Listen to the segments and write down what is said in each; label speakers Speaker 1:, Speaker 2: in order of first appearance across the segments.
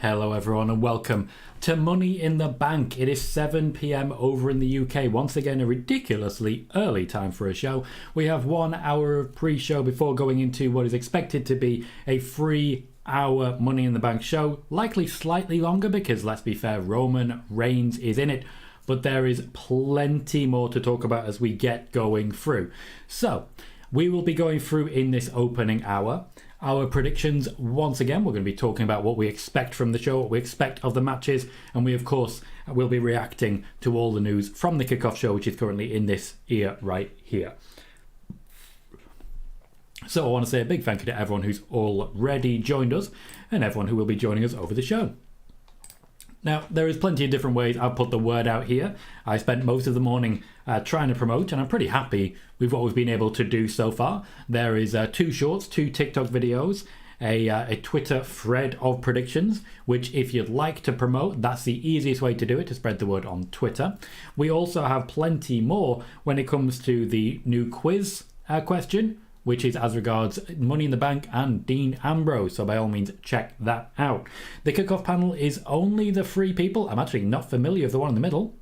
Speaker 1: Hello everyone and welcome to Money in the Bank. It is 7 p.m. over in the UK. Once again, a ridiculously early time for a show. We have 1 hour of pre-show before going into what is expected to be a 3-hour Money in the Bank show. Likely slightly longer because, let's be fair, Roman Reigns is in it. But there is plenty more to talk about as we get going through. So, we will be going through in this opening hour our predictions. Once again, we're going to be talking about what we expect from the show, what we expect of the matches, and we of course will be reacting to all the news from the kickoff show, which is currently in this ear right here. So I want to say a big thank you to everyone who's already joined us and everyone who will be joining us over the show. Now, there is plenty of different ways I've put the word out here. I spent most of the morning trying to promote, and I'm pretty happy with what we've been able to do so far. There is 2 shorts, 2 TikTok videos, a Twitter thread of predictions, which if you'd like to promote, that's the easiest way to do it, to spread the word on Twitter. We also have plenty more when it comes to the new quiz question, which is as regards Money in the Bank and Dean Ambrose, so by all means check that out. The kickoff panel is only the 3 people. I'm actually not familiar with the one in the middle.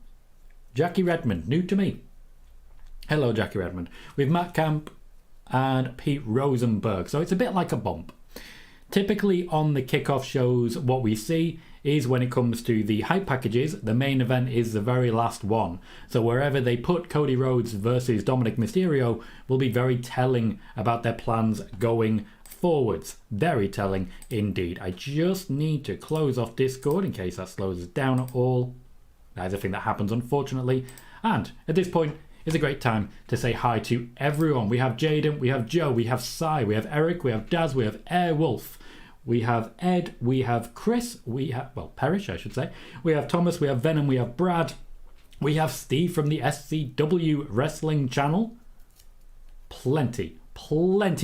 Speaker 1: Jackie Redmond, new to me. Hello, Jackie Redmond. With Matt Camp and Pete Rosenberg, so it's a bit like a bump. Typically on the kickoff shows, what we see is when it comes to the hype packages, the main event is the very last one. So wherever they put Cody Rhodes versus Dominic Mysterio will be very telling about their plans going forwards. Very telling indeed. I just need to close off Discord in case that slows us down at all. That is a thing that happens, unfortunately. And at this point, it's a great time to say hi to everyone. We have Jaden, we have Joe, we have Sai, we have Eric, we have Daz, we have Airwolf, we have Ed, we have Chris, we have, well, Perish, I should say. We have Thomas, we have Venom, we have Brad, we have Steve from the SCW Wrestling channel. Plenty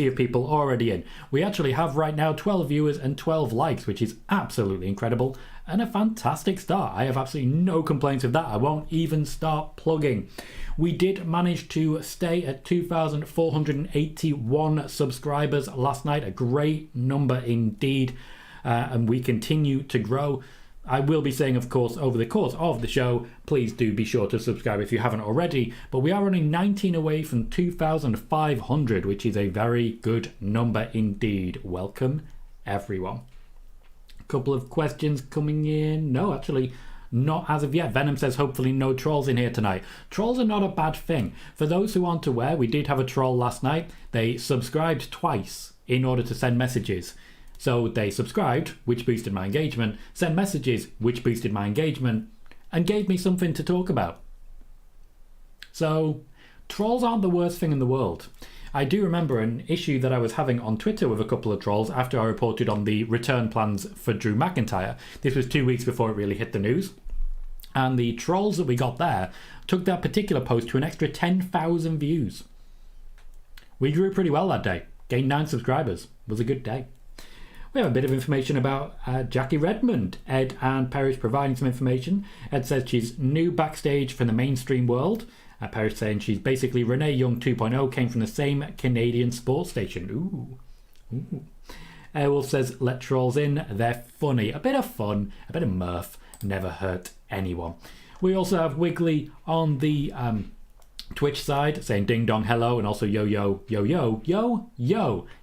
Speaker 1: of people already in. We actually have right now 12 viewers and 12 likes, which is absolutely incredible and a fantastic start. I have absolutely no complaints with that. I won't even start plugging. We did manage to stay at 2,481 subscribers last night, a great number indeed, and we continue to grow. I will be saying, of course, over the course of the show, please do be sure to subscribe if you haven't already. But we are only 19 away from 2,500, which is a very good number indeed. Welcome, everyone. A couple of questions coming in. No, actually, not as of yet. Venom says, hopefully no trolls in here tonight. Trolls are not a bad thing. For those who aren't aware, we did have a troll last night. They subscribed twice in order to send messages. So they subscribed, which boosted my engagement, sent messages, which boosted my engagement, and gave me something to talk about. So, trolls aren't the worst thing in the world. I do remember an issue that I was having on Twitter with a couple of trolls after I reported on the return plans for Drew McIntyre. This was 2 weeks before it really hit the news. And the trolls that we got there took that particular post to an extra 10,000 views. We grew pretty well that day. Gained 9 subscribers. It was a good day. We have a bit of information about Jackie Redmond. Ed and Parrish providing some information. Ed says she's new backstage from the mainstream world. Parrish saying she's basically Renee Young 2.0, came from the same Canadian sports station. Ooh. Airwolf says, let trolls in, they're funny. A bit of fun, a bit of mirth, never hurt anyone. We also have Wiggly on the Twitch side saying ding dong hello, and also yo.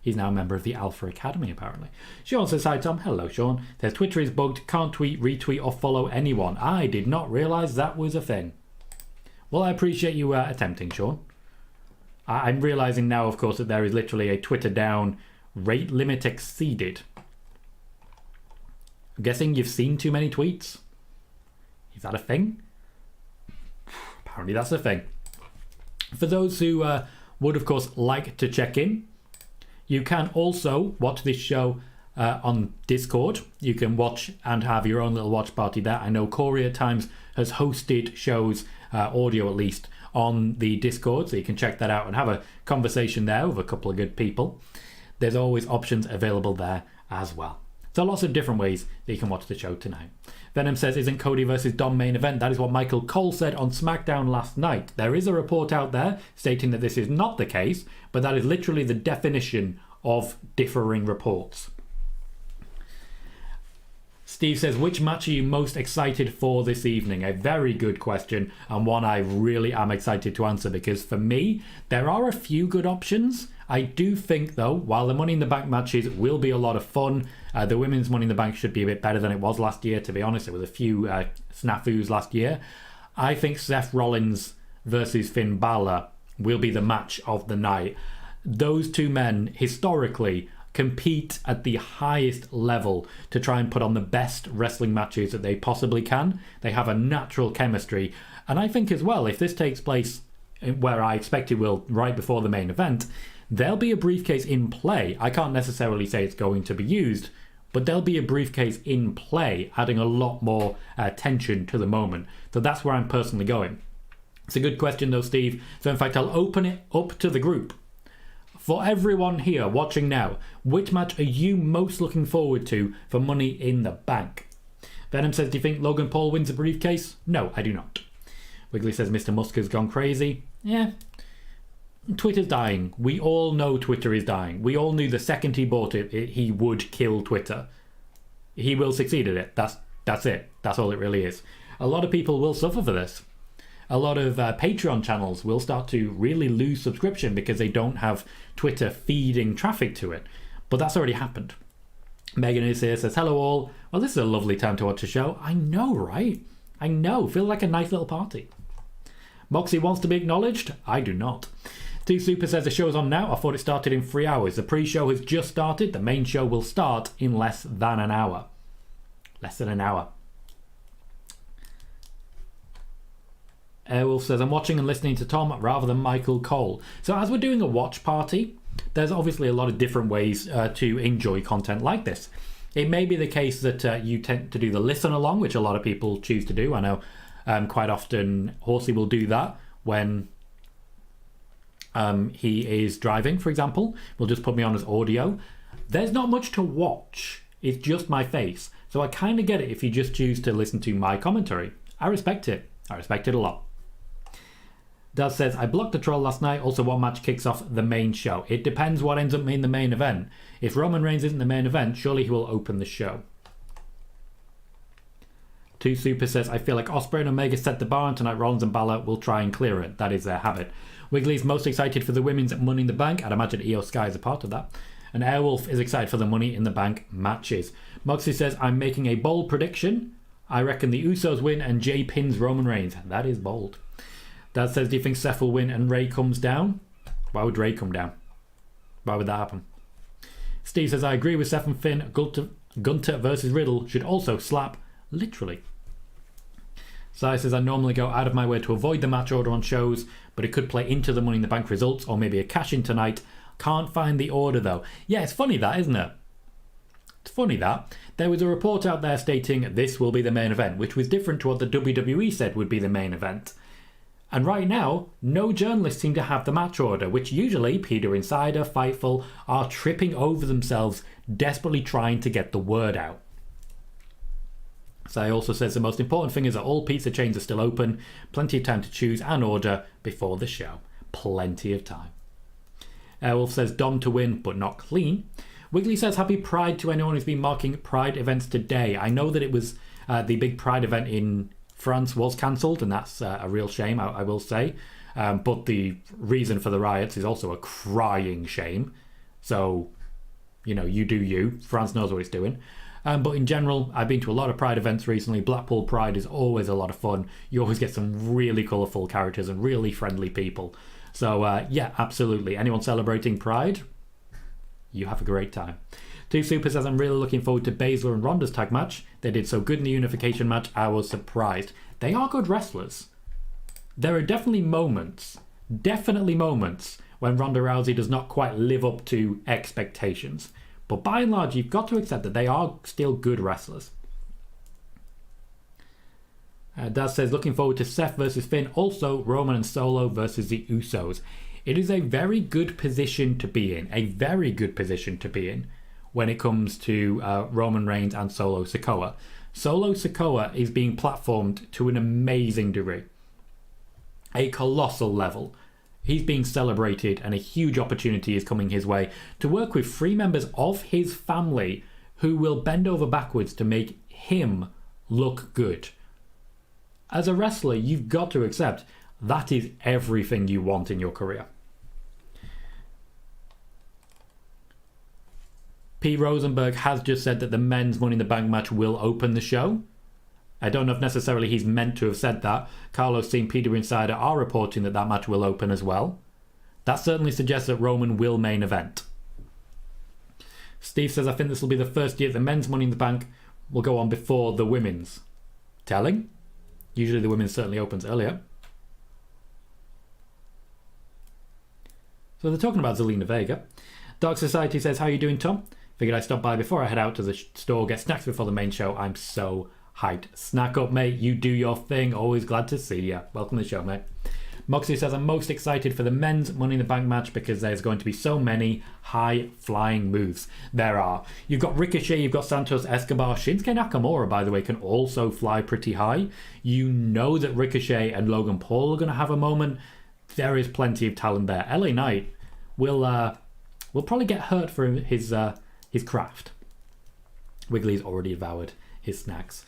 Speaker 1: He's now a member of the Alpha Academy apparently. Sean says hi Tom. Hello Sean. Says Twitter is bugged, can't tweet, retweet or follow anyone. I did not realise that was a thing. Well, I appreciate you attempting, Sean. I'm realising now, of course, that there is literally a Twitter down, rate limit exceeded. I'm guessing you've seen too many tweets. Is that a thing? Apparently that's a thing. For those who would, of course, like to check in, you can also watch this show on Discord. You can watch and have your own little watch party there. I know Corey at times has hosted shows, audio at least, on the Discord, so you can check that out and have a conversation there with a couple of good people. There's always options available there as well. So lots of different ways that you can watch the show tonight. Venom says, isn't Cody versus Dom main event? That is what Michael Cole said on SmackDown last night. There is a report out there stating that this is not the case, but that is literally the definition of differing reports. Steve says, which match are you most excited for this evening? A very good question, and one I really am excited to answer, because for me, there are a few good options. I do think, though, while the Money in the Bank matches will be a lot of fun, the women's Money in the Bank should be a bit better than it was last year, to be honest. There was a few snafus last year. I think Seth Rollins versus Finn Balor will be the match of the night. Those two men, historically, compete at the highest level to try and put on the best wrestling matches that they possibly can. They have a natural chemistry. And I think as well, if this takes place where I expect it will, right before the main event, there'll be a briefcase in play. I can't necessarily say it's going to be used, but there'll be a briefcase in play, adding a lot more tension to the moment. So that's where I'm personally going. It's a good question though, Steve. So in fact, I'll open it up to the group. For everyone here watching now, which match are you most looking forward to for Money in the Bank? Venom says, do you think Logan Paul wins a briefcase? No, I do not. Wiggly says, Mr. Musk has gone crazy. Yeah. Twitter's dying. We all know Twitter is dying. We all knew the second he bought it, he would kill Twitter. He will succeed at it. That's it. That's all it really is. A lot of people will suffer for this. A lot of Patreon channels will start to really lose subscription because they don't have Twitter feeding traffic to it. But that's already happened. Megan is here, says, hello all. Well, this is a lovely time to watch a show. I know, right? I know. Feels like a nice little party. Moxie wants to be acknowledged. I do not. T Super says the show's on now. I thought it started in 3 hours. The pre-show has just started. The main show will start in less than an hour. Less than an hour. Airwolf says, I'm watching and listening to Tom rather than Michael Cole. So as we're doing a watch party, there's obviously a lot of different ways to enjoy content like this. It may be the case that you tend to do the listen along, which a lot of people choose to do. I know quite often Horsey will do that when he is driving, for example. Will just put me on as audio. There's not much to watch. It's just my face. So I kind of get it if you just choose to listen to my commentary. I respect it. I respect it a lot. Daz says, I blocked the troll last night. Also, what match kicks off the main show? It depends what ends up being the main event. If Roman Reigns isn't the main event, surely he will open the show. 2 Super says, I feel like Ospreay and Omega set the bar, and tonight Rollins and Balor will try and clear it. That is their habit. Wiggly's most excited for the women's Money in the Bank. I'd imagine Io Sky is a part of that. And Airwolf is excited for the Money in the Bank matches. Moxie says, I'm making a bold prediction. I reckon the Usos win and Jay pins Roman Reigns. That is bold. Dad says, do you think Seth will win and Ray comes down? Why would Ray come down? Why would that happen? Steve says, I agree with Seth and Finn. Gunther versus Riddle should also slap. Literally. Sai says, I normally go out of my way to avoid the match order on shows, but it could play into the Money in the Bank results or maybe a cash-in tonight. Can't find the order though. Yeah, it's funny that, isn't it? It's funny that. There was a report out there stating this will be the main event, which was different to what the WWE said would be the main event. And right now, no journalists seem to have the match order, which usually Peter Insider, Fightful are tripping over themselves, desperately trying to get the word out. Sai also says the most important thing is that all pizza chains are still open, plenty of time to choose and order before the show. Plenty of time. Airwolf says Dom to win, but not clean. Wiggly says happy Pride to anyone who's been marking Pride events today. I know that it was the big Pride event in France was cancelled, and that's a real shame, I will say. But the reason for the riots is also a crying shame. So, you know, you do you. France knows what it's doing. But in general, I've been to a lot of Pride events recently. Blackpool Pride is always a lot of fun. You always get some really colourful characters and really friendly people. So, yeah, absolutely. Anyone celebrating Pride, you have a great time. 2 Super says, I'm really looking forward to Baszler and Ronda's tag match. They did so good in the unification match, I was surprised. They are good wrestlers. There are definitely moments when Ronda Rousey does not quite live up to expectations. But by and large, you've got to accept that they are still good wrestlers. Daz says, looking forward to Seth versus Finn. Also, Roman and Solo versus the Usos. It is a very good position to be in. A very good position to be in when it comes to Roman Reigns and Solo Sikoa. Solo Sikoa is being platformed to an amazing degree. A colossal level. He's being celebrated and a huge opportunity is coming his way to work with 3 members of his family who will bend over backwards to make him look good. As a wrestler, you've got to accept that is everything you want in your career. Pete Rosenberg has just said that the men's Money in the Bank match will open the show. I don't know if necessarily he's meant to have said that. Carlos Team Peter Insider are reporting that that match will open as well. That certainly suggests that Roman will main event. Steve says, I think this will be the first year the men's Money in the Bank will go on before the women's. Telling. Usually the women's certainly opens earlier. So they're talking about Zelina Vega. Dark Society says, how are you doing, Tom? Figured I'd stop by before I head out to the store, get snacks before the main show. I'm so hyped. Snack up, mate. You do your thing. Always glad to see you. Welcome to the show, mate. Moxie says, I'm most excited for the men's Money in the Bank match because there's going to be so many high-flying moves. There are. You've got Ricochet, you've got Santos, Escobar. Shinsuke Nakamura, by the way, can also fly pretty high. You know that Ricochet and Logan Paul are going to have a moment. There is plenty of talent there. LA Knight will probably get hurt for his craft. Wiggly's already devoured his snacks.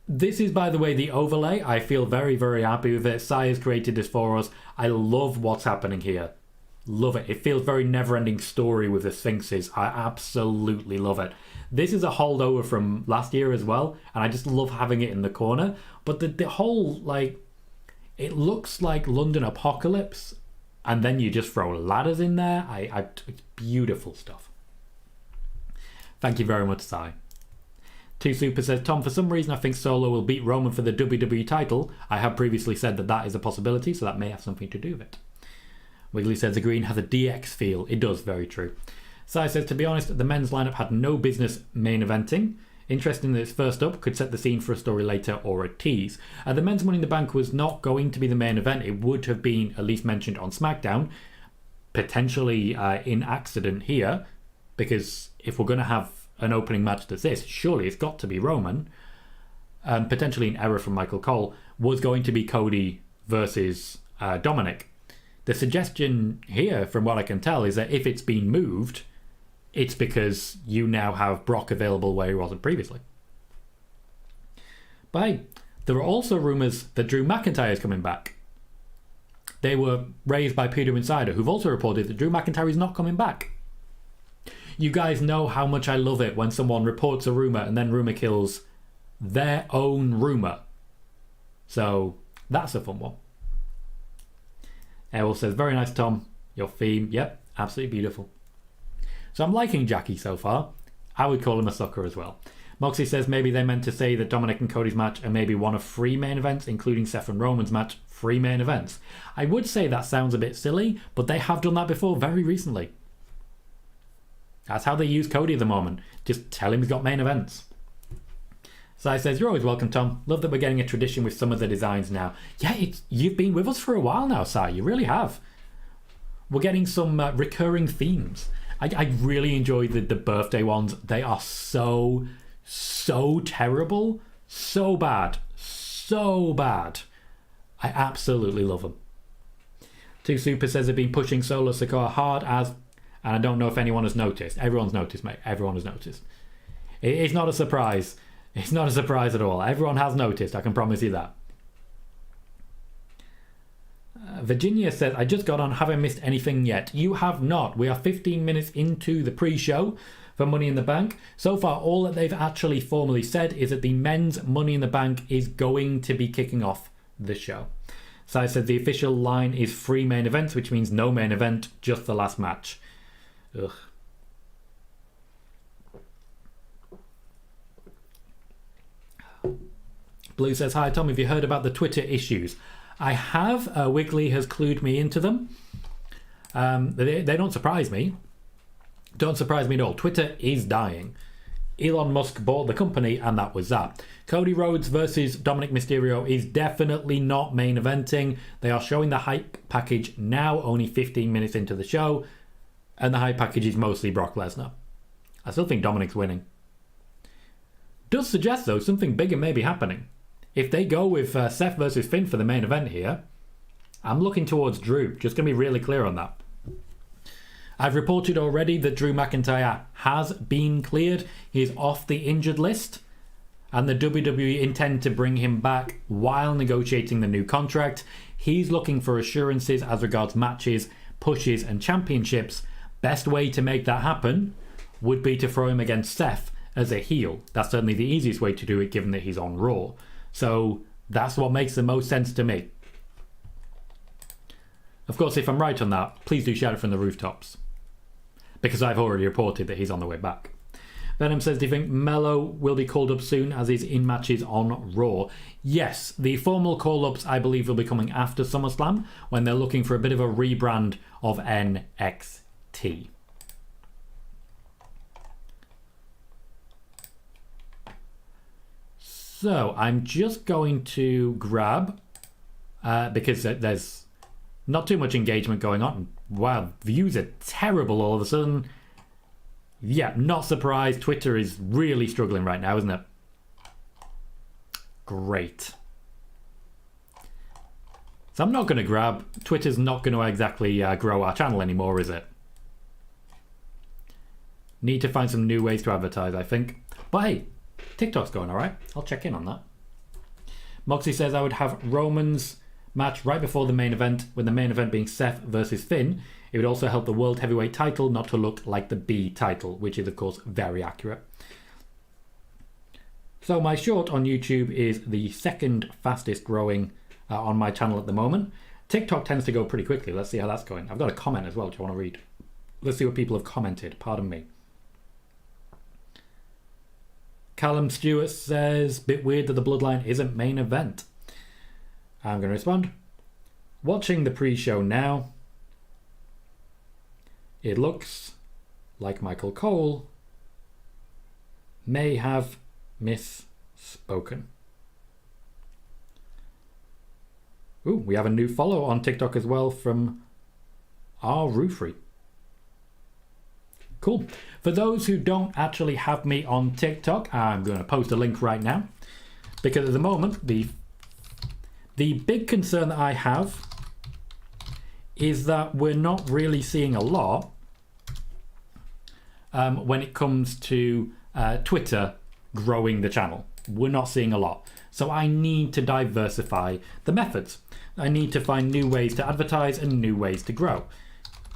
Speaker 1: This is, by the way, the overlay. I feel very, very happy with it. Sai has created this for us. I love what's happening here. Love it. It feels very never-ending story with the Sphinxes. I absolutely love it. This is a holdover from last year as well, and I just love having it in the corner. But the whole, like, it looks like London Apocalypse, and then you just throw ladders in there. It's beautiful stuff. Thank you very much, Sai. Two Super says, Tom, for some reason I think Solo will beat Roman for the WWE title. I have previously said that is a possibility, so that may have something to do with it. Wiggly says the green has a DX feel. It does, very true. Sai says, to be honest, the men's lineup had no business main eventing. Interesting that it's first up, could set the scene for a story later or a tease. The men's Money in the Bank was not going to be the main event. It would have been at least mentioned on SmackDown, potentially in accident here, because if we're going to have an opening match that's this, surely it's got to be Roman. Potentially an error from Michael Cole, was going to be Cody versus Dominic. The suggestion here, from what I can tell, is that if it's been moved, it's because you now have Brock available where he wasn't previously. But hey, there are also rumours that Drew McIntyre is coming back. They were raised by Peter Insider, who've also reported that Drew McIntyre is not coming back. You guys know how much I love it when someone reports a rumour and then rumour kills their own rumour. So that's a fun one. Errol says, very nice, Tom. Your theme, yep, absolutely beautiful. So I'm liking Jackie so far. I would call him a sucker as well. Moxie says maybe they meant to say that Dominic and Cody's match are maybe one of 3 main events, including Seth and Roman's match, 3 main events. I would say that sounds a bit silly, but they have done that before very recently. That's how they use Cody at the moment. Just tell him he's got main events. Sai says, you're always welcome, Tom. Love that we're getting a tradition with some of the designs now. Yeah, you've been with us for a while now, Sai. You really have. We're getting some recurring themes. I really enjoy the birthday ones. They are so terrible. So bad. So bad. I absolutely love them. Two Super says they've been pushing Solo Sikoa hard as... And I don't know if anyone has noticed. Everyone's noticed, mate. Everyone has noticed. It's not a surprise. It's not a surprise at all. Everyone has noticed. I can promise you that. Virginia says, I just got on. Have I missed anything yet? You have not. We are 15 minutes into the pre-show for Money in the Bank. So far, all that they've actually formally said is that the men's Money in the Bank is going to be kicking off the show. So I said the official line is 3 main events, which means no main event, just the last match. Ugh. Blue says, hi Tom, have you heard about the Twitter issues? I have. Wiggly has clued me into them. They don't surprise me. Don't surprise me at all. Twitter is dying. Elon Musk bought the company and that was that. Cody Rhodes versus Dominic Mysterio is definitely not main eventing. They are showing the hype package now, only 15 minutes into the show. And the hype package is mostly Brock Lesnar. I still think Dominic's winning. Does suggest, though, something bigger may be happening. If they go with Seth versus Finn for the main event here, I'm looking towards Drew. Just going to be really clear on that. I've reported already that Drew McIntyre has been cleared. He is off the injured list. And the WWE intend to bring him back while negotiating the new contract. He's looking for assurances as regards matches, pushes and championships. Best way to make that happen would be to throw him against Seth as a heel. That's certainly the easiest way to do it, given that he's on Raw. So that's what makes the most sense to me. Of course, if I'm right on that, please do shout it from the rooftops, because I've already reported that he's on the way back. Venom says, do you think Mello will be called up soon as he's in matches on Raw? Yes, the formal call-ups I believe will be coming after SummerSlam, when they're looking for a bit of a rebrand of NXT. So I'm just going to grab, because there's not too much engagement going on. Wow, views are terrible all of a sudden. Yeah, not surprised. Twitter is really struggling right now, isn't it? Great. So I'm not going to grab. Twitter's not going to exactly grow our channel anymore, is it? Need to find some new ways to advertise, I think. But hey, TikTok's going all right. I'll check in on that. Moxie says, I would have Roman's match right before the main event, with the main event being Seth versus Finn. It would also help the World Heavyweight title not to look like the B title, which is, of course, very accurate. So my short on YouTube is the second fastest growing on my channel at the moment. TikTok tends to go pretty quickly. Let's see how that's going. I've got a comment as well, which I want to read. Let's see what people have commented. Pardon me. Callum Stewart says, bit weird that the Bloodline isn't main event. I'm going to respond. Watching the pre-show now, it looks like Michael Cole may have misspoken. Ooh, we have a new follow on TikTok as well from R. Roofree. Cool. For those who don't actually have me on TikTok, I'm going to post a link right now, because at the moment the big concern that I have is that we're not really seeing a lot when it comes to Twitter growing the channel. We're not seeing a lot. So I need to diversify the methods. I need to find new ways to advertise and new ways to grow.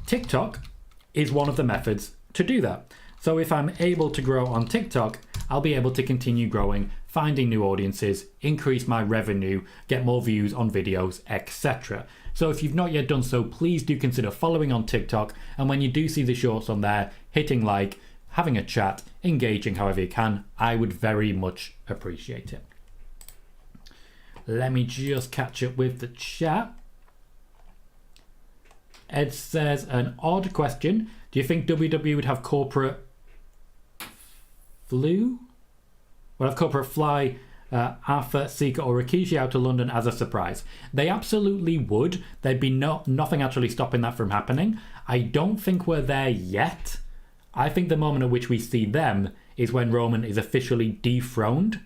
Speaker 1: TikTok is one of the methods to do that. So if I'm able to grow on TikTok, I'll be able to continue growing, finding new audiences, increase my revenue, get more views on videos, etc. So if you've not yet done so, please do consider following on TikTok, and when you do see the shorts on there, hitting like, having a chat, engaging however you can, I would very much appreciate it. Let me just catch up with the chat. Ed says, an odd question. Do you think WWE would have corporate flu? Would have corporate fly Arthur, Sikoa or Rikishi out to London as a surprise? They absolutely would. There'd be nothing actually stopping that from happening. I don't think we're there yet. I think the moment at which we see them is when Roman is officially dethroned.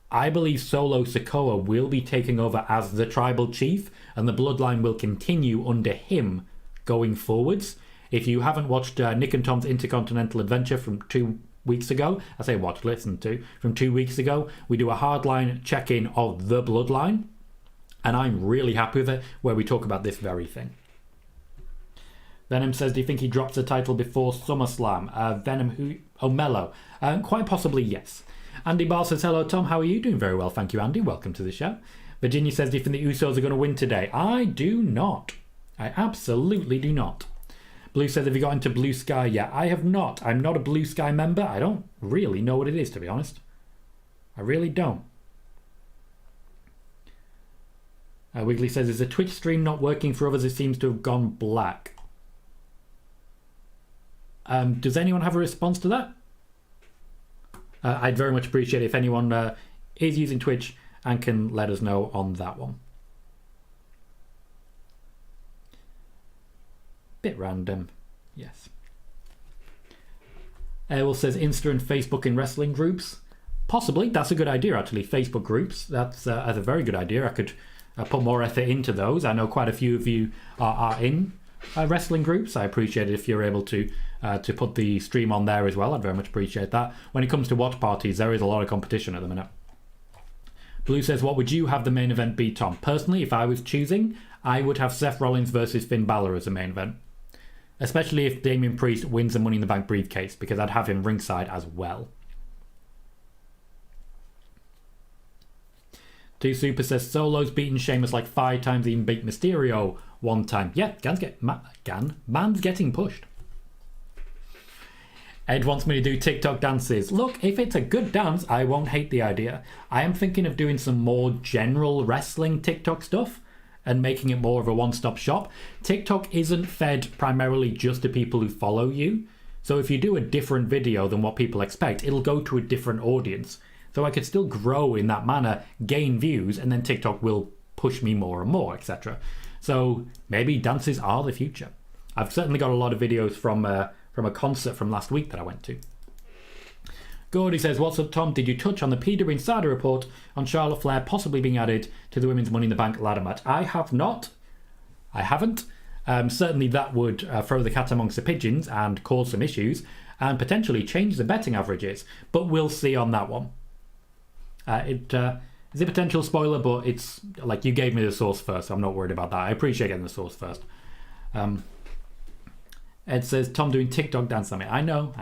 Speaker 1: I believe Solo Sikoa will be taking over as the tribal chief, and the bloodline will continue under him going forwards. If you haven't watched Nick and Tom's Intercontinental Adventure from 2 weeks ago, I say watch, listen to, from 2 weeks ago, we do a hardline check-in of the bloodline, and I'm really happy with it, where we talk about this very thing. Venom says, do you think he drops the title before SummerSlam? Venom, who? Oh, Mello. Quite possibly, yes. Andy Barr says, hello, Tom. How are you? Doing very well, thank you, Andy. Welcome to the show. Virginia says, do you think the Usos are going to win today? I do not. I absolutely do not. Blue says, have you got into Blue Sky yet? I have not. I'm not a Blue Sky member. I don't really know what it is, to be honest. I really don't. Wiggly says, is the Twitch stream not working for others? It seems to have gone black. Does anyone have a response to that? I'd very much appreciate it if anyone is using Twitch and can let us know on that one. Bit random, yes. Errol says Insta and Facebook in wrestling groups. Possibly, that's a good idea actually. Facebook groups, that's a very good idea. I could put more effort into those. I know quite a few of you are in wrestling groups. I appreciate it if you're able to put the stream on there as well. I'd very much appreciate that. When it comes to watch parties, there is a lot of competition at the minute. Blue says, what would you have the main event be, Tom? Personally, if I was choosing, I would have Seth Rollins versus Finn Balor as the main event. Especially if Damian Priest wins the Money in the Bank briefcase, because I'd have him ringside as well. Two Super says, Solo's beaten Sheamus like 5 times, even beat Mysterio 1 time. Yeah, man's getting pushed. Ed wants me to do TikTok dances. Look, if it's a good dance, I won't hate the idea. I am thinking of doing some more general wrestling TikTok stuff and making it more of a one-stop shop. TikTok isn't fed primarily just to people who follow you. So if you do a different video than what people expect, it'll go to a different audience. So I could still grow in that manner, gain views, and then TikTok will push me more and more, etc. So maybe dances are the future. I've certainly got a lot of videos from a concert from last week that I went to. Gordy says, what's up, Tom? Did you touch on the Peter Insider report on Charlotte Flair possibly being added to the Women's Money in the Bank ladder match? I have not. I haven't. Certainly that would throw the cat amongst the pigeons and cause some issues and potentially change the betting averages. But we'll see on that one. It is a potential spoiler, but it's like you gave me the source first. So I'm not worried about that. I appreciate getting the source first. Ed says, Tom doing TikTok dance on me. I know.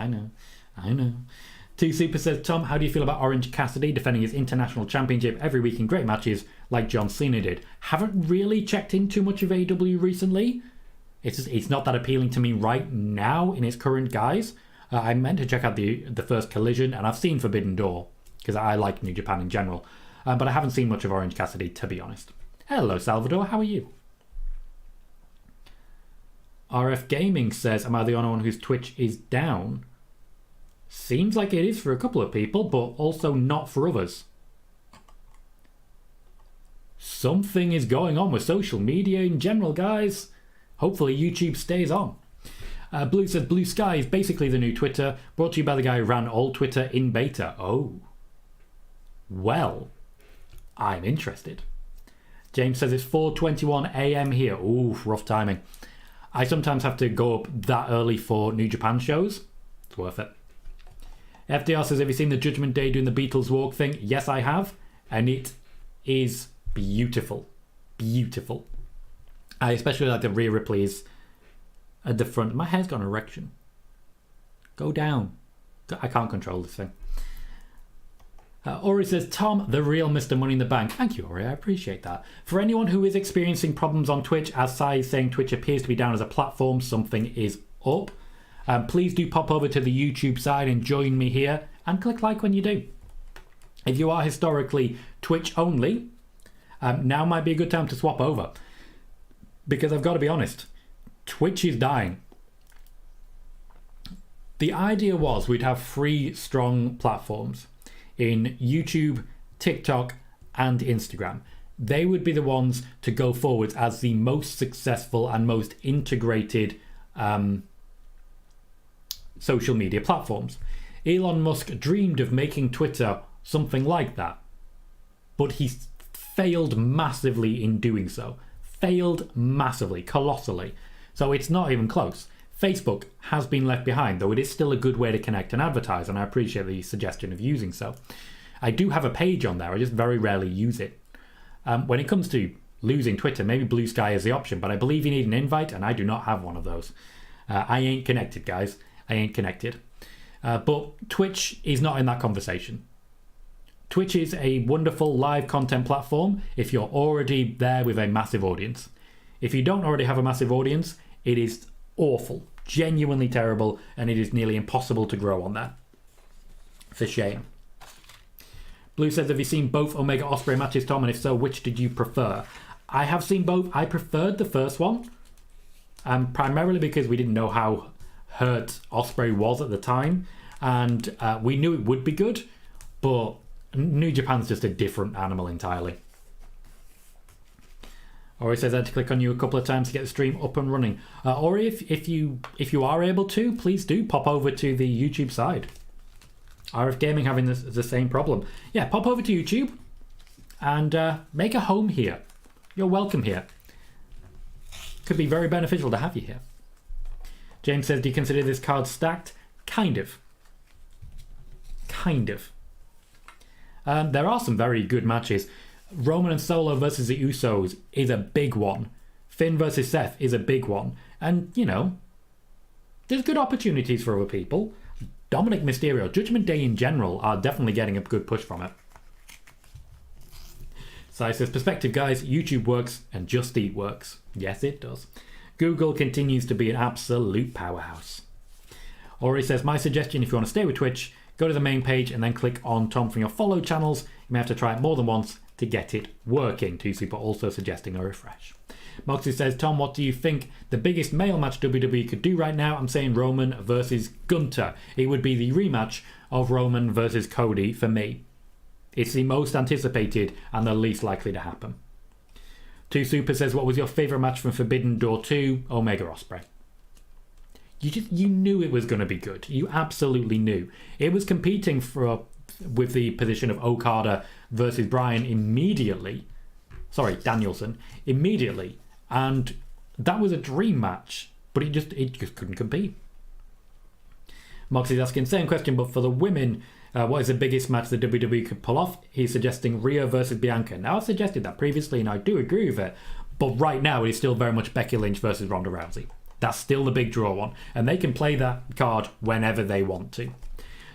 Speaker 1: Two Super says, Tom, how do you feel about Orange Cassidy defending his international championship every week in great matches like John Cena did? Haven't really checked in too much of AEW recently. It's not that appealing to me right now in its current guise. I meant to check out the first Collision, and I've seen Forbidden Door because I like New Japan in general. But I haven't seen much of Orange Cassidy, to be honest. Hello, Salvador. How are you? RF Gaming says, am I the only one whose Twitch is down? Seems like it is for a couple of people, but also not for others. Something is going on with social media in general, guys. Hopefully YouTube stays on. Blue says, Blue Sky is basically the new Twitter, brought to you by the guy who ran all Twitter in beta. Oh. Well, I'm interested. James says it's 4:21 a.m. here. Ooh, rough timing. I sometimes have to go up that early for New Japan shows. It's worth it. FDR says, have you seen the Judgment Day doing the Beatles walk thing? Yes, I have. And it is beautiful. Beautiful. I especially like the Rhea Ripley's at the front. My hair's got an erection. Go down. I can't control this thing. Ori says, Tom, the real Mr. Money in the Bank. Thank you, Ori. I appreciate that. For anyone who is experiencing problems on Twitch, as Sai is saying, Twitch appears to be down as a platform. Something is up. Please do pop over to the YouTube side and join me here. And click like when you do. If you are historically Twitch only, now might be a good time to swap over. Because I've got to be honest, Twitch is dying. The idea was we'd have 3 strong platforms in YouTube, TikTok, and Instagram. They would be the ones to go forwards as the most successful and most integrated social media platforms. Elon Musk dreamed of making Twitter something like that, but he's failed massively in doing so. Failed massively, colossally. So it's not even close. Facebook has been left behind, though it is still a good way to connect and advertise, and I appreciate the suggestion of using so. I do have a page on there, I just very rarely use it. When it comes to losing Twitter, maybe Blue Sky is the option, but I believe you need an invite, and I do not have one of those. I ain't connected, guys. I ain't connected. But Twitch is not in that conversation. Twitch is a wonderful live content platform if you're already there with a massive audience. If you don't already have a massive audience, it is awful, genuinely terrible, and it is nearly impossible to grow on there. For shame. Blue says, have you seen both Omega Ospreay matches, Tom? And if so, which did you prefer? I have seen both. I preferred the first one, primarily because we didn't know how hurt Ospreay was at the time, and we knew it would be good, but New Japan's just a different animal entirely. Ori says I had to click on you a couple of times to get the stream up and running. Ori, if you are able to, please do pop over to the YouTube side. RF Gaming having the same problem. Yeah, pop over to YouTube and make a home here. You're welcome here. Could be very beneficial to have you here. James says, do you consider this card stacked? Kind of. Kind of. There are some very good matches. Roman and Solo versus the Usos is a big one. Finn versus Seth is a big one. And, you know, there's good opportunities for other people. Dominic Mysterio, Judgment Day in general, are definitely getting a good push from it. Sai says, perspective guys, YouTube works and Just Eat works. Yes, it does. Google continues to be an absolute powerhouse. Ori says, my suggestion, if you want to stay with Twitch, go to the main page and then click on Tom from your follow channels. You may have to try it more than once to get it working. Two Super also suggesting a refresh. Moxie says, Tom, what do you think the biggest male match WWE could do right now? I'm saying Roman versus Gunther. It would be the rematch of Roman versus Cody for me. It's the most anticipated and the least likely to happen. Two Super says, what was your favourite match from Forbidden Door 2? Omega Ospreay. You knew it was going to be good. You absolutely knew. It was competing with the position of Okada versus Bryan immediately. Sorry, Danielson. Immediately. And that was a dream match. But it just couldn't compete. Moxie's asking, same question, but for the women, what is the biggest match the WWE could pull off? He's suggesting Rhea versus Bianca. Now, I've suggested that previously, and I do agree with it. But right now, it is still very much Becky Lynch versus Ronda Rousey. That's still the big draw one. And they can play that card whenever they want to.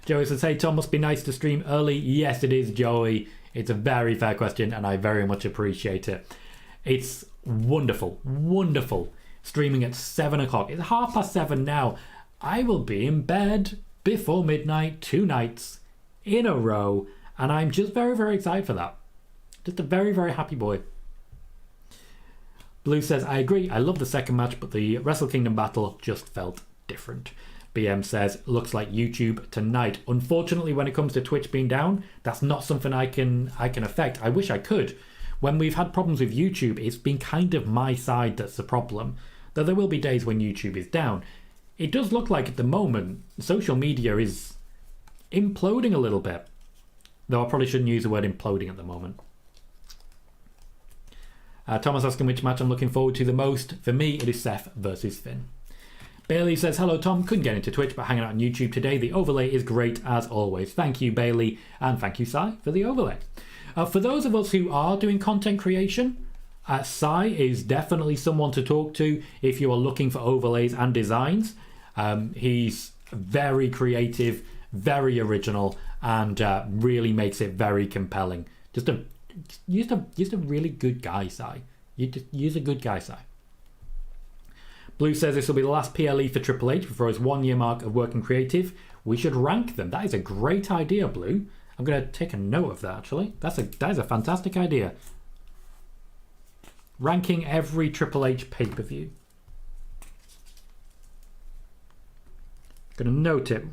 Speaker 1: Joey says, hey, Tom, must be nice to stream early. Yes, it is, Joey. It's a very fair question, and I very much appreciate it. It's wonderful, wonderful. Streaming at 7 o'clock. It's 7:30 now. I will be in bed before midnight 2 nights in a row, and I'm just very, very excited for that. Just a very, very happy boy. Blue says, I agree, I love the second match, but the Wrestle Kingdom battle just felt different. BM says, looks like YouTube tonight. Unfortunately, when it comes to Twitch being down, that's not something I can affect. I wish I could. When we've had problems with YouTube, it's been kind of my side that's the problem. Though there will be days when YouTube is down. It does look like at the moment, social media is imploding a little bit. Though I probably shouldn't use the word imploding at the moment. Thomas asking which match I'm looking forward to the most. For me, it is Seth versus Finn. Bayley says, hello Tom, couldn't get into Twitch but hanging out on YouTube today. The overlay is great as always. Thank you Bayley, and thank you Sai for the overlay. For those of us who are doing content creation, Sai is definitely someone to talk to if you are looking for overlays and designs. He's very creative, very original, and really makes it very compelling. Just a really good guy, Sai. You're a good guy, Sai. Blue says this will be the last PLE for Triple H before his 1 year mark of working creative. We should rank them. That is a great idea, Blue. I'm going to take a note of that, actually. That is a fantastic idea. Ranking every Triple H pay-per-view. Going to note it.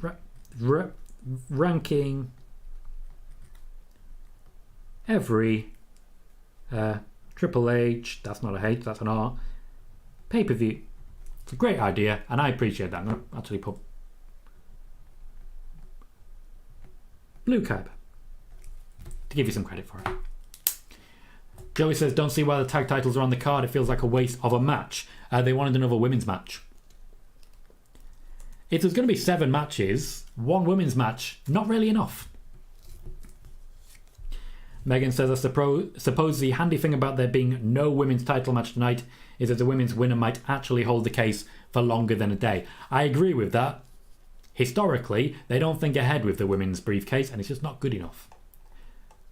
Speaker 1: Ranking every Triple H, that's not a H, that's an R, pay-per-view. It's a great idea, and I appreciate that. I'm going to actually put Blue Cab to give you some credit for it. Joey says, don't see why the tag titles are on the card. It feels like a waste of a match. They wanted another women's match. If there's going to be 7 matches, 1 women's match, not really enough. Megan says, I suppose the handy thing about there being no women's title match tonight is that the women's winner might actually hold the case for longer than a day. I agree with that. Historically, they don't think ahead with the women's briefcase, and it's just not good enough.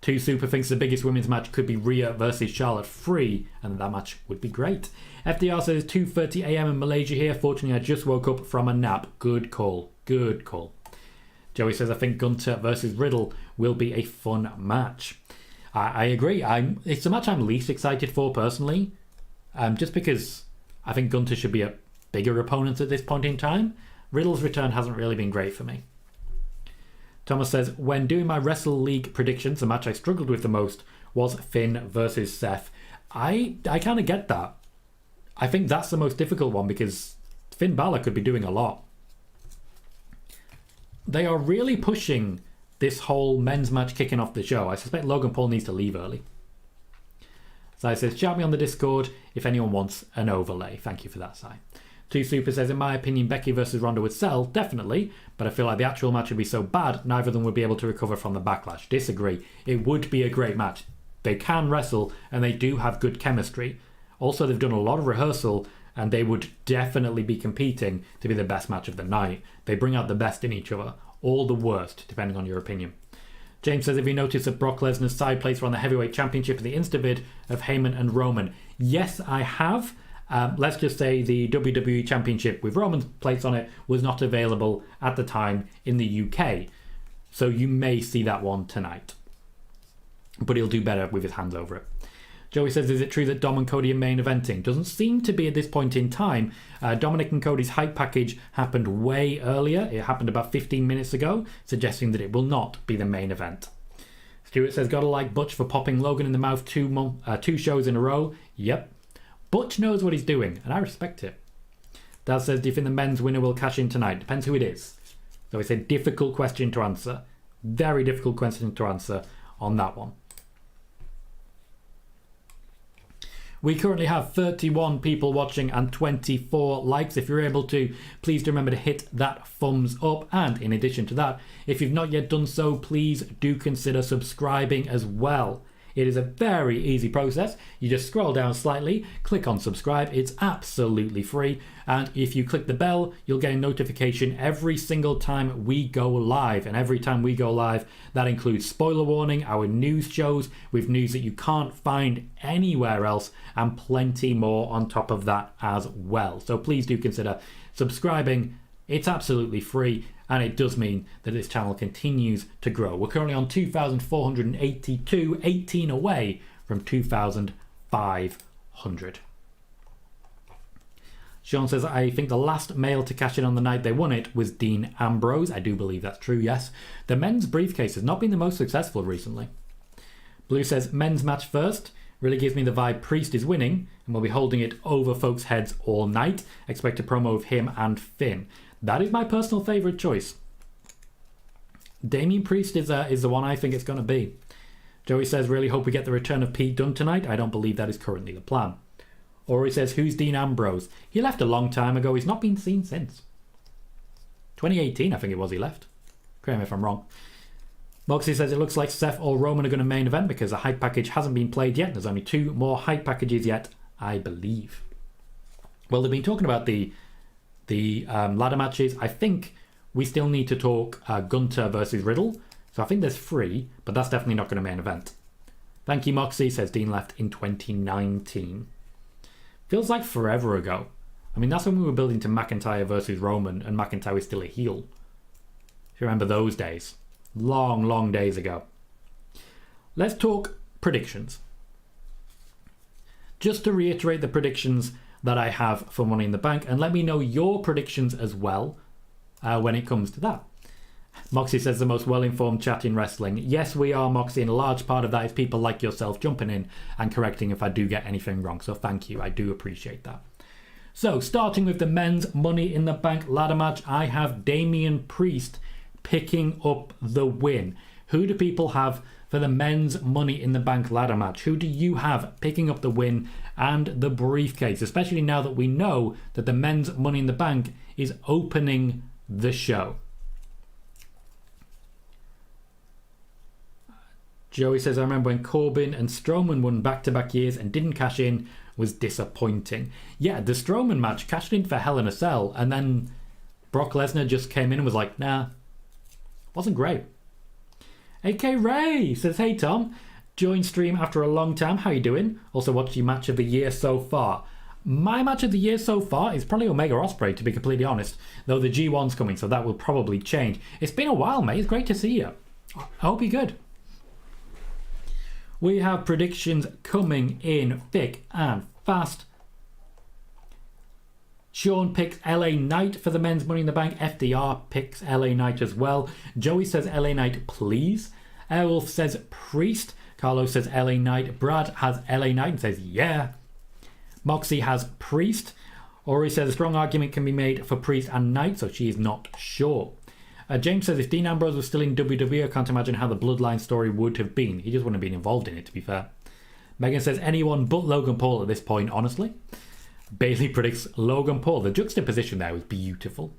Speaker 1: Two Super thinks the biggest women's match could be Rhea versus Charlotte free, and that match would be great. FDR says 2:30 a.m. in Malaysia here. Fortunately, I just woke up from a nap. Good call. Good call. Joey says, I think Gunther versus Riddle will be a fun match. I agree. It's the match I'm least excited for personally, just because I think Gunther should be a bigger opponent at this point in time. Riddle's return hasn't really been great for me. Thomas says, when doing my Wrestle League predictions, the match I struggled with the most was Finn versus Seth. I kind of get that. I think that's the most difficult one because Finn Balor could be doing a lot. They are really pushing this whole men's match kicking off the show. I suspect Logan Paul needs to leave early. Si says, shout me on the Discord if anyone wants an overlay. Thank you for that, Si. 2 Super says, in my opinion, Becky versus Ronda would sell, definitely, but I feel like the actual match would be so bad, neither of them would be able to recover from the backlash. Disagree. It would be a great match. They can wrestle, and they do have good chemistry. Also, they've done a lot of rehearsal, and they would definitely be competing to be the best match of the night. They bring out the best in each other, or the worst, depending on your opinion. James says, have you noticed that Brock Lesnar's side plates were on the heavyweight championship in the Instavid of Heyman and Roman? Yes, I have. Let's just say the WWE Championship with Roman's plates on it was not available at the time in the UK. So you may see that one tonight. But he'll do better with his hands over it. Joey says, is it true that Dom and Cody are main eventing? Doesn't seem to be at this point in time. Dominic and Cody's hype package happened way earlier. It happened about 15 minutes ago, suggesting that it will not be the main event. Stuart says, gotta like Butch for popping Logan in the mouth 2 shows in a row. Yep. Butch knows what he's doing, and I respect it. Dad says, do you think the men's winner will cash in tonight? Depends who it is. So it's a difficult question to answer. Very difficult question to answer on that one. We currently have 31 people watching and 24 likes. If you're able to, please do remember to hit that thumbs up. And in addition to that, if you've not yet done so, please do consider subscribing as well. It is a very easy process. You just scroll down slightly, click on subscribe. It's absolutely free. And if you click the bell, you'll get a notification every single time we go live. And every time we go live, that includes spoiler warning, our news shows with news that you can't find anywhere else, and plenty more on top of that as well. So please do consider subscribing. It's absolutely free. And it does mean that this channel continues to grow. We're currently on 2,482, 18 away from 2,500. Sean says, I think the last male to cash in on the night they won it was Dean Ambrose. I do believe that's true, yes. The men's briefcase has not been the most successful recently. Blue says, men's match first. Really gives me the vibe Priest is winning and will be holding it over folks' heads all night. Expect a promo of him and Finn. That is my personal favourite choice. Damian Priest is the one I think it's going to be. Joey says, really hope we get the return of Pete Dunne tonight. I don't believe that is currently the plan. Ori says, who's Dean Ambrose? He left a long time ago. He's not been seen since. 2018, I think it was he left. Correct me if I'm wrong. Moxie says, it looks like Seth or Roman are going to main event because the hype package hasn't been played yet. There's only 2 more hype packages yet, I believe. Well, they've been talking about the ladder matches. I think we still need to talk Gunther versus Riddle. So I think there's 3, but that's definitely not going to main event. Thank you, Moxie, says Dean left in 2019. Feels like forever ago. I mean, that's when we were building to McIntyre versus Roman, and McIntyre was still a heel. If you remember those days. Long, long days ago. Let's talk predictions. Just to reiterate the predictions that I have for Money in the Bank, and let me know your predictions as well when it comes to that. Moxie says, the most well-informed chat in wrestling. Yes, we are, Moxie, and a large part of that is people like yourself jumping in and correcting if I do get anything wrong. So thank you. I do appreciate that. So starting with the men's Money in the Bank ladder match, I have Damian Priest picking up the win. Who do people have for the men's Money in the Bank ladder match? Who do you have picking up the win and the briefcase, especially now that we know that the men's Money in the Bank is opening the show? Joey says, I remember when Corbin and Strowman won back-to-back years and didn't cash in, was disappointing. Yeah, the Strowman match cashed in for Hell in a Cell, and then Brock Lesnar just came in and was like, nah, wasn't great. AK Ray says, hey Tom, joined stream after a long time, how you doing? Also watched your match of the year so far. My match of the year so far is probably Omega Ospreay, to be completely honest, though the G1's coming, so that will probably change. It's been a while, mate. It's great to see you. I hope you're good. We have predictions coming in thick and fast. Sean picks LA Knight for the men's Money in the Bank. FDR picks LA Knight as well. Joey says LA Knight, please. Airwolf says Priest. Carlos says LA Knight. Brad has LA Knight and says yeah. Moxie has Priest. Ori says a strong argument can be made for Priest and Knight, so she is not sure. James says if Dean Ambrose was still in WWE, I can't imagine how the Bloodline story would have been. He just wouldn't have been involved in it, to be fair. Megan says anyone but Logan Paul at this point, honestly. Bayley predicts Logan Paul. The juxtaposition there was beautiful.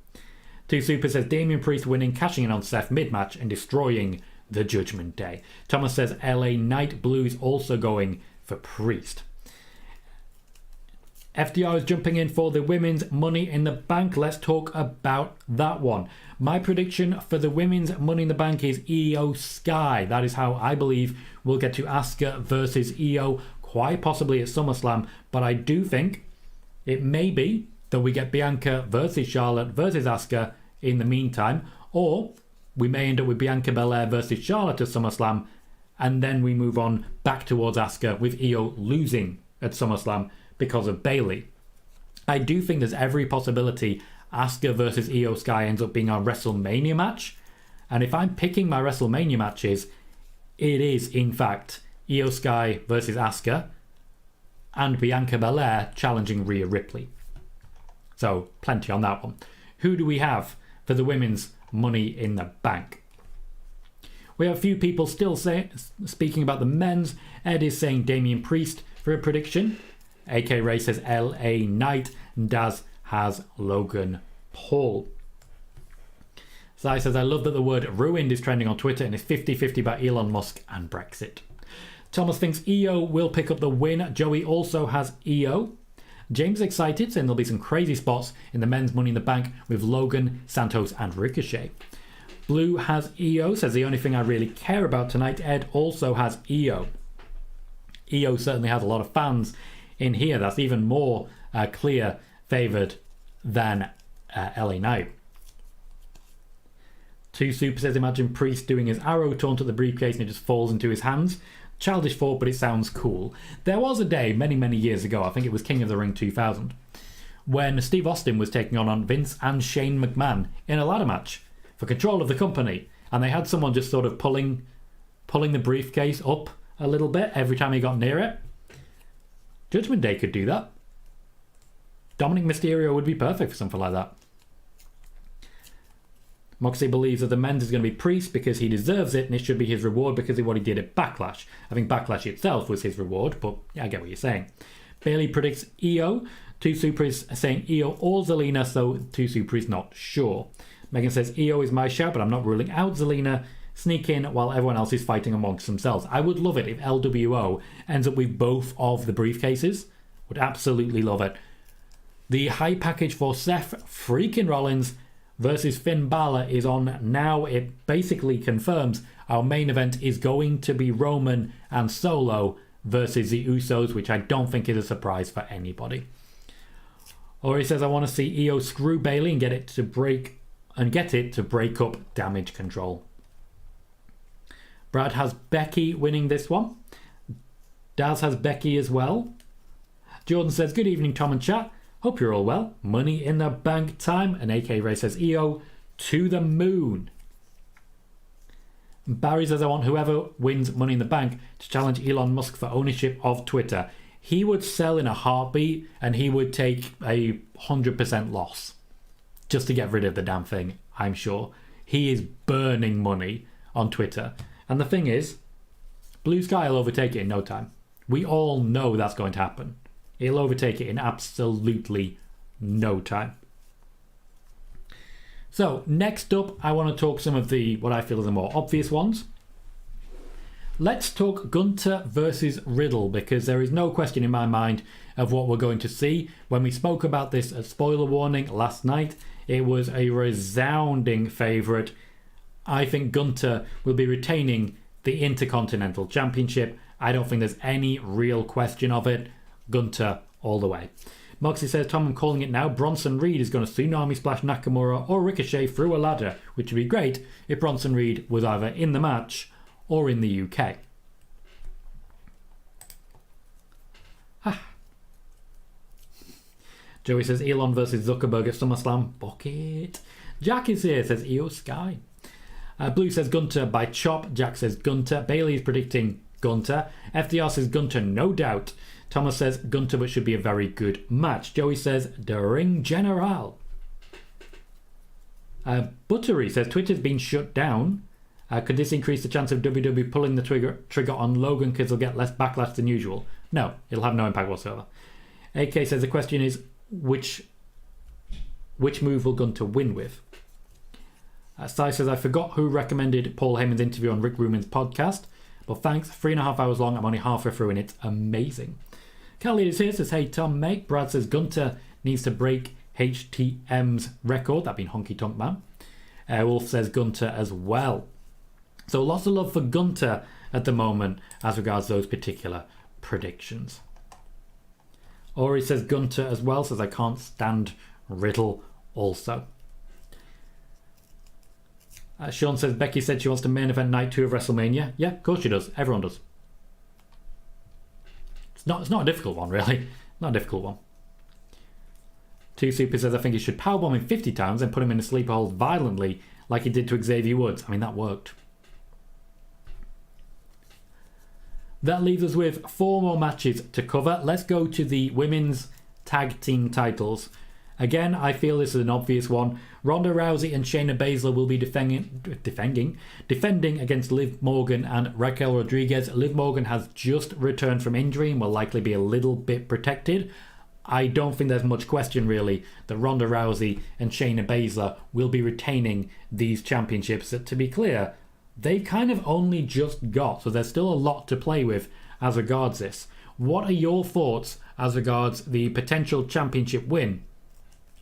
Speaker 1: 2 Super says Damian Priest winning, cashing in on Seth mid-match and destroying the Judgment Day. Thomas says LA Knight Blues also going for Priest. FDR is jumping in for the women's Money in the Bank. Let's talk about that one. My prediction for the women's Money in the Bank is Io Sky. That is how I believe we'll get to Asuka versus Io, quite possibly at SummerSlam. But I do think it may be that we get Bianca versus Charlotte versus Asuka in the meantime. Or we may end up with Bianca Belair versus Charlotte at SummerSlam. And then we move on back towards Asuka with Io losing at SummerSlam because of Bayley. I do think there's every possibility Asuka versus Io Sky ends up being our WrestleMania match. And if I'm picking my WrestleMania matches, it is, in fact, Io Sky versus Asuka and Bianca Belair challenging Rhea Ripley. So, plenty on that one. Who do we have for the women's Money in the Bank? We have a few people still speaking about the men's. Ed is saying Damian Priest for a prediction. AK Ray says LA Knight. Daz has Logan Paul. Sai says, I love that the word ruined is trending on Twitter and is 50-50 about Elon Musk and Brexit. Thomas thinks Io will pick up the win. Joey also has Io. James is excited, saying there'll be some crazy spots in the men's Money in the Bank with Logan, Santos and Ricochet. Blue has Io, says the only thing I really care about tonight. Ed also has Io. Io certainly has a lot of fans in here. That's even more clear favoured than LA Knight. 2 Super says, imagine Priest doing his arrow taunt at the briefcase and it just falls into his hands. Childish thought, but it sounds cool. There was a day many years ago, I think it was King of the Ring 2000, when Steve Austin was taking on Vince and Shane McMahon in a ladder match for control of the company, and they had someone just sort of pulling the briefcase up a little bit every time he got near it. Judgment Day could do that. Dominic Mysterio would be perfect for something like that. Moxley believes that the men's is going to be Priest because he deserves it and it should be his reward because of what he did at Backlash. I think Backlash itself was his reward, but yeah, I get what you're saying. Bayley predicts Io. 2 Super is saying Io or Zelina, so 2 Super is not sure. Megan says Io is my shout, but I'm not ruling out Zelina. Sneak in while everyone else is fighting amongst themselves. I would love it if LWO ends up with both of the briefcases. Would absolutely love it. The high package for Seth freaking Rollins versus Finn Balor is on now. It basically confirms our main event is going to be Roman and Solo versus the Usos, which I don't think is a surprise for anybody. Or he says, I want to see Io screw Bayley and get it to break up Damage Control. Brad has Becky winning this one. Daz has Becky as well. Jordan says, good evening, Tom and chat. Hope you're all well. Money in the Bank time. And AK Ray says, Io to the moon. Barry says, I want whoever wins Money in the Bank to challenge Elon Musk for ownership of Twitter. He would sell in a heartbeat and he would take a 100% loss just to get rid of the damn thing, I'm sure. He is burning money on Twitter. And the thing is, Blue Sky will overtake it in no time. We all know that's going to happen. He'll overtake it in absolutely no time. So, next up, I want to talk some of the, what I feel are the more obvious ones. Let's talk Gunther versus Riddle, because there is no question in my mind of what we're going to see. When we spoke about this as spoiler warning last night, it was a resounding favourite. I think Gunther will be retaining the Intercontinental Championship. I don't think there's any real question of it. Gunther all the way. Moxie says, Tom, I'm calling it now. Bronson Reed is going to tsunami splash Nakamura or Ricochet through a ladder, which would be great if Bronson Reed was either in the match or in the UK. Joey says, Elon versus Zuckerberg at SummerSlam. Bucket. Jack is here, says Io Sky. Blue says Gunther by chop. Jack says Gunther. Bayley is predicting Gunther. FDR says Gunther, no doubt. Thomas says Gunther, but should be a very good match. Joey says the Ring General. Buttery says Twitter's been shut down Could this increase the chance of WWE pulling the trigger on Logan because he'll get less backlash than usual? No, it'll have no impact whatsoever. AK says the question is, which move will Gunther win with? Sai says, I forgot who recommended Paul Heyman's interview on Rick Ruman's podcast, but thanks, 3.5 hours long, I'm only halfway through and it's amazing. Kelly is here, says, hey Tom, mate. Brad says Gunther needs to break HTM's record, that being Honky Tonk Man. Wolf says Gunther as well. So lots of love for Gunther at the moment as regards those particular predictions. Ori says Gunther as well, says I can't stand Riddle also. Sean says Becky said she wants to main event night 2 of WrestleMania. Yeah, of course she does. Everyone does. It's not a difficult one, really. Not a difficult one. 2 Super says I think he should powerbomb him 50 times and put him in a sleeper hold violently like he did to Xavier Woods. I mean, that worked. That leaves us with 4 more matches to cover. Let's go to the women's tag team titles. Again, I feel this is an obvious one. Ronda Rousey and Shayna Baszler will be defending against Liv Morgan and Raquel Rodrigues. Liv Morgan has just returned from injury and will likely be a little bit protected. I don't think there's much question, really, that Ronda Rousey and Shayna Baszler will be retaining these championships. That, to be clear, they've kind of only just got, so there's still a lot to play with as regards this. What are your thoughts as regards the potential championship win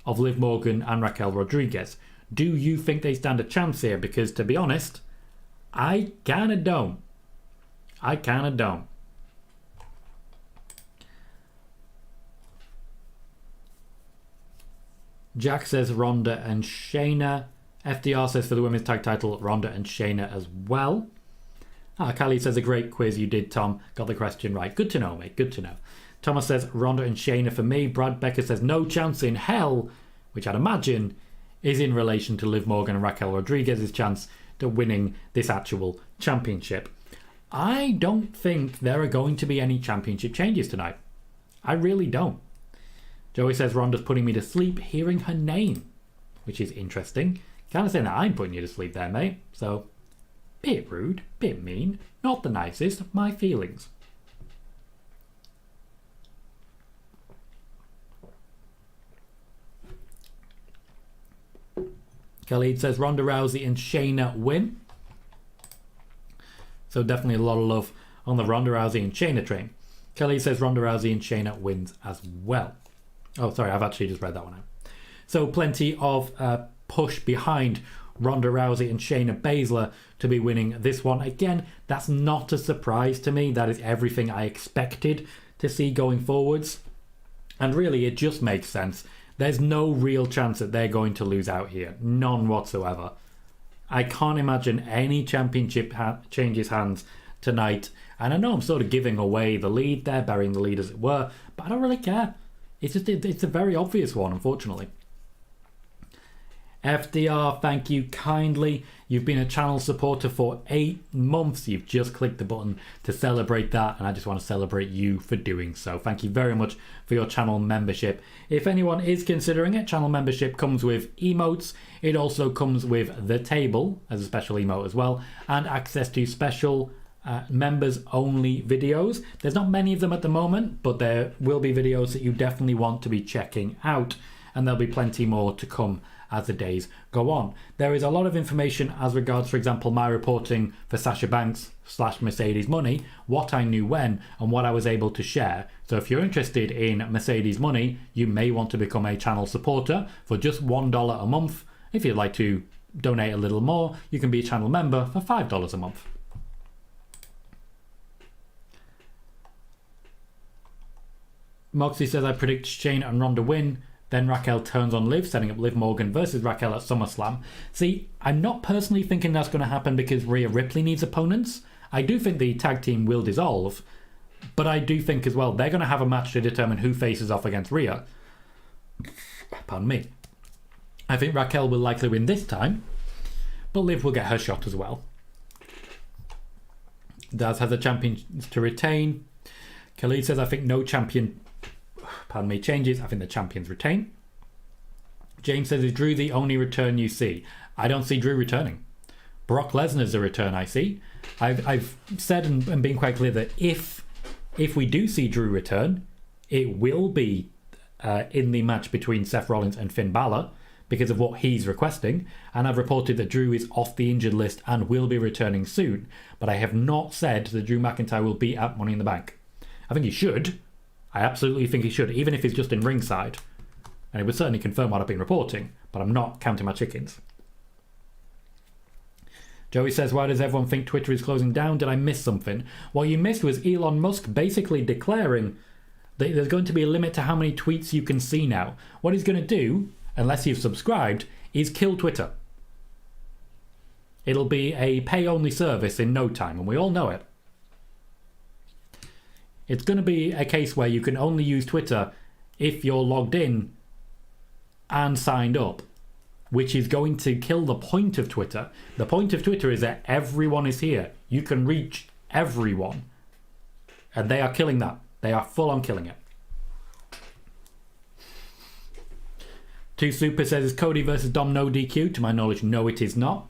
Speaker 1: of Liv Morgan and Raquel Rodrigues? Do you think they stand a chance here? Because, to be honest, I kind of don't. Jack says Ronda and Shayna. FDR says for the women's tag title, Ronda and Shayna as well. Callie says a great quiz you did, Tom. Got the question right. Good to know, mate. Good to know. Thomas says Ronda and Shayna for me. Brad Becker says no chance in hell, which I'd imagine is in relation to Liv Morgan and Raquel Rodrigues' chance to winning this actual championship. I don't think there are going to be any championship changes tonight. I really don't. Joey says Ronda's putting me to sleep hearing her name, which is interesting. Kind of saying that I'm putting you to sleep there, mate. So, bit rude, bit mean, not the nicest, my feelings. Khalid says Ronda Rousey and Shayna win. So definitely a lot of love on the Ronda Rousey and Shayna train. Khalid says Ronda Rousey and Shayna wins as well. Oh, sorry, I've actually just read that one out. So plenty of push behind Ronda Rousey and Shayna Baszler to be winning this one. Again, that's not a surprise to me. That is everything I expected to see going forwards. And really, it just makes sense. There's no real chance that they're going to lose out here. None whatsoever. I can't imagine any championship changes hands tonight. And I know I'm sort of giving away the lead there, burying the lead as it were, but I don't really care. It's a very obvious one, unfortunately. FDR, thank you kindly. You've been a channel supporter for 8 months. You've just clicked the button to celebrate that, and I just want to celebrate you for doing so. Thank you very much for your channel membership. If anyone is considering it, channel membership comes with emotes. It also comes with the table as a special emote as well, and access to special members only videos. There's not many of them at the moment, but there will be videos that you definitely want to be checking out, and there'll be plenty more to come as the days go on. There is a lot of information as regards, for example, my reporting for Sasha Banks / Mercedes Money, what I knew when and what I was able to share. So if you're interested in Mercedes Money, you may want to become a channel supporter for just $1 a month. If you'd like to donate a little more, you can be a channel member for $5 a month. Moxie says I predict Shayna and Ronda win. Then Raquel turns on Liv, setting up Liv Morgan versus Raquel at SummerSlam. See, I'm not personally thinking that's going to happen because Rhea Ripley needs opponents. I do think the tag team will dissolve, but I do think as well they're going to have a match to determine who faces off against Rhea. Pardon me. I think Raquel will likely win this time, but Liv will get her shot as well. Daz has a champion to retain. Khalid says I think no champion changes. I think the champions retain. James says, is Drew the only return you see? I don't see Drew returning. Brock Lesnar's a return, I see. I've said and been quite clear that if we do see Drew return, it will be in the match between Seth Rollins and Finn Balor because of what he's requesting. And I've reported that Drew is off the injured list and will be returning soon. But I have not said that Drew McIntyre will be at Money in the Bank. I think he should. I absolutely think he should, even if he's just in ringside. And it would certainly confirm what I've been reporting, but I'm not counting my chickens. Joey says, why does everyone think Twitter is closing down? Did I miss something? What you missed was Elon Musk basically declaring that there's going to be a limit to how many tweets you can see now. What he's going to do, unless you've subscribed, is kill Twitter. It'll be a pay-only service in no time, and we all know it. It's going to be a case where you can only use Twitter if you're logged in and signed up, which is going to kill the point of Twitter. The point of Twitter is that everyone is here. You can reach everyone. And they are killing that. They are full on killing it. 2 Super says, is Cody versus Dom no DQ? To my knowledge, no, it is not.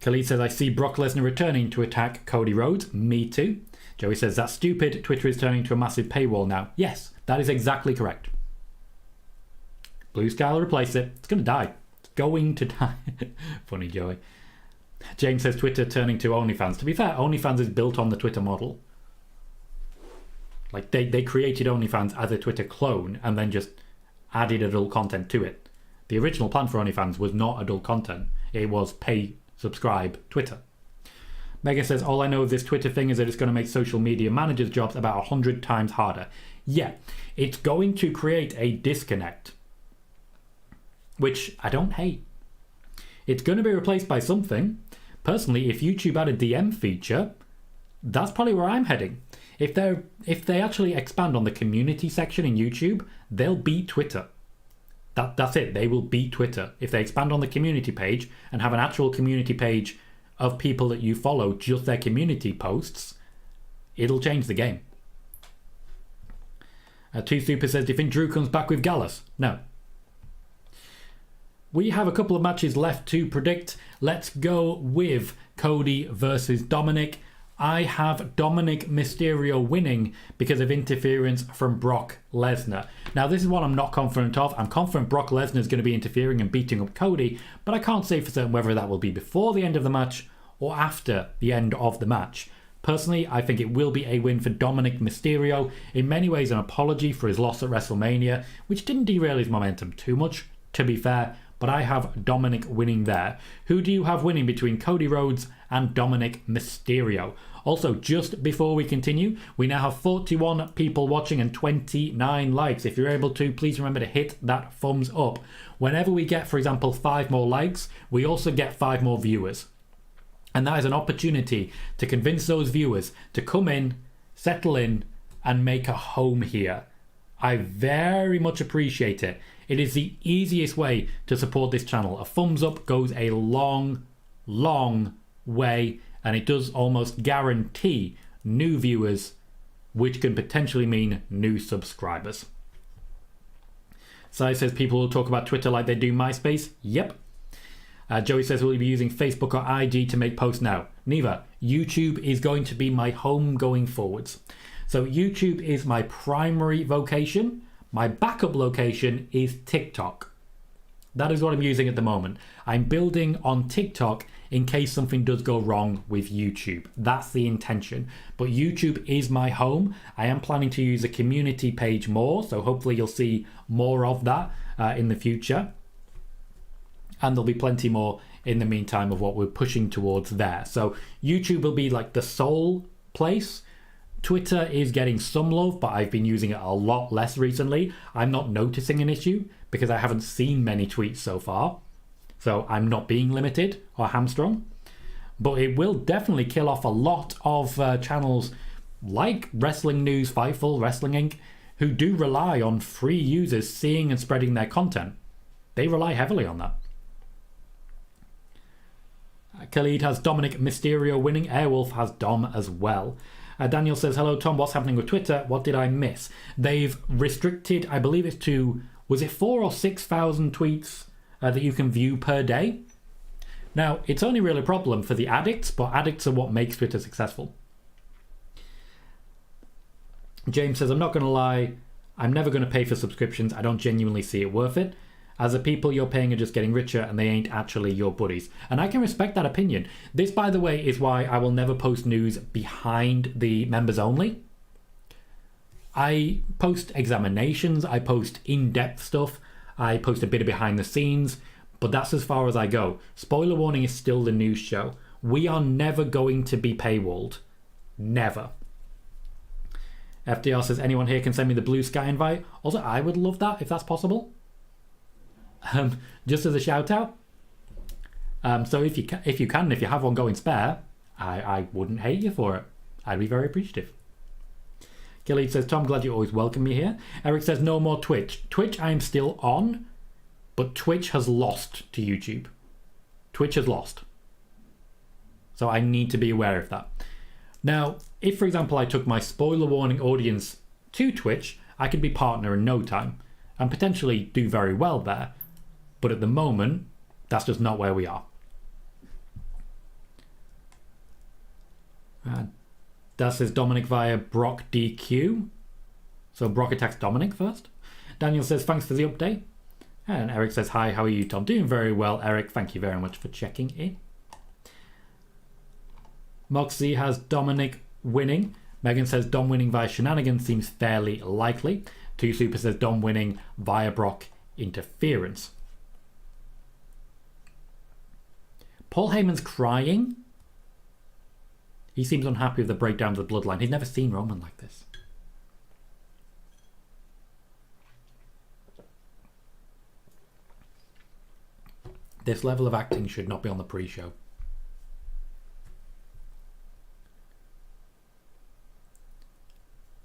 Speaker 1: Khalid says, I see Brock Lesnar returning to attack Cody Rhodes. Me too. Joey says, that's stupid. Twitter is turning to a massive paywall now. Yes, that is exactly correct. Blue Sky will replace it. It's going to die. It's going to die. Funny, Joey. James says, Twitter turning to OnlyFans. To be fair, OnlyFans is built on the Twitter model. Like, they created OnlyFans as a Twitter clone and then just added adult content to it. The original plan for OnlyFans was not adult content. It was pay, subscribe, Twitter. Megan says, all I know of this Twitter thing is that it's going to make social media managers' jobs about 100 times harder. Yeah, it's going to create a disconnect, which I don't hate. It's going to be replaced by something. Personally, if YouTube had a DM feature, that's probably where I'm heading. If they actually expand on the community section in YouTube, they'll beat Twitter. That's it. They will beat Twitter. If they expand on the community page and have an actual community page of people that you follow, just their community posts, it'll change the game. 2 Super says, do you think Drew comes back with Gallus? No. We have a couple of matches left to predict. Let's go with Cody versus Dominic. I have Dominic Mysterio winning because of interference from Brock Lesnar. Now, this is what I'm not confident of. I'm confident Brock Lesnar is going to be interfering and beating up Cody, but I can't say for certain whether that will be before the end of the match or after the end of the match. Personally, I think it will be a win for Dominic Mysterio. In many ways, an apology for his loss at WrestleMania, which didn't derail his momentum too much, to be fair, but I have Dominic winning there. Who do you have winning between Cody Rhodes and Dominic Mysterio? Also, just before we continue, we now have 41 people watching and 29 likes. If you're able to, please remember to hit that thumbs up. Whenever we get, for example, 5 more likes, we also get 5 more viewers. And that is an opportunity to convince those viewers to come in, settle in, and make a home here. I very much appreciate it. It is the easiest way to support this channel. A thumbs up goes a long, long way, and it does almost guarantee new viewers, which can potentially mean new subscribers. Sai says people will talk about Twitter like they do MySpace. Yep. Joey says, will you be using Facebook or IG to make posts now? Neither. YouTube is going to be my home going forwards. So YouTube is my primary vocation. My backup location is TikTok. That is what I'm using at the moment. I'm building on TikTok in case something does go wrong with YouTube. That's the intention. But YouTube is my home. I am planning to use a community page more, so hopefully you'll see more of that in the future. And there'll be plenty more in the meantime of what we're pushing towards there. So YouTube will be like the sole place. Twitter is getting some love, but I've been using it a lot less recently. I'm not noticing an issue because I haven't seen many tweets so far. So I'm not being limited or hamstrung. But it will definitely kill off a lot of channels like Wrestling News, Fightful, Wrestling Inc., who do rely on free users seeing and spreading their content. They rely heavily on that. Khalid has Dominic Mysterio winning. Airwolf has Dom as well. Daniel says, hello Tom, what's happening with Twitter? What did I miss? They've restricted, I believe it's to, was it 4,000 or 6,000 tweets that you can view per day? Now, it's only really a problem for the addicts, but addicts are what makes Twitter successful. James says, I'm not going to lie, I'm never going to pay for subscriptions. I don't genuinely see it worth it. As the people you're paying are just getting richer and they ain't actually your buddies. And I can respect that opinion. This, by the way, is why I will never post news behind the members only. I post examinations, I post in-depth stuff, I post a bit of behind the scenes, but that's as far as I go. Spoiler warning is still the news show. We are never going to be paywalled. Never. FDR says, anyone here can send me the Blue Sky invite? Also, I would love that if that's possible. Just as a shout out. So if you have one going spare, I wouldn't hate you for it. I'd be very appreciative. Gilly says, Tom, glad you always welcome me here. Eric says, no more Twitch. Twitch I am still on, but Twitch has lost to YouTube. Twitch has lost. So I need to be aware of that. Now, if, for example, I took my spoiler warning audience to Twitch, I could be partner in no time and potentially do very well there. But at the moment, that's just not where we are. That says Dominic via Brock DQ. So Brock attacks Dominic first. Daniel says, thanks for the update. And Eric says, hi, how are you, Tom? Doing very well, Eric. Thank you very much for checking in. Moxie has Dominic winning. Megan says Dom winning via shenanigans seems fairly likely. 2 Super says Dom winning via Brock interference. Paul Heyman's crying. He seems unhappy with the breakdown of the bloodline. He's never seen Roman like this. This level of acting should not be on the pre-show.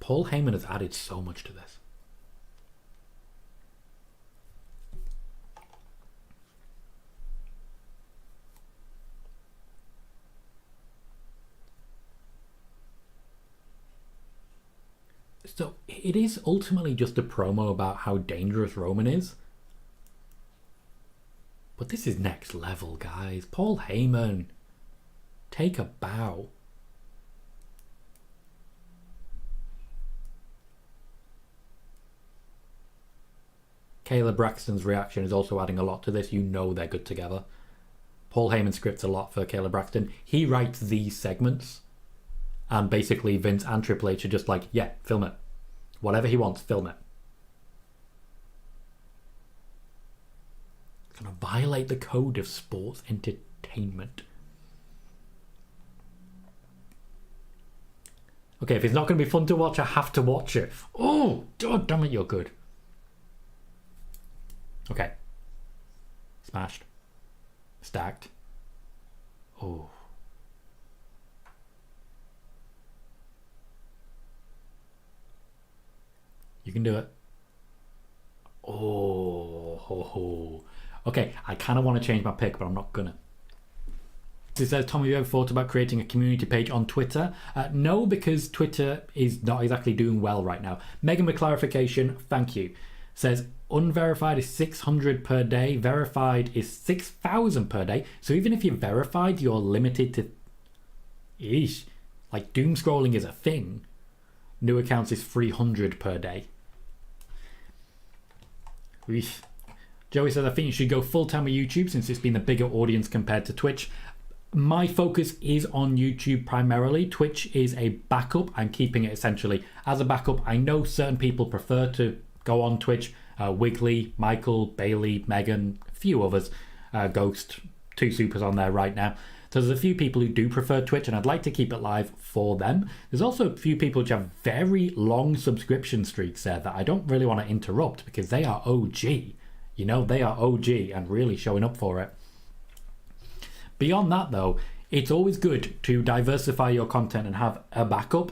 Speaker 1: Paul Heyman has added so much to this. So it is ultimately just a promo about how dangerous Roman is. But this is next level, guys. Paul Heyman, take a bow. Kayla Braxton's reaction is also adding a lot to this. You know they're good together. Paul Heyman scripts a lot for Kayla Braxton. He writes these segments. And basically Vince and Triple H are just like, yeah, film it. Whatever he wants, film it. It's going to violate the code of sports entertainment. Okay, if it's not going to be fun to watch, I have to watch it. Oh, God damn it, you're good. Okay. Smashed. Stacked. Oh. You can do it. Oh. Ho, ho. Okay, I kind of want to change my pick, but I'm not gonna. It says, Tom, have you ever thought about creating a community page on Twitter? No, because Twitter is not exactly doing well right now. Megan, with clarification, thank you. Says, unverified is 600 per day. Verified is 6,000 per day. So even if you're verified, you're limited to... Eesh. Like, doom scrolling is a thing. New accounts is 300 per day. Eesh. Joey says, I think you should go full-time with YouTube since it's been a bigger audience compared to Twitch. My focus is on YouTube primarily. Twitch is a backup. I'm keeping it essentially as a backup. I know certain people prefer to go on Twitch. Wiggly, Michael, Bayley, Megan, a few others. Ghost, 2 Supers on there right now. So there's a few people who do prefer Twitch, and I'd like to keep it live for them. There's also a few people which have very long subscription streaks there that I don't really want to interrupt because they are OG. You know, they are OG and really showing up for it. Beyond that, though, it's always good to diversify your content and have a backup.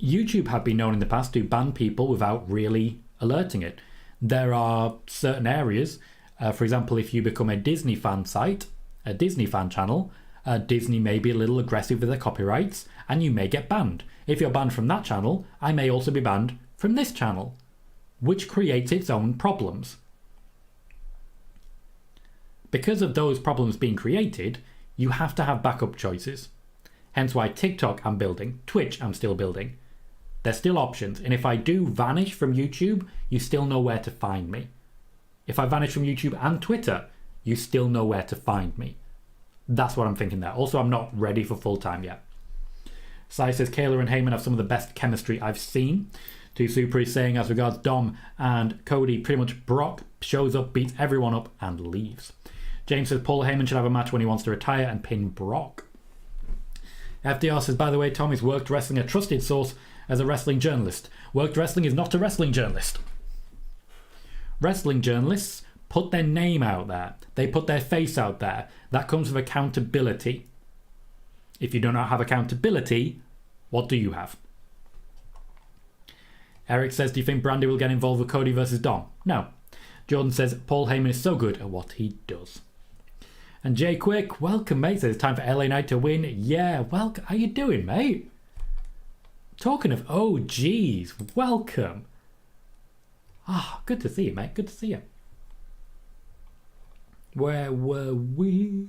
Speaker 1: YouTube have been known in the past to ban people without really alerting it. There are certain areas, for example, if you become a Disney fan site, a Disney fan channel, Disney may be a little aggressive with their copyrights and you may get banned. If you're banned from that channel, I may also be banned from this channel, which creates its own problems. Because of those problems being created, you have to have backup choices. Hence why TikTok I'm building, Twitch I'm still building. There's still options, and if I do vanish from YouTube, you still know where to find me. If I vanish from YouTube and Twitter, you still know where to find me. That's what I'm thinking there. Also, I'm not ready for full-time yet. Sai says, Kayla and Heyman have some of the best chemistry I've seen. Two Super is saying, as regards Dom and Cody, pretty much Brock shows up, beats everyone up, and leaves. James says, Paul Heyman should have a match when he wants to retire and pin Brock. FDR says, by the way, Tom is worked wrestling, a trusted source as a wrestling journalist. Worked wrestling is not a wrestling journalist. Wrestling journalists put their name out there. They put their face out there. That comes with accountability. If you do not have accountability, what do you have? Eric says, do you think Brandy will get involved with Cody versus Dom? No. Jordan says, Paul Heyman is so good at what he does. And Jay Quick, welcome, mate. Says, it's time for LA Knight to win. Yeah, welcome. How you doing, mate? Talking of OGs, welcome. Ah, good to see you, mate. Good to see you. Where were we?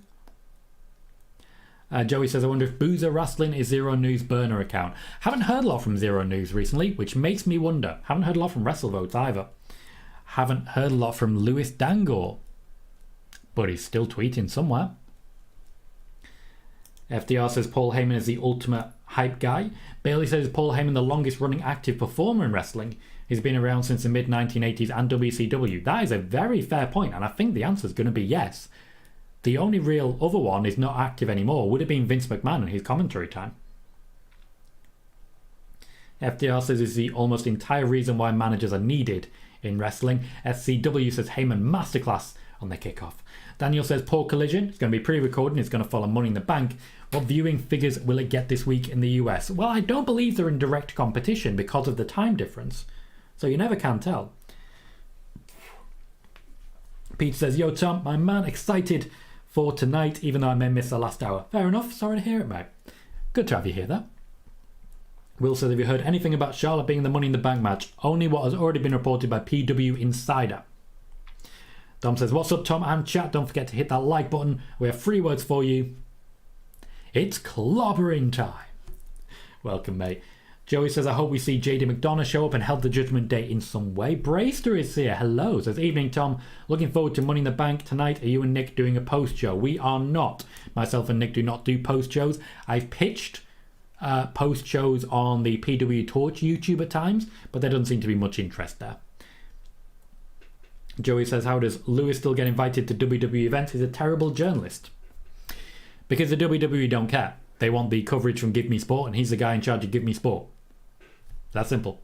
Speaker 1: Joey says, I wonder if Boozer Wrestling is Zero News burner account. Haven't heard a lot from Zero News recently, which makes me wonder. Haven't heard a lot from WrestleVotes either. Haven't heard a lot from Lewis Dangor. But he's still tweeting somewhere. FDR says Paul Heyman is the ultimate hype guy. Bayley says Paul Heyman the longest running active performer in wrestling. He's been around since the mid-1980s and WCW. That is a very fair point, and I think the answer is going to be yes. The only real other one is not active anymore. Would have been Vince McMahon in his commentary time. FDR says it's the almost entire reason why managers are needed in wrestling. SCW says Heyman masterclass on their kickoff. Daniel says Poor Collision. It's going to be pre-recorded. It's going to follow Money in the Bank. What viewing figures will it get this week in the US? Well, I don't believe they're in direct competition because of the time difference. So you never can tell. Pete says, yo Tom, my man, excited for tonight, even though I may miss the last hour. Fair enough. Sorry to hear it, mate. Good to have you here, though. Will says, have you heard anything about Charlotte being in the Money in the Bank match? Only what has already been reported by PW Insider. Dom says, what's up, Tom and chat? Don't forget to hit that like button. We have 3 words for you. It's clobbering time. Welcome, mate. Joey says, I hope we see JD McDonough show up and help the Judgment Day in some way. Brayster is here. Hello. Says, evening, Tom. Looking forward to Money in the Bank tonight. Are you and Nick doing a post show? We are not. Myself and Nick do not do post shows. I've pitched post shows on the PW Torch YouTube at times, but there doesn't seem to be much interest there. Joey says, how does Lewis still get invited to WWE events? He's a terrible journalist. Because the WWE don't care. They want the coverage from Give Me Sport, and he's the guy in charge of Give Me Sport. That simple.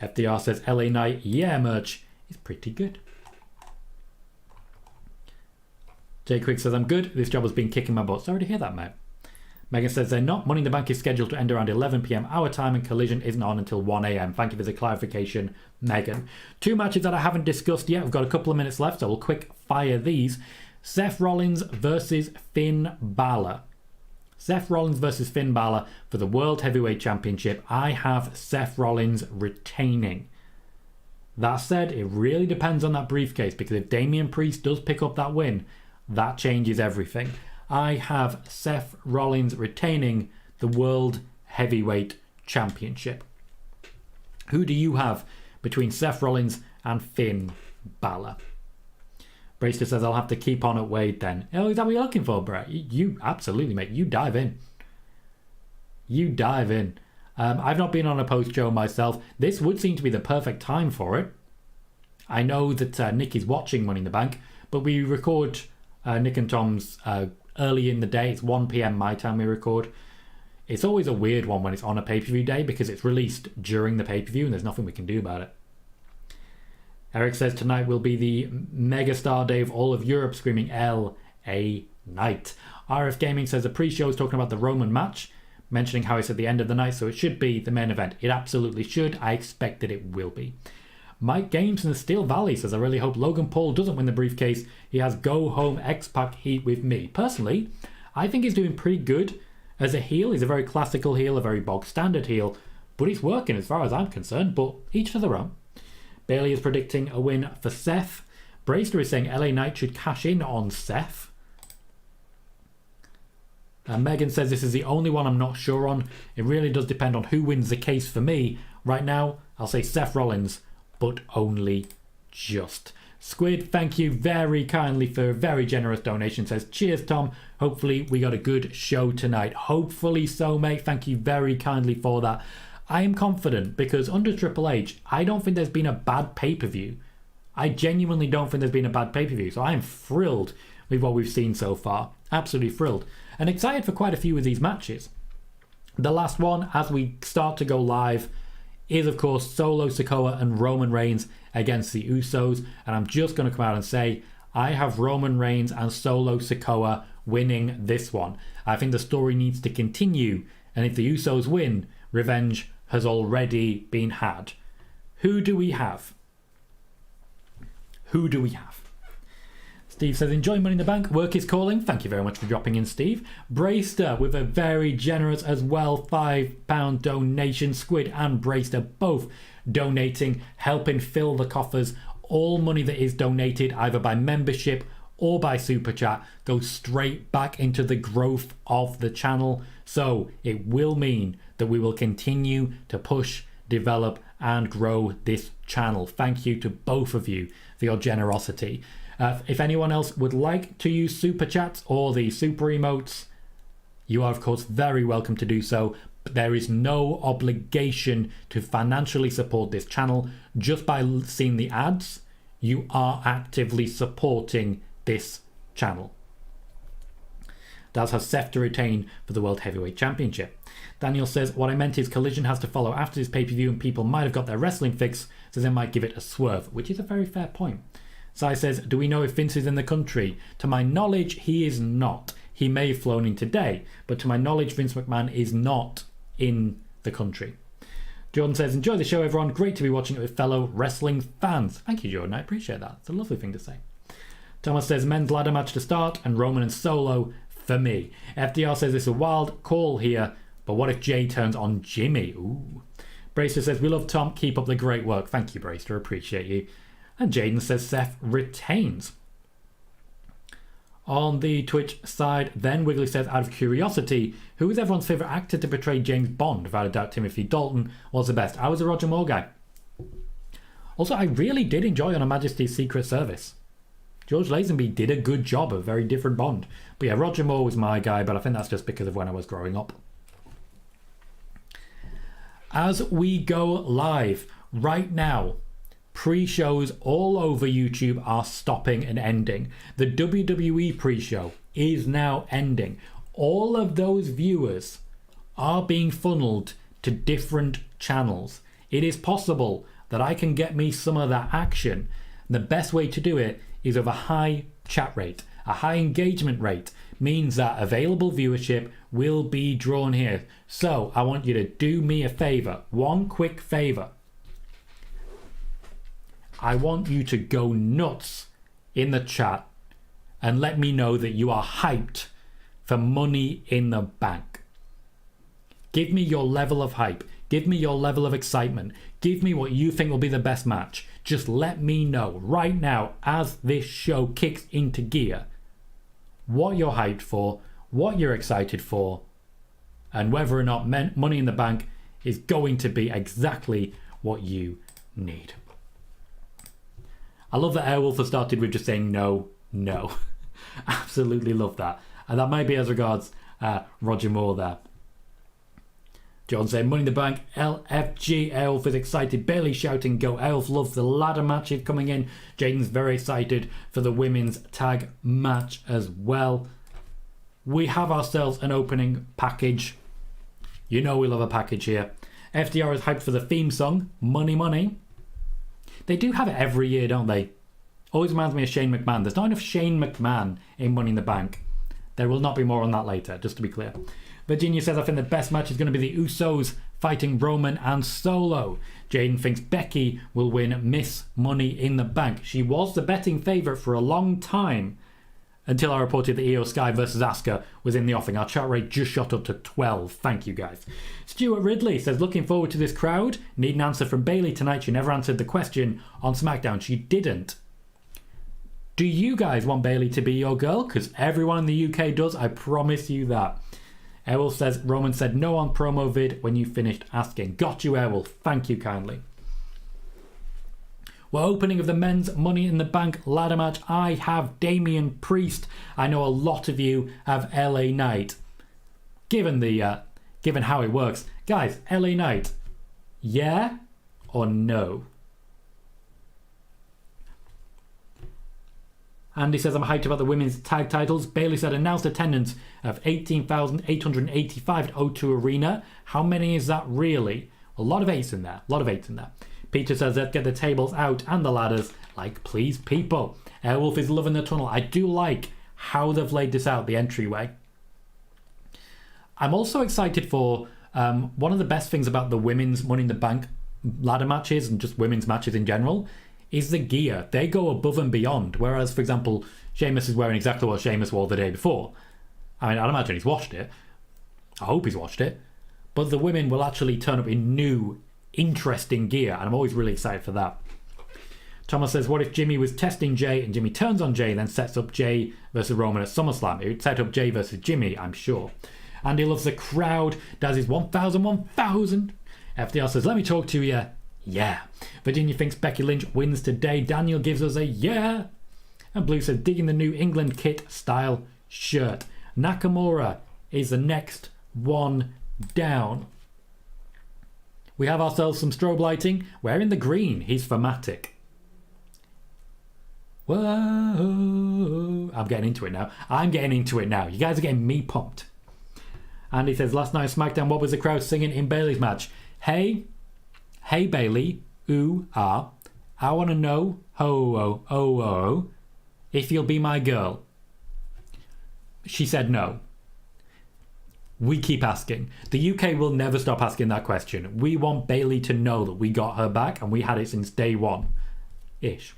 Speaker 1: FDR says LA Knight, yeah, merch is pretty good. Jay Quick says, I'm good. This job has been kicking my butt. Sorry to hear that, mate. Megan says they're not. Money in the Bank is scheduled to end around 11 p.m. our time, and Collision isn't on until 1 a.m. Thank you for the clarification, Megan. 2 matches that I haven't discussed yet. We've got a couple of minutes left, so we'll quick fire these. Seth Rollins versus Finn Balor. Seth Rollins versus Finn Balor for the World Heavyweight Championship. I have Seth Rollins retaining. That said, it really depends on that briefcase, because if Damian Priest does pick up that win, that changes everything. I have Seth Rollins retaining the World Heavyweight Championship. Who do you have between Seth Rollins and Finn Balor? Brayster says, I'll have to keep on at Wade then. Oh, is that what you're looking for, Brett? You absolutely, mate. You dive in. You dive in. I've not been on a post show myself. This would seem to be the perfect time for it. I know that Nick is watching Money in the Bank, but we record Nick and Tom's early in the day. It's 1 p.m. my time we record. It's always a weird one when it's on a pay-per-view day because it's released during the pay-per-view and there's nothing we can do about it. Eric says tonight will be the megastar day of all of Europe, screaming L.A. Knight. RF Gaming says the pre-show is talking about the Roman match, mentioning how it's at the end of the night, so it should be the main event. It absolutely should. I expect that it will be. Mike Games in the Steel Valley says, I really hope Logan Paul doesn't win the briefcase. He has go home X-Pac heat with me. Personally, I think he's doing pretty good as a heel. He's a very classical heel, a very bog standard heel, but he's working as far as I'm concerned, but each to their own. Bayley is predicting a win for Seth. Baszler is saying LA Knight should cash in on Seth. Megan says this is the only one I'm not sure on. It really does depend on who wins the case for me. Right now, I'll say Seth Rollins, but only just. Squid, thank you very kindly for a very generous donation. Says, cheers, Tom. Hopefully we got a good show tonight. Hopefully so, mate. Thank you very kindly for that. I am confident because under Triple H, I don't think there's been a bad pay-per-view. I genuinely don't think there's been a bad pay-per-view. So I am thrilled with what we've seen so far. Absolutely thrilled. And excited for quite a few of these matches. The last one, as we start to go live, is of course Solo Sikoa and Roman Reigns against the Usos. And I'm just going to come out and say, I have Roman Reigns and Solo Sikoa winning this one. I think the story needs to continue. And if the Usos win, revenge has already been had. Who do we have? Who do we have? Steve says, enjoy Money in the Bank. Work is calling. Thank you very much for dropping in, Steve. Brayster with a very generous as well £5 donation. Squid and Brayster both donating, helping fill the coffers. All money that is donated either by membership or by Super Chat goes straight back into the growth of the channel. So it will mean that we will continue to push, develop and grow this channel. Thank you to both of you for your generosity. If anyone else would like to use Super Chats or the Super Emotes, you are of course very welcome to do so. But there is no obligation to financially support this channel. Just by seeing the ads, you are actively supporting this channel. Daz has Seth to retain for the World Heavyweight Championship. Daniel says, what I meant is Collision has to follow after this pay-per-view and people might have got their wrestling fix, so they might give it a swerve, which is a very fair point. Sai says, do we know if Vince is in the country? To my knowledge, he is not. He may have flown in today, but to my knowledge, Vince McMahon is not in the country. Jordan says, enjoy the show, everyone. Great to be watching it with fellow wrestling fans. Thank you, Jordan. I appreciate that. It's a lovely thing to say. Thomas says, men's ladder match to start and Roman and Solo for me. FDR says, it's a wild call here, but what if Jay turns on Jimmy? Ooh. Bracer says, we love Tom. Keep up the great work. Thank you, Bracer. Appreciate you. And Jaden says Seth retains. On the Twitch side, then Wiggly says, out of curiosity, who is everyone's favourite actor to portray James Bond? Without a doubt, Timothy Dalton was the best. I was a Roger Moore guy. Also, I really did enjoy On Her Majesty's Secret Service. George Lazenby did a good job of a very different Bond. But yeah, Roger Moore was my guy, but I think that's just because of when I was growing up. As we go live right now, pre-shows all over YouTube are stopping and ending. The WWE pre-show is now ending. All of those viewers are being funneled to different channels. It is possible that I can get me some of that action. The best way to do it is with a high chat rate. A high engagement rate means that available viewership will be drawn here. So I want you to do me a favor, one quick favor. I want you to go nuts in the chat and let me know that you are hyped for Money in the Bank. Give me your level of hype. Give me your level of excitement. Give me what you think will be the best match. Just let me know right now as this show kicks into gear what you're hyped for, what you're excited for, and whether or not Money in the Bank is going to be exactly what you need. I love that Airwolf has started with just saying no, no. Absolutely love that. And that might be as regards Roger Moore there. John saying Money in the Bank, LFG. Airwolf is excited. Bayley shouting go. Airwolf loves the ladder matches coming in. Jaden's very excited for the women's tag match as well. We have ourselves an opening package. You know we love a package here. FDR is hyped for the theme song, Money Money. They do have it every year, don't they? Always reminds me of Shane McMahon. There's not enough Shane McMahon in Money in the Bank. There will not be more on that later, just to be clear. Virginia says, I think the best match is going to be the Usos fighting Roman and Solo. Jaden thinks Becky will win Miss Money in the Bank. She was the betting favourite for a long time until I reported that Io Sky versus Asuka was in the offing. Our chat rate just shot up to 12. Thank you, guys. Stuart Ridley says, looking forward to this crowd. Need an answer from Bayley tonight. She never answered the question on SmackDown. She didn't. Do you guys want Bayley to be your girl? Because everyone in the UK does, I promise you that. Airwolf says, Roman said no on promo vid when you finished asking. Got you, Airwolf. Thank you kindly. Well, opening of the men's Money in the Bank ladder match. I have Damian Priest. I know a lot of you have LA Knight. Given how it works. Guys, LA Knight. Yeah or no? Andy says, I'm hyped about the women's tag titles. Bayley said, announced attendance of 18,885 at O2 Arena. How many is that really? A lot of eights in there. Peter says, let's get the tables out and the ladders. Like, please, people. Airwolf is loving the tunnel. I do like how they've laid this out, the entryway. I'm also excited for one of the best things about the women's Money in the Bank ladder matches and just women's matches in general is the gear. They go above and beyond. Whereas, for example, Sheamus is wearing exactly what Sheamus wore the day before. I mean, I'd imagine he's watched it. I hope he's watched it. But the women will actually turn up in new, interesting gear. And I'm always really excited for that. Thomas says, what if Jimmy was testing Jay and Jimmy turns on Jay and then sets up Jay versus Roman at SummerSlam? It would set up Jay versus Jimmy, I'm sure. Andy loves the crowd. Does his 1,000. FDR says, let me talk to you. Yeah. Virginia thinks Becky Lynch wins today. Daniel gives us a yeah. And Blue says, digging the new England kit style shirt. Nakamura is the next one down. We have ourselves some strobe lighting. We're in the green. He's thematic. Whoa. I'm getting into it now. You guys are getting me pumped. Andy says, last night SmackDown, what was the crowd singing in Bayley's match? Hey Bayley, ooh, ah, I want to know, if you'll be my girl. She said no. We keep asking. The UK will never stop asking that question. We want Bayley to know that we got her back and we had it since day one-ish.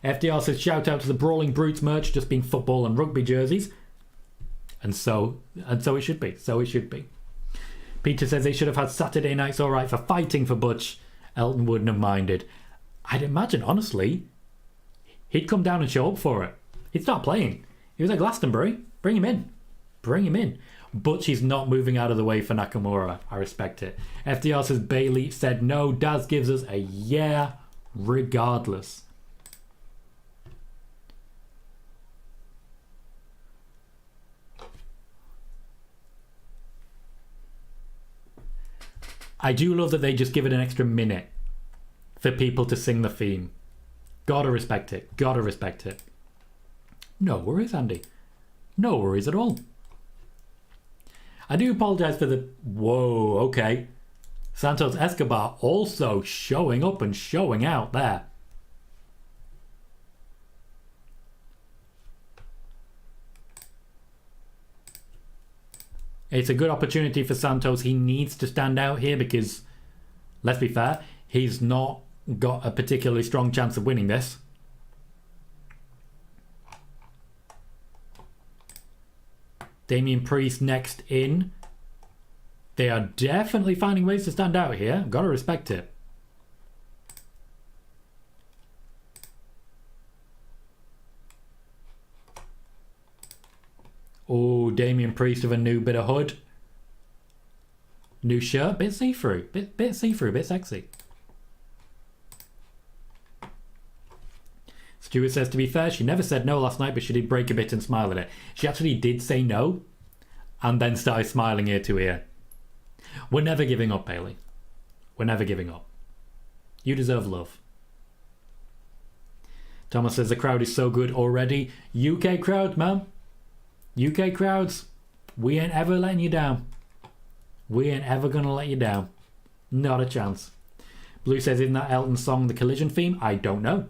Speaker 1: FDR says, shout out to the Brawling Brutes merch just being football and rugby jerseys. And so it should be. Peter says they should have had Saturday nights all right for fighting for Butch. Elton wouldn't have minded. I'd imagine, honestly, he'd come down and show up for it. He'd start playing. He was at Glastonbury. Bring him in. Butch is not moving out of the way for Nakamura. I respect it. FDR says Bayley said no. Daz gives us a yeah regardless. I do love that they just give it an extra minute for people to sing the theme. Gotta respect it. No worries, Andy. No worries at all. I do apologise for the... Whoa, okay. Santos Escobar also showing up and showing out there. It's a good opportunity for Santos. He needs to stand out here because, let's be fair, he's not got a particularly strong chance of winning this. Damian Priest next in. They are definitely finding ways to stand out here. Gotta respect it. Oh, Damian Priest with a new bit of hood. New shirt, bit see-through. Bit see-through, bit sexy. Stuart says, to be fair, she never said no last night, but she did break a bit and smile at it. She actually did say no, and then started smiling ear to ear. We're never giving up, Bayley. We're never giving up. You deserve love. Thomas says, the crowd is so good already. UK crowd, man. UK crowds, we ain't ever letting you down. We ain't ever gonna let you down. Not a chance. Blue says, isn't that Elton song the Collision theme? I don't know.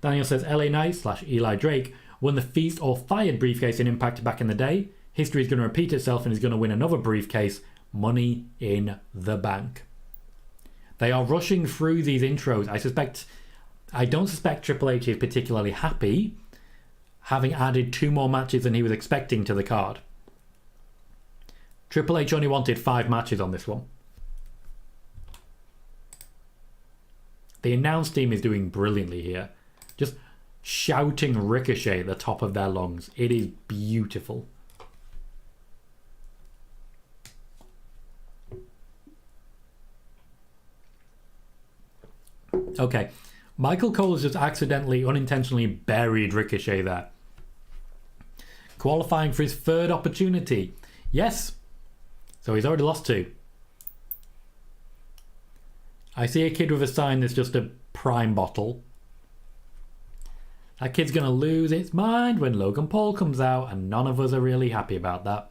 Speaker 1: Daniel says, LA Knight / Eli Drake won the Feast or Fired briefcase in Impact back in the day. History is going to repeat itself and he's going to win another briefcase. Money in the Bank. They are rushing through these intros. I don't suspect Triple H is particularly happy having added 2 more matches than he was expecting to the card. Triple H only wanted 5 matches on this one. The announce team is doing brilliantly here. just shouting Ricochet at the top of their lungs. It is beautiful. Okay, Michael Cole has just accidentally, unintentionally buried Ricochet there. Qualifying for his third opportunity. Yes. So he's already lost 2. I see a kid with a sign that's just a prime bottle. That kid's going to lose its mind when Logan Paul comes out, and none of us are really happy about that.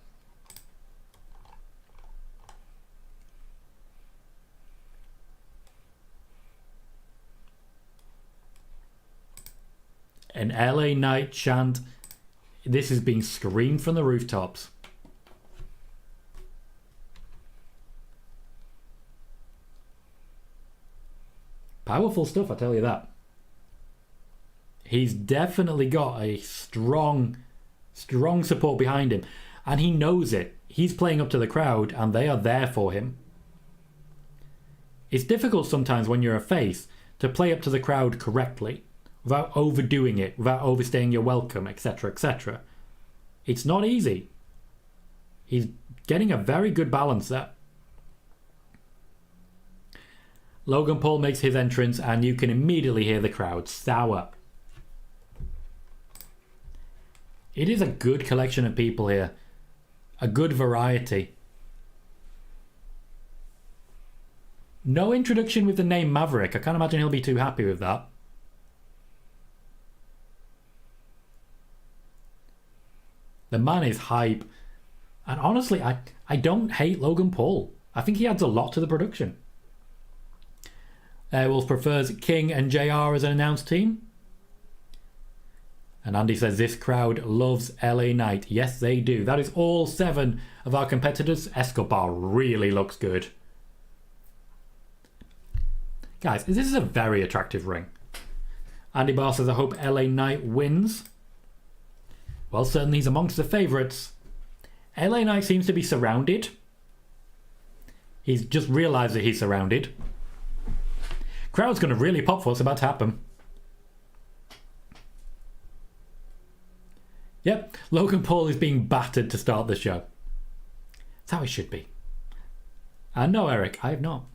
Speaker 1: An LA Knight chant. This is being screamed from the rooftops. Powerful stuff, I tell you that. He's definitely got a strong support behind him. And he knows it. He's playing up to the crowd and they are there for him. It's difficult sometimes when you're a face to play up to the crowd correctly, without overdoing it, without overstaying your welcome, etc., etc. It's not easy. He's getting a very good balance there. Logan Paul makes his entrance and you can immediately hear the crowd sour. It is a good collection of people here. A good variety. No introduction with the name Maverick. I can't imagine he'll be too happy with that. The man is hype. And honestly, I don't hate Logan Paul. I think he adds a lot to the production. Airwolf prefers King and JR as an announced team. And Andy says this crowd loves LA Knight. Yes, they do. That is all 7 of our competitors. Escobar really looks good. Guys, this is a very attractive ring. Andy Barr says, I hope LA Knight wins. Well, certainly he's amongst the favourites. LA Knight seems to be surrounded. He's just realised that he's surrounded. Crowd's going to really pop for what's about to happen. Yep, Logan Paul is being battered to start the show. That's how it should be. No, Eric, I have not.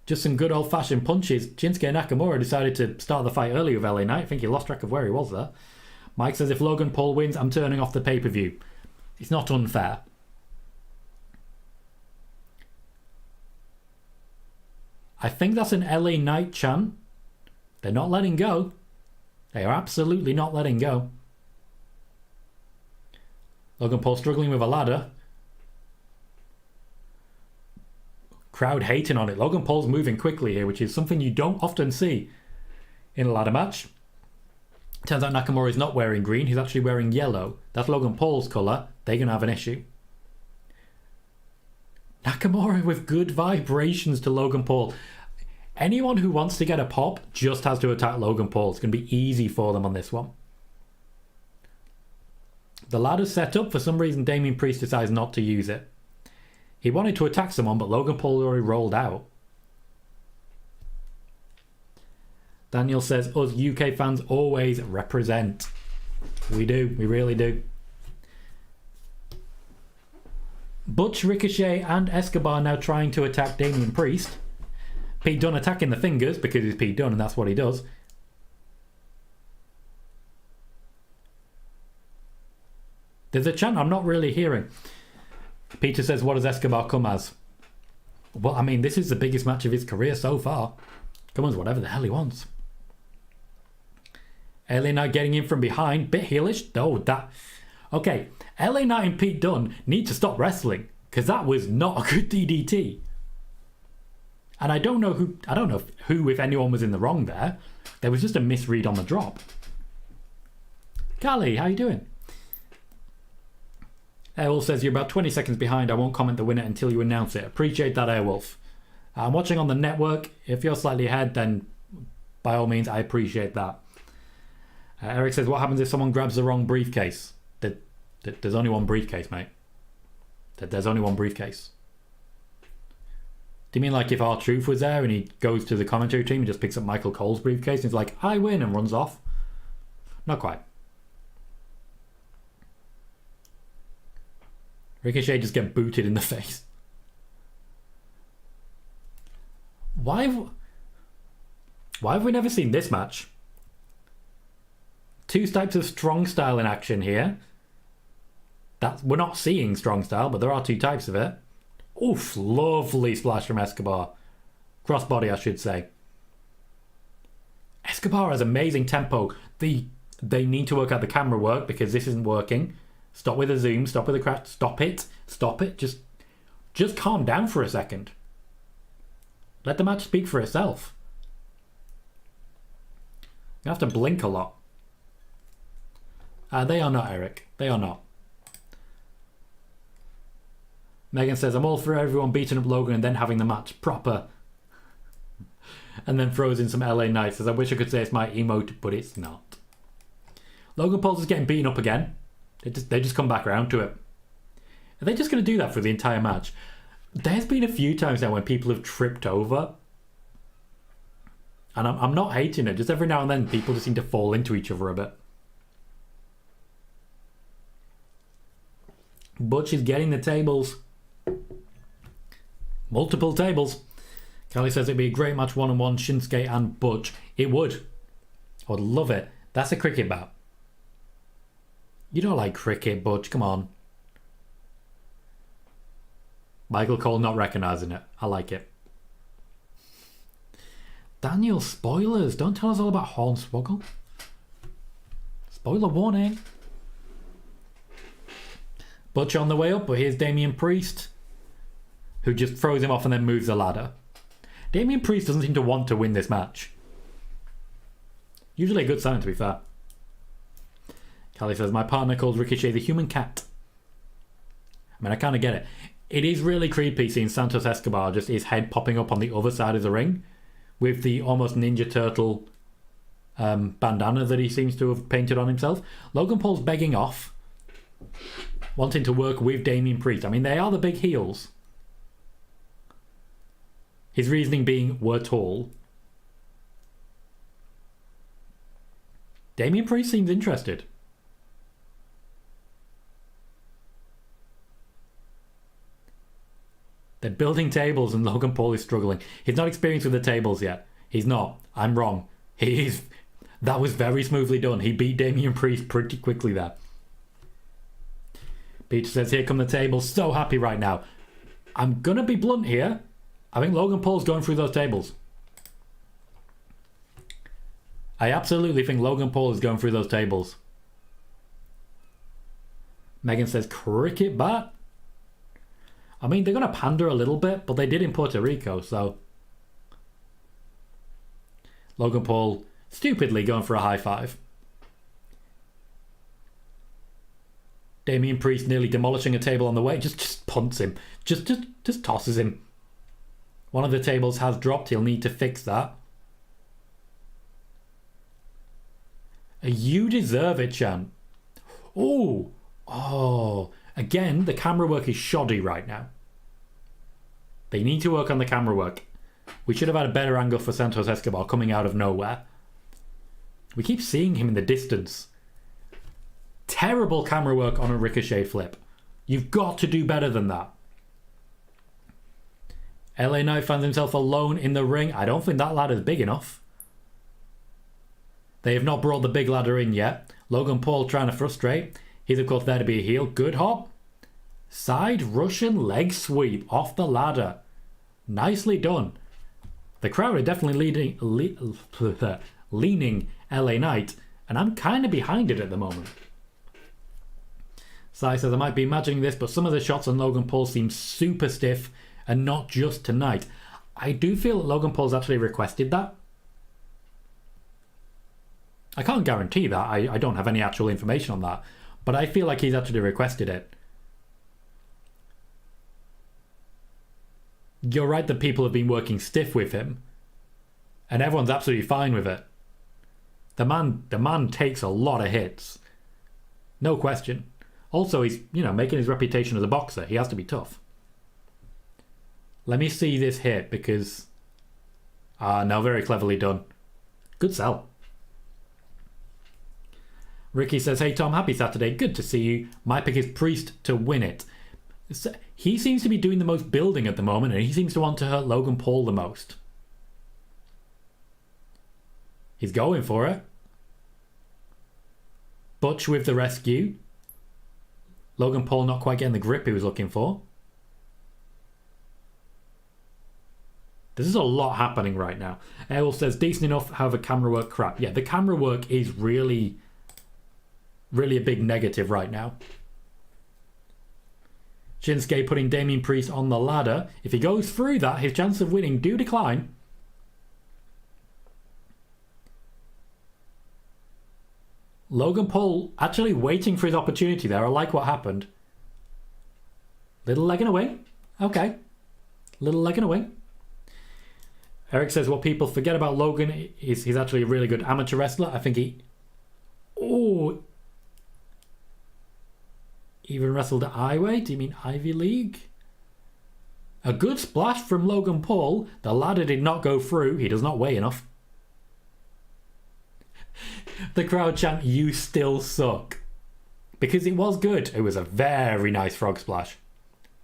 Speaker 1: Just some good old-fashioned punches. Shinsuke Nakamura decided to start the fight early with LA Knight. I think he lost track of where he was there. Mike says, if Logan Paul wins, I'm turning off the pay-per-view. It's not unfair. I think that's an LA Knight chant. They're not letting go. They are absolutely not letting go. Logan Paul struggling with a ladder. Crowd hating on it. Logan Paul's moving quickly here, which is something you don't often see in a ladder match. Turns out Nakamura is not wearing green. He's actually wearing yellow. That's Logan Paul's colour. They're going to have an issue. Nakamura with good vibrations to Logan Paul. Anyone who wants to get a pop just has to attack Logan Paul. It's going to be easy for them on this one. The ladder's set up. For some reason, Damian Priest decides not to use it. He wanted to attack someone, but Logan Paul already rolled out. Daniel says, us UK fans always represent. We do. We really do. Butch, Ricochet and Escobar now trying to attack Damian Priest. Pete Dunne attacking the fingers because he's Pete Dunne and that's what he does. There's a chant I'm not really hearing. Peter says, what does Escobar come as? Well, I mean, this is the biggest match of his career so far. Come on, whatever the hell he wants. LA Knight getting in from behind. Bit heelish. Oh, that... Okay, LA Knight and Pete Dunne need to stop wrestling because that was not a good DDT. And I don't know who, if anyone, was in the wrong there. There was just a misread on the drop. Callie, how you doing? Airwolf says, you're about 20 seconds behind. I won't comment the winner until you announce it. Appreciate that, Airwolf. I'm watching on the network. If you're slightly ahead, then by all means, I appreciate that. Eric says, what happens if someone grabs the wrong briefcase? There's only one briefcase, mate. There's only one briefcase. Do you mean like if R-Truth was there and he goes to the commentary team and just picks up Michael Cole's briefcase and he's like, I win, and runs off? Not quite. Ricochet just get booted in the face. Why have we never seen this match? Two types of strong style in action here. We're not seeing strong style, but there are two types of it. Oof, lovely splash from Escobar. Crossbody, I should say. Escobar has amazing tempo. They need to work out the camera work because this isn't working. Stop with the zoom, stop with the crash, stop it. Just calm down for a second. Let the match speak for itself. You have to blink a lot. They are not, Eric. They are not. Megan says, I'm all for everyone beating up Logan and then having the match proper. And then throws in some LA Knight. Says, I wish I could say it's my emote, but it's not. Logan Paul's is getting beaten up again. They just come back around to it. Are they just going to do that for the entire match? There's been a few times now when people have tripped over. And I'm not hating it. Just every now and then people just seem to fall into each other a bit. Butch is getting the tables. Multiple tables. Callie says it'd be a great match one-on-one, Shinsuke and Butch. It would. I would love it. That's a cricket bat. You don't like cricket, Butch. Come on. Michael Cole not recognising it. I like it. Daniel, spoilers. Don't tell us all about Hornswoggle. Spoiler warning. Butch on the way up, but here's Damian Priest, who just throws him off and then moves the ladder. Damian Priest doesn't seem to want to win this match. Usually a good sign, to be fair. Callie says, my partner calls Ricochet the human cat. I mean, I kind of get it. It is really creepy seeing Santos Escobar, just his head popping up on the other side of the ring with the almost Ninja Turtle bandana that he seems to have painted on himself. Logan Paul's begging off, wanting to work with Damian Priest. I mean, they are the big heels. His reasoning being, we're tall. Damian Priest seems interested. They're building tables and Logan Paul is struggling. He's not experienced with the tables yet. He's not. I'm wrong. He is. That was very smoothly done. He beat Damian Priest pretty quickly there. Peter says, here come the tables. So happy right now. I'm going to be blunt here. I think Logan Paul's going through those tables. I absolutely think Logan Paul is going through those tables. Megan says, cricket bat? I mean, they're going to pander a little bit, but they did in Puerto Rico, so... Logan Paul stupidly going for a high five. Damian Priest nearly demolishing a table on the way. Just punts him. Just tosses him. One of the tables has dropped. He'll need to fix that. You deserve it, chant. Oh. Again, the camera work is shoddy right now. They need to work on the camera work. We should have had a better angle for Santos Escobar coming out of nowhere. We keep seeing him in the distance. Terrible camera work on a Ricochet flip. You've got to do better than that. LA Knight finds himself alone in the ring. I don't think that ladder's big enough. They have not brought the big ladder in yet. Logan Paul trying to frustrate. He's of course there to be a heel. Good hop. Side Russian leg sweep off the ladder. Nicely done. The crowd are definitely leaning LA Knight, and I'm kind of behind it at the moment. Sai says, I might be imagining this, but some of the shots on Logan Paul seem super stiff, and not just tonight. I do feel that Logan Paul's actually requested that. I can't guarantee that. I don't have any actual information on that, but I feel like he's actually requested it. You're right that people have been working stiff with him, and everyone's absolutely fine with it. The man takes a lot of hits. No question. Also, he's, making his reputation as a boxer. He has to be tough. Let me see this hit because... no, very cleverly done. Good sell. Ricky says, hey Tom, happy Saturday. Good to see you. My pick is Priest to win it. He seems to be doing the most building at the moment, and he seems to want to hurt Logan Paul the most. He's going for it. Butch with the rescue. Logan Paul not quite getting the grip he was looking for. This is a lot happening right now. Errol says, decent enough, however, camera work crap. Yeah, the camera work is really a big negative right now. Shinsuke putting Damian Priest on the ladder. If he goes through that, his chances of winning do decline. Logan Paul actually waiting for his opportunity there. I like what happened. Little leg and a wing. Okay. Little leg and a wing. Eric says what people forget about Logan is he's actually a really good amateur wrestler. I think he... Oh... Even wrestled at Highway? Do you mean Ivy League? A good splash from Logan Paul. The ladder did not go through. He does not weigh enough. The crowd chant, you still suck. Because it was good. It was a very nice frog splash.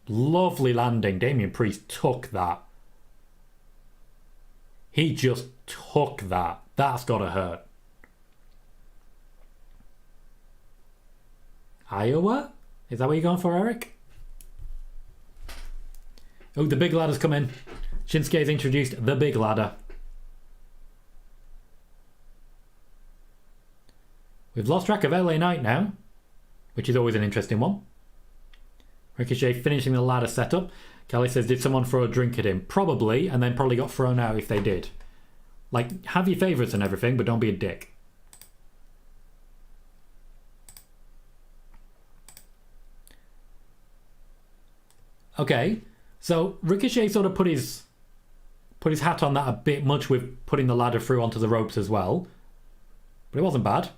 Speaker 1: Lovely landing. Damian Priest took that. He just took that. That's gotta hurt. Iowa? Is that what you're going for, Eric? Oh, the big ladder's come in. Shinsuke's introduced the big ladder. We've lost track of LA Knight now, which is always an interesting one. Ricochet finishing the ladder setup. Kelly says, did someone throw a drink at him? Probably, and then probably got thrown out if they did. Like, have your favourites and everything, but don't be a dick. Okay, so Ricochet sort of put his hat on that a bit much with putting the ladder through onto the ropes as well. But it wasn't bad.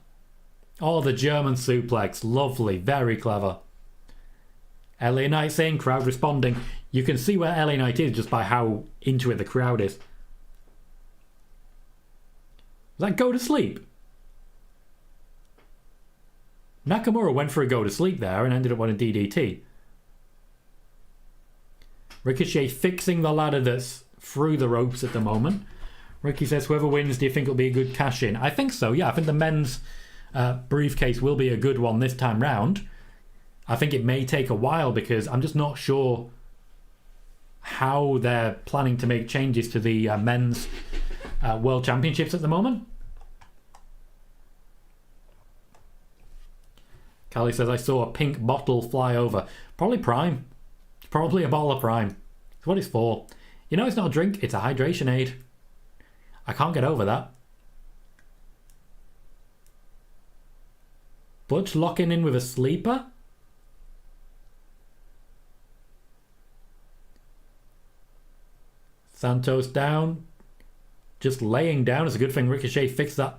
Speaker 1: Oh, the German suplex. Lovely, very clever. LA Knight saying, crowd responding. You can see where LA Knight is just by how into it the crowd is. Does that go to sleep? Nakamura went for a go to sleep there and ended up on a DDT. Ricochet fixing the ladder that's through the ropes at the moment. Ricky says, whoever wins, do you think it'll be a good cash-in? I think so, yeah. I think the men's briefcase will be a good one this time round. I think it may take a while because I'm just not sure how they're planning to make changes to the men's World Championships at the moment. Callie says, I saw a pink bottle fly over. Probably Prime. It's probably a bottle of Prime. It's what it's for. You know, it's not a drink, it's a hydration aid. I can't get over that. Butch locking in with a sleeper? Santos down. Just laying down. It's a good thing Ricochet fixed that.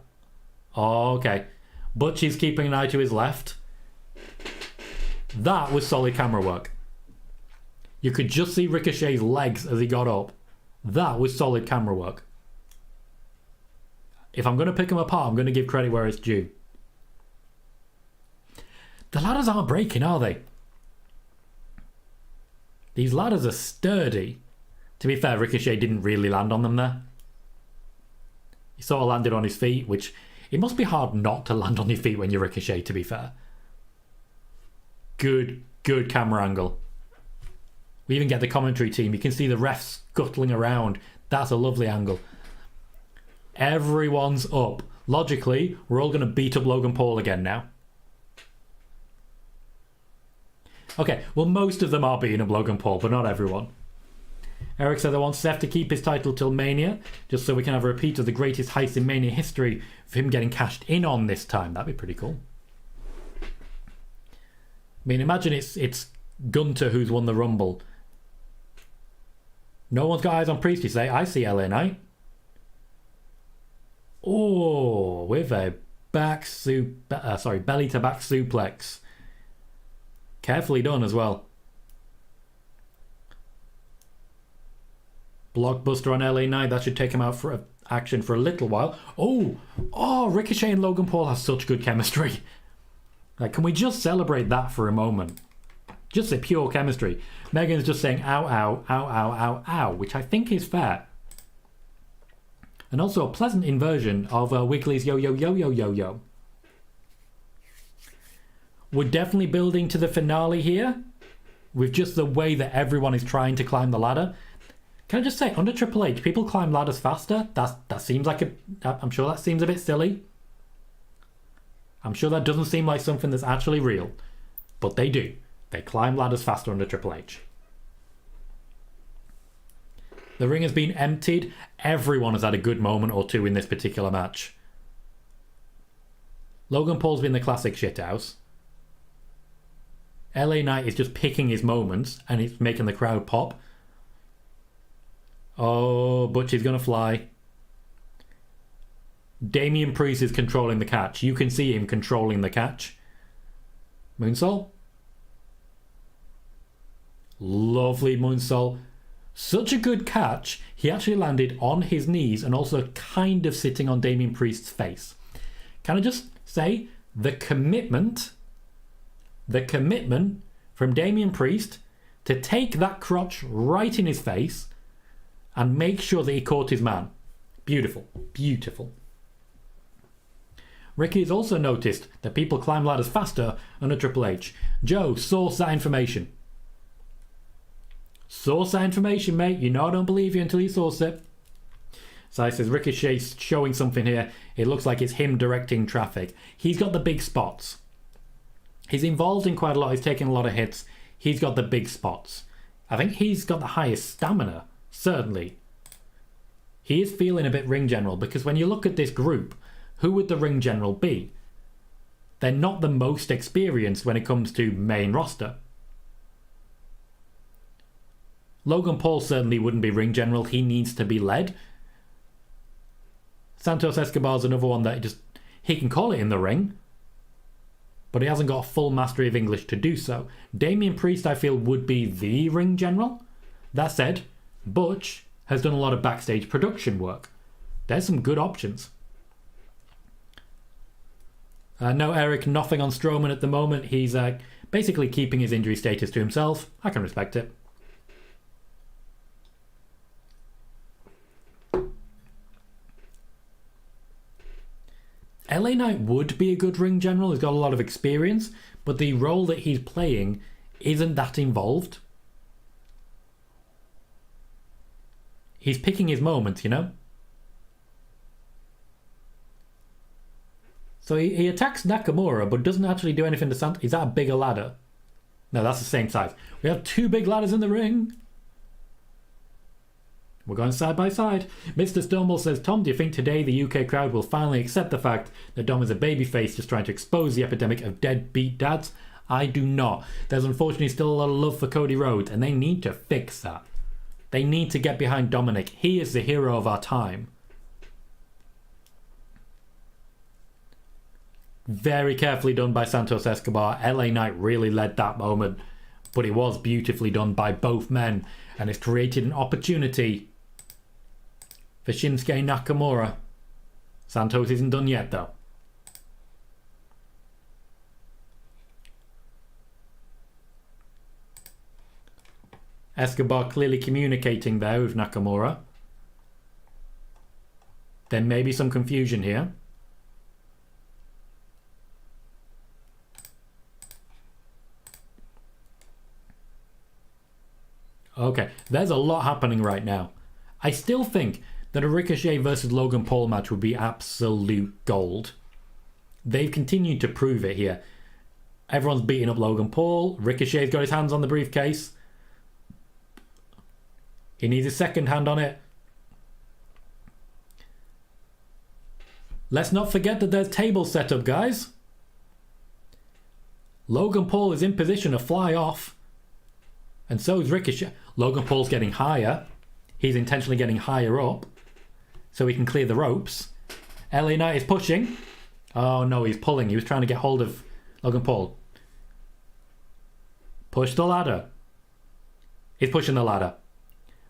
Speaker 1: Oh, okay. Butch is keeping an eye to his left. That was solid camera work. You could just see Ricochet's legs as he got up. That was solid camera work. If I'm going to pick them apart, I'm going to give credit where it's due. The ladders aren't breaking, are they? These ladders are sturdy. To be fair, Ricochet didn't really land on them there. He sort of landed on his feet, which... It must be hard not to land on your feet when you're Ricochet, to be fair. Good camera angle. We even get the commentary team. You can see the refs scuttling around. That's a lovely angle. Everyone's up. Logically, we're all going to beat up Logan Paul again now. Okay, well, most of them are beating up Logan Paul, but not everyone. Eric said I want Seth to keep his title till Mania, just so we can have a repeat of the greatest heist in Mania history of him getting cashed in on this time. That'd be pretty cool. I mean, imagine it's Gunther who's won the Rumble. No one's got eyes on Priest, you say. I see LA Knight. Oh, with a belly to back suplex. Carefully done as well. Blockbuster on LA Knight. That should take him out for action for a little while. Oh, Ricochet and Logan Paul have such good chemistry. Like, can we just celebrate that for a moment? Just a pure chemistry. Megan's just saying ow, ow, ow, ow, ow, ow, which I think is fair. And also a pleasant inversion of Wiggly's yo, yo, yo, yo, yo, yo. We're definitely building to the finale here, with just the way that everyone is trying to climb the ladder. Can I just say, under Triple H, people climb ladders faster? That seems like I'm sure that seems a bit silly. I'm sure that doesn't seem like something that's actually real. But they do. They climb ladders faster under Triple H. The ring has been emptied. Everyone has had a good moment or two in this particular match. Logan Paul's been the classic shithouse. LA Knight is just picking his moments and it's making the crowd pop. Oh, Butch is going to fly. Damian Priest is controlling the catch. You can see him controlling the catch. Moonsault. Lovely moonsault. Such a good catch. He actually landed on his knees and also kind of sitting on Damian Priest's face. Can I just say, the commitment from Damian Priest to take that crotch right in his face and make sure that he caught his man. Beautiful, beautiful. Ricky has also noticed that people climb ladders faster under Triple H. Joe, source that information. Source that information, mate. You know I don't believe you until you source it. Sai says Ricochet's showing something here. It looks like it's him directing traffic. He's got the big spots. He's involved in quite a lot. He's taking a lot of hits. He's got the big spots. I think he's got the highest stamina, certainly. He is feeling a bit ring general because when you look at this group, who would the ring general be? They're not the most experienced when it comes to main roster. Logan Paul certainly wouldn't be ring general. He needs to be led. Santos Escobar's another one that he can call it in the ring, but he hasn't got a full mastery of English to do so. Damian Priest, I feel, would be the ring general. That said, Butch has done a lot of backstage production work. There's some good options. No, Eric, nothing on Strowman at the moment. He's basically keeping his injury status to himself. I can respect it. LA Knight would be a good ring general. He's got a lot of experience, but the role that he's playing isn't that involved. He's picking his moment, you know? So he attacks Nakamura, but doesn't actually do anything to Santos. Is that a bigger ladder? No, that's the same size. We have two big ladders in the ring. We're going side by side. Mr. Stonewall says, Tom, do you think today the UK crowd will finally accept the fact that Dom is a babyface just trying to expose the epidemic of deadbeat dads? I do not. There's unfortunately still a lot of love for Cody Rhodes, and they need to fix that. They need to get behind Dominic. He is the hero of our time. Very carefully done by Santos Escobar. LA Knight really led that moment, but it was beautifully done by both men, and it's created an opportunity for Shinsuke Nakamura. Santos isn't done yet, though. Escobar clearly communicating there with Nakamura. There may be some confusion here. Okay, there's a lot happening right now. I still think that a Ricochet versus Logan Paul match would be absolute gold. They've continued to prove it here. Everyone's beating up Logan Paul. Ricochet's got his hands on the briefcase. He needs his second hand on it. Let's not forget that there's tables set up, guys. Logan Paul is in position to fly off. And so is Ricochet. Logan Paul's getting higher. He's intentionally getting higher up so he can clear the ropes. LA Knight is pushing. Oh no, he's pulling. He was trying to get hold of Logan Paul. Push the ladder. He's pushing the ladder.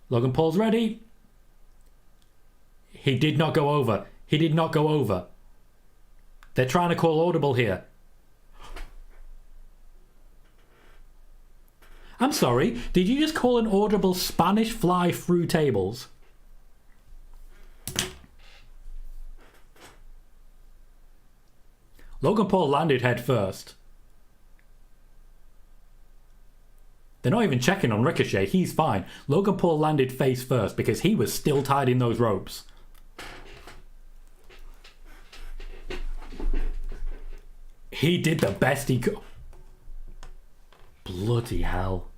Speaker 1: Logan Paul's ready. He did not go over. He did not go over. They're trying to call audible here. I'm sorry, did you just call an audible Spanish fly through tables? Logan Paul landed head first. They're not even checking on Ricochet, he's fine. Logan Paul landed face first because he was still tied in those ropes. He did the best he could. Bloody hell.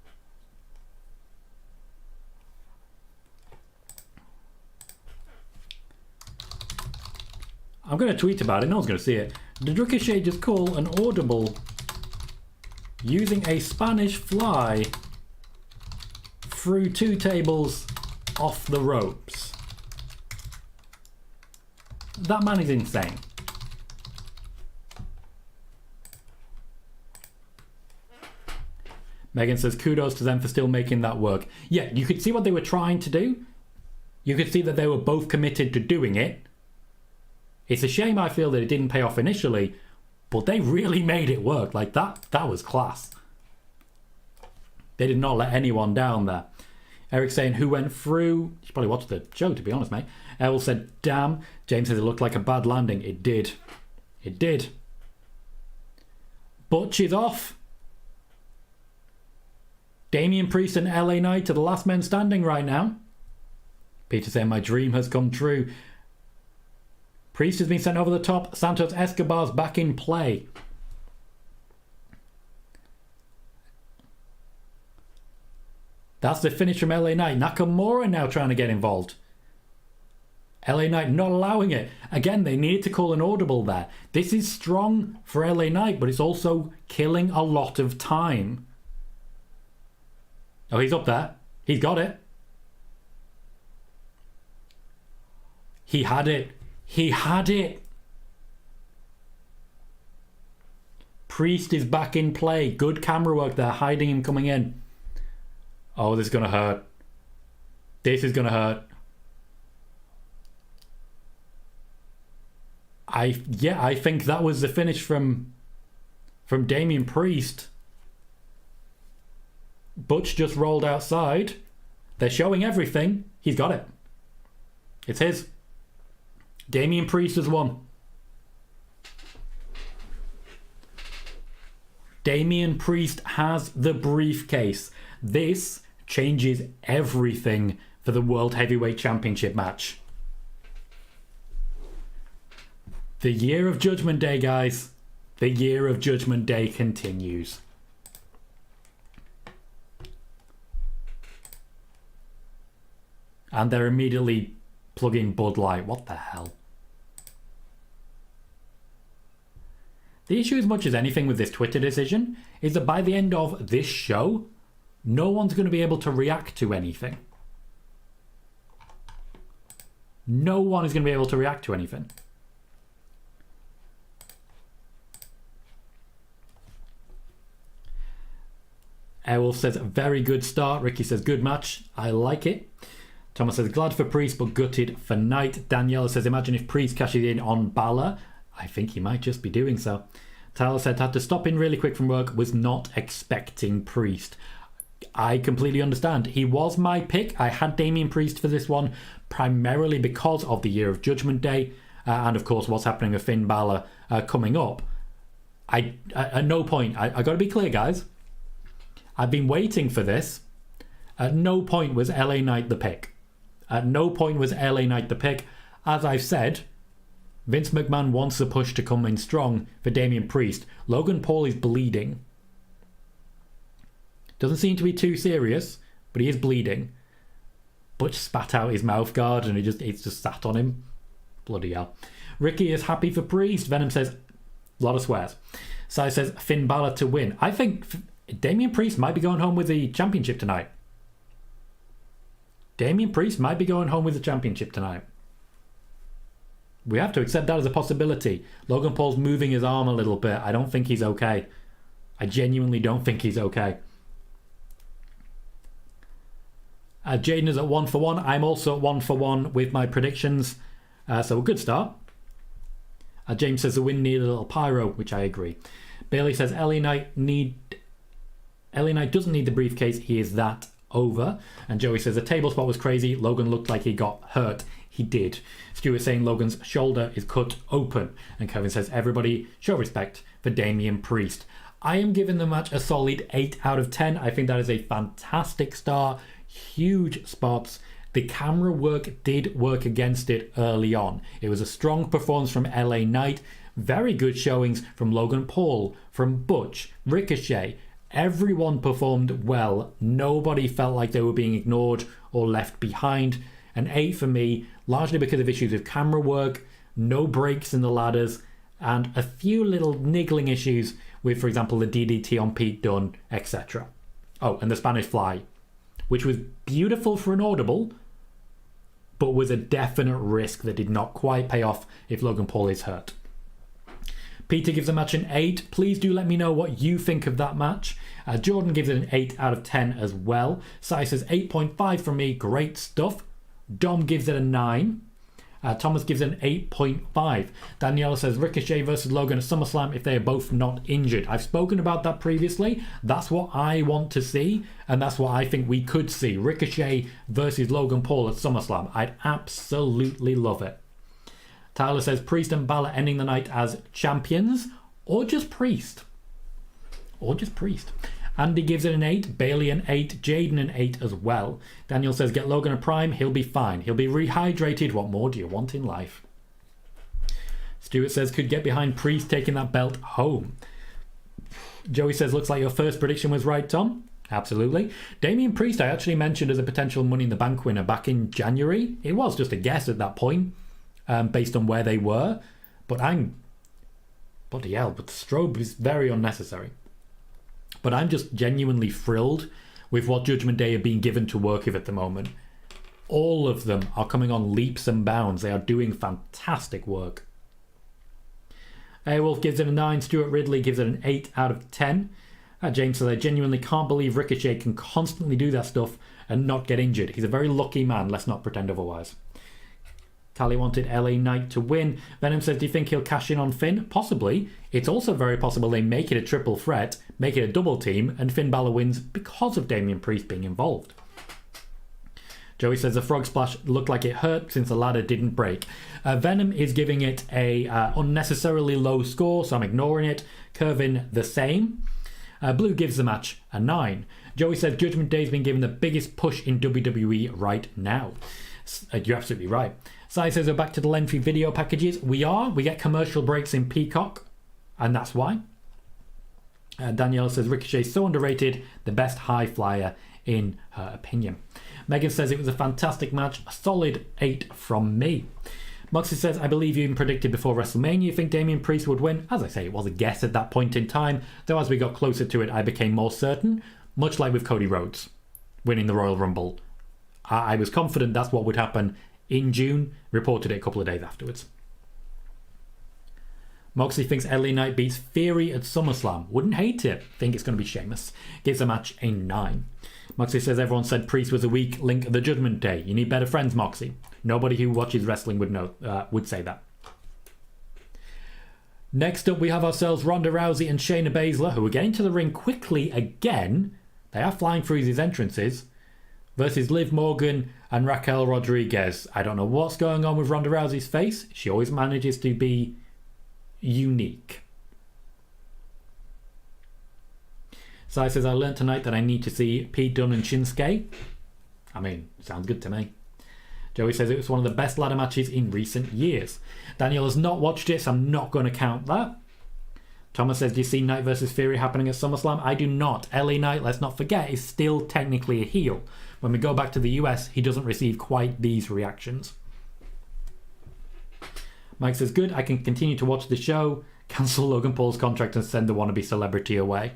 Speaker 1: I'm going to tweet about it, no one's going to see it. Did Ricochet just call an audible using a Spanish fly through 2 tables off the ropes? That man is insane. Megan says, kudos to them for still making that work. Yeah, you could see what they were trying to do. You could see that they were both committed to doing it. It's a shame, I feel, that it didn't pay off initially, but they really made it work. Like, that was class. They did not let anyone down there. Eric saying, who went through? You should probably watch the show, to be honest, mate. Errol said, damn. James says it looked like a bad landing. It did. It did. Butch is off. Damian Priest and LA Knight are the last men standing right now. Peter saying, my dream has come true. Priest has been sent over the top. Santos Escobar's back in play. That's the finish from LA Knight. Nakamura now trying to get involved. LA Knight not allowing it. Again, they needed to call an audible there. This is strong for LA Knight, but it's also killing a lot of time. Oh, he's up there. He's got it. He had it. He had it. Priest is back in play. Good camera work there, hiding him coming in. Oh, this is going to hurt. This is going to hurt. I think that was the finish from Damian Priest. Butch just rolled outside. They're showing everything. He's got it. It's his. Damian Priest has won. Damian Priest has the briefcase. This changes everything for the World Heavyweight Championship match. The year of Judgment Day, guys. The year of Judgment Day continues. And they're immediately plugging Bud Light. What the hell? The issue, as much as anything with this Twitter decision, is that by the end of this show, no one's going to be able to react to anything. No one is going to be able to react to anything. Errol says, very good start. Ricky says, good match. I like it. Thomas says, glad for Priest, but gutted for Knight. Daniela says, imagine if Priest cashes in on Balor. I think he might just be doing so. Tyler said, had to stop in really quick from work, was not expecting Priest. I completely understand. He was my pick. I had Damian Priest for this one, primarily because of the year of Judgment Day, and of course what's happening with Finn Balor coming up. At no point, I got to be clear, guys. I've been waiting for this. At no point was LA Knight the pick. At no point was LA Knight the pick. As I've said, Vince McMahon wants the push to come in strong for Damian Priest. Logan Paul is bleeding. Doesn't seem to be too serious, but he is bleeding. Butch spat out his mouth guard and it's just sat on him. Bloody hell. Ricky is happy for Priest. Venom says, a lot of swears. Sai says, Finn Balor to win. I think Damian Priest might be going home with the championship tonight. Damian Priest might be going home with the championship tonight. We have to accept that as a possibility. Logan Paul's moving his arm a little bit. I don't think he's okay. I genuinely don't think he's okay. Jaden is at 1 for 1. I'm also at 1 for 1 with my predictions. So a good start. James says the win needed a little pyro, which I agree. Bayley says LA Knight doesn't need the briefcase. He is that over. And Joey says the table spot was crazy. Logan looked like he got hurt. He did. Stuart saying Logan's shoulder is cut open. And Kevin says everybody show respect for Damian Priest. I am giving the match a solid 8 out of 10. I think that is a fantastic start. Huge spots. The camera work did work against it early on. It was a strong performance from LA Knight. Very good showings from Logan Paul, from Butch, Ricochet. Everyone performed well. Nobody felt like they were being ignored or left behind. An 8 for me, largely because of issues with camera work, no breaks in the ladders, and a few little niggling issues with, for example, the DDT on Pete Dunne, etc. Oh, and the Spanish Fly, which was beautiful for an audible, but was a definite risk that did not quite pay off if Logan Paul is hurt. Peter gives the match an 8. Please do let me know what you think of that match. Jordan gives it an 8 out of 10 as well. Sai says 8.5 from me. Great stuff. Dom gives it a 9. Thomas gives it an 8.5. Daniela says Ricochet versus Logan at SummerSlam if they are both not injured. I've spoken about that previously. That's what I want to see, and that's what I think we could see. Ricochet versus Logan Paul at SummerSlam. I'd absolutely love it. Tyler says Priest and Balor ending the night as champions, or just Priest. Andy gives it an 8, Bayley an 8, Jaden an 8 as well. Daniel says get Logan a prime, he'll be fine. He'll be rehydrated. What more do you want in life? Stuart says could get behind Priest taking that belt home. Joey says looks like your first prediction was right, Tom. Absolutely. Damian Priest I actually mentioned as a potential Money in the Bank winner back in January. It was just a guess at that point, based on where they were. But bloody hell, but the strobe is very unnecessary. But I'm just genuinely thrilled with what Judgment Day are being given to work with at the moment. All of them are coming on leaps and bounds. They are doing fantastic work. Airwolf gives it a 9. Stuart Ridley gives it an 8 out of 10. James says I genuinely can't believe Ricochet can constantly do that stuff and not get injured. He's a very lucky man. Let's not pretend otherwise. Tally wanted LA Knight to win. Venom says, do you think he'll cash in on Finn? Possibly. It's also very possible they make it a triple threat, make it a double team, and Finn Balor wins because of Damian Priest being involved. Joey says the frog splash looked like it hurt since the ladder didn't break. Venom is giving it a unnecessarily low score, so I'm ignoring it. Kervin the same. Blue gives the match a 9. Joey says Judgment Day's been given the biggest push in WWE right now. You're absolutely right. Sai says we're back to the lengthy video packages. We are. We get commercial breaks in Peacock, and that's why. Danielle says Ricochet's so underrated, the best high flyer in her opinion. Megan says it was a fantastic match, a solid 8 from me. Moxie says, I believe you even predicted before WrestleMania you think Damian Priest would win. As I say, it was a guess at that point in time, though as we got closer to it I became more certain, much like with Cody Rhodes winning the Royal Rumble. I was confident that's what would happen in June, reported it a couple of days afterwards. Moxley thinks LA Knight beats Theory at SummerSlam. Wouldn't hate it. Think it's going to be Sheamus. Gives the match a 9. Moxley says everyone said Priest was a weak link of the Judgment Day. You need better friends, Moxley. Nobody who watches wrestling would say that. Next up we have ourselves Ronda Rousey and Shayna Baszler, who are getting to the ring quickly again. They are flying through these entrances. Versus Liv Morgan and Raquel Rodrigues. I don't know what's going on with Ronda Rousey's face. She always manages to be unique. Sai says, I learned tonight that I need to see Pete Dunne and Shinsuke. I mean, sounds good to me. Joey says it was one of the best ladder matches in recent years. Daniel has not watched it, so I'm not going to count that. Thomas says, do you see Knight versus Theory happening at SummerSlam? I do not. LA Knight, let's not forget, is still technically a heel. When we go back to the US, he doesn't receive quite these reactions. Mike says, good, I can continue to watch the show, cancel Logan Paul's contract and send the wannabe celebrity away.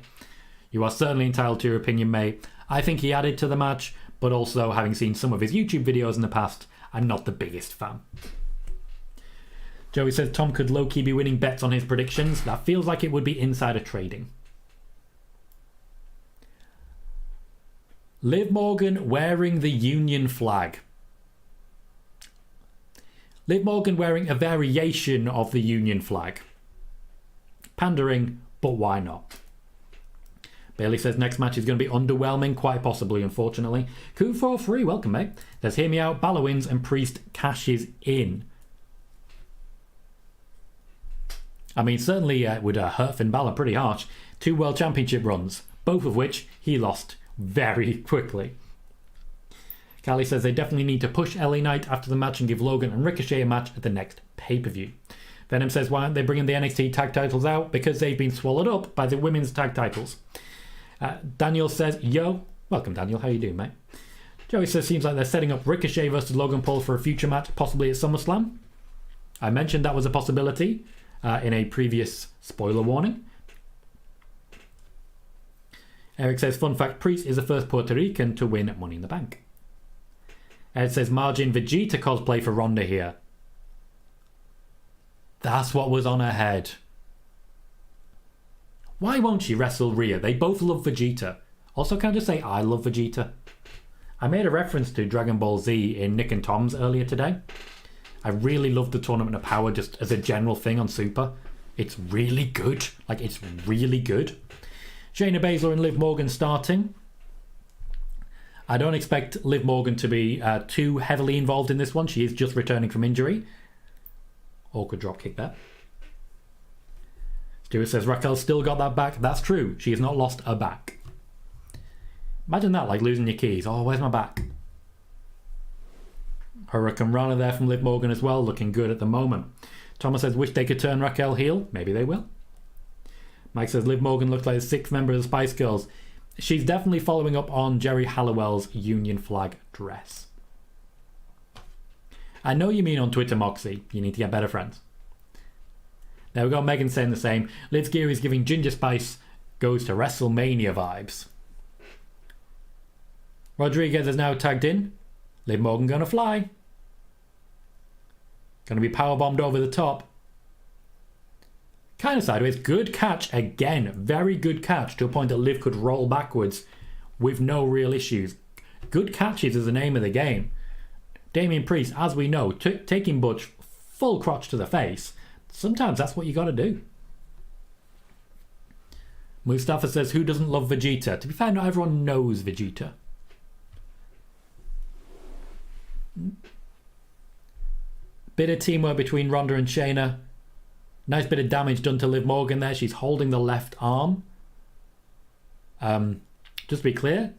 Speaker 1: You are certainly entitled to your opinion, mate. I think he added to the match, but also, having seen some of his YouTube videos in the past, I'm not the biggest fan. Joey says Tom could low-key be winning bets on his predictions. That feels like it would be insider trading. Liv Morgan wearing the Union flag. Liv Morgan wearing a variation of the Union flag. Pandering, but why not? Bayley says next match is going to be underwhelming, quite possibly, unfortunately. Coup43, welcome, mate. Says, hear me out, Balor wins and Priest cashes in. I mean, certainly it would hurt Finn Balor pretty harsh. 2 World Championship runs, both of which he lost very quickly. Callie says they definitely need to push LA Knight after the match and give Logan and Ricochet a match at the next pay-per-view. Venom says, why aren't they bringing the NXT tag titles out? Because they've been swallowed up by the women's tag titles. Daniel says, yo. Welcome, Daniel. How you doing, mate? Joey says, seems like they're setting up Ricochet versus Logan Paul for a future match, possibly at SummerSlam. I mentioned that was a possibility in a previous spoiler warning. Eric says, fun fact, Priest is the first Puerto Rican to win Money in the Bank. Ed says, Margin Vegeta cosplay for Ronda here. That's what was on her head. Why won't she wrestle Rhea? They both love Vegeta. Also, can I just say I love Vegeta? I made a reference to Dragon Ball Z in Nick and Tom's earlier today. I really love the Tournament of Power just as a general thing on Super. It's really good. Like, it's really good. Shayna Baszler and Liv Morgan starting. I don't expect Liv Morgan to be too heavily involved in this one. She is just returning from injury. Awkward dropkick there. Stuart says Raquel still got that back. That's true. She has not lost a back. Imagine that, like losing your keys. Oh, where's my back? Hurricane Rana there from Liv Morgan as well, looking good at the moment. Thomas says, wish they could turn Raquel heel. Maybe they will. Mike says, Liv Morgan looks like the 6th member of the Spice Girls. She's definitely following up on Jerry Halliwell's Union flag dress. I know you mean on Twitter, Moxie. You need to get better friends. There we go, Megan saying the same. Liv's gear is giving Ginger Spice goes to WrestleMania vibes. Rodrigues is now tagged in. Liv Morgan gonna fly. Gonna be powerbombed over the top. Kind of sideways. Good catch again. Very good catch to a point that Liv could roll backwards with no real issues. Good catches is the name of the game. Damian Priest, as we know, taking Butch full crotch to the face. Sometimes that's what you got to do. Mustafa says, who doesn't love Vegeta? To be fair, not everyone knows Vegeta. Bit of teamwork between Ronda and Shayna. Nice bit of damage done to Liv Morgan there. She's holding the left arm. Just to be clear,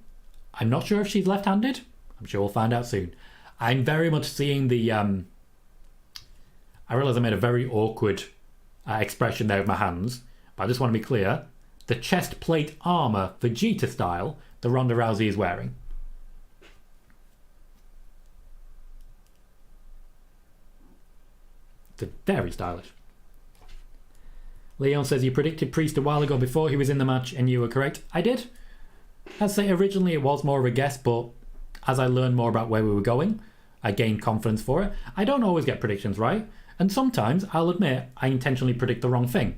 Speaker 1: I'm not sure if she's left-handed. I'm sure we'll find out soon. I'm very much seeing the... I realise I made a very awkward expression there with my hands. But I just want to be clear. The chest plate armour, Vegeta style, that Ronda Rousey is wearing. It's very stylish. Leon says, you predicted Priest a while ago before he was in the match and you were correct. I did. I'd say originally it was more of a guess, but as I learned more about where we were going, I gained confidence for it. I don't always get predictions right, and sometimes, I'll admit, I intentionally predict the wrong thing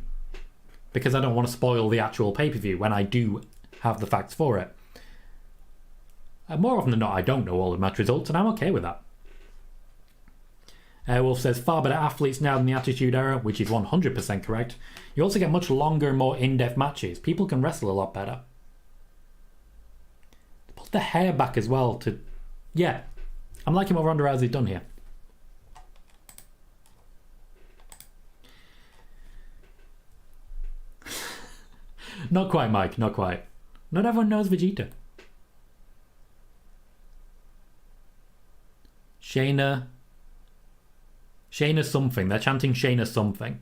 Speaker 1: because I don't want to spoil the actual pay-per-view when I do have the facts for it. And more often than not, I don't know all the match results, and I'm okay with that. Wolf says, far better athletes now than the Attitude Era, which is 100% correct. You also get much longer and more in-depth matches. People can wrestle a lot better. Put the hair back as well to... Yeah, I'm liking what Ronda Rousey's done here. Not quite, Mike, not quite. Not everyone knows Vegeta. Shayna something. They're chanting Shayna something.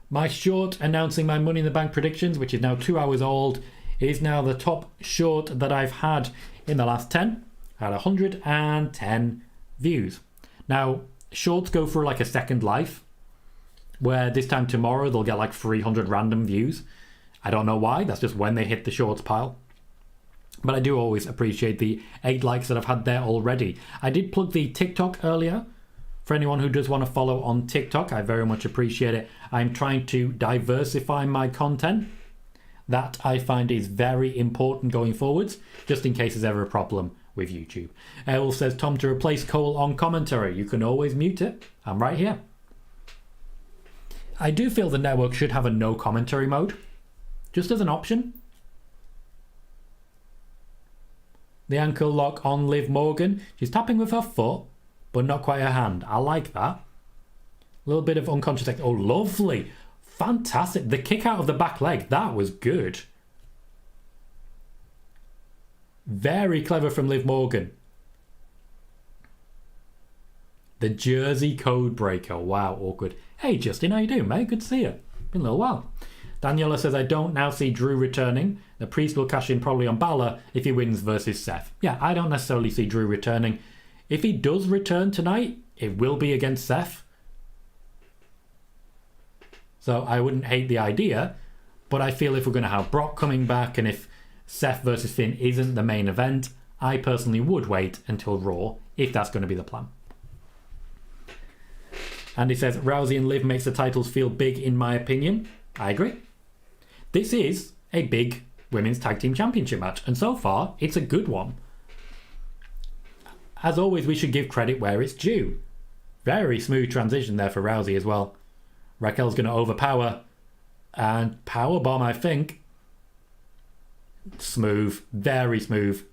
Speaker 1: My short announcing my Money in the Bank predictions, which is now 2 hours old, is now the top short that I've had in the last 10. I had 110 views. Now, shorts go for like a second life, where this time tomorrow they'll get like 300 random views. I don't know why. That's just when they hit the shorts pile. But I do always appreciate the 8 likes that I've had there already. I did plug the TikTok earlier. For anyone who does want to follow on TikTok, I very much appreciate it. I'm trying to diversify my content. That I find is very important going forwards, just in case there's ever a problem with YouTube. Errol says, Tom, to replace Cole on commentary. You can always mute it. I'm right here. I do feel the network should have a no commentary mode, just as an option. The ankle lock on Liv Morgan. She's tapping with her foot, but not quite her hand. I like that. A little bit of unconscious... Oh, lovely. Fantastic. The kick out of the back leg. That was good. Very clever from Liv Morgan. The Jersey code breaker. Wow, awkward. Hey, Justin, how you doing, mate? Good to see you. Been a little while. Daniela says, I don't now see Drew returning. The Priest will cash in probably on Balor if he wins versus Seth. Yeah, I don't necessarily see Drew returning. If he does return tonight, it will be against Seth. So I wouldn't hate the idea, but I feel if we're going to have Brock coming back and if Seth versus Finn isn't the main event, I personally would wait until Raw if that's going to be the plan. And he says, Rousey and Liv makes the titles feel big in my opinion. I agree. This is a big Women's Tag Team Championship match, and so far, it's a good one. As always, we should give credit where it's due. Very smooth transition there for Rousey as well. Raquel's going to overpower, and powerbomb, I think. Smooth, very smooth.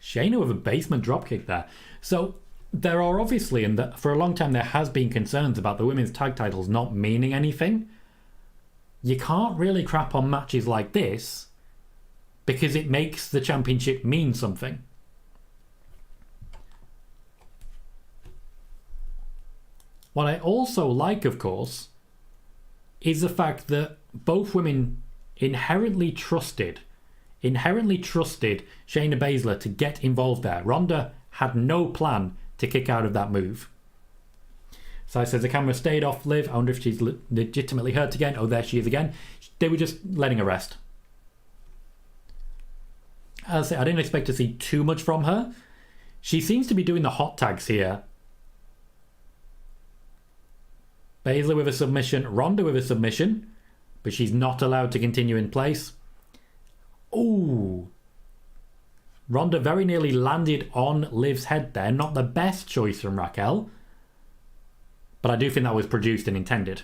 Speaker 1: Shayna with a basement dropkick there. So there are obviously, and for a long time there has been concerns about the women's tag titles not meaning anything. You can't really crap on matches like this because it makes the championship mean something. What I also like, of course, is the fact that both women inherently trusted Shayna Baszler to get involved there. Ronda had no plan to kick out of that move. So I says the camera stayed off Liv. I wonder if she's legitimately hurt again. Oh, there she is again. They were just letting her rest. As I say, I didn't expect to see too much from her. She seems to be doing the hot tags here. Baszler with a submission. Ronda with a submission. But she's not allowed to continue in place. Ooh. Ronda very nearly landed on Liv's head there. Not the best choice from Raquel. But I do think that was produced and intended.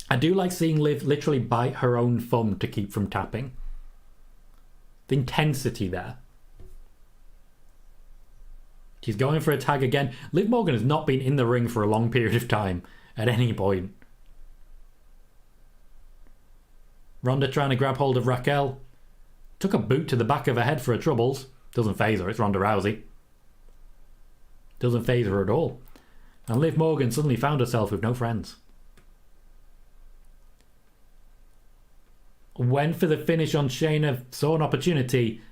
Speaker 1: I do like seeing Liv literally bite her own thumb to keep from tapping. The intensity there. She's going for a tag again. Liv Morgan has not been in the ring for a long period of time at any point. Ronda trying to grab hold of Raquel. Took a boot to the back of her head for her troubles. Doesn't faze her, it's Ronda Rousey. Doesn't faze her at all. And Liv Morgan suddenly found herself with no friends. Went for the finish on Shayna, saw an opportunity,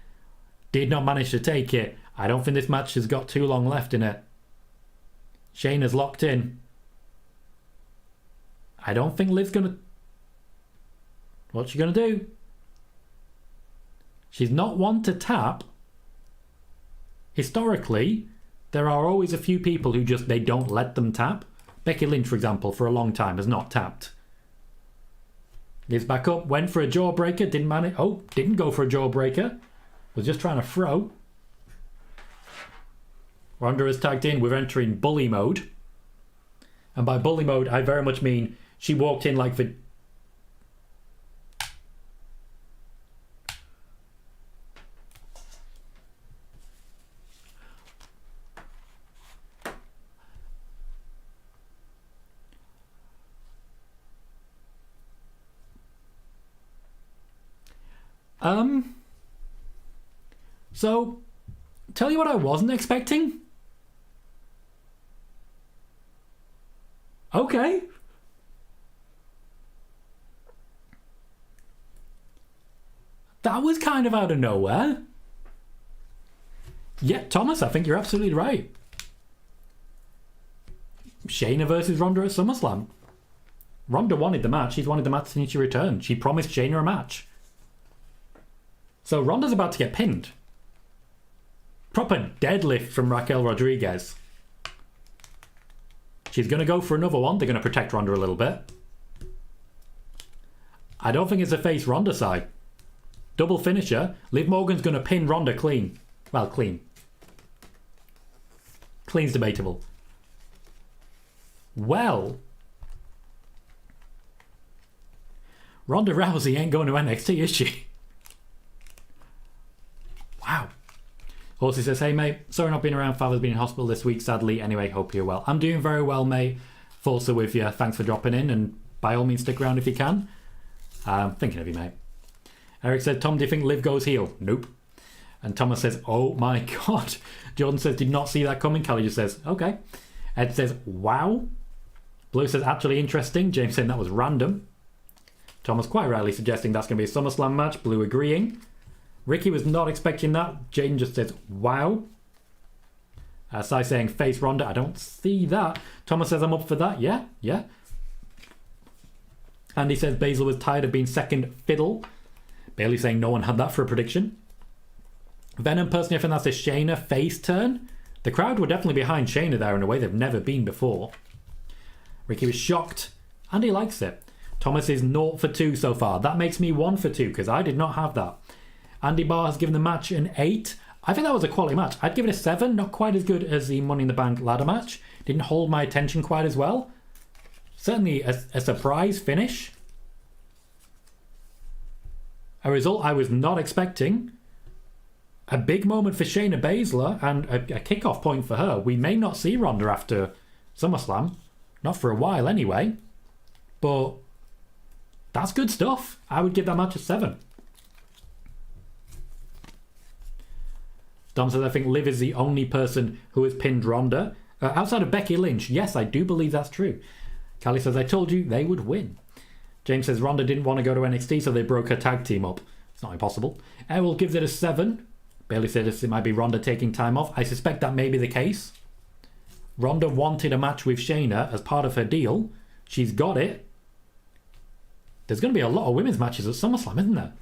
Speaker 1: did not manage to take it. I don't think this match has got too long left in it. Shayna's locked in. I don't think Liv's gonna... What's she gonna do? She's not one to tap. Historically, there are always a few people who just, they don't let them tap. Becky Lynch, for example, for a long time has not tapped. Gives back up, went for a jawbreaker, didn't manage. Oh, didn't go for a jawbreaker. Was just trying to throw. Ronda is tagged in. We're entering bully mode. And by bully mode, I very much mean she walked in like the... So, tell you what I wasn't expecting. Okay. That was kind of out of nowhere. Yeah, Thomas, I think you're absolutely right. Shayna versus Ronda at SummerSlam. Ronda wanted the match. She's wanted the match since she returned. She promised Shayna a match. So Ronda's about to get pinned. Proper deadlift from Raquel Rodrigues. She's going to go for another one. They're going to protect Ronda a little bit. I don't think it's a face Ronda side. Double finisher. Liv Morgan's going to pin Ronda clean. Well, clean. Clean's debatable. Well, Ronda Rousey ain't going to NXT, is she? Wow. Horsey says, hey mate, sorry not being around, father's been in hospital this week sadly, anyway hope you're well. I'm doing very well mate, thoughts are with you, thanks for dropping in, and by all means stick around if you can. Thinking of you mate. Eric said, Tom, do you think Liv goes heel? Nope. And Thomas says, oh my god. Jordan says, did not see that coming. Callie just says, okay. Ed says, wow. Blue says, actually interesting. James saying that was random. Thomas quite rightly suggesting that's going to be a SummerSlam match. Blue agreeing. Ricky was not expecting that. Jaden just says, wow. Sai saying, face Ronda. I don't see that. Thomas says, I'm up for that. Yeah. Andy says, Baszler was tired of being second fiddle. Bayley saying, no one had that for a prediction. Venom, personally, I think that's a Shayna face turn. The crowd were definitely behind Shayna there in a way they've never been before. Ricky was shocked. Andy likes it. Thomas is 0 for 2 so far. That makes me 1 for 2 because I did not have that. Andy Barr has given the match an 8. I think that was a quality match. I'd give it a 7. Not quite as good as the Money in the Bank ladder match. Didn't hold my attention quite as well. Certainly a surprise finish. A result I was not expecting. A big moment for Shayna Baszler and a kickoff point for her. We may not see Ronda after SummerSlam. Not for a while anyway. But that's good stuff. I would give that match a 7. Dom says, I think Liv is the only person who has pinned Ronda. Outside of Becky Lynch. Yes, I do believe that's true. Callie says, I told you they would win. James says, Ronda didn't want to go to NXT, so they broke her tag team up. It's not impossible. Errol gives it a 7. Bayley says it might be Ronda taking time off. I suspect that may be the case. Ronda wanted a match with Shayna as part of her deal. She's got it. There's going to be a lot of women's matches at SummerSlam, isn't there?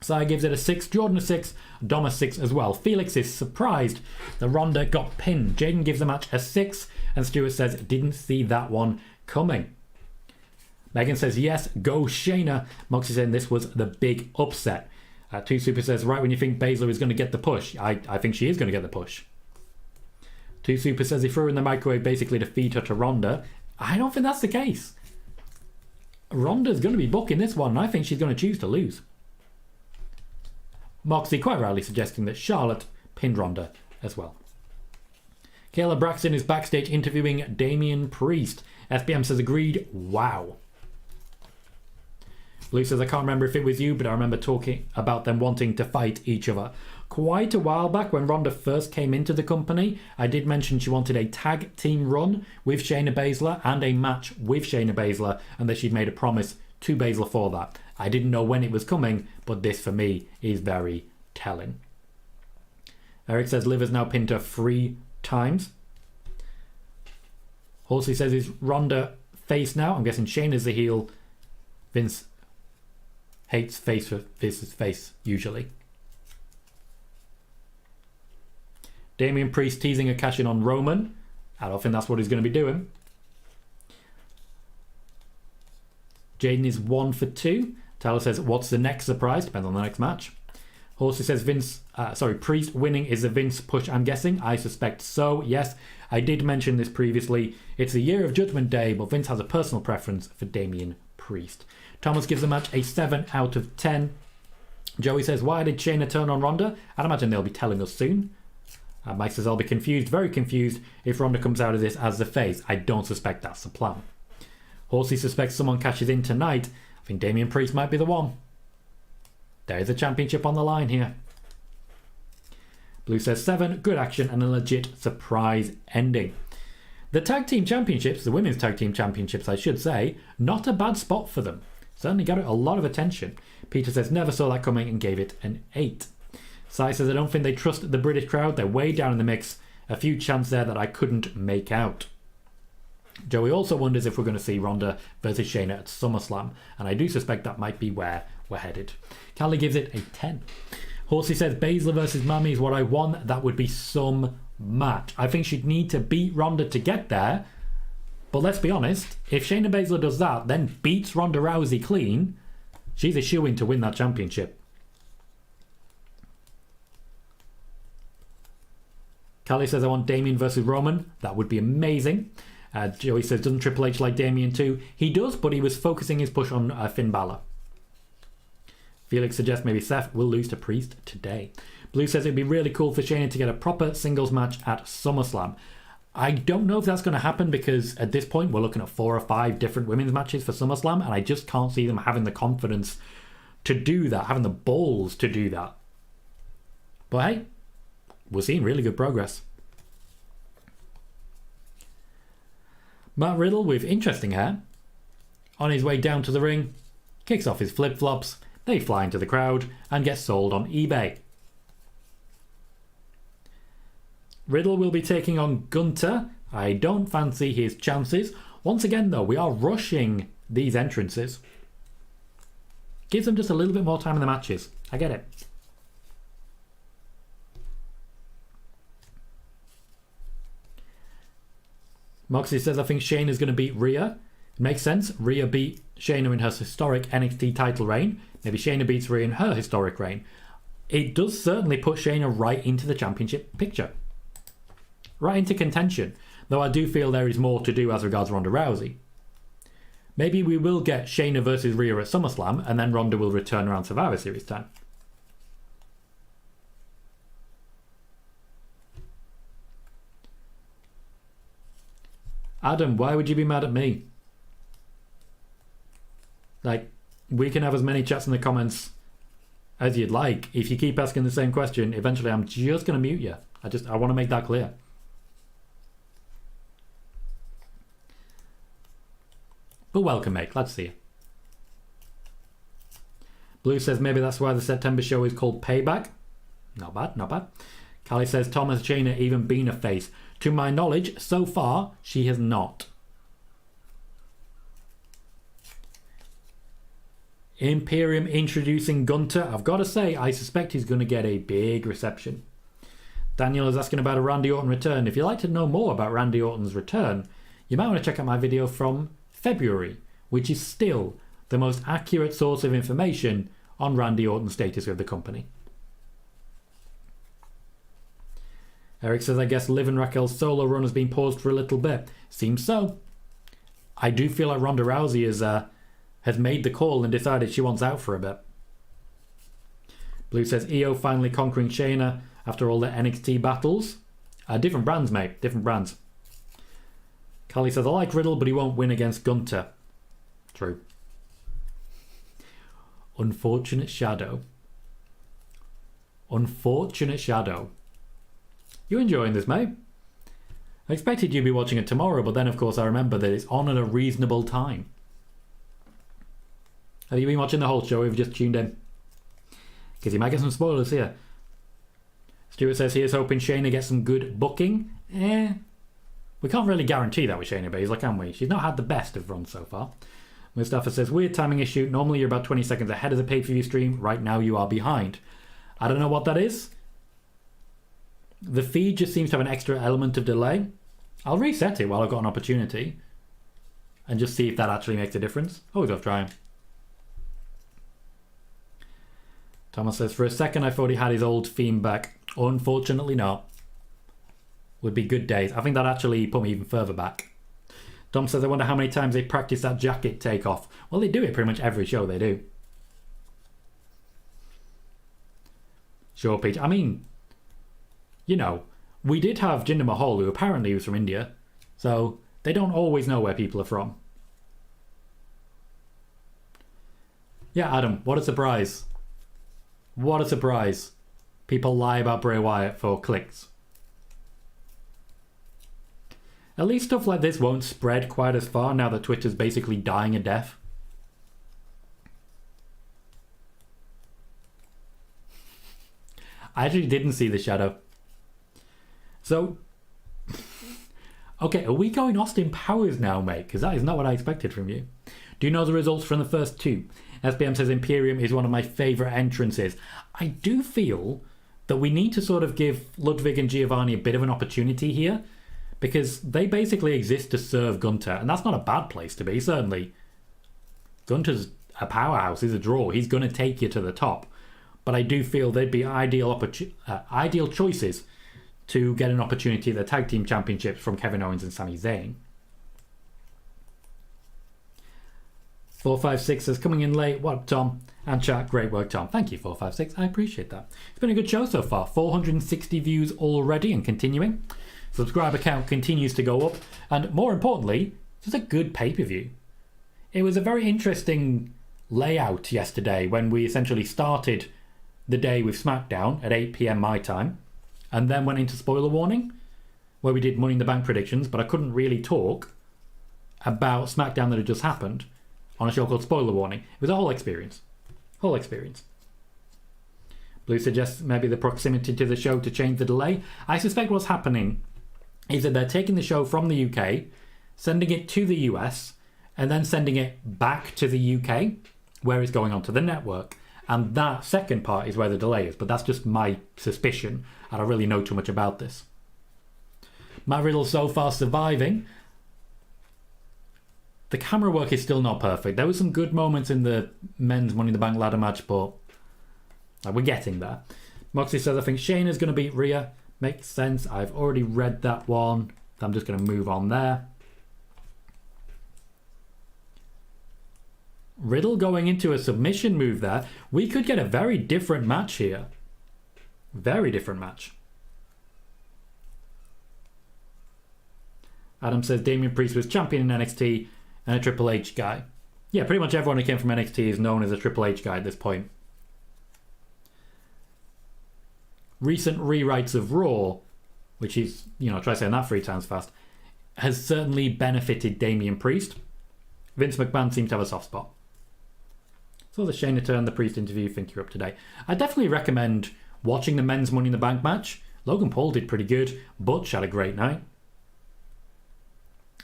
Speaker 1: Sai gives it a 6. Jordan a 6. Dom a 6 as well. Felix is surprised that Ronda got pinned. Jaden gives the match a 6. And Stuart says, didn't see that one coming. Megan says, yes, go Shayna. Moxie saying this was the big upset. Two Super says, right when you think Baszler is going to get the push. I think she is going to get the push. Two Super says he threw her in the microwave basically to feed her to Ronda. I don't think that's the case. Ronda's going to be booking this one, and I think she's going to choose to lose. Moxie quite rightly suggesting that Charlotte pinned Ronda as well. Kayla Braxton is backstage interviewing Damian Priest. SBM says agreed. Wow. Blue says, I can't remember if it was you, but I remember talking about them wanting to fight each other. Quite a while back when Ronda first came into the company, I did mention she wanted a tag team run with Shayna Baszler and a match with Shayna Baszler, and that she'd made a promise to Baszler for that. I didn't know when it was coming, but this for me is very telling. Eric says Liv has now pinned her 3 times. Horsey says, is Ronda face now? I'm guessing Shayna's the heel. Vince hates face versus face, usually. Damian Priest teasing a cash-in on Roman. I don't think that's what he's going to be doing. Jaden is 1 for 2. Tyler says, what's the next surprise? Depends on the next match. Horsey says, Priest winning is a Vince push, I'm guessing. I suspect so, yes. I did mention this previously. It's the year of Judgment Day, but Vince has a personal preference for Damian Priest. Thomas gives the match a 7 out of 10. Joey says, why did Shayna turn on Ronda? I'd imagine they'll be telling us soon. Mike says, I'll be confused, very confused, if Ronda comes out of this as the face. I don't suspect that's the plan. Horsey suspects someone cashes in tonight. I think Damian Priest might be the one. There is a championship on the line here. Blue says 7, good action and a legit surprise ending. The tag team championships, the women's tag team championships I should say, not a bad spot for them. Certainly got a lot of attention. Peter says never saw that coming and gave it an 8. Sai says I don't think they trust the British crowd. They're way down in the mix. A few chants there that I couldn't make out. Joey also wonders if we're going to see Ronda versus Shayna at SummerSlam, and I do suspect that might be where we're headed. Callie gives it a 10. Horsey says Baszler versus Mami is what I want. That would be some match. I think she'd need to beat Ronda to get there, But let's be honest, if Shayna Baszler does that, then beats Ronda Rousey clean, she's a shoo-in to win that championship. Callie says, I want Damian versus Roman. That would be amazing. Joey says, doesn't Triple H like Damian too? He does, but he was focusing his push on Finn Balor. Felix suggests maybe Seth will lose to Priest today. Blue says it'd be really cool for Shayna to get a proper singles match at SummerSlam. I don't know if that's going to happen because at this point we're looking at 4 or 5 different women's matches for SummerSlam, and I just can't see them having the confidence to do that, having the balls to do that. But hey, we're seeing really good progress. Matt Riddle with interesting hair. On his way down to the ring, kicks off his flip-flops, they fly into the crowd and get sold on eBay. Riddle will be taking on Gunther. I don't fancy his chances. Once again though, we are rushing these entrances. Gives them just a little bit more time in the matches. I get it. Moxie says, I think Shayna is going to beat Rhea. It makes sense. Rhea beat Shayna in her historic NXT title reign. Maybe Shayna beats Rhea in her historic reign. It does certainly put Shayna right into the championship picture. Right into contention. Though I do feel there is more to do as regards Ronda Rousey. Maybe we will get Shayna versus Rhea at SummerSlam and then Ronda will return around Survivor Series time. Adam, why would you be mad at me? Like, we can have as many chats in the comments as you'd like. If you keep asking the same question, eventually I'm just going to mute you. I want to make that clear. But welcome, mate. Glad to see you. Blue says maybe that's why the September show is called Payback. Not bad, not bad. Callie says, Tom, has Shayna even been a face? To my knowledge, so far, she has not. Imperium introducing Gunther. I've got to say, I suspect he's going to get a big reception. Daniel is asking about a Randy Orton return. If you'd like to know more about Randy Orton's return, you might want to check out my video from February, which is still the most accurate source of information on Randy Orton's status with the company. Eric says, I guess Liv and Raquel's solo run has been paused for a little bit. Seems so. I do feel like Ronda Rousey has made the call and decided she wants out for a bit. Blue says, EO finally conquering Shayna after all the NXT battles. Different brands, mate. Different brands. Callie says, I like Riddle, but he won't win against Gunther. True. Unfortunate Shadow. Unfortunate Shadow. You enjoying this, mate? I expected you'd be watching it tomorrow, but then of course I remember that it's on at a reasonable time. Have you been watching the whole show or have you just tuned in? Because you might get some spoilers here. Stuart says he is hoping Shayna gets some good booking. We can't really guarantee that with Shayna Baszler, can we? She's not had the best of runs so far. Mustafa says, weird timing issue. Normally you're about 20 seconds ahead of the pay-per-view stream. Right now you are behind. I don't know what that is. The feed just seems to have an extra element of delay. I'll reset it while I've got an opportunity and just see if that actually makes a difference. Always worth trying. Thomas says, for a second I thought he had his old theme back. Unfortunately not. Would be good days. I think that actually put me even further back. Dom says, I wonder how many times they practice that jacket takeoff. Well, they do it pretty much every show they do. Sure, Peach. I mean, you know, we did have Jinder Mahal, who apparently was from India. So they don't always know where people are from. Yeah, Adam, what a surprise. What a surprise. People lie about Bray Wyatt for clicks. At least stuff like this won't spread quite as far now that Twitter's basically dying a death. I actually didn't see the shadow. So, okay, are we going Austin Powers now, mate? Because that is not what I expected from you. Do you know the results from the first two? SBM says Imperium is one of my favourite entrances. I do feel that we need to sort of give Ludwig and Giovanni a bit of an opportunity here, because they basically exist to serve Gunther, and that's not a bad place to be, certainly. Gunther's a powerhouse, he's a draw, he's going to take you to the top. But I do feel they'd be ideal choices to get an opportunity at the Tag Team Championships from Kevin Owens and Sami Zayn. 456 says, coming in late. What up, Tom? And chat, great work, Tom. Thank you, 456. I appreciate that. It's been a good show so far. 460 views already and continuing. Subscriber count continues to go up. And more importantly, it's a good pay-per-view. It was a very interesting layout yesterday when we essentially started the day with SmackDown at 8 p.m. my time and then went into spoiler warning where we did Money in the Bank predictions, but I couldn't really talk about SmackDown that had just happened on a show called Spoiler Warning. It was a whole experience. Blue suggests maybe the proximity to the show to change the delay. I suspect what's happening is that they're taking the show from the UK, sending it to the US, and then sending it back to the UK, where it's going onto the network. And that second part is where the delay is, but that's just my suspicion. I don't really know too much about this. Matt Riddle so far surviving. The camera work is still not perfect. There were some good moments in the men's Money in the Bank ladder match, but we're getting there. Moxley says, I think Shayna's going to beat Rhea. Makes sense. I've already read that one. I'm just going to move on there. Riddle going into a submission move there. We could get a very different match here. Very different match. Adam says Damian Priest was champion in NXT and a Triple H guy. Yeah, pretty much everyone who came from NXT is known as a Triple H guy at this point. Recent rewrites of Raw, which is, try saying that 3 times fast, has certainly benefited Damian Priest. Vince McMahon seems to have a soft spot. So the Shayna turn, the Priest interview, think you're up to date. I definitely recommend watching the men's Money in the Bank match. Logan Paul did pretty good. Butch had a great night.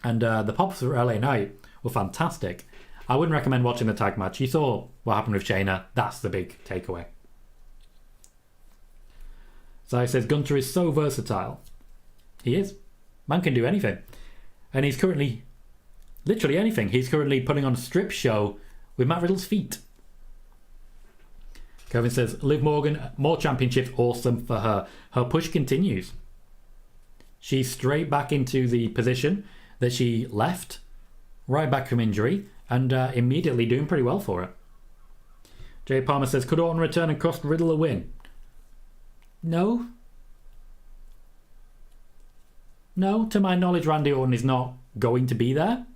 Speaker 1: And the pops for LA Knight were fantastic. I wouldn't recommend watching the tag match. You saw what happened with Shayna. That's the big takeaway. So he says, Gunther is so versatile. He is. Man can do anything. And he's currently, literally anything. He's currently putting on a strip show with Matt Riddle's feet. Kevin says, Liv Morgan, more championships, awesome for her. Her push continues. She's straight back into the position that she left, right back from injury, and immediately doing pretty well for her. Jay Palmer says, could Orton return and cost Riddle a win? No. No, to my knowledge, Randy Orton is not going to be there.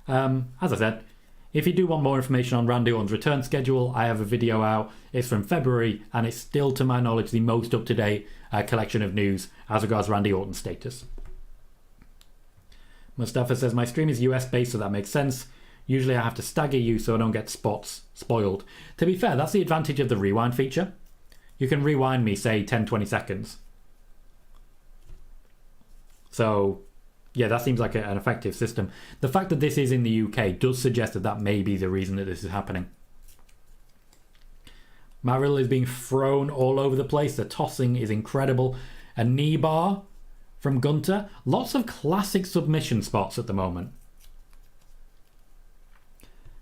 Speaker 1: As I said, if you do want more information on Randy Orton's return schedule, I have a video out. It's from February, and it's still, to my knowledge, the most up-to-date collection of news as regards Randy Orton's status. Mustafa says, my stream is US-based, so that makes sense. Usually I have to stagger you so I don't get spots spoiled. To be fair, that's the advantage of the rewind feature. You can rewind me, say, 10-20 seconds. So, yeah, that seems like an effective system. The fact that this is in the UK does suggest that that may be the reason that this is happening. Matt Riddle is being thrown all over the place. The tossing is incredible. A knee bar from Gunther. Lots of classic submission spots at the moment.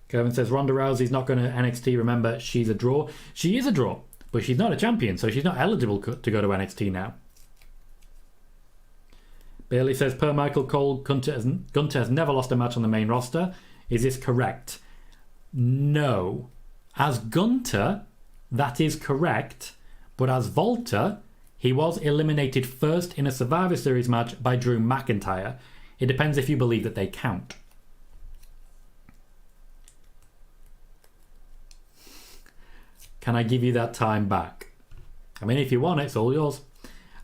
Speaker 1: Kevin says, Ronda Rousey's not going to NXT. Remember, she's a draw. She is a draw, but she's not a champion, so she's not eligible to go to NXT now. Bayley says, per Michael Cole, Gunther has never lost a match on the main roster. Is this correct? No. As Gunther, that is correct. But as Volta, he was eliminated first in a Survivor Series match by Drew McIntyre. It depends if you believe that they count. Can I give you that time back? I mean, if you want it, it's all yours.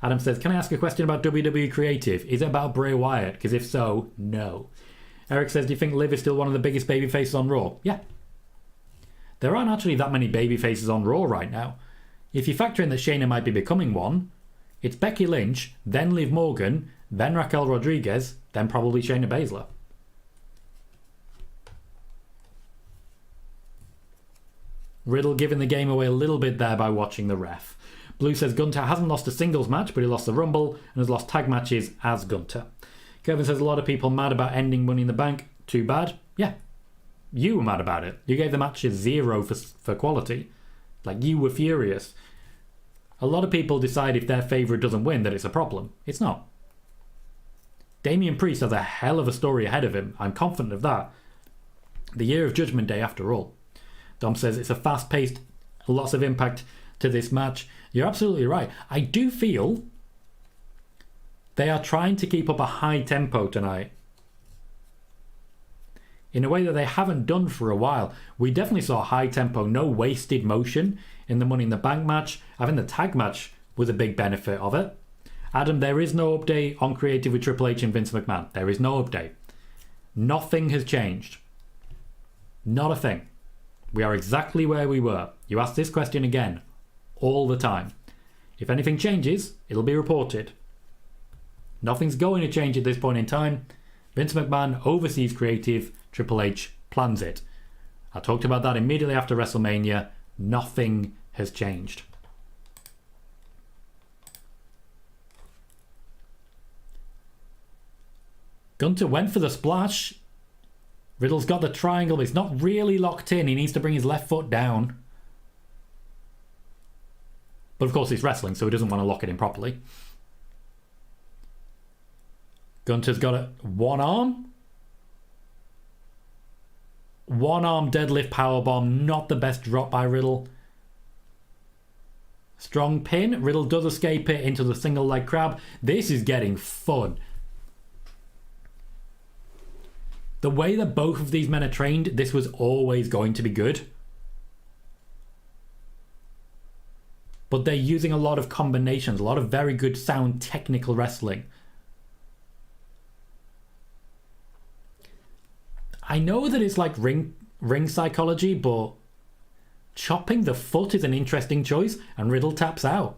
Speaker 1: Adam says, can I ask a question about WWE Creative? Is it about Bray Wyatt? Because if so, no. Eric says, do you think Liv is still one of the biggest babyfaces on Raw? Yeah. There aren't actually that many babyfaces on Raw right now. If you factor in that Shayna might be becoming one, it's Becky Lynch, then Liv Morgan, then Raquel Rodrigues, then probably Shayna Baszler. Riddle giving the game away a little bit there by watching the ref. Blue says Gunther hasn't lost a singles match, but he lost the Rumble and has lost tag matches as Gunther. Kevin says a lot of people mad about ending Money in the Bank. Too bad. Yeah, you were mad about it. You gave the matches 0 for quality. Like, you were furious. A lot of people decide if their favourite doesn't win that it's a problem. It's not. Damian Priest has a hell of a story ahead of him. I'm confident of that. The year of Judgment Day, after all. Dom says it's a fast-paced, lots of impact to this match. You're absolutely right. I do feel they are trying to keep up a high tempo tonight, in a way that they haven't done for a while. We definitely saw high tempo, no wasted motion in the Money in the Bank match. I think the tag match was a big benefit of it. Adam, there is no update on creative with Triple H and Vince McMahon. There is no update. Nothing has changed. Not a thing. We are exactly where we were. You ask this question again all the time. If anything changes, it'll be reported. Nothing's going to change at this point in time. Vince McMahon oversees creative. Triple H plans it. I talked about that immediately after WrestleMania. Nothing has changed. Gunther went for the splash. Riddle's got the triangle, but it's not really locked in. He needs to bring his left foot down. But of course it's wrestling, so he doesn't want to lock it in properly. Gunther's got a one arm deadlift powerbomb. Not the best drop by Riddle. Strong pin. Riddle does escape it into the single leg crab. This is getting fun. The way that both of these men are trained, this was always going to be good. But they're using a lot of combinations, a lot of very good sound technical wrestling. I know that it's like ring psychology, but chopping the foot is an interesting choice, and Riddle taps out.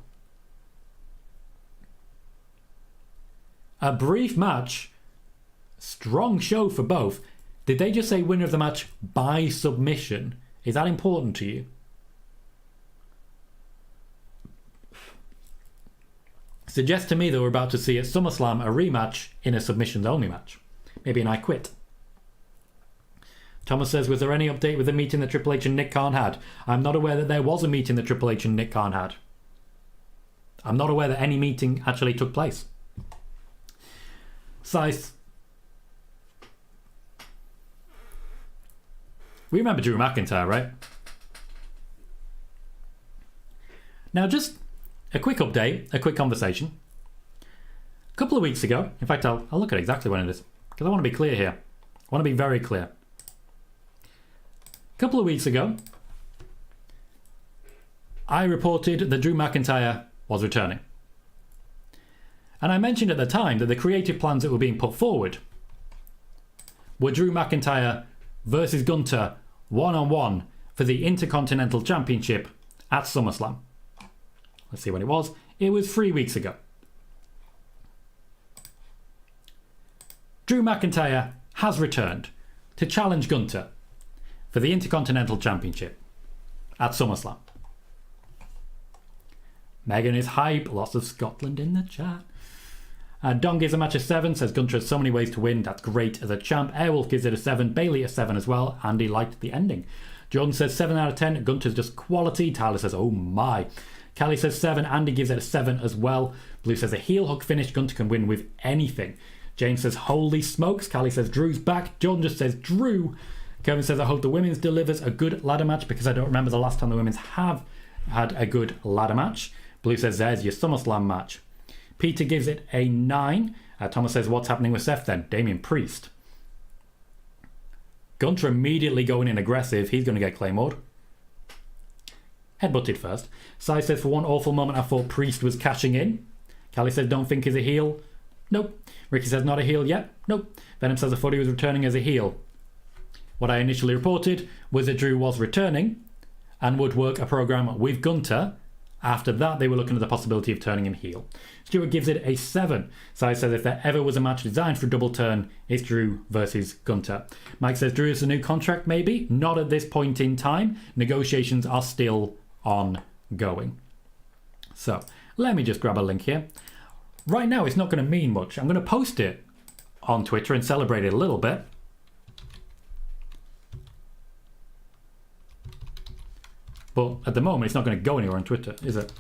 Speaker 1: A brief match. Strong show for both. Did they just say winner of the match by submission? Is that important to you? Suggests to me that we're about to see at SummerSlam a rematch in a submissions only match. Maybe an I Quit. Thomas says, was there any update with the meeting that Triple H and Nick Khan had? I'm not aware that there was a meeting that Triple H and Nick Khan had. I'm not aware that any meeting actually took place. Size. We remember Drew McIntyre, right? Now, just a quick update, a quick conversation. A couple of weeks ago, in fact, I'll look at exactly when it is, because I want to be clear here. I want to be very clear. A couple of weeks ago, I reported that Drew McIntyre was returning. And I mentioned at the time that the creative plans that were being put forward were Drew McIntyre versus Gunther one-on-one for the Intercontinental Championship at SummerSlam. Let's see when it was. It was 3 weeks ago. Drew McIntyre has returned to challenge Gunther for the Intercontinental Championship at SummerSlam. Megan is hype. Lots of Scotland in the chat. Don gives a match a 7, says Gunther has so many ways to win. That's great as a champ. Airwolf gives it a 7. Bayley a 7 as well. Andy liked the ending. Jordan says 7 out of 10. Gunther's just quality. Tyler says, oh my. Callie says 7. Andy gives it a 7 as well. Blue says a heel hook finish. Gunther can win with anything. James says, holy smokes. Callie says, Drew's back. Jordan just says, Drew. Kevin says, I hope the women's delivers a good ladder match because I don't remember the last time the women's have had a good ladder match. Blue says, there's your SummerSlam match. Peter gives it a 9. Thomas says, what's happening with Seth then? Damian Priest. Gunther immediately going in aggressive. He's going to get Claymored. Headbutted first. Sai says, for one awful moment I thought Priest was cashing in. Callie says, don't think he's a heel. Nope. Ricky says, not a heel yet. Nope. Venom says, I thought he was returning as a heel. What I initially reported was that Drew was returning and would work a program with Gunther. After that, they were looking at the possibility of turning him heel. Stewart gives it a 7. Sai says if there ever was a match designed for a double turn, it's Drew versus Gunther. Mike says Drew is a new contract, maybe. Not at this point in time. Negotiations are still ongoing. So let me just grab a link here. Right now, it's not going to mean much. I'm going to post it on Twitter and celebrate it a little bit. But at the moment, it's not going to go anywhere on Twitter, is it?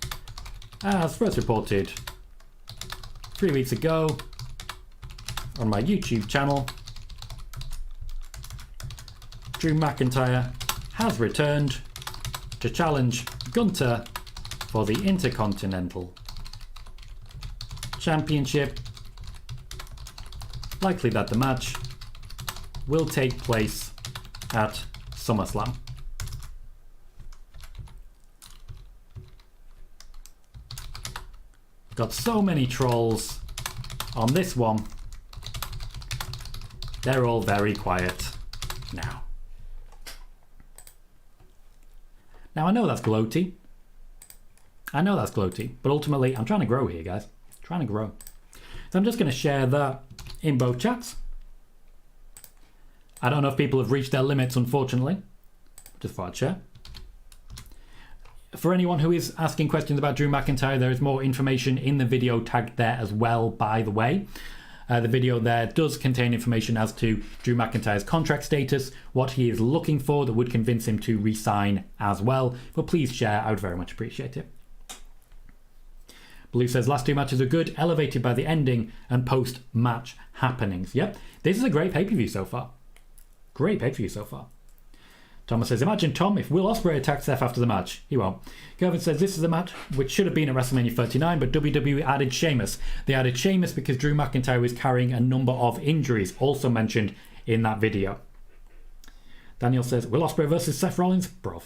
Speaker 1: As first reported 3 weeks ago on my YouTube channel, Drew McIntyre has returned to challenge Gunther for the Intercontinental Championship. Likely that the match will take place at SummerSlam. Got so many trolls on this one. They're all very quiet now. Now I know that's gloaty. But ultimately I'm trying to grow here, guys. Trying to grow. So I'm just going to share that in both chats. I don't know if people have reached their limits, unfortunately. Just thought I'd share. For anyone who is asking questions about Drew McIntyre, there is more information in the video tagged there as well, by the way. The video there does contain information as to Drew McIntyre's contract status, what he is looking for that would convince him to re-sign as well. But please share, I would very much appreciate it. Blue says, last two matches are good, elevated by the ending and post-match happenings. Yep, this is a great pay-per-view so far. Great pay-per-view so far. Thomas says, imagine Tom if Will Ospreay attacks Seth after the match. He won't. Kevin says, this is a match which should have been at WrestleMania 39, but WWE added Sheamus. They added Sheamus because Drew McIntyre was carrying a number of injuries, also mentioned in that video. Daniel says, Will Ospreay versus Seth Rollins? Bruv.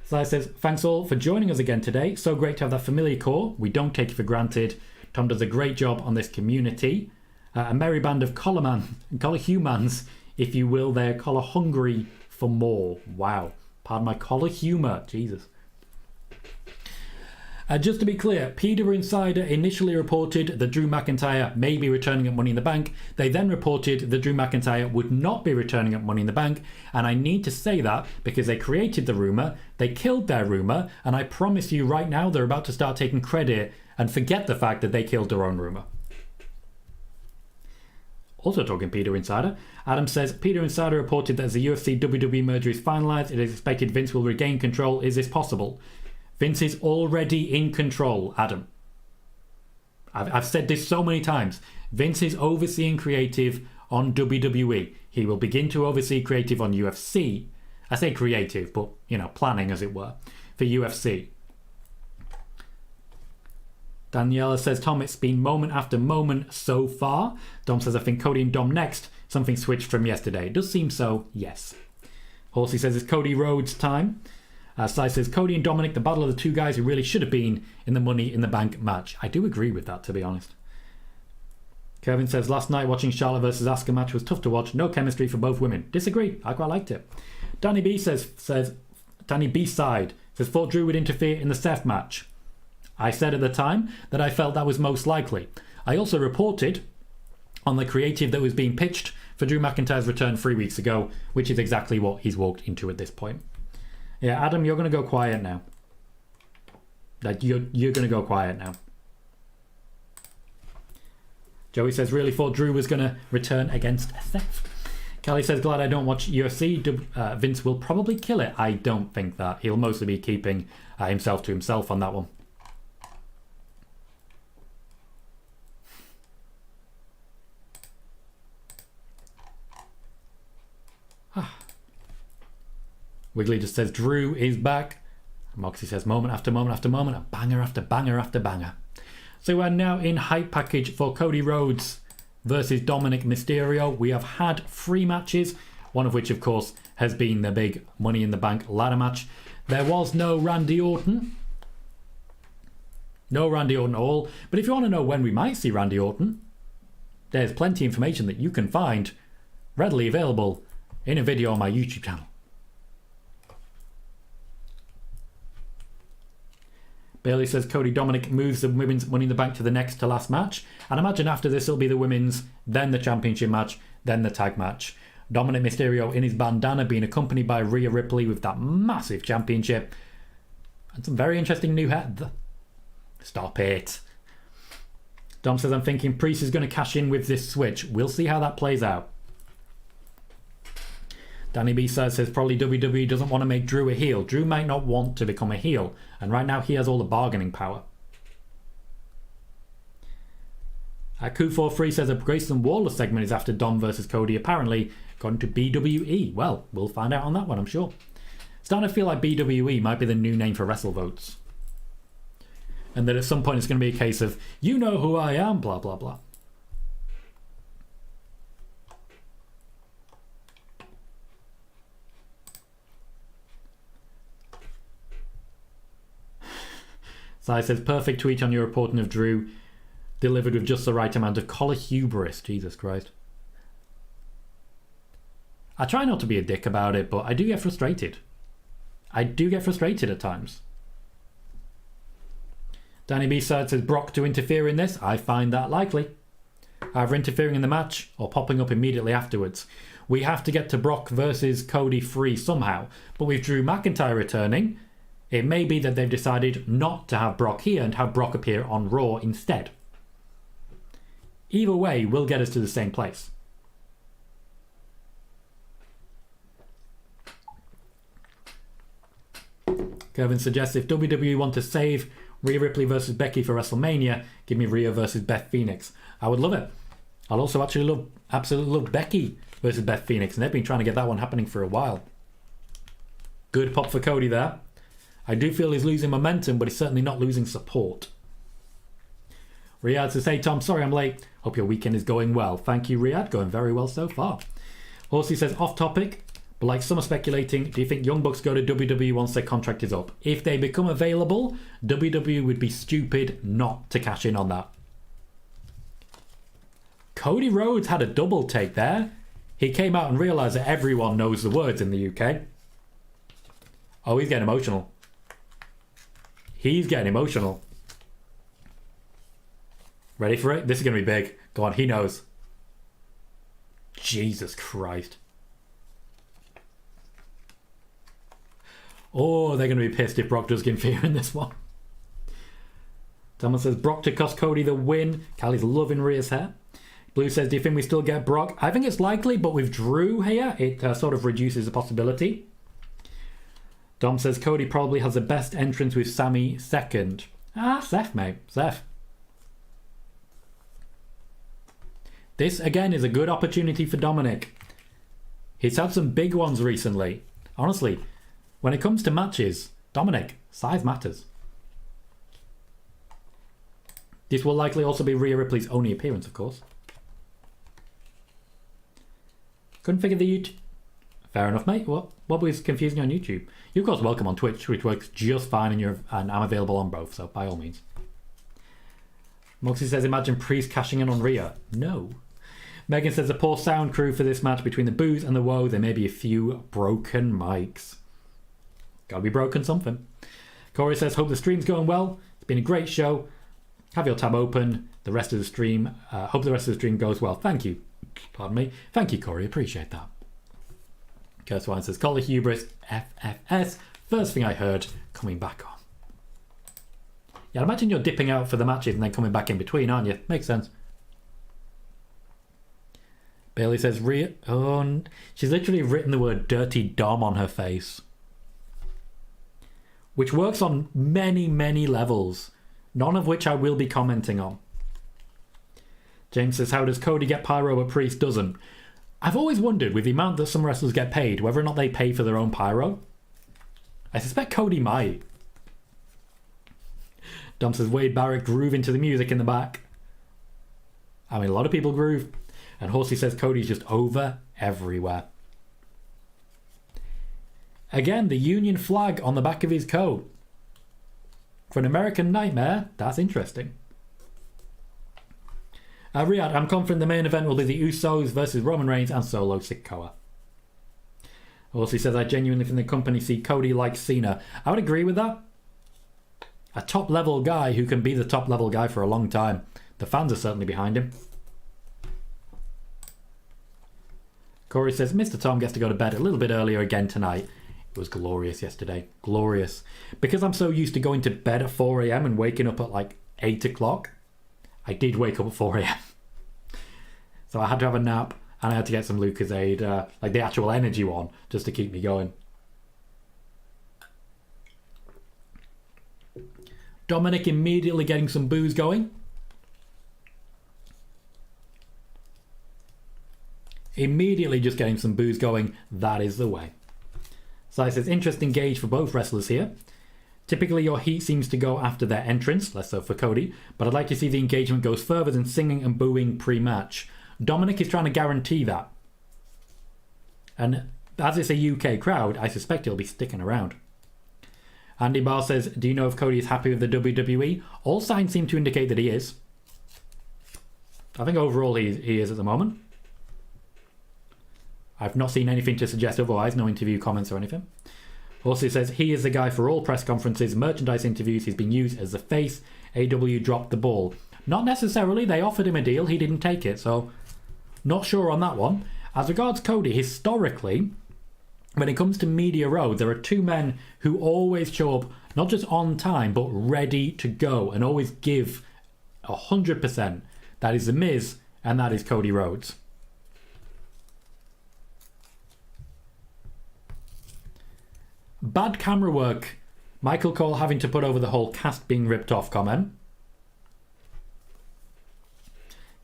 Speaker 1: Sai says, thanks all for joining us again today. So great to have that familiar core. We don't take it for granted. Tom does a great job on this community. A merry band of collar-humans, if you will. They're collar-hungry for more. Wow. Pardon my collar humour. Jesus. Just to be clear, Peter Insider initially reported that Drew McIntyre may be returning at Money in the Bank. They then reported that Drew McIntyre would not be returning at Money in the Bank. And I need to say that because they created the rumour, they killed their rumour, and I promise you right now they're about to start taking credit and forget the fact that they killed their own rumour. Also talking Peter Insider, Adam says, Peter Insider reported that as the UFC WWE merger is finalised, it is expected Vince will regain control. Is this possible? Vince is already in control, Adam. I've said this so many times. Vince is overseeing creative on WWE. He will begin to oversee creative on UFC. I say creative, but, you know, planning as it were, for UFC. Daniela says, Tom, it's been moment after moment so far. Dom says, I think Cody and Dom next. Something switched from yesterday. It does seem so, yes. Horsey says, it's Cody Rhodes time. Sai says, Cody and Dominic, the battle of the two guys who really should have been in the Money in the Bank match. I do agree with that, to be honest. Kevin says, last night watching Charlotte versus Asuka match was tough to watch. No chemistry for both women. Disagree. I quite liked it. Danny B says Danny B side says, thought Drew would interfere in the Seth match. I said at the time that I felt that was most likely. I also reported on the creative that was being pitched for Drew McIntyre's return 3 weeks ago, which is exactly what he's walked into at this point. Yeah, Adam, you're going to go quiet now. Like, you're going to go quiet now. Joey says, really thought Drew was going to return against Seth. Kelly says, glad I don't watch UFC. Vince will probably kill it. I don't think that. He'll mostly be keeping himself to himself on that one. Wiggly just says, Drew is back. Moxie says, moment after moment after moment, a banger after banger after banger. So we're now in hype package for Cody Rhodes versus Dominic Mysterio. We have had 3 matches, one of which, of course, has been the big Money in the Bank ladder match. There was no Randy Orton. No Randy Orton at all. But if you want to know when we might see Randy Orton, there's plenty of information that you can find readily available in a video on my YouTube channel. Bayley says Cody Dominic moves the women's Money in the Bank to the next to last match. And imagine after this it'll be the women's, then the championship match, then the tag match. Dominic Mysterio in his bandana being accompanied by Rhea Ripley with that massive championship. And some very interesting new hair. Stop it. Dom says, I'm thinking Priest is going to cash in with this switch. We'll see how that plays out. Danny B says probably WWE doesn't want to make Drew a heel. Drew might not want to become a heel. And right now he has all the bargaining power. Ku43 says a Grayson Waller segment is after Dom versus Cody, apparently going to BWE. Well, we'll find out on that one, I'm sure. Starting to feel like BWE might be the new name for WrestleVotes. And that at some point it's going to be a case of, you know who I am, blah, blah, blah. Sai says, perfect tweet on your reporting of Drew, delivered with just the right amount of collar hubris. Jesus Christ. I try not to be a dick about it, but I do get frustrated. I do get frustrated at times. Danny B-Side says, Brock to interfere in this? I find that likely. Either interfering in the match or popping up immediately afterwards. We have to get to Brock versus Cody free somehow. But with Drew McIntyre returning, it may be that they've decided not to have Brock here and have Brock appear on Raw instead. Either way will get us to the same place. Kevin suggests if WWE want to save Rhea Ripley versus Becky for WrestleMania, give me Rhea versus Beth Phoenix. I would love it. I'll also actually absolutely love Becky versus Beth Phoenix, and they've been trying to get that one happening for a while. Good pop for Cody there. I do feel he's losing momentum, but he's certainly not losing support. Riyadh says, hey Tom, sorry I'm late. Hope your weekend is going well. Thank you, Riyadh. Going very well so far. Horsey says, off topic, but like some are speculating, do you think Young Bucks go to WWE once their contract is up? If they become available, WWE would be stupid not to cash in on that. Cody Rhodes had a double take there. He came out and realised that everyone knows the words in the UK. Oh, he's getting emotional. He's getting emotional. Ready for it? This is going to be big. Go on, he knows. Jesus Christ. Oh, they're going to be pissed if Brock does interfere in this one. Thomas says, Brock to cost Cody the win. Callie's loving Rhea's hair. Blue says, do you think we still get Brock? I think it's likely, but with Drew here, it sort of reduces the possibility. Dom says, Cody probably has the best entrance with Sammy second. Seth, mate. Seth. This, again, is a good opportunity for Dominic. He's had some big ones recently. Honestly, when it comes to matches, Dominic, size matters. This will likely also be Rhea Ripley's only appearance, of course. Couldn't figure the YouTube... Fair enough, mate. What was confusing on YouTube? You're, of course, welcome on Twitch, which works just fine, and I'm available on both, so by all means. Moxie says, imagine Priest cashing in on Rhea. No. Megan says, a poor sound crew for this match between the boos and the woe. There may be a few broken mics. Gotta be broken something. Corey says, hope the stream's going well. It's been a great show. Have your tab open. The rest of the stream. Hope the rest of the stream goes well. Thank you. Pardon me. Thank you, Corey. Appreciate that. Curse Wine says, Collar Hubris, FFS. First thing I heard, coming back on. Yeah, I imagine you're dipping out for the matches and then coming back in between, aren't you? Makes sense. Bayley says, oh, she's literally written the word Dirty Dom on her face. Which works on many, many levels. None of which I will be commenting on. James says, how does Cody get pyro but Priest doesn't? I've always wondered, with the amount that some wrestlers get paid, whether or not they pay for their own pyro. I suspect Cody might. Dom says, Wade Barrett groove into the music in the back. I mean, a lot of people groove. And Horsey says Cody's just over everywhere. Again, the Union flag on the back of his coat. For an American Nightmare, that's interesting. Riyadh, I'm confident the main event will be the Usos versus Roman Reigns and Solo Sikoa. Horsey says, I genuinely think the company see Cody like Cena. I would agree with that. A top-level guy who can be the top-level guy for a long time. The fans are certainly behind him. Corey says, Mr. Tom gets to go to bed a little bit earlier again tonight. It was glorious yesterday. Glorious. Because I'm so used to going to bed at 4 a.m. and waking up at like 8 o'clock, I did wake up at 4 a.m. So I had to have a nap and I had to get some Lucozade, like the actual energy one, just to keep me going. Dominic immediately getting some booze going. Immediately just getting some booze going. That is the way. So it says, interesting gauge for both wrestlers here. Typically your heat seems to go after their entrance, less so for Cody, but I'd like to see the engagement goes further than singing and booing pre-match. Dominic is trying to guarantee that. And as it's a UK crowd, I suspect he'll be sticking around. Andy Barr says, do you know if Cody is happy with the WWE? All signs seem to indicate that he is. I think overall he is at the moment. I've not seen anything to suggest otherwise, no interview comments or anything. Also says, he is the guy for all press conferences, merchandise interviews, he's been used as the face. AW dropped the ball. Not necessarily, they offered him a deal, he didn't take it, so not sure on that one. As regards Cody, historically, when it comes to Media Road, there are two men who always show up, not just on time, but ready to go, and always give 100%. That is The Miz, and that is Cody Rhodes. Bad camera work. Michael Cole having to put over the whole cast being ripped off comment.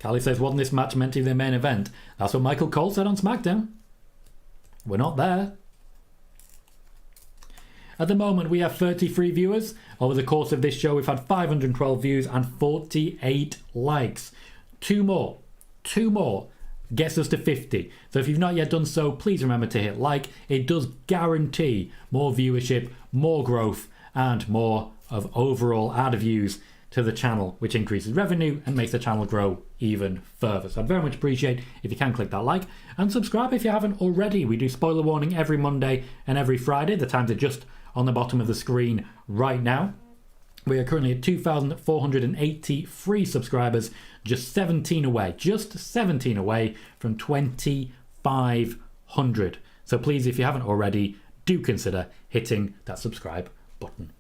Speaker 1: Callie says, wasn't this match meant to be the main event? That's what Michael Cole said on SmackDown. We're not there. At the moment, we have 33 viewers. Over the course of this show, we've had 512 views and 48 likes. Two more gets us to 50. So if you've not yet done so, please remember to hit like. It does guarantee more viewership, more growth, and more of overall ad views to the channel, which increases revenue and makes the channel grow even further. So I'd very much appreciate if you can click that like and subscribe if you haven't already. We do spoiler warning every Monday and every Friday. The times are just on the bottom of the screen right now. We are currently at 2,480 free subscribers, just 17 away from 2,500. So please, if you haven't already, do consider hitting that subscribe button.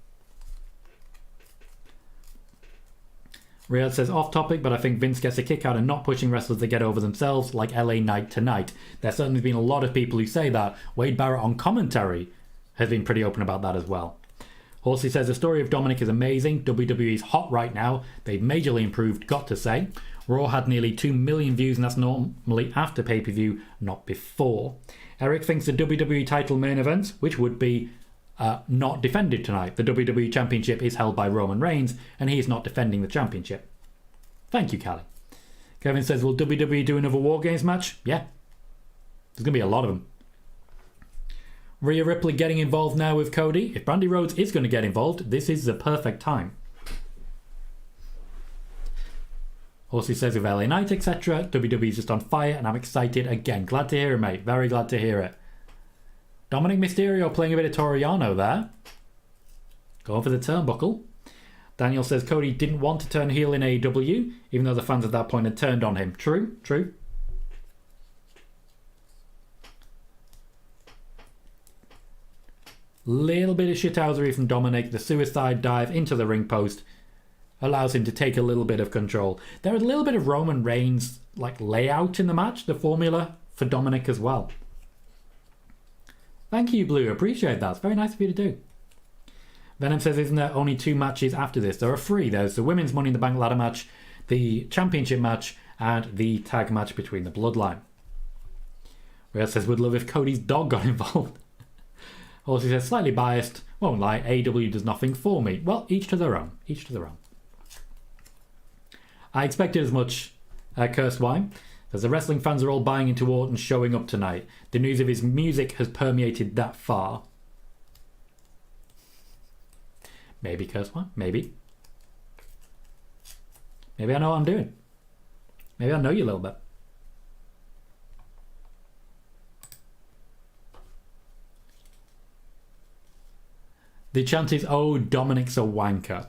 Speaker 1: Riyadh says, off topic, but I think Vince gets a kick out of not pushing wrestlers to get over themselves like LA Knight tonight. There's certainly been a lot of people who say that. Wade Barrett on commentary has been pretty open about that as well. Horsey says, the story of Dominic is amazing. WWE's hot right now. They've majorly improved, got to say. Raw had nearly 2 million views, and that's normally after pay-per-view, not before. Eric thinks the WWE title main event, which would be not defended tonight. The WWE Championship is held by Roman Reigns, and he is not defending the championship. Thank you, Callie. Kevin says, will WWE do another War Games match? Yeah. There's going to be a lot of them. Rhea Ripley getting involved now with Cody. If Brandy Rhodes is going to get involved, this is the perfect time. Horsey says with LA Knight, etc. WWE's just on fire, and I'm excited again. Glad to hear it, mate. Very glad to hear it. Dominic Mysterio playing a bit of Toriano there. Going for the turnbuckle. Daniel says Cody didn't want to turn heel in AEW, even though the fans at that point had turned on him. True. Little bit of shithousery from Dominic. The suicide dive into the ring post allows him to take a little bit of control. There is a little bit of Roman Reigns like layout in the match, the formula for Dominic as well. Thank you, Blue. Appreciate that. It's very nice of you to do. Venom says, isn't there only 2 matches after this? There are 3. There's the Women's Money in the Bank ladder match, the Championship match, and the tag match between the Bloodline. Real says, would love if Cody's dog got involved. Also says, slightly biased. Won't lie, AEW does nothing for me. Well, each to their own. Each to their own. I expected as much, Cursed Wine. As the wrestling fans are all buying into Orton showing up tonight. The news of his music has permeated that far. Maybe, Cursed Wine. Maybe. Maybe I know what I'm doing. Maybe I know you a little bit. The chant is, oh, Dominic's a wanker.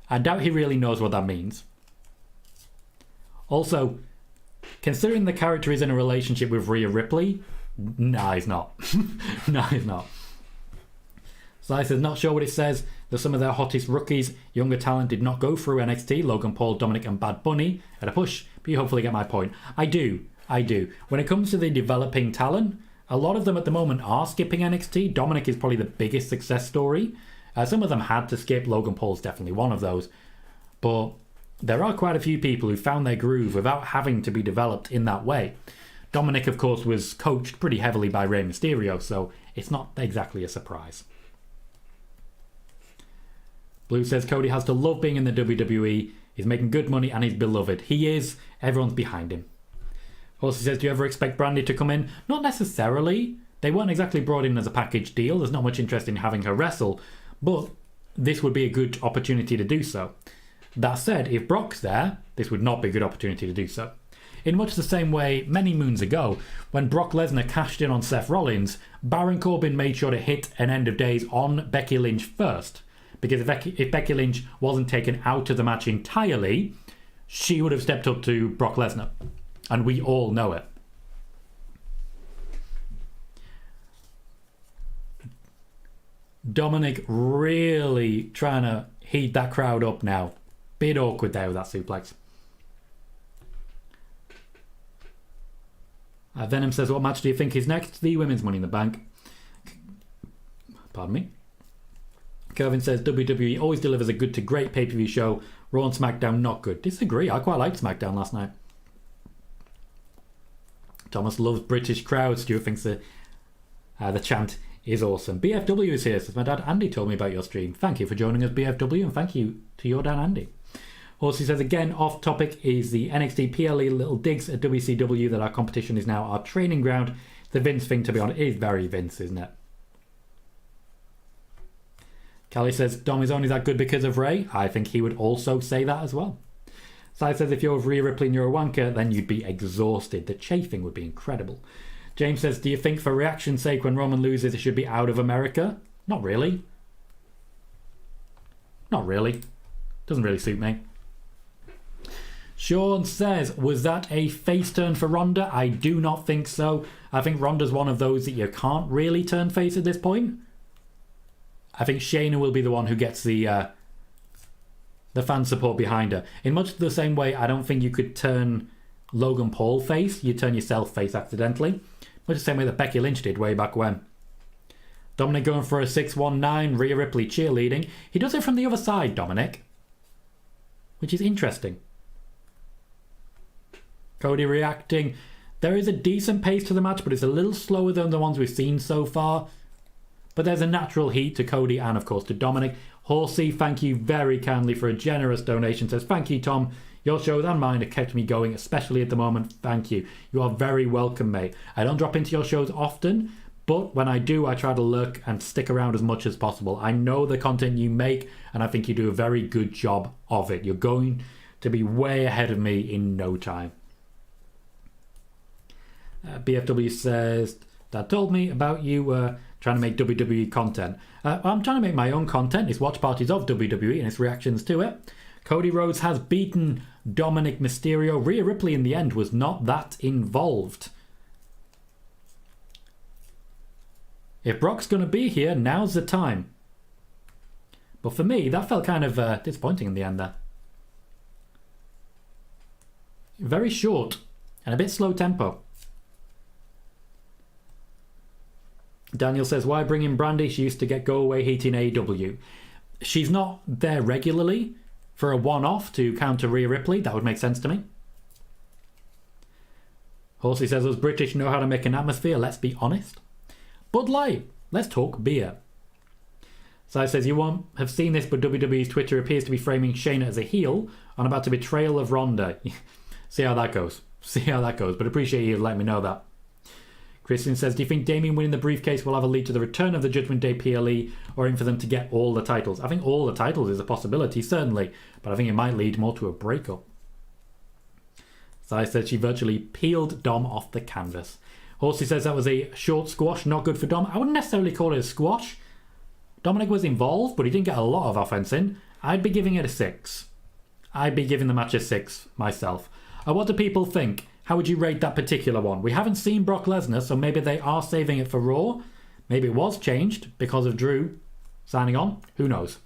Speaker 1: I doubt he really knows what that means. Also, considering the character is in a relationship with Rhea Ripley, No, he's not. No, he's not. Sly says, not sure what it says. That some of their hottest rookies, younger talent, did not go through NXT. Logan Paul, Dominic and Bad Bunny at a push. But you hopefully get my point. I do. When it comes to the developing talent, a lot of them at the moment are skipping NXT. Dominic is probably the biggest success story. Some of them had to skip. Logan Paul's definitely one of those. But there are quite a few people who found their groove without having to be developed in that way. Dominic, of course, was coached pretty heavily by Rey Mysterio, so it's not exactly a surprise. Blue says Cody has to love being in the WWE. He's making good money and he's beloved. He is. Everyone's behind him. Also says, do you ever expect Brandy to come in? Not necessarily. They weren't exactly brought in as a package deal. There's not much interest in having her wrestle. But this would be a good opportunity to do so. That said, if Brock's there, this would not be a good opportunity to do so. In much the same way, many moons ago, when Brock Lesnar cashed in on Seth Rollins, Baron Corbin made sure to hit an end of days on Becky Lynch first. Because if Becky Lynch wasn't taken out of the match entirely, she would have stepped up to Brock Lesnar. And we all know it. Dominic really trying to heat that crowd up now. Bit awkward there with that suplex. Venom says, what match do you think is next? The Women's Money in the Bank. Pardon me. Kevin says, WWE always delivers a good to great pay-per-view show. Raw and SmackDown not good. Disagree. I quite liked SmackDown last night. Thomas loves British crowds. Stuart thinks the chant is awesome. BFW is here, says my dad Andy told me about your stream. Thank you for joining us, BFW, and thank you to your dad Andy. Also, he says, again, off topic is the NXT PLE little digs at WCW that our competition is now our training ground. The Vince thing, to be honest, is very Vince, isn't it? Callie says, Dom is only that good because of Ray. I think he would also say that as well. Sai says, if you're Rhea Ripley and you're a wanker, then you'd be exhausted. The chafing would be incredible. James says, do you think for reaction's sake when Roman loses it should be out of America? Not really. Not really. Doesn't really suit me. Sean says, was that a face turn for Ronda? I do not think so. I think Ronda's one of those that you can't really turn face at this point. I think Shayna will be the one who gets the fan support behind her. In much the same way, I don't think you could turn Logan Paul face. You turn yourself face accidentally. Much the same way that Becky Lynch did way back when. Dominic going for a 619, Rhea Ripley cheerleading. He does it from the other side, Dominic. Which is interesting. Cody reacting. There is a decent pace to the match, but it's a little slower than the ones we've seen so far. But there's a natural heat to Cody and, of course, to Dominic. Horsey, thank you very kindly for a generous donation. Says, thank you, Tom. Your shows and mine have kept me going, especially at the moment. Thank you. You are very welcome, mate. I don't drop into your shows often, but when I do, I try to lurk and stick around as much as possible. I know the content you make, and I think you do a very good job of it. You're going to be way ahead of me in no time. BFW says, Dad told me about you trying to make WWE content. I'm trying to make my own content. It's watch parties of WWE and its reactions to it. Cody Rhodes has beaten Dominic Mysterio. Rhea Ripley in the end was not that involved. If Brock's going to be here, now's the time. But for me, that felt kind of disappointing in the end there. Very short and a bit slow tempo. Daniel says, why bring in Brandy? She used to get go-away heat in AEW. She's not there regularly for a one-off to counter Rhea Ripley. That would make sense to me. Horsey says, us British know how to make an atmosphere. Let's be honest. Bud Light. Let's talk beer. Sai says, you won't have seen this, but WWE's Twitter appears to be framing Shayna as a heel on about the betrayal of Ronda. See how that goes. See how that goes. But appreciate you letting me know that. Christian says, do you think Damian winning the briefcase will have a lead to the return of the Judgment Day PLE or in for them to get all the titles? I think all the titles is a possibility, certainly, but I think it might lead more to a breakup. Sai said she virtually peeled Dom off the canvas. Horsey says that was a short squash, not good for Dom. I wouldn't necessarily call it a squash. Dominic was involved, but he didn't get a lot of offense in. I'd be giving it a 6. I'd be giving the match a 6 myself. What do people think? How would you rate that particular one? We haven't seen Brock Lesnar, so maybe they are saving it for Raw. Maybe it was changed because of Drew signing on. Who knows?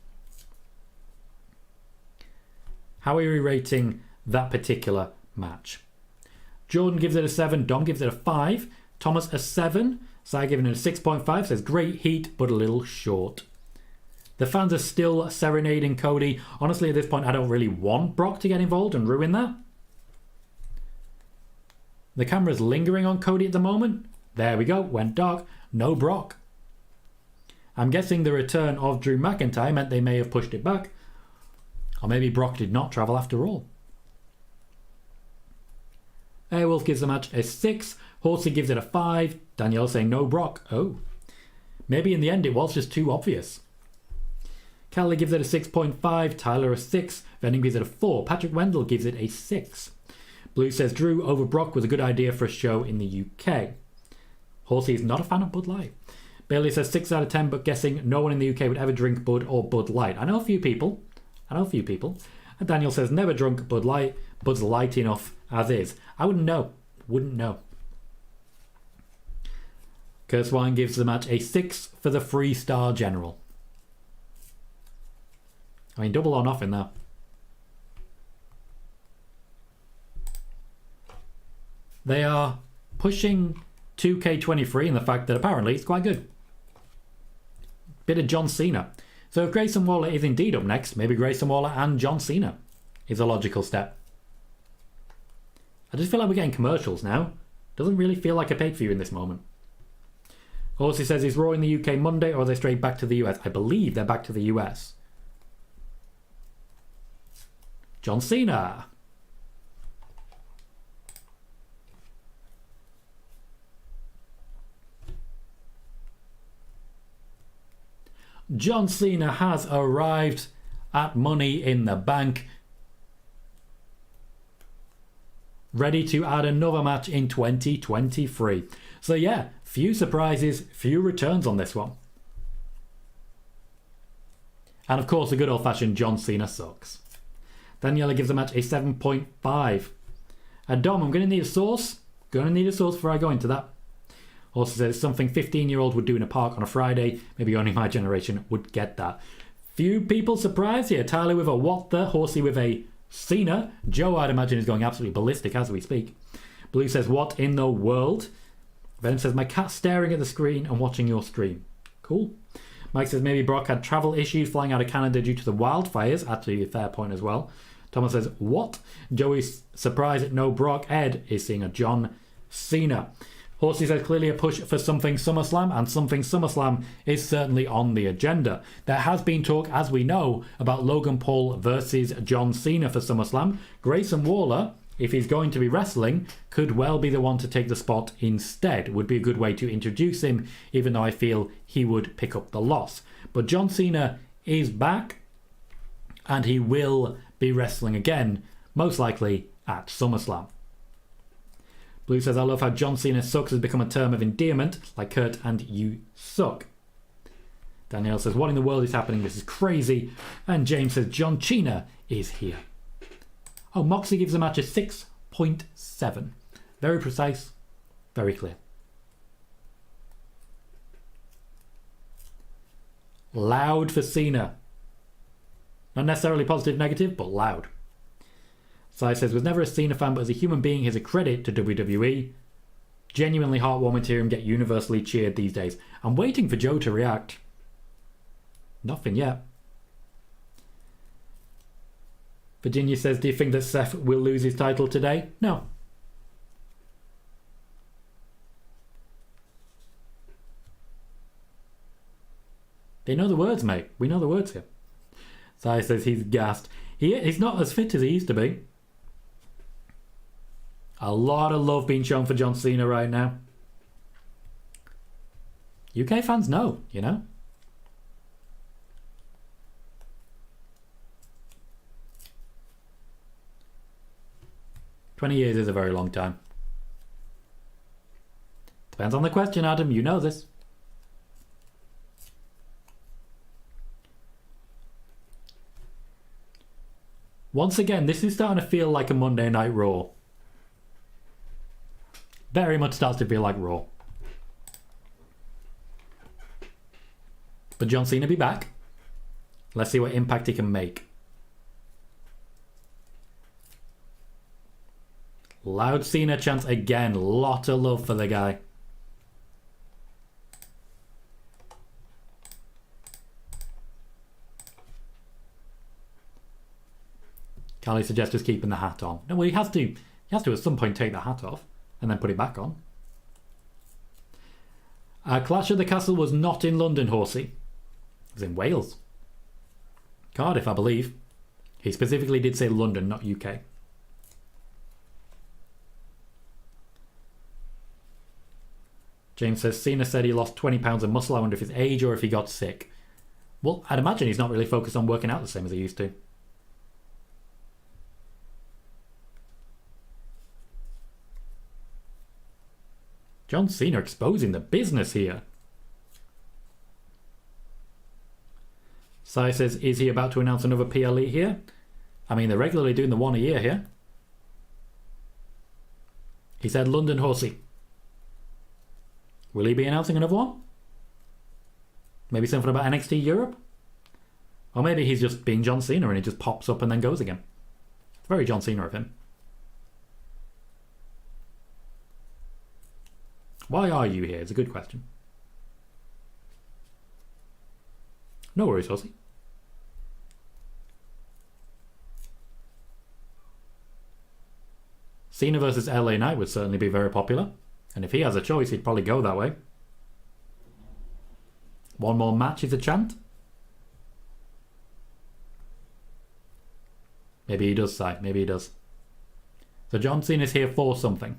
Speaker 1: How are we rating that particular match? Jordan gives it a 7. Dom gives it a 5. Thomas a 7. Sai giving it a 6.5. Says great heat, but a little short. The fans are still serenading Cody. Honestly, at this point, I don't really want Brock to get involved and ruin that. The camera's lingering on Cody at the moment. There we go. Went dark. No Brock. I'm guessing the return of Drew McIntyre meant they may have pushed it back. Or maybe Brock did not travel after all. Airwolf gives the match a 6. Horsey gives it a 5. Danielle saying no Brock. Oh. Maybe in the end it was just too obvious. Kelly gives it a 6.5. Tyler a 6. Venom gives it a 4. Patrick Wendell gives it a 6. Blue says Drew over Brock was a good idea for a show in the UK. Horsey is not a fan of Bud Light. Bayley says 6 out of 10, but guessing no one in the UK would ever drink Bud or Bud Light. I know a few people. And Daniel says never drunk Bud Light. Bud's light enough as is. I wouldn't know. Kurzwein gives the match a 6 for the 3-star general. I mean, double or nothing there. They are pushing 2K23 in the fact that apparently it's quite good. Bit of John Cena. So if Grayson Waller is indeed up next, maybe Grayson Waller and John Cena is a logical step. I just feel like we're getting commercials now. Doesn't really feel like a pay-per-view in this moment. Horsey says, is Raw in the UK Monday or are they straight back to the US? I believe they're back to the US. John Cena. John Cena has arrived at Money in the Bank. Ready to add another match in 2023. So yeah, few surprises, few returns on this one. And of course, the good old-fashioned John Cena sucks. Daniela gives the match a 7.5. And Dom, I'm going to need a source. Before I go into that. Also says something 15-year-old would do in a park on a Friday. Maybe only my generation would get that. Few people surprised here. Tyler with a what the, Horsey with a Cena. Joe, I'd imagine, is going absolutely ballistic as we speak. Blue says, what in the world? Ben says, my cat's staring at the screen and watching your stream. Cool. Mike says, maybe Brock had travel issues flying out of Canada due to the wildfires. Actually, a fair point as well. Thomas says, what? Joey's surprised at no Brock. Ed is seeing a John Cena. Horsey says clearly a push for something SummerSlam, and something SummerSlam is certainly on the agenda. There has been talk, as we know, about Logan Paul versus John Cena for SummerSlam. Grayson Waller, if he's going to be wrestling, could well be the one to take the spot instead. Would be a good way to introduce him, even though I feel he would pick up the loss. But John Cena is back, and he will be wrestling again, most likely at SummerSlam. Blue says, I love how John Cena sucks has become a term of endearment, like Kurt and you suck. Danielle says, what in the world is happening? This is crazy. And James says, John Cena is here. Oh, Moxley gives the match a 6.7. Very precise, very clear. Loud for Cena. Not necessarily positive, negative, but loud. Sai says, was never a Cena fan, but as a human being, he's a credit to WWE. Genuinely heartwarming to hear him get universally cheered these days. I'm waiting for Joe to react. Nothing yet. Virginia says, do you think that Seth will lose his title today? No. They know the words, mate. We know the words here. Sai says he's gassed. He's not as fit as he used to be. A lot of love being shown for John Cena right now. UK fans know, you know. "20 years is a very long time." Depends on the question, Adam. You know this. Once again, this is starting to feel like a Monday Night Raw. Very much starts to feel like Raw. But John Cena be back. Let's see what impact he can make. Loud Cena chants again. Lot of love for the guy. Callie suggests just keeping the hat on. No, well, he has to. He has to at some point take the hat off and then put it back on. Clash of the Castle was not in London, Horsey. It was in Wales. Cardiff, I believe. He specifically did say London, not UK. James says, Cena said he lost 20 pounds of muscle. I wonder if it's age or if he got sick. Well, I'd imagine he's not really focused on working out the same as he used to. John Cena exposing the business here. Sai says, is he about to announce another PLE here? I mean, they're regularly doing the one a year here. He said London, Horsey. Will he be announcing another one? Maybe something about NXT Europe? Or maybe he's just being John Cena and he just pops up and then goes again. It's very John Cena of him. Why are you here? It's a good question. No worries, Horsey. Cena versus LA Knight would certainly be very popular. And if he has a choice, he'd probably go that way. One more match is a chant. Maybe he does, Si. Maybe he does. So John Cena's here for something.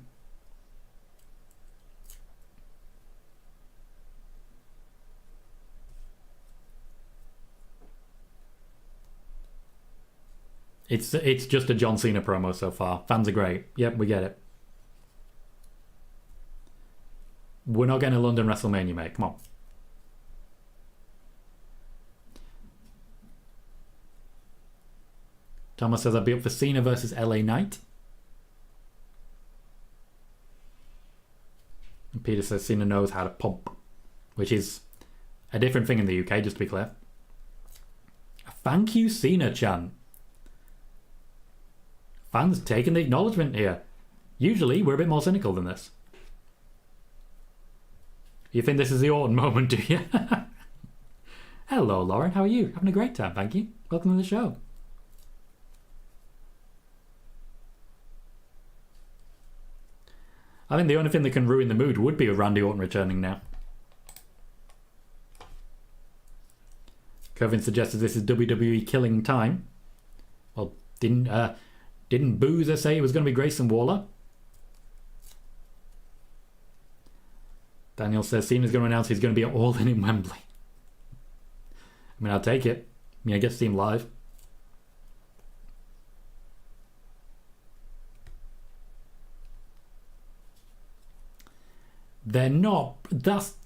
Speaker 1: It's just a John Cena promo so far. Fans are great. Yep, we get it. We're not getting a London WrestleMania, mate. Come on. Thomas says I'd be up for Cena versus LA Knight. And Peter says Cena knows how to pump, which is a different thing in the UK, just to be clear. A thank you, Cena chant. Fans taking the acknowledgement here. Usually, we're a bit more cynical than this. You think this is the Orton moment, do you? Hello, Lauren. How are you? Having a great time, thank you. Welcome to the show. I think the only thing that can ruin the mood would be a Randy Orton returning now. Kevin suggested this is WWE killing time. Well, didn't Boozer say it was going to be Grayson Waller? Daniel says Cena's going to announce he's going to be all in Wembley. I mean, I'll take it. I mean, I get to see him live. They're not...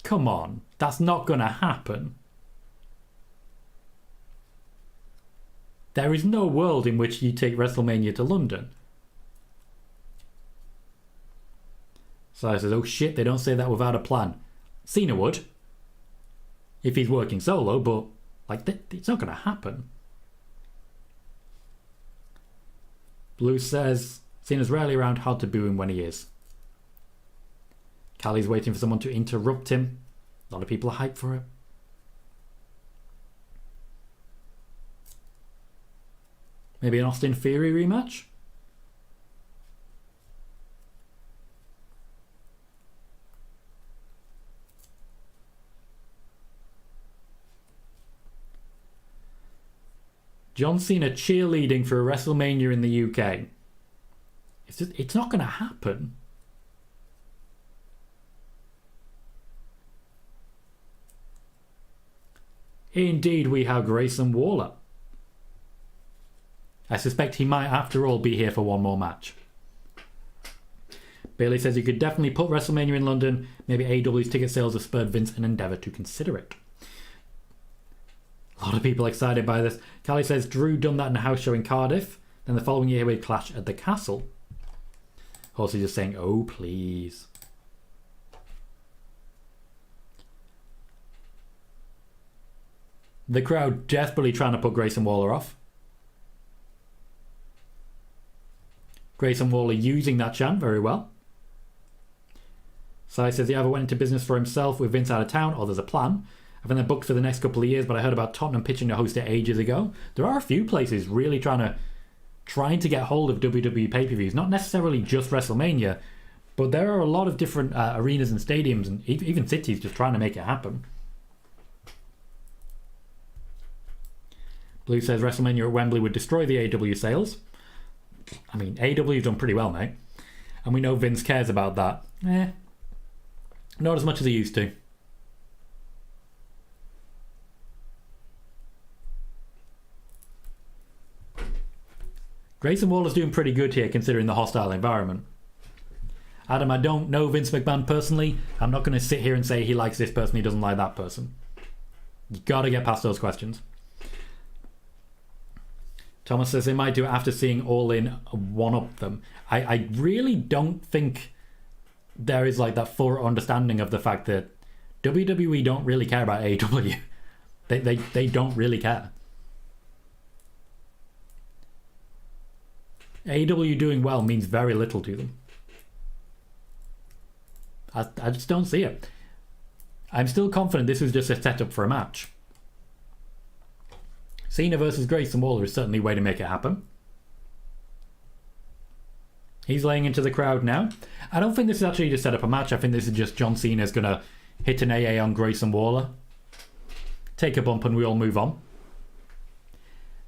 Speaker 1: Come on. That's not going to happen. There is no world in which you take WrestleMania to London. So I says, oh shit, they don't say that without a plan. Cena would. If he's working solo, but like it's not going to happen. Blue says, Cena's rarely around, hard to boo him when he is. Callie's waiting for someone to interrupt him. A lot of people are hyped for it. Maybe an Austin Theory rematch? John Cena cheerleading for a WrestleMania in the UK. It's not going to happen. Indeed, we have Grayson Waller. I suspect he might, after all, be here for one more match. Bayley says you could definitely put WrestleMania in London. Maybe AEW's ticket sales have spurred Vince and Endeavour to consider it. A lot of people excited by this. Callie says Drew done that in a house show in Cardiff. Then the following year we'd clash at the Castle. Horsey just saying, oh please. The crowd desperately trying to put Grayson Waller off. Grayson Waller using that chant very well. Sai says he either went into business for himself with Vince out of town or there's a plan. I think they're booked for the next couple of years, but I heard about Tottenham pitching to host it ages ago. There are a few places really trying to get hold of WWE pay-per-views. Not necessarily just WrestleMania, but there are a lot of different arenas and stadiums and even cities just trying to make it happen. Blue says WrestleMania at Wembley would destroy the AEW sales. I mean, AEW's done pretty well, mate. And we know Vince cares about that. Not as much as he used to. Grayson Waller's doing pretty good here considering the hostile environment. Adam, I don't know Vince McMahon personally. I'm not going to sit here and say he likes this person, he doesn't like that person. You got to get past those questions. Thomas says they might do it after seeing All In one-up them. I really don't think there is like that full understanding of the fact that WWE don't really care about AEW. They don't really care. AEW doing well means very little to them. I just don't see it. I'm still confident this was just a setup for a match. Cena versus Grayson Waller is certainly a way to make it happen. He's laying into the crowd now. I don't think this is actually to set up a match. I think this is just John Cena's going to hit an AA on Grayson Waller. Take a bump and we all move on.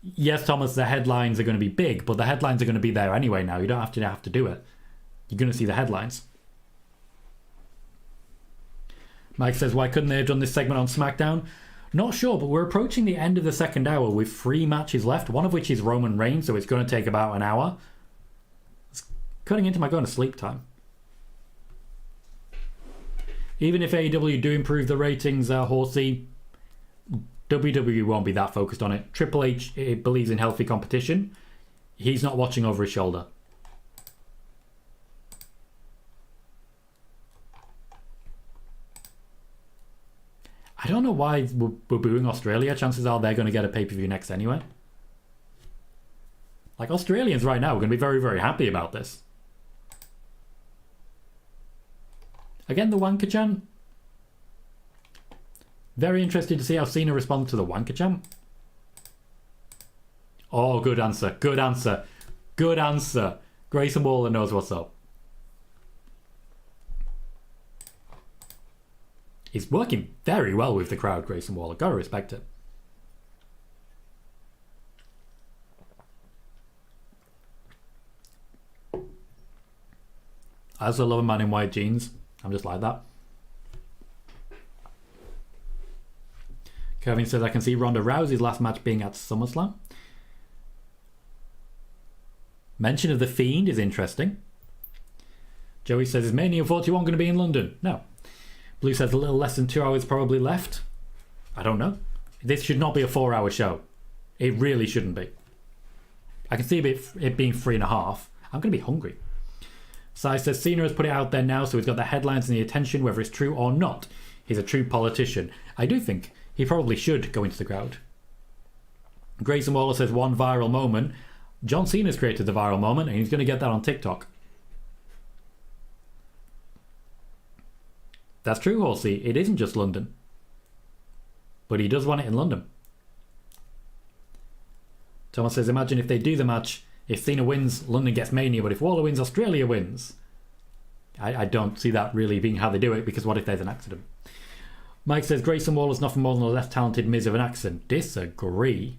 Speaker 1: Yes, Thomas, the headlines are going to be big, but the headlines are going to be there anyway now. You don't have to do it. You're going to see the headlines. Mike says, why couldn't they have done this segment on SmackDown? Not sure, but we're approaching the end of the second hour with 3 matches left, one of which is Roman Reigns, so it's going to take about an hour. It's cutting into my going to sleep time. Even if AEW do improve the ratings, Horsey, WWE won't be that focused on it. Triple H believes in healthy competition. He's not watching over his shoulder. I don't know why we're booing Australia. Chances are they're going to get a pay-per-view next anyway. Like, Australians right now are going to be very, very happy about this. Again, the Wanker-chan. Very interested to see how Cena responds to the Wanker-chan. Oh, good answer. Good answer. Good answer. Grayson Waller knows what's up. He's working very well with the crowd, Grayson Waller. Gotta respect it. I also love a man in white jeans. I'm just like that. Kevin says, I can see Ronda Rousey's last match being at SummerSlam. Mention of The Fiend is interesting. Joey says, is Mania 41 going to be in London? No. Blue says a little less than 2 hours probably left. I don't know. This should not be a 4-hour show. It really shouldn't be. I can see it being 3.5. I'm going to be hungry. Sai says Cena has put it out there now, so he's got the headlines and the attention, whether it's true or not. He's a true politician. I do think he probably should go into the crowd. Grayson Waller says one viral moment. John Cena's created the viral moment, and he's going to get that on TikTok. That's true, Horsey. It isn't just London. But he does want it in London. Thomas says, imagine if they do the match. If Cena wins, London gets Mania. But if Waller wins, Australia wins. I don't see that really being how they do it, because what if there's an accident? Mike says, Grayson Waller's nothing more than a less talented Miz of an accent. Disagree.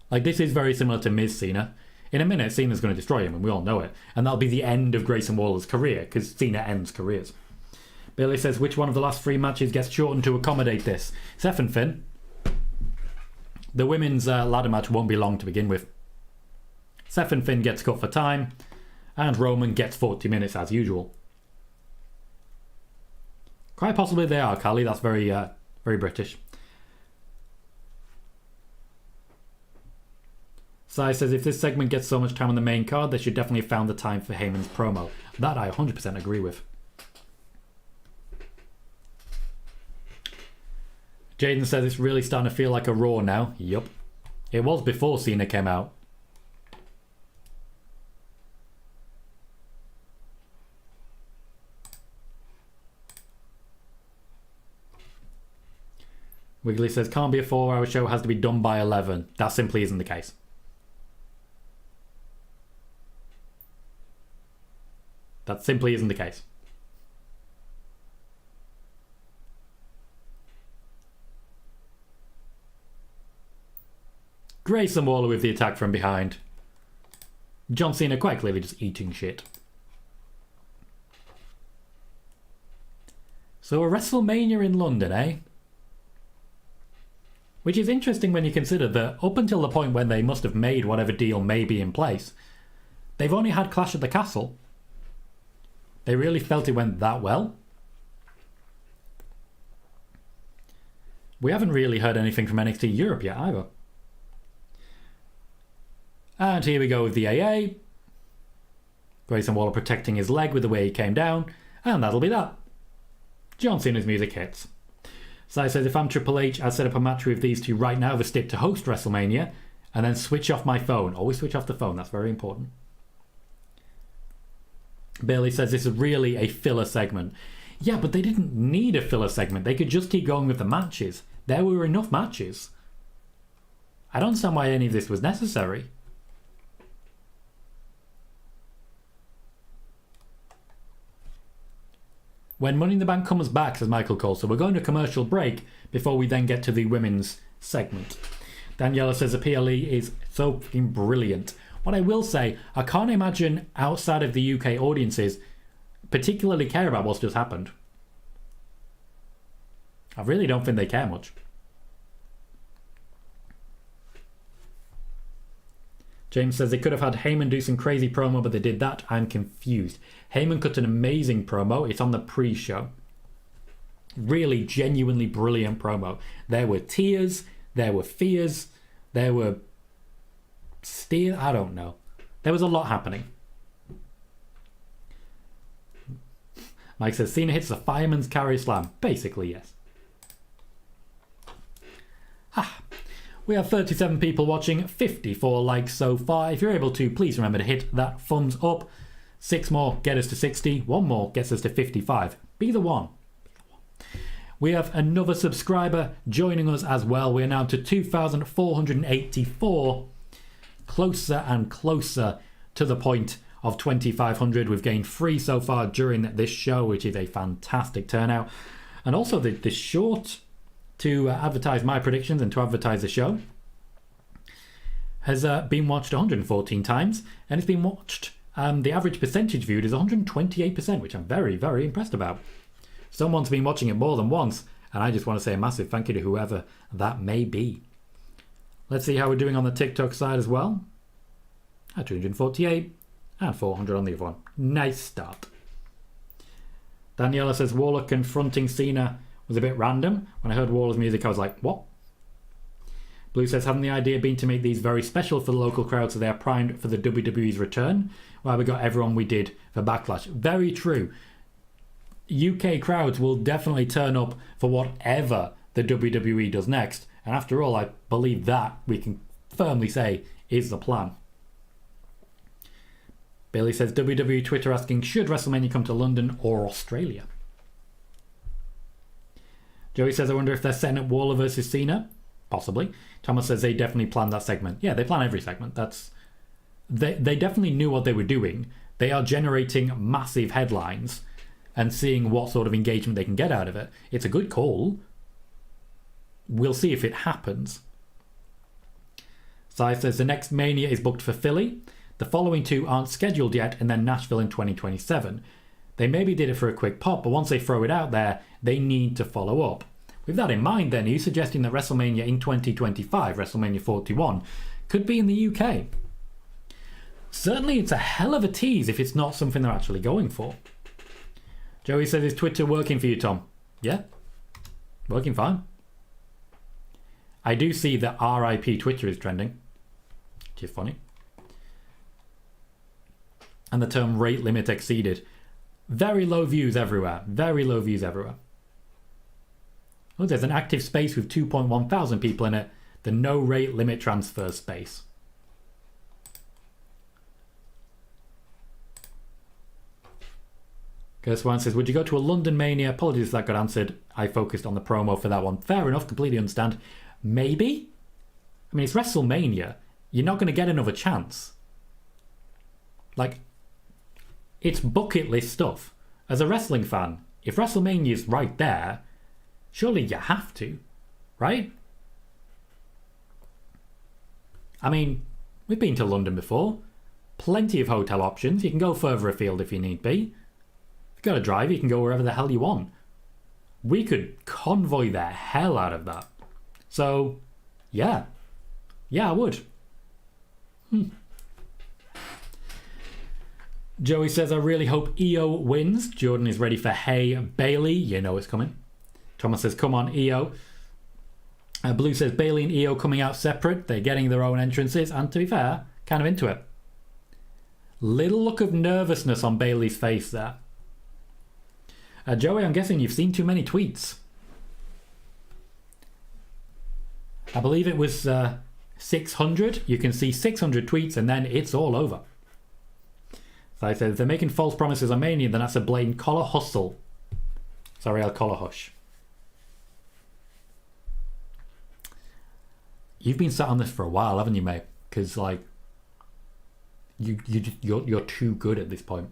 Speaker 1: Like, this is very similar to Miz Cena. In a minute, Cena's going to destroy him, and we all know it. And that'll be the end of Grayson Waller's career, because Cena ends careers. Bayley says, which one of the last 3 matches gets shortened to accommodate this? Seth and Finn. The women's ladder match won't be long to begin with. Seth and Finn gets cut for time, and Roman gets 40 minutes as usual. Quite possibly they are, Callie. That's very, very British. Sai says, if this segment gets so much time on the main card, they should definitely have found the time for Heyman's promo. That I 100% agree with. Jaden says it's really starting to feel like a Raw now. Yup. It was before Cena came out. Wiggly says, can't be a 4-hour show, has to be done by 11. That simply isn't the case. That simply isn't the case. Grayson Waller with the attack from behind. John Cena quite clearly just eating shit. So a WrestleMania in London, eh? Which is interesting when you consider that up until the point when they must have made whatever deal may be in place, they've only had Clash at the Castle. They really felt it went that well. We haven't really heard anything from NXT Europe yet either. And here we go with the AA. Grayson Waller protecting his leg with the way he came down. And that'll be that. John Cena's music hits. Sai says, if I'm Triple H, I'd set up a match with these two right now, the stick to host WrestleMania, and then switch off my phone. Always switch off the phone, that's very important. Bayley says, this is really a filler segment. Yeah, but they didn't need a filler segment. They could just keep going with the matches. There were enough matches. I don't understand why any of this was necessary. When Money in the Bank comes back, says Michael Cole, so we're going to commercial break before we then get to the women's segment. Daniela says the PLE is so fucking brilliant. What I will say, I can't imagine outside of the UK audiences particularly care about what's just happened. I really don't think they care much. James says they could have had Heyman do some crazy promo, but they did that. I'm confused. Heyman cut an amazing promo. It's on the pre-show. Really, genuinely brilliant promo. There were tears. There were fears. There were steer. I don't know. There was a lot happening. Mike says Cena hits the fireman's carry slam. Basically, yes. We have 37 people watching, 54 likes so far. If you're able to, please remember to hit that thumbs up. 6 more get us to 60. 1 more gets us to 55. Be the one. We have another subscriber joining us as well. We are now to 2,484. Closer and closer to the point of 2,500. We've gained 3 so far during this show, which is a fantastic turnout. And also the short to advertise my predictions and to advertise the show has been watched 114 times, and it's been watched, the average percentage viewed is 128%, which I'm very, very impressed about. Someone's been watching it more than once, and I just want to say a massive thank you to whoever that may be. Let's see how we're doing on the TikTok side as well. At 248 and 400 on the other one. Nice start. Daniela says Waller confronting Cena was a bit random. When I heard Waller's music, I was like, what? Blue says, having the idea been to make these very special for the local crowd so they are primed for the WWE's return? Well, we got everyone we did for Backlash. Very true. UK crowds will definitely turn up for whatever the WWE does next. And after all, I believe that we can firmly say is the plan. Bailey says, WWE Twitter asking, should WrestleMania come to London or Australia? Joey says, I wonder if they're setting up Waller versus Cena. Possibly. Thomas says they definitely planned that segment. Yeah, they plan every segment. They definitely knew what they were doing. They are generating massive headlines and seeing what sort of engagement they can get out of it. It's a good call. We'll see if it happens. Sai says the next Mania is booked for Philly. The following 2 aren't scheduled yet, and then Nashville in 2027. They maybe did it for a quick pop, but once they throw it out there, they need to follow up. With that in mind, then, are you suggesting that WrestleMania in 2025, WrestleMania 41, could be in the UK? Certainly it's a hell of a tease if it's not something they're actually going for. Joey says, is Twitter working for you, Tom? Yeah, working fine. I do see that RIP Twitter is trending, which is funny. And the term rate limit exceeded. Very low views everywhere. Very low views everywhere. Oh, there's an active space with 2.1 thousand people in it. The no rate limit transfer space. Curse One says, would you go to a London Mania? Apologies if that got answered. I focused on the promo for that one. Fair enough, completely understand. Maybe? I mean, it's WrestleMania. You're not going to get another chance. Like, it's bucket list stuff. As a wrestling fan, if WrestleMania's right there, surely you have to, right? I mean, we've been to London before. Plenty of hotel options. You can go further afield if you need be. If you've got to drive, you can go wherever the hell you want. We could convoy the hell out of that. So, yeah. Yeah, I would. Joey says, I really hope EO wins. Jordan is ready for Hey Bayley. You know it's coming. Thomas says, come on, EO. Blue says, Bayley and EO coming out separate. They're getting their own entrances. And to be fair, kind of into it. Little look of nervousness on Bayley's face there. Joey, I'm guessing you've seen too many tweets. I believe it was 600. You can see 600 tweets and then it's all over. So I said, if they're making false promises on Mania, then that's a blatant collar hustle. Sorry, I'll collar hush. You've been sat on this for a while, haven't you, mate? Because, like, you're too good at this point.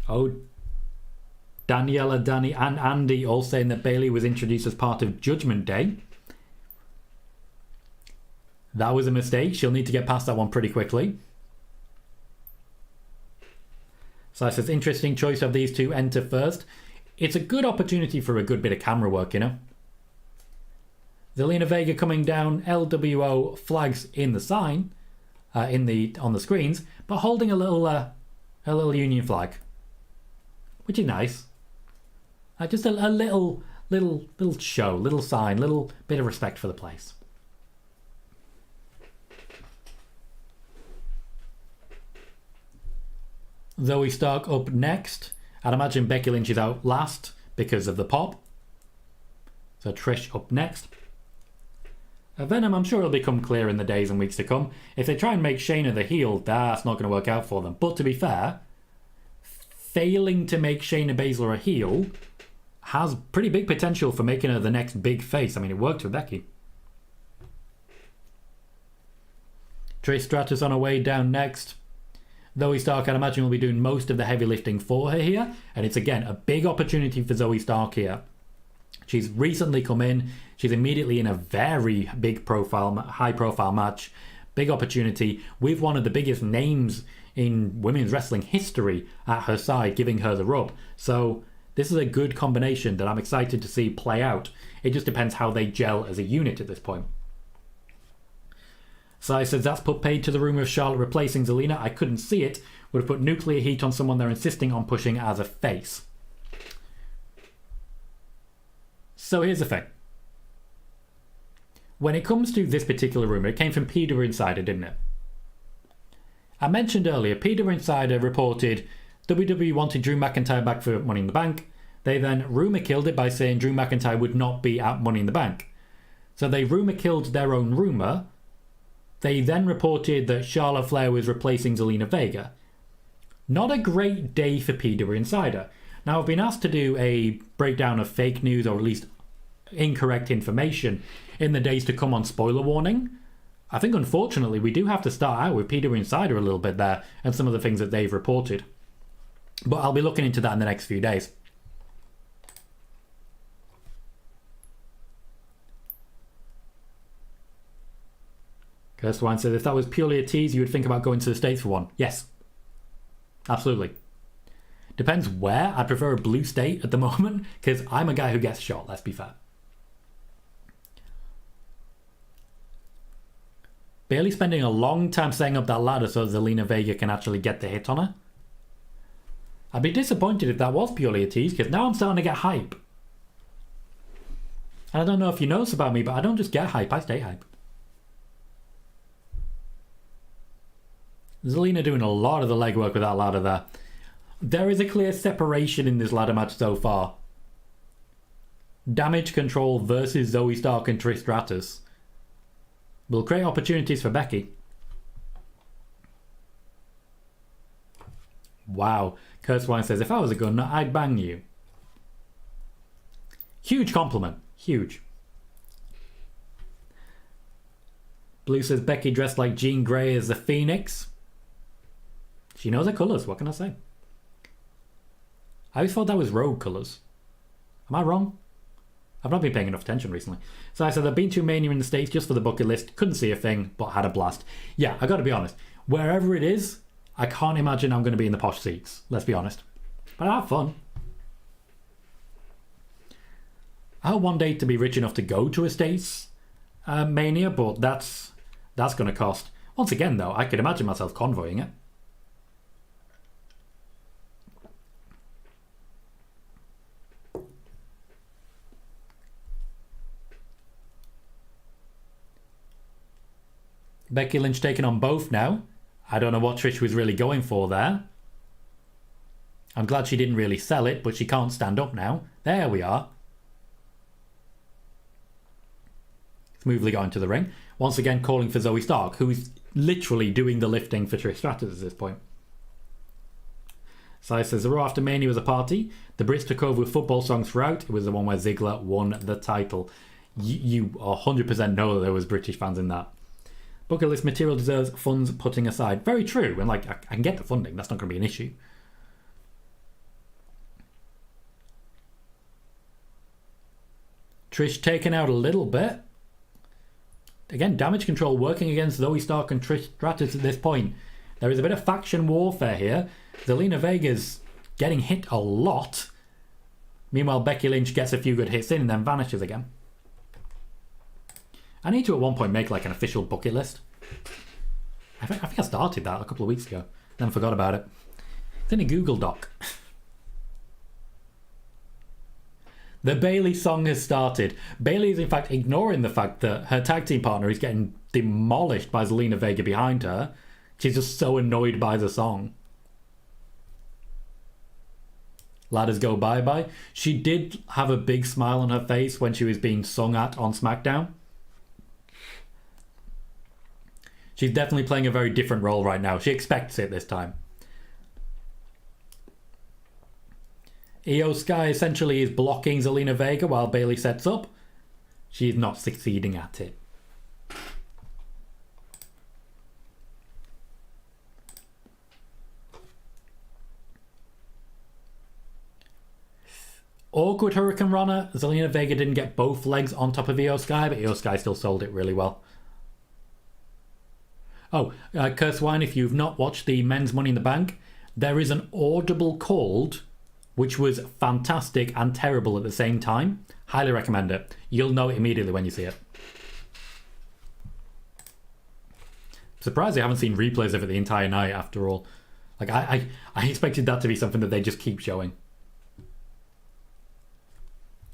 Speaker 1: Oh, Daniela, Danny, and Andy all saying that Bayley was introduced as part of Judgment Day. That was a mistake. She'll need to get past that one pretty quickly. So I says, interesting choice of these two enter first. It's a good opportunity for a good bit of camera work, you know. Zelina Vega coming down, LWO flags in the sign, on the screens, but holding a little Union flag, which is nice. Just a little show, little sign, little bit of respect for the place. Zoey Stark up next. I'd imagine Becky Lynch is out last because of the pop. So Trish up next. Venom, I'm sure it'll become clear in the days and weeks to come. If they try and make Shayna the heel, that's not going to work out for them. But to be fair, failing to make Shayna Baszler a heel has pretty big potential for making her the next big face. I mean, it worked with Becky. Trish Stratus on her way down next. Zoey Stark, I'd imagine, will be doing most of the heavy lifting for her here. And it's, again, a big opportunity for Zoey Stark here. She's recently come in. She's immediately in a very big profile, high profile match. Big opportunity with one of the biggest names in women's wrestling history at her side, giving her the rub. So this is a good combination that I'm excited to see play out. It just depends how they gel as a unit at this point. So I said, that's put paid to the rumour of Charlotte replacing Zelina. I couldn't see it. Would have put nuclear heat on someone they're insisting on pushing as a face. So here's the thing. When it comes to this particular rumour, it came from Peter Insider, didn't it? I mentioned earlier, Peter Insider reported WWE wanted Drew McIntyre back for Money in the Bank. They then rumour killed it by saying Drew McIntyre would not be at Money in the Bank. So they rumour killed their own rumour. They then reported that Charlotte Flair was replacing Zelina Vega. Not a great day for Peter Insider. Now, I've been asked to do a breakdown of fake news, or at least incorrect information, in the days to come on Spoiler Warning. I think, unfortunately, we do have to start out with Peter Insider a little bit there, and some of the things that they've reported. But I'll be looking into that in the next few days. Kirstwine said, if that was purely a tease, you would think about going to the States for one. Yes. Absolutely. Depends where. I prefer a blue state at the moment, because I'm a guy who gets shot, let's be fair. Bayley spending a long time setting up that ladder so Zelina Vega can actually get the hit on her. I'd be disappointed if that was purely a tease, because now I'm starting to get hype. And I don't know if you notice about me, but I don't just get hype, I stay hype. Zelina doing a lot of the legwork with that ladder there. There is a clear separation in this ladder match so far. Damage Control versus Zoey Stark and Trish Stratus will create opportunities for Becky. Wow. Kurzweil says, if I was a gun nut, I'd bang you. Huge compliment. Huge. Blue says, Becky dressed like Jean Grey as the Phoenix. She knows her colours, what can I say? I always thought that was Rogue colours. Am I wrong? I've not been paying enough attention recently. So I said, I've been to Mania in the States just for the bucket list. Couldn't see a thing, but had a blast. Yeah, I gotta be honest. Wherever it is, I can't imagine I'm going to be in the posh seats. Let's be honest. But I have fun. I hope one day to be rich enough to go to a States Mania, but that's going to cost. Once again, though, I could imagine myself convoying it. Becky Lynch taking on both now. I don't know what Trish was really going for there. I'm glad she didn't really sell it, but she can't stand up now. There we are. Smoothly got into the ring. Once again calling for Zoey Stark, who's literally doing the lifting for Trish Stratus at this point. Sai says, the Raw after Mania was a party. The Brits took over with football songs throughout. It was the one where Ziggler won the title. You 100% know that there was British fans in that. Bucket list material deserves funds putting aside. Very true. And like, I can get the funding. That's not going to be an issue. Trish taken out a little bit. Again, Damage Control working against Zoey Stark and Trish Stratus at this point. There is a bit of faction warfare here. Zelina Vega's getting hit a lot. Meanwhile, Becky Lynch gets a few good hits in and then vanishes again. I need to at one point make like an official bucket list. I think I started that a couple of weeks ago. Then forgot about it. It's in a Google Doc. The Bayley song has started. Bayley is in fact ignoring the fact that her tag team partner is getting demolished by Zelina Vega behind her. She's just so annoyed by the song. Ladders go bye-bye. She did have a big smile on her face when she was being sung at on SmackDown. She's definitely playing a very different role right now. She expects it this time. Io Sky essentially is blocking Zelina Vega while Bayley sets up. She's not succeeding at it. Awkward Hurricane Runner. Zelina Vega didn't get both legs on top of Io Sky, but Io Sky still sold it really well. Oh, Curse Wine, if you've not watched the men's Money in the Bank, there is an audible called, which was fantastic and terrible at the same time. Highly recommend it. You'll know it immediately when you see it. Surprised I haven't seen replays of it the entire night after all. Like I expected that to be something that they just keep showing.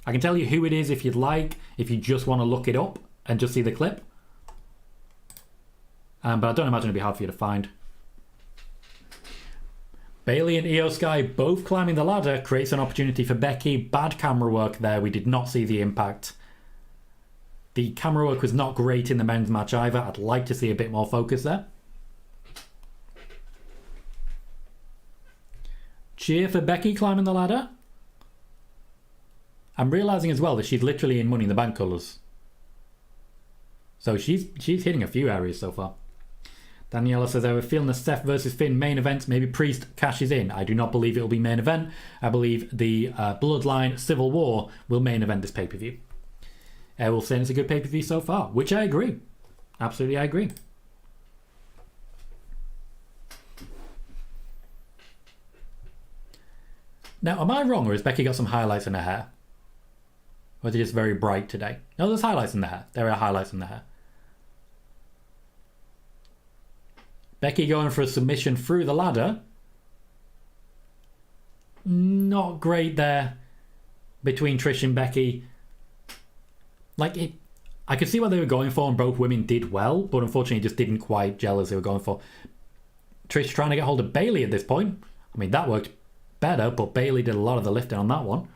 Speaker 1: I can tell you who it is if you'd like, if you just want to look it up and just see the clip. But I don't imagine it'd be hard for you to find. Bayley and Io Sky both climbing the ladder creates an opportunity for Becky. Bad camera work there. We did not see the impact. The camera work was not great in the men's match either. I'd like to see a bit more focus there. Cheer for Becky climbing the ladder. I'm realising as well that she's literally in Money in the Bank colours. So she's hitting a few areas so far. Daniela says, I have a feeling the Seth versus Finn main event, maybe Priest cashes in. I do not believe it will be main event. I believe the Bloodline Civil War will main event this pay-per-view. We'll say it's a good pay-per-view so far, which I agree. Absolutely, I agree. Now, am I wrong, or has Becky got some highlights in her hair? Or is it just very bright today? No, there's highlights in the hair. There are highlights in the hair. Becky going for a submission through the ladder. Not great there between Trish and Becky. I could see what they were going for, and both women did well, but unfortunately just didn't quite gel as they were going for. Trish trying to get hold of Bayley at this point. I mean, that worked better, but Bayley did a lot of the lifting on that one.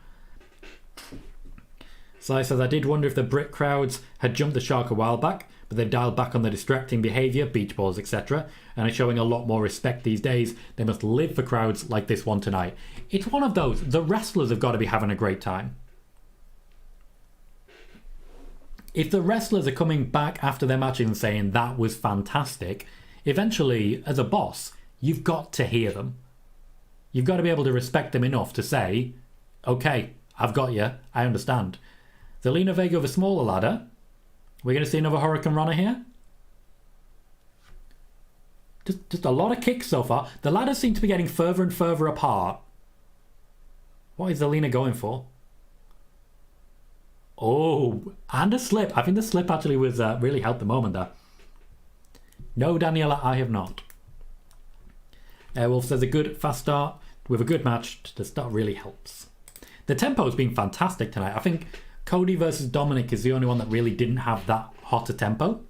Speaker 1: Sly says, I did wonder if the Brit crowds had jumped the shark a while back, but they've dialed back on the distracting behaviour, beach balls, etc., and are showing a lot more respect these days. They must live for crowds like this one tonight. It's one of those. The wrestlers have got to be having a great time. If the wrestlers are coming back after their matches and saying that was fantastic, eventually, as a boss, you've got to hear them. You've got to be able to respect them enough to say, okay, I've got you, I understand. Zelina Vega with a smaller ladder. We're going to see another Hurricane Runner here. Just a lot of kicks so far. The ladders seem to be getting further and further apart. What is Zelina going for? Oh, and a slip. I think the slip actually was really helped the moment there. No, Daniela, I have not. Airwolf says a good fast start with a good match. The start really helps. The tempo's been fantastic tonight. I think Cody versus Dominic is the only one that really didn't have that hot a tempo.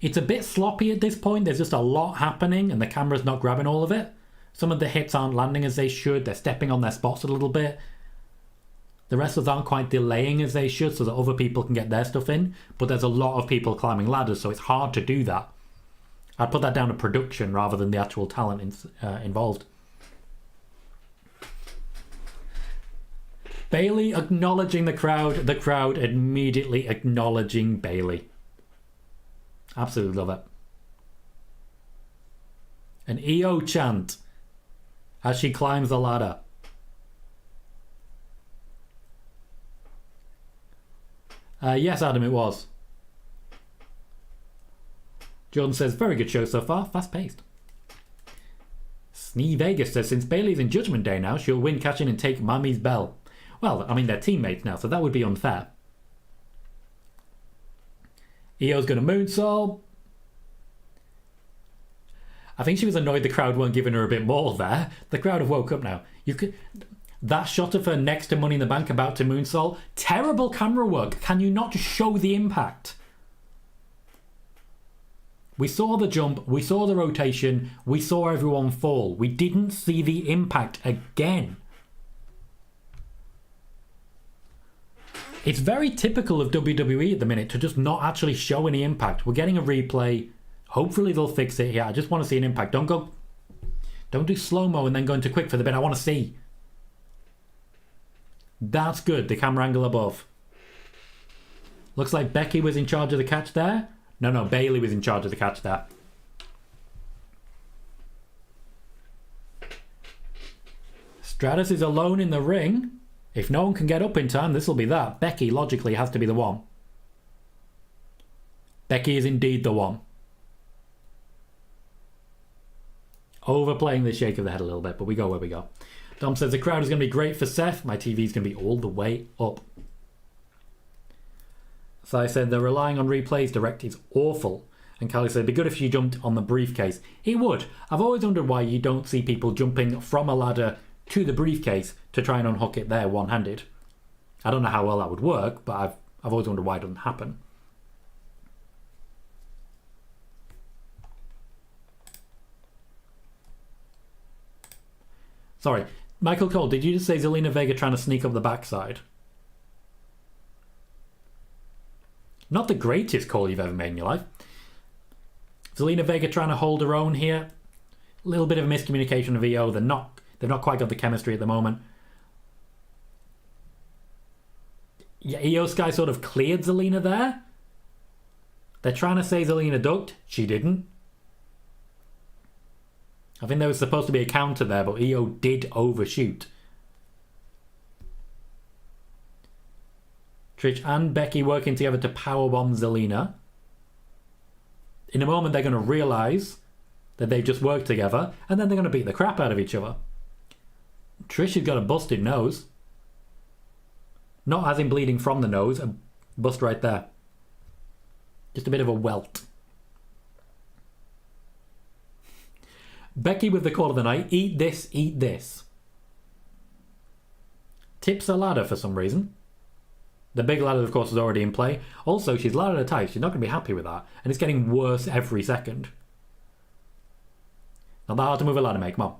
Speaker 1: It's a bit sloppy at this point. There's just a lot happening and the camera's not grabbing all of it. Some of the hits aren't landing as they should. They're stepping on their spots a little bit. The wrestlers aren't quite delaying as they should so that other people can get their stuff in. But there's a lot of people climbing ladders, so it's hard to do that. I'd put that down to production rather than the actual talent involved. Bayley acknowledging the crowd immediately acknowledging Bayley. Absolutely love it. An EO chant as she climbs the ladder. Yes, Adam, it was. Jordan says, very good show so far, fast-paced. Snee Vegas says, since Bayley's in Judgment Day now, she'll win, catch in and take Mommy's bell. Well, I mean, they're teammates now, so that would be unfair. Io's going to moonsault. I think she was annoyed the crowd weren't giving her a bit more there. The crowd have woke up now. That shot of her next to Money in the Bank about to moonsault, terrible camera work. Can you not just show the impact? We saw the jump, we saw the rotation, we saw everyone fall. We didn't see the impact again. It's very typical of WWE at the minute to just not actually show any impact. We're getting a replay. Hopefully they'll fix it here. I just want to see an impact. Don't do slow-mo and then go into quick for the bit I want to see. That's good, the camera angle above. Looks like Becky was in charge of the catch there. No, Bayley was in charge of the catch there. Stratus is alone in the ring. If no one can get up in time, this will be that. Becky logically has to be the one. Becky is indeed the one. Overplaying the shake of the head a little bit, but we go where we go. Dom says the crowd is going to be great for Seth. My TV is going to be all the way up. So I said they're relying on replays. Direct is awful. And Callie said it'd be good if you jumped on the briefcase. It would. I've always wondered why you don't see people jumping from a ladder to the briefcase to try and unhook it there one-handed. I don't know how well that would work, but I've always wondered why it doesn't happen. Sorry. Michael Cole, did you just say Zelina Vega trying to sneak up the backside? Not the greatest call you've ever made in your life. Zelina Vega trying to hold her own here. A little bit of a miscommunication of EO. They've not quite got the chemistry at the moment. Yeah, EO Sky sort of cleared Zelina there. They're trying to say Zelina ducked. She didn't. I think there was supposed to be a counter there, but EO did overshoot. Trish and Becky working together to powerbomb Zelina. In a moment, they're going to realise that they've just worked together, and then they're going to beat the crap out of each other. Trish has got a busted nose. Not as in bleeding from the nose, a bust right there. Just a bit of a welt. Becky with the call of the night, eat this, eat this. Tips a ladder for some reason. The big ladder, of course, is already in play. Also, she's ladder tight. She's not going to be happy with that. And it's getting worse every second. Not that hard to move a ladder, mate. Come on.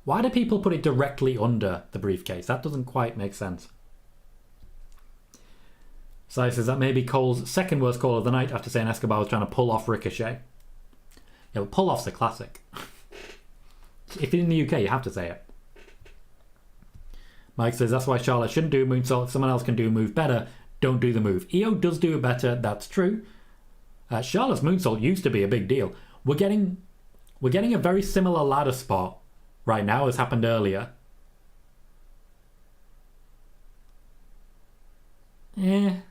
Speaker 1: Why do people put it directly under the briefcase? That doesn't quite make sense. Sai says that may be Cole's second worst call of the night after saying Escobar was trying to pull off Ricochet. Yeah, well, pull off's a classic. If you're in the UK, you have to say it. Mike says that's why Charlotte shouldn't do a moonsault. If someone else can do a move better, don't do the move. Io does do it better, that's true. Charlotte's moonsault used to be a big deal. We're getting a very similar ladder spot right now as happened earlier. Here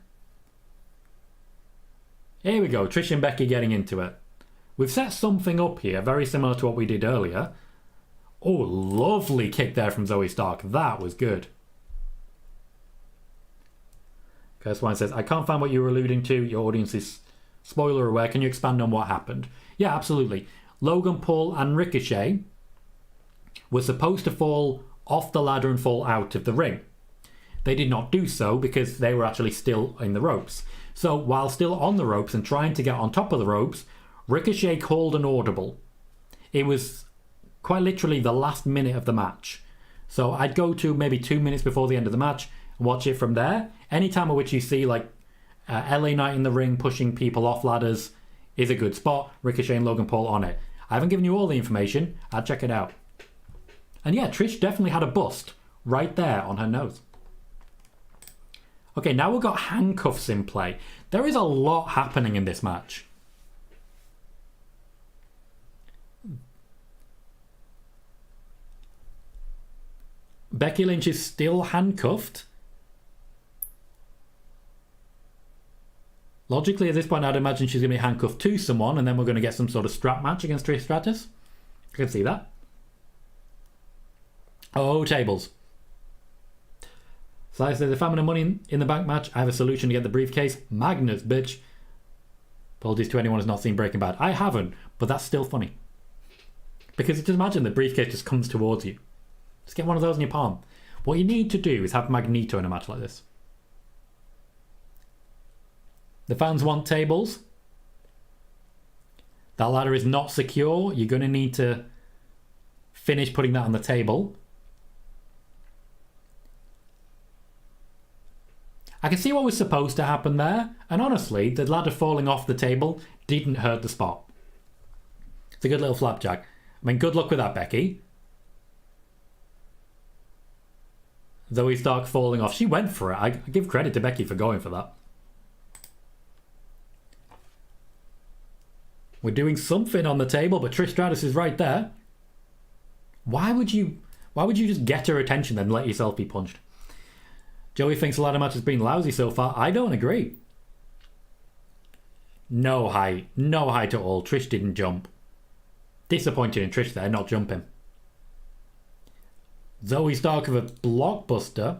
Speaker 1: we go, Trish and Becky getting into it. We've set something up here very similar to what we did earlier. Oh, lovely kick there from Zoey Stark. That was good. Curse Wine says, I can't find what you were alluding to. Your audience is spoiler aware. Can you expand on what happened? Yeah, absolutely. Logan Paul and Ricochet were supposed to fall off the ladder and fall out of the ring. They did not do so because they were actually still in the ropes. So while still on the ropes and trying to get on top of the ropes, Ricochet called an audible. It was quite literally the last minute of the match. So I'd go to maybe 2 minutes before the end of the match and watch it from there. Any time at which you see like LA Knight in the ring pushing people off ladders is a good spot. Ricochet and Logan Paul on it. I haven't given you all the information. I'd check it out. And yeah, Trish definitely had a bust right there on her nose. Okay, now we've got handcuffs in play. There is a lot happening in this match. Becky Lynch is still handcuffed. Logically, at this point, I'd imagine she's going to be handcuffed to someone, and then we're going to get some sort of strap match against Trish Stratus. I can see that. Oh, tables. So I said, if I'm in a Money in the Bank match, I have a solution to get the briefcase. Magnets, bitch. Apologies to anyone who's not seen Breaking Bad. I haven't, but that's still funny. Because just imagine the briefcase just comes towards you. Just get one of those in your palm. What you need to do is have Magneto in a match like this. The fans want tables. That ladder is not secure. You're going to need to finish putting that on the table. I can see what was supposed to happen there. And honestly, the ladder falling off the table didn't hurt the spot. It's a good little flapjack. I mean, good luck with that, Becky. Zoey Stark falling off. She went for it. I give credit to Becky for going for that. We're doing something on the table, but Trish Stratus is right there. Why would you just get her attention then let yourself be punched? Joey thinks the ladder match has been lousy so far. I don't agree. No height at all. Trish didn't jump. Disappointed in Trish there, not jumping. Zoey Stark of a blockbuster.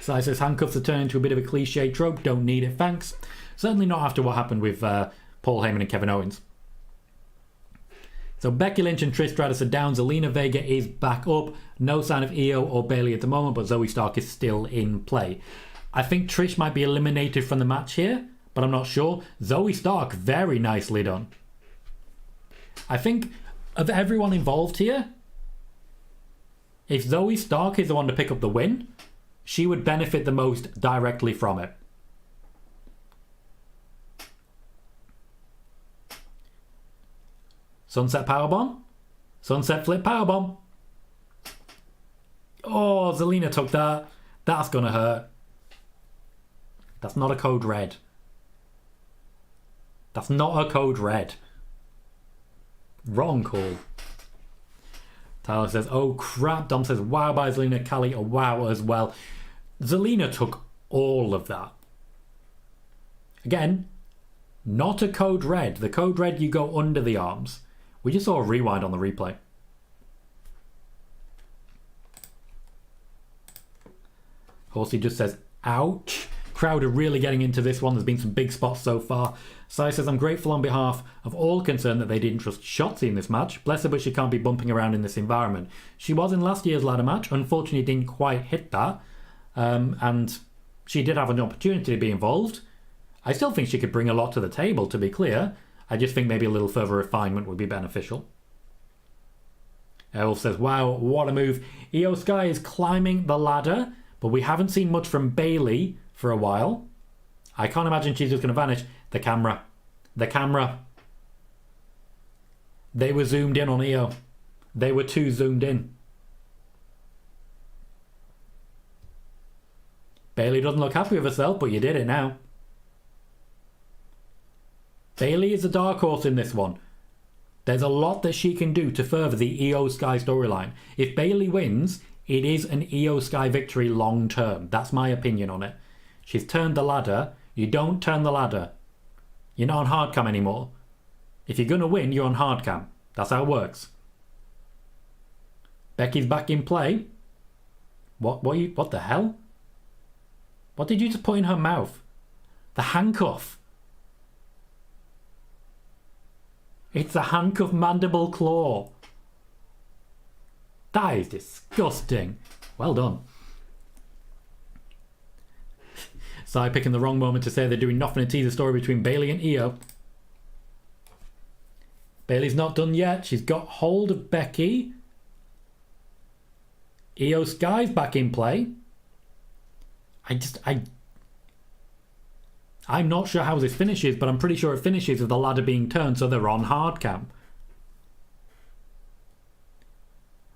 Speaker 1: Sai says handcuffs are turning into a bit of a cliche trope. Don't need it, thanks. Certainly not after what happened with Paul Heyman and Kevin Owens. So Becky Lynch and Trish Stratus are down. Zelina Vega is back up. No sign of Io or Bayley at the moment, but Zoey Stark is still in play. I think Trish might be eliminated from the match here, but I'm not sure. Zoey Stark, very nicely done. I think of everyone involved here, if Zoey Stark is the one to pick up the win, she would benefit the most directly from it. Sunset Powerbomb. Sunset Flip Powerbomb. Oh, Zelina took that. That's going to hurt. That's not a code red. That's not a code red. Wrong call. Tyler says, oh crap. Dom says, wow by Zelina. Callie, a wow as well. Zelina took all of that. Again, not a code red. The code red, you go under the arms. We just saw a rewind on the replay. Horsey just says, ouch. Crowd are really getting into this one. There's been some big spots so far. Sai says, I'm grateful on behalf of all concerned that they didn't trust Shotzi in this match. Bless her, but she can't be bumping around in this environment. She was in last year's ladder match. Unfortunately, didn't quite hit that. And she did have an opportunity to be involved. I still think she could bring a lot to the table, to be clear. I just think maybe a little further refinement would be beneficial. Elf says, wow, what a move. Io Sky is climbing the ladder, but we haven't seen much from Bayley for a while. I can't imagine she's just going to vanish. The camera. They were zoomed in on Io. They were too zoomed in. Bayley doesn't look happy with herself, but you did it now. Bayley is a dark horse in this one. There's a lot that she can do to further the Io Sky storyline. If Bayley wins, it is an Io Sky victory long term. That's my opinion on it. She's turned the ladder. You don't turn the ladder. You're not on hard cam anymore. If you're going to win, you're on hard cam. That's how it works. Becky's back in play. What the hell? What did you just put in her mouth? The handcuff. It's a handcuff mandible claw. That is disgusting. Well done. So picking the wrong moment to say they're doing nothing to tease the story between Bayley and Io. Bayley's not done yet. She's got hold of Becky. Io Sky's back in play. I'm not sure how this finishes, but I'm pretty sure it finishes with the ladder being turned so they're on hard cam.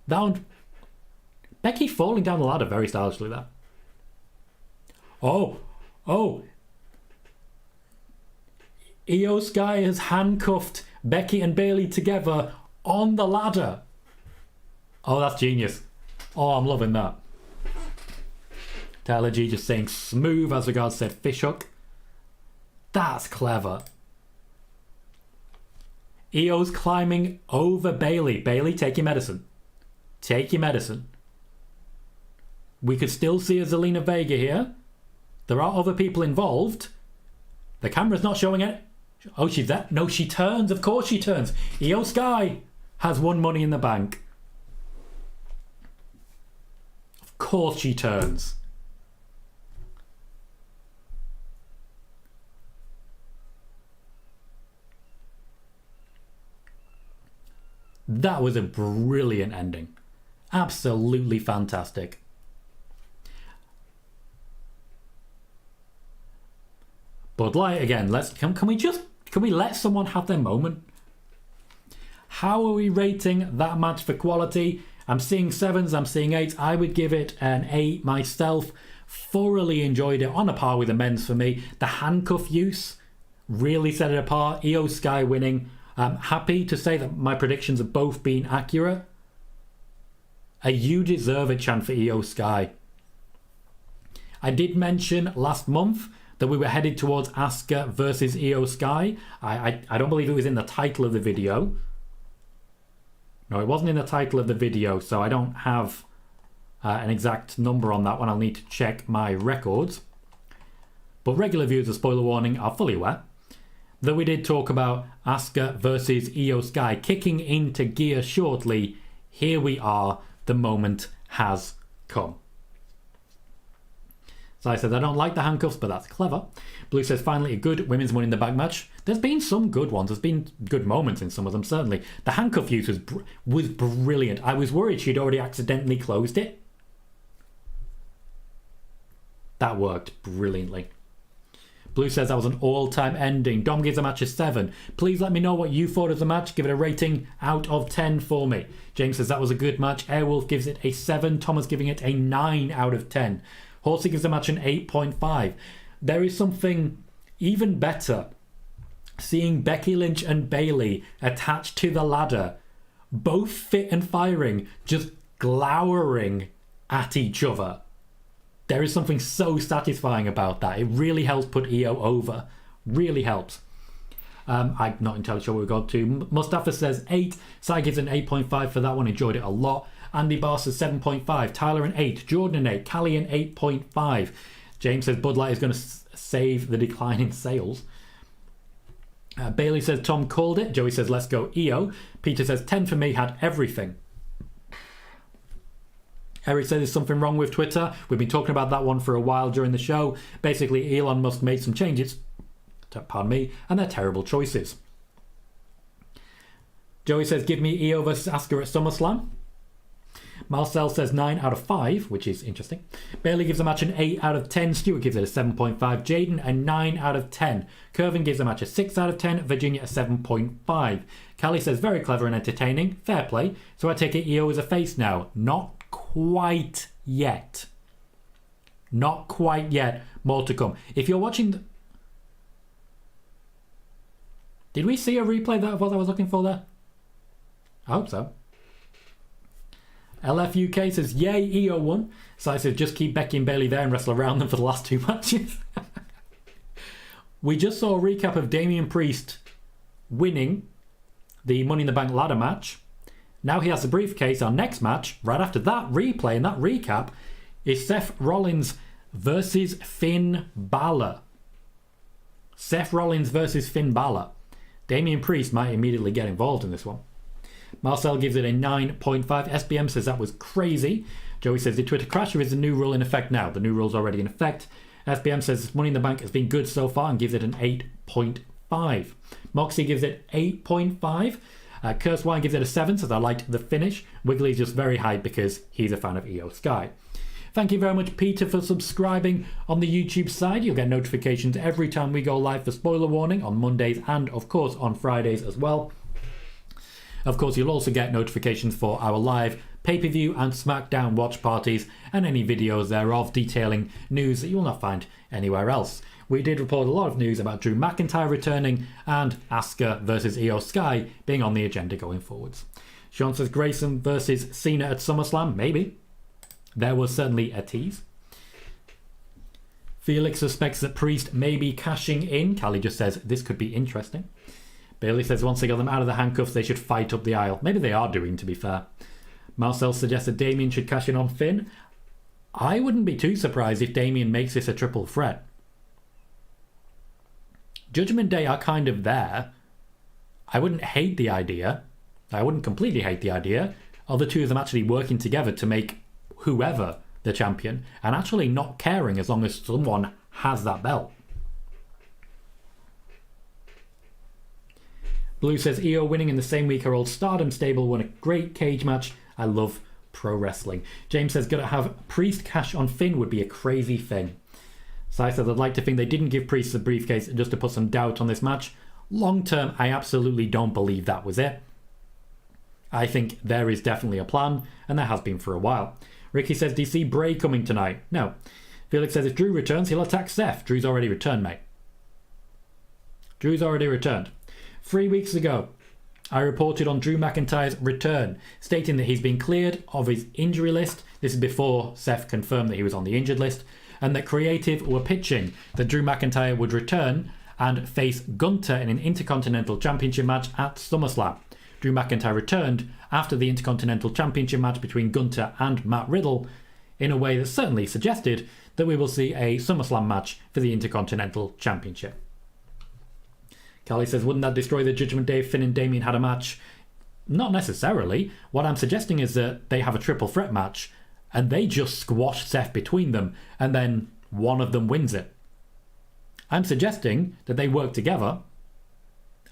Speaker 1: That one, Becky falling down the ladder very stylishly there. Oh. Io Sky has handcuffed Becky and Bayley together on the ladder. Oh, that's genius. Oh, I'm loving that. Tyler G just saying smooth as regards said fishhook. That's clever. Io's climbing over Bayley. Bayley, take your medicine. Take your medicine. We could still see a Zelina Vega here. There are other people involved. The camera's not showing it. Oh, she's there. No, she turns. Of course she turns. Io Sky has won Money in the Bank. Of course she turns. That was a brilliant ending. Absolutely fantastic. Bud Light again. Can we let someone have their moment? How are we rating that match for quality? I'm seeing 7s, I'm seeing 8s. I would give it an 8 myself. Thoroughly enjoyed it, on a par with the men's for me. The handcuff use really set it apart. Io Sky winning. I'm happy to say that my predictions have both been accurate. You deserve it chant for Io Sky. I did mention last month that we were headed towards Asuka versus Io Sky. I don't believe it was in the title of the video. No, it wasn't in the title of the video, so I don't have an exact number on that one. I'll need to check my records. But regular viewers of Spoiler Warning are fully aware that we did talk about Asuka versus Io Sky kicking into gear shortly. Here we are. The moment has come. So I said, I don't like the handcuffs, but that's clever. Blue says, finally a good women's Money in the Bank match. There's been some good ones. There's been good moments in some of them, certainly. The handcuff use was brilliant. I was worried she'd already accidentally closed it. That worked brilliantly. Blue says that was an all-time ending. Dom gives the match a 7. Please let me know what you thought of the match. Give it a rating out of 10 for me. James says that was a good match. Airwolf gives it a 7. Thomas giving it a 9 out of 10. Horsey gives the match an 8.5. There is something even better. Seeing Becky Lynch and Bayley attached to the ladder, both fit and firing, just glowering at each other. There is something so satisfying about that. It really helps put Io over. Really helps. I'm not entirely sure what we got to. Mustafa says 8. Sai gives an 8.5 for that one. Enjoyed it a lot. Andy Barr says 7.5. Tyler an 8. Jordan an 8. Callie an 8.5. James says Bud Light is going to save the decline in sales. Bailey says Tom called it. Joey says let's go Io. Peter says 10 for me, had everything. Eric says there's something wrong with Twitter. We've been talking about that one for a while during the show. Basically, Elon Musk made some changes, pardon me, and they're terrible choices. Joey says, give me Io versus Asuka at SummerSlam. Marcel says 9 out of 5, which is interesting. Bayley gives the match an 8 out of 10. Stuart gives it a 7.5. Jaden a 9 out of 10. Kervin gives the match a 6 out of 10. Virginia a 7.5. Callie says very clever and entertaining. Fair play. So I take it Io is a face now. Not quite yet. Not quite yet. More to come. If you're watching... Did we see a replay of what I was looking for there? I hope so. LFUK says, yay, Io won. So I said, just keep Becky and Bayley there and wrestle around them for the last 2 matches. We just saw a recap of Damian Priest winning the Money in the Bank ladder match. Now he has the briefcase. Our next match, right after that replay and that recap, is Seth Rollins versus Finn Balor. Seth Rollins versus Finn Balor. Damian Priest might immediately get involved in this one. Marcel gives it a 9.5. SBM says that was crazy. Joey says, did Twitter crash or is the new rule in effect now? The new rule's already in effect. SBM says Money in the Bank has been good so far and gives it an 8.5. Moxie gives it 8.5. Curse Wine gives it a 7, says I liked the finish. Wiggly's just very hyped because he's a fan of Io Sky. Thank you very much, Peter, for subscribing on the YouTube side. You'll get notifications every time we go live for Spoiler Warning on Mondays and, of course, on Fridays as well. Of course, you'll also get notifications for our live pay-per-view and SmackDown watch parties and any videos thereof detailing news that you'll not find anywhere else. We did report a lot of news about Drew McIntyre returning and Asuka versus Io Sky being on the agenda going forwards. Sean says Grayson versus Cena at SummerSlam. Maybe. There was certainly a tease. Felix suspects that Priest may be cashing in. Callie just says this could be interesting. Bayley says once they got them out of the handcuffs, they should fight up the aisle. Maybe they are doing, to be fair. Marcel suggests that Damian should cash in on Finn. I wouldn't be too surprised if Damian makes this a triple threat. Judgment Day are kind of there. I wouldn't hate the idea. I wouldn't completely hate the idea of the two of them actually working together to make whoever the champion and actually not caring as long as someone has that belt. Blue says Io winning in the same week her old Stardom stable won a great cage match. I love pro wrestling. James says gotta have Priest cash on Finn would be a crazy thing. Sai says I'd like to think they didn't give Priest the briefcase just to put some doubt on this match. Long term, I absolutely don't believe that was it. I think there is definitely a plan, and there has been for a while. Ricky says, do you see Bray coming tonight? No. Felix says if Drew returns, he'll attack Seth. Drew's already returned, mate. Drew's already returned. 3 weeks ago, I reported on Drew McIntyre's return, stating that he's been cleared of his injury list. This is before Seth confirmed that he was on the injured list, and that Creative were pitching that Drew McIntyre would return and face Gunther in an Intercontinental Championship match at SummerSlam. Drew McIntyre returned after the Intercontinental Championship match between Gunther and Matt Riddle in a way that certainly suggested that we will see a SummerSlam match for the Intercontinental Championship. Callie says, wouldn't that destroy the Judgment Day if Finn and Damian had a match? Not necessarily. What I'm suggesting is that they have a triple threat match and they just squash Seth between them and then one of them wins it. I'm suggesting that they work together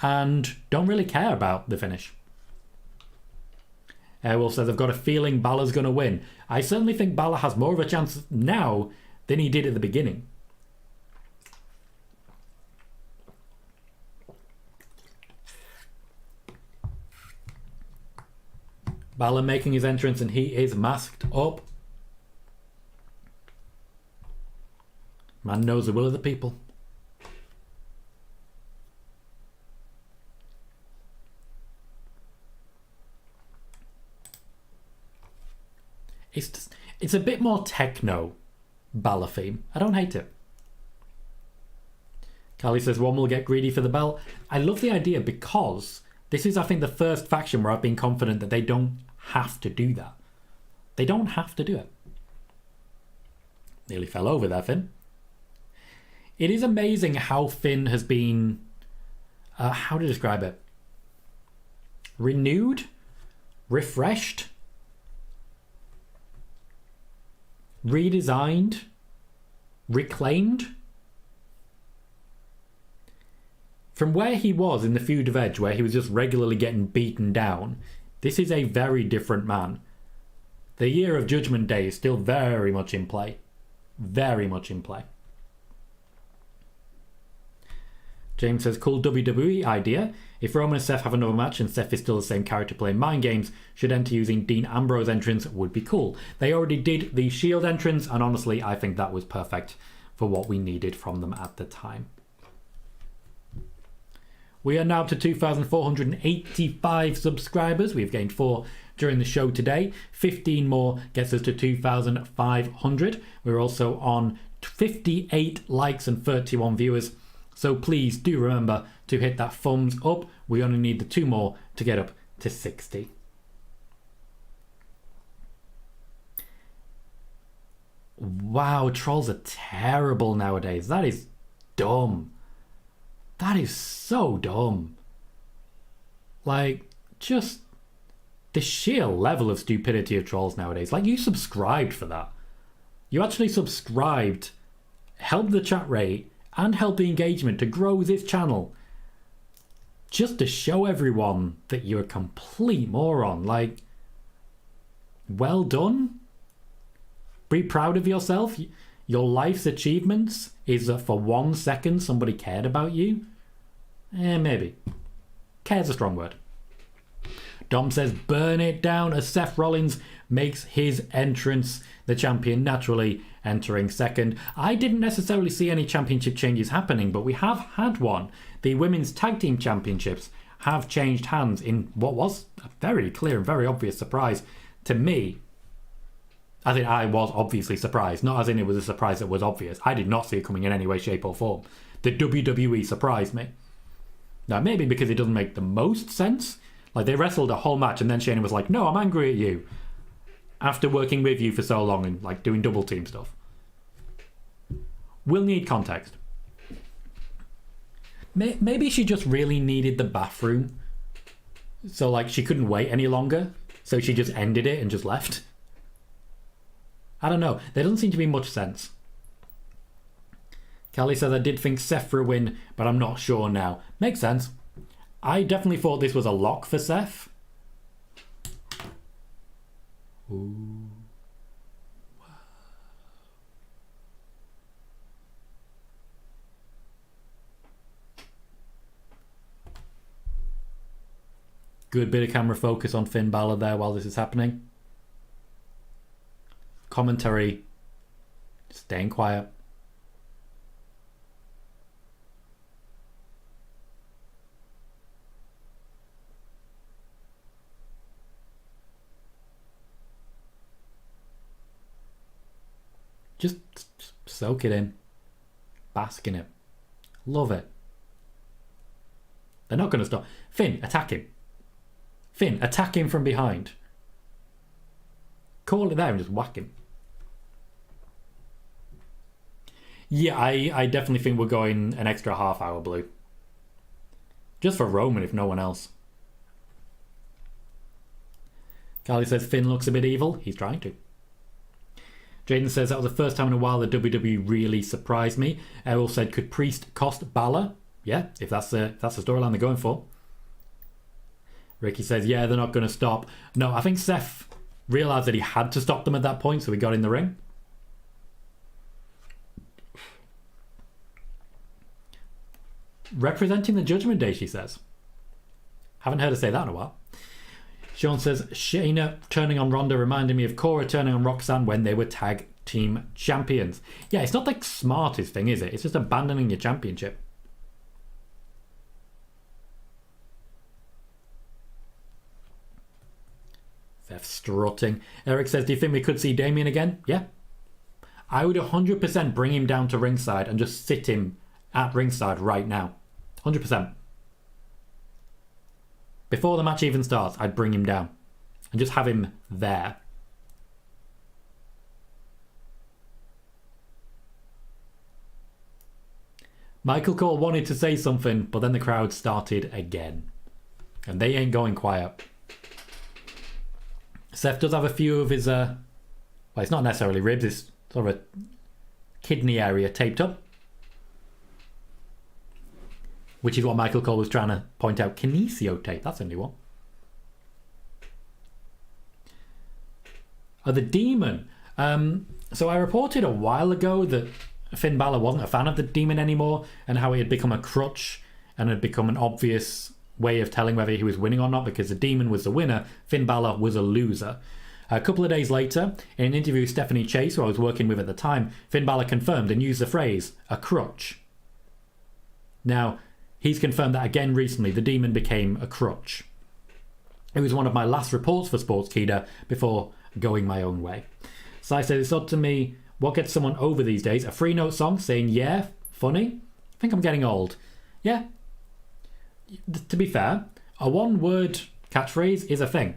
Speaker 1: and don't really care about the finish. Airwolf says, I've got a feeling Balor's going to win. I certainly think Balor has more of a chance now than he did at the beginning. Balor making his entrance and he is masked up. Man knows the will of the people. It's a bit more techno Balor theme. I don't hate it. Callie says one will get greedy for the belt. I love the idea because this is, I think, the first faction where I've been confident that they don't have to do that. They don't have to do it. Nearly fell over there, Finn. It is amazing how Finn has been, how to describe it? Renewed? Refreshed? Redesigned? Reclaimed? from where he was in the feud of Edge, where he was just regularly getting beaten down, this is a very different man. The year of Judgment Day is still very much in play. Very much in play. James says, cool WWE idea. If Roman and Seth have another match and Seth is still the same character playing mind games, should enter using Dean Ambrose entrance would be cool. They already did the Shield entrance, and honestly, I think that was perfect for what we needed from them at the time. We are now up to 2,485 subscribers. We've gained 4 during the show today. 15 more gets us to 2,500. We're also on 58 likes and 31 viewers. So please do remember to hit that thumbs up. We only need the 2 more to get up to 60. Wow, trolls are terrible nowadays. That is dumb. That is so dumb. Like, just the sheer level of stupidity of trolls nowadays. Like, you subscribed for that. You actually subscribed, helped the chat rate, and help the engagement to grow this channel, just to show everyone that you're a complete moron. Like, well done. Be proud of yourself. Your life's achievements is that for 1 second somebody cared about you. Maybe. Care's a strong word. Dom says, burn it down as Seth Rollins makes his entrance, the champion naturally entering second. I didn't necessarily see any championship changes happening, but we have had one. The Women's Tag Team Championships have changed hands in what was a very clear and very obvious surprise to me. I think I was obviously surprised, not as in it was a surprise that was obvious. I did not see it coming in any way, shape or form. The WWE surprised me. Now, maybe because it doesn't make the most sense. Like, they wrestled a whole match and then Shayna was like, no, I'm angry at you. After working with you for so long and, like, doing double team stuff. We'll need context. Maybe she just really needed the bathroom. So, like, she couldn't wait any longer. So she just ended it and just left. I don't know. There doesn't seem to be much sense. Callie says, I did think Seth for a win, but I'm not sure now. Makes sense. I definitely thought this was a lock for Seth. Ooh. Wow. Good bit of camera focus on Finn Balor there while this is happening. Commentary staying quiet. Just soak it in. Bask in it. Love it. They're not going to stop. Finn, attack him. Finn, attack him from behind. Call it there and just whack him. Yeah, I definitely think we're going an extra half hour blue. Just for Roman, if no one else. Carly says Finn looks a bit evil. He's trying to. Jaden says, that was the first time in a while the WWE really surprised me. Errol said, could Priest cost Balor? Yeah, if that's the storyline they're going for. Ricky says, yeah, they're not going to stop. No, I think Seth realised that he had to stop them at that point, so he got in the ring. Representing the Judgment Day, she says. Haven't heard her say that in a while. Sean says, Shayna turning on Ronda reminded me of Cora turning on Roxanne when they were tag team champions. Yeah, it's not the smartest thing, is it? It's just abandoning your championship. Seth strutting. Eric says, do you think we could see Damian again? Yeah. I would 100% bring him down to ringside and just sit him at ringside right now. 100%. Before the match even starts, I'd bring him down and just have him there. Michael Cole wanted to say something, but then the crowd started again. And they ain't going quiet. Seth does have a few of his, well, it's not necessarily ribs, it's sort of a kidney area taped up. which is what Michael Cole was trying to point out. Kinesio tape, that's a new one. The Demon. So I reported a while ago that Finn Balor wasn't a fan of the Demon anymore, and how he had become a crutch and had become an obvious way of telling whether he was winning or not, because the Demon was the winner, Finn Balor was a loser. A couple of days later, in an interview with Stephanie Chase, who I was working with at the time, Finn Balor confirmed and used the phrase, a crutch. Now, he's confirmed that again recently, the Demon became a crutch. It was one of my last reports for Sportskeeda before going my own way. So I said, it's up to me, what gets someone over these days? A free note song saying, yeah, funny? I think I'm getting old. Yeah. To be fair, a one-word catchphrase is a thing.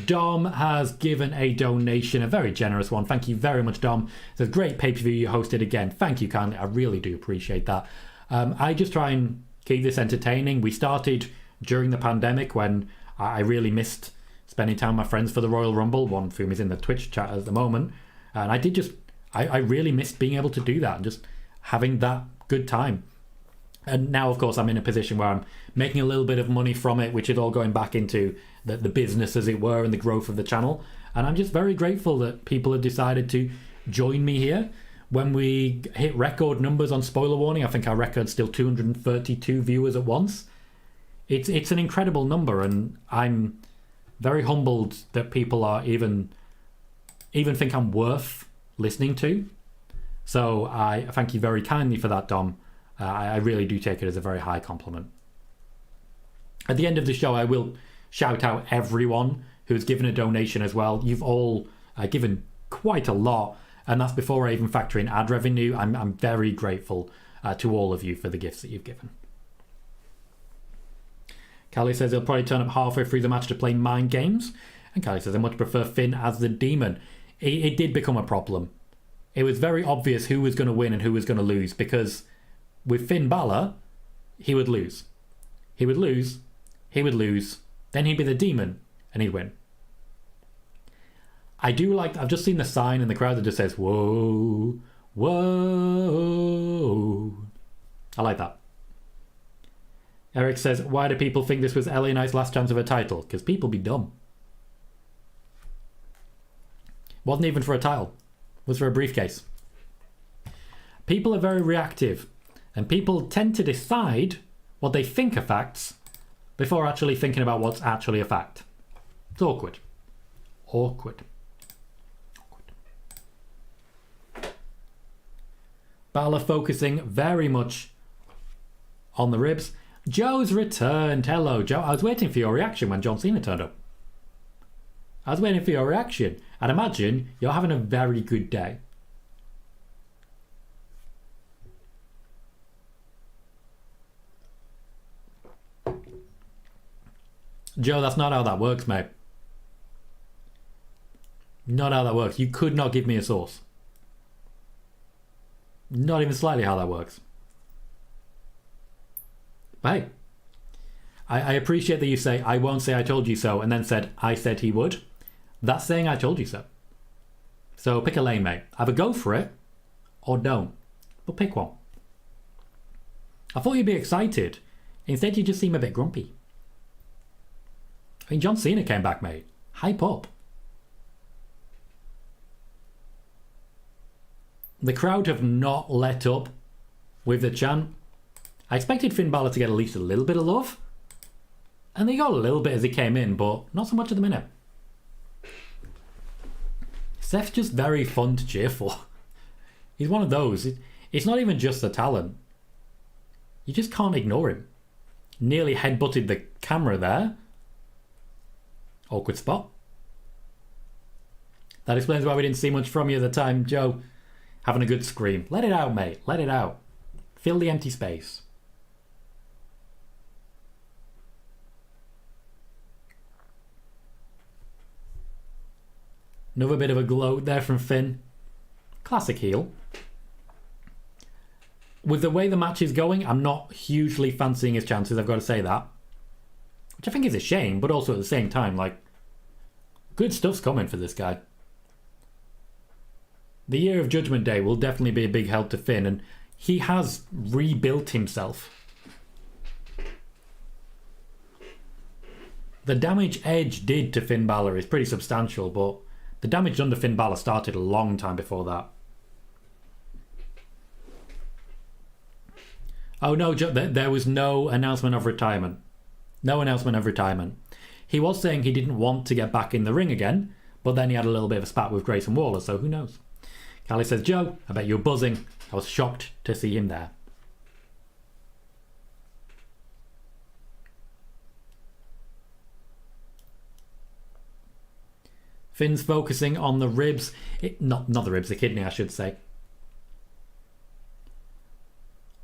Speaker 1: Dom has given a donation, a very generous one. Thank you very much, Dom. It's a great pay-per-view you hosted again. Thank you kindly. I really do appreciate that. I just try and keep this entertaining. We started during the pandemic when I really missed spending time with my friends for the Royal Rumble, one of whom is in the Twitch chat at the moment. And I really missed being able to do that and just having that good time. And now, of course, I'm in a position where I'm making a little bit of money from it, which is all going back into the business, as it were, and the growth of the channel. And I'm just very grateful that people have decided to join me here. When we hit record numbers on Spoiler Warning, I think our record's still 232 viewers at once. It's an incredible number, and I'm very humbled that people are even think I'm worth listening to. So I thank you very kindly for that, Dom. I really do take it as a very high compliment. At the end of the show, I will shout out everyone who's given a donation as well. You've all given quite a lot, and that's before I even factor in ad revenue. I'm very grateful to all of you for the gifts that you've given. Callie says he'll probably turn up halfway through the match to play mind games. And Callie says I much prefer Finn as the Demon. It did become a problem. It was very obvious who was going to win and who was going to lose, because with Finn Balor, he would lose. He would lose. He would lose. Then he'd be the Demon and he'd win. I do like, I've just seen the sign in the crowd that just says, whoa, whoa. I like that. Eric says, why do people think this was LA Knight's last chance of a title? Because people be dumb. Wasn't even for a title. It was for a briefcase. People are very reactive. And people tend to decide what they think are facts before actually thinking about what's actually a fact. It's awkward. Awkward. Balor focusing very much on the ribs. Joe's returned. Hello, Joe. I was waiting for your reaction when John Cena turned up. I was waiting for your reaction. I'd imagine you're having a very good day. Joe, that's not how that works, mate. Not how that works. You could not give me a sauce. Not even slightly how that works. But hey, I appreciate that you say, I won't say I told you so, and then said, I said he would. That's saying I told you so. So pick a lane, mate. Either go for it, or don't. But pick one. I thought you'd be excited. Instead, you just seem a bit grumpy. I mean, John Cena came back, mate. Hype up. The crowd have not let up with the chant. I expected Finn Balor to get at least a little bit of love. And they got a little bit as he came in, but not so much at the minute. Seth's just very fun to cheer for. He's one of those. It's not even just the talent. You just can't ignore him. Nearly headbutted the camera there. Awkward spot. That explains why we didn't see much from you at the time, Joe. Having a good scream. Let it out, mate. Let it out. Fill the empty space. Another bit of a gloat there from Finn. Classic heel. With the way the match is going, I'm not hugely fancying his chances, I've got to say that. Which I think is a shame, but also at the same time, like, good stuff's coming for this guy. The year of Judgment Day will definitely be a big help to Finn, and he has rebuilt himself. The damage Edge did to Finn Balor is pretty substantial, but the damage done to Finn Balor started a long time before that. Oh no, there was no announcement of retirement. No announcement of retirement. He was saying he didn't want to get back in the ring again, but then he had a little bit of a spat with Grayson Waller, so who knows. Callie says, Joe, I bet you're buzzing. I was shocked to see him there. Finn's focusing on the ribs. Not the ribs, the kidney, I should say.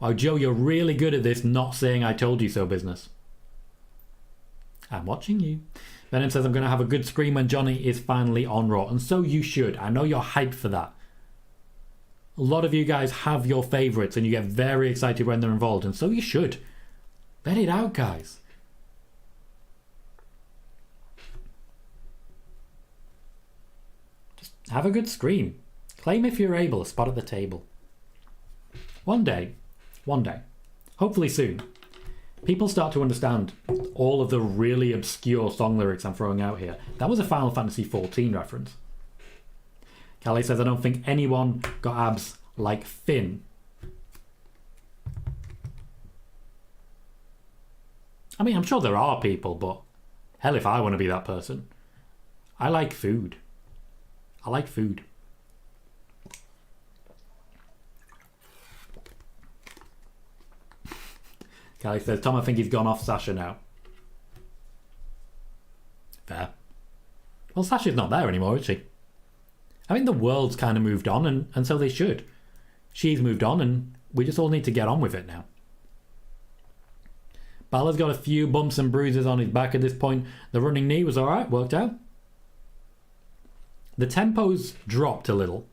Speaker 1: Wow, Joe, you're really good at this not saying I told you so business. I'm watching you. Venom says, I'm going to have a good scream when Johnny is finally on Raw. And so you should. I know you're hyped for that. A lot of you guys have your favourites and you get very excited when they're involved. And so you should. Let it out, guys. Just have a good scream. Claim if you're able a spot at the table. One day, hopefully soon, people start to understand all of the really obscure song lyrics I'm throwing out here. That was a Final Fantasy XIV reference. Callie says, I don't think anyone got abs like Finn. I mean, I'm sure there are people, but hell if I want to be that person. I like food. I like food. Callie says, Tom, I think he's gone off Sasha now. Fair. Well, Sasha's not there anymore, is she? I think the world's kind of moved on, and so they should. She's moved on, and we just all need to get on with it now. Balor's got a few bumps and bruises on his back at this point. The running knee was alright, worked out. The tempo's dropped a little.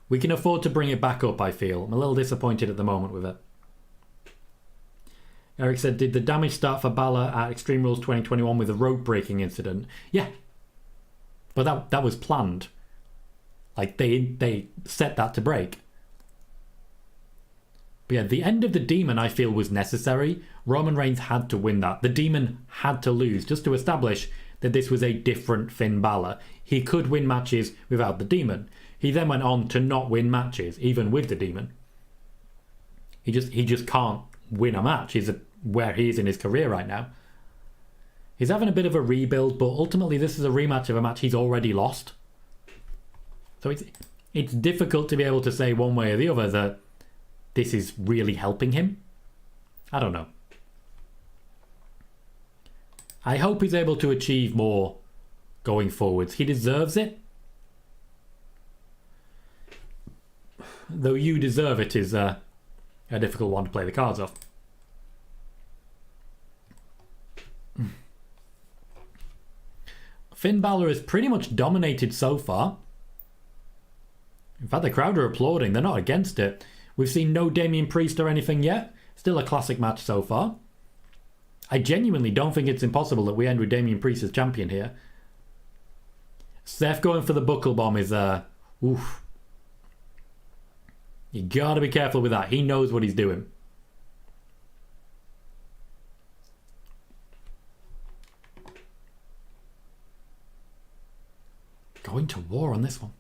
Speaker 1: We can afford to bring it back up, I feel. I'm a little disappointed at the moment with it. Eric said, did the damage start for Balor at Extreme Rules 2021 with a rope breaking incident? Yeah. But that was planned. Like, they set that to break. But yeah, the end of the Demon, I feel, was necessary. Roman Reigns had to win that. The Demon had to lose, just to establish that this was a different Finn Balor. He could win matches without the Demon. He then went on to not win matches, even with the Demon. He just can't win a match. He's where he is in his career right now. He's having a bit of a rebuild, but ultimately this is a rematch of a match he's already lost. So it's difficult to be able to say one way or the other that this is really helping him. I don't know. I hope he's able to achieve more going forwards. He deserves it. Though you deserve it is a difficult one to play the cards off. Finn Balor has pretty much dominated so far. In fact, the crowd are applauding. They're not against it. We've seen no Damian Priest or anything yet. Still a classic match so far. I genuinely don't think it's impossible that we end with Damian Priest as champion here. Seth going for the buckle bomb is oof. You gotta be careful with that. He knows what he's doing. Going to war on this one.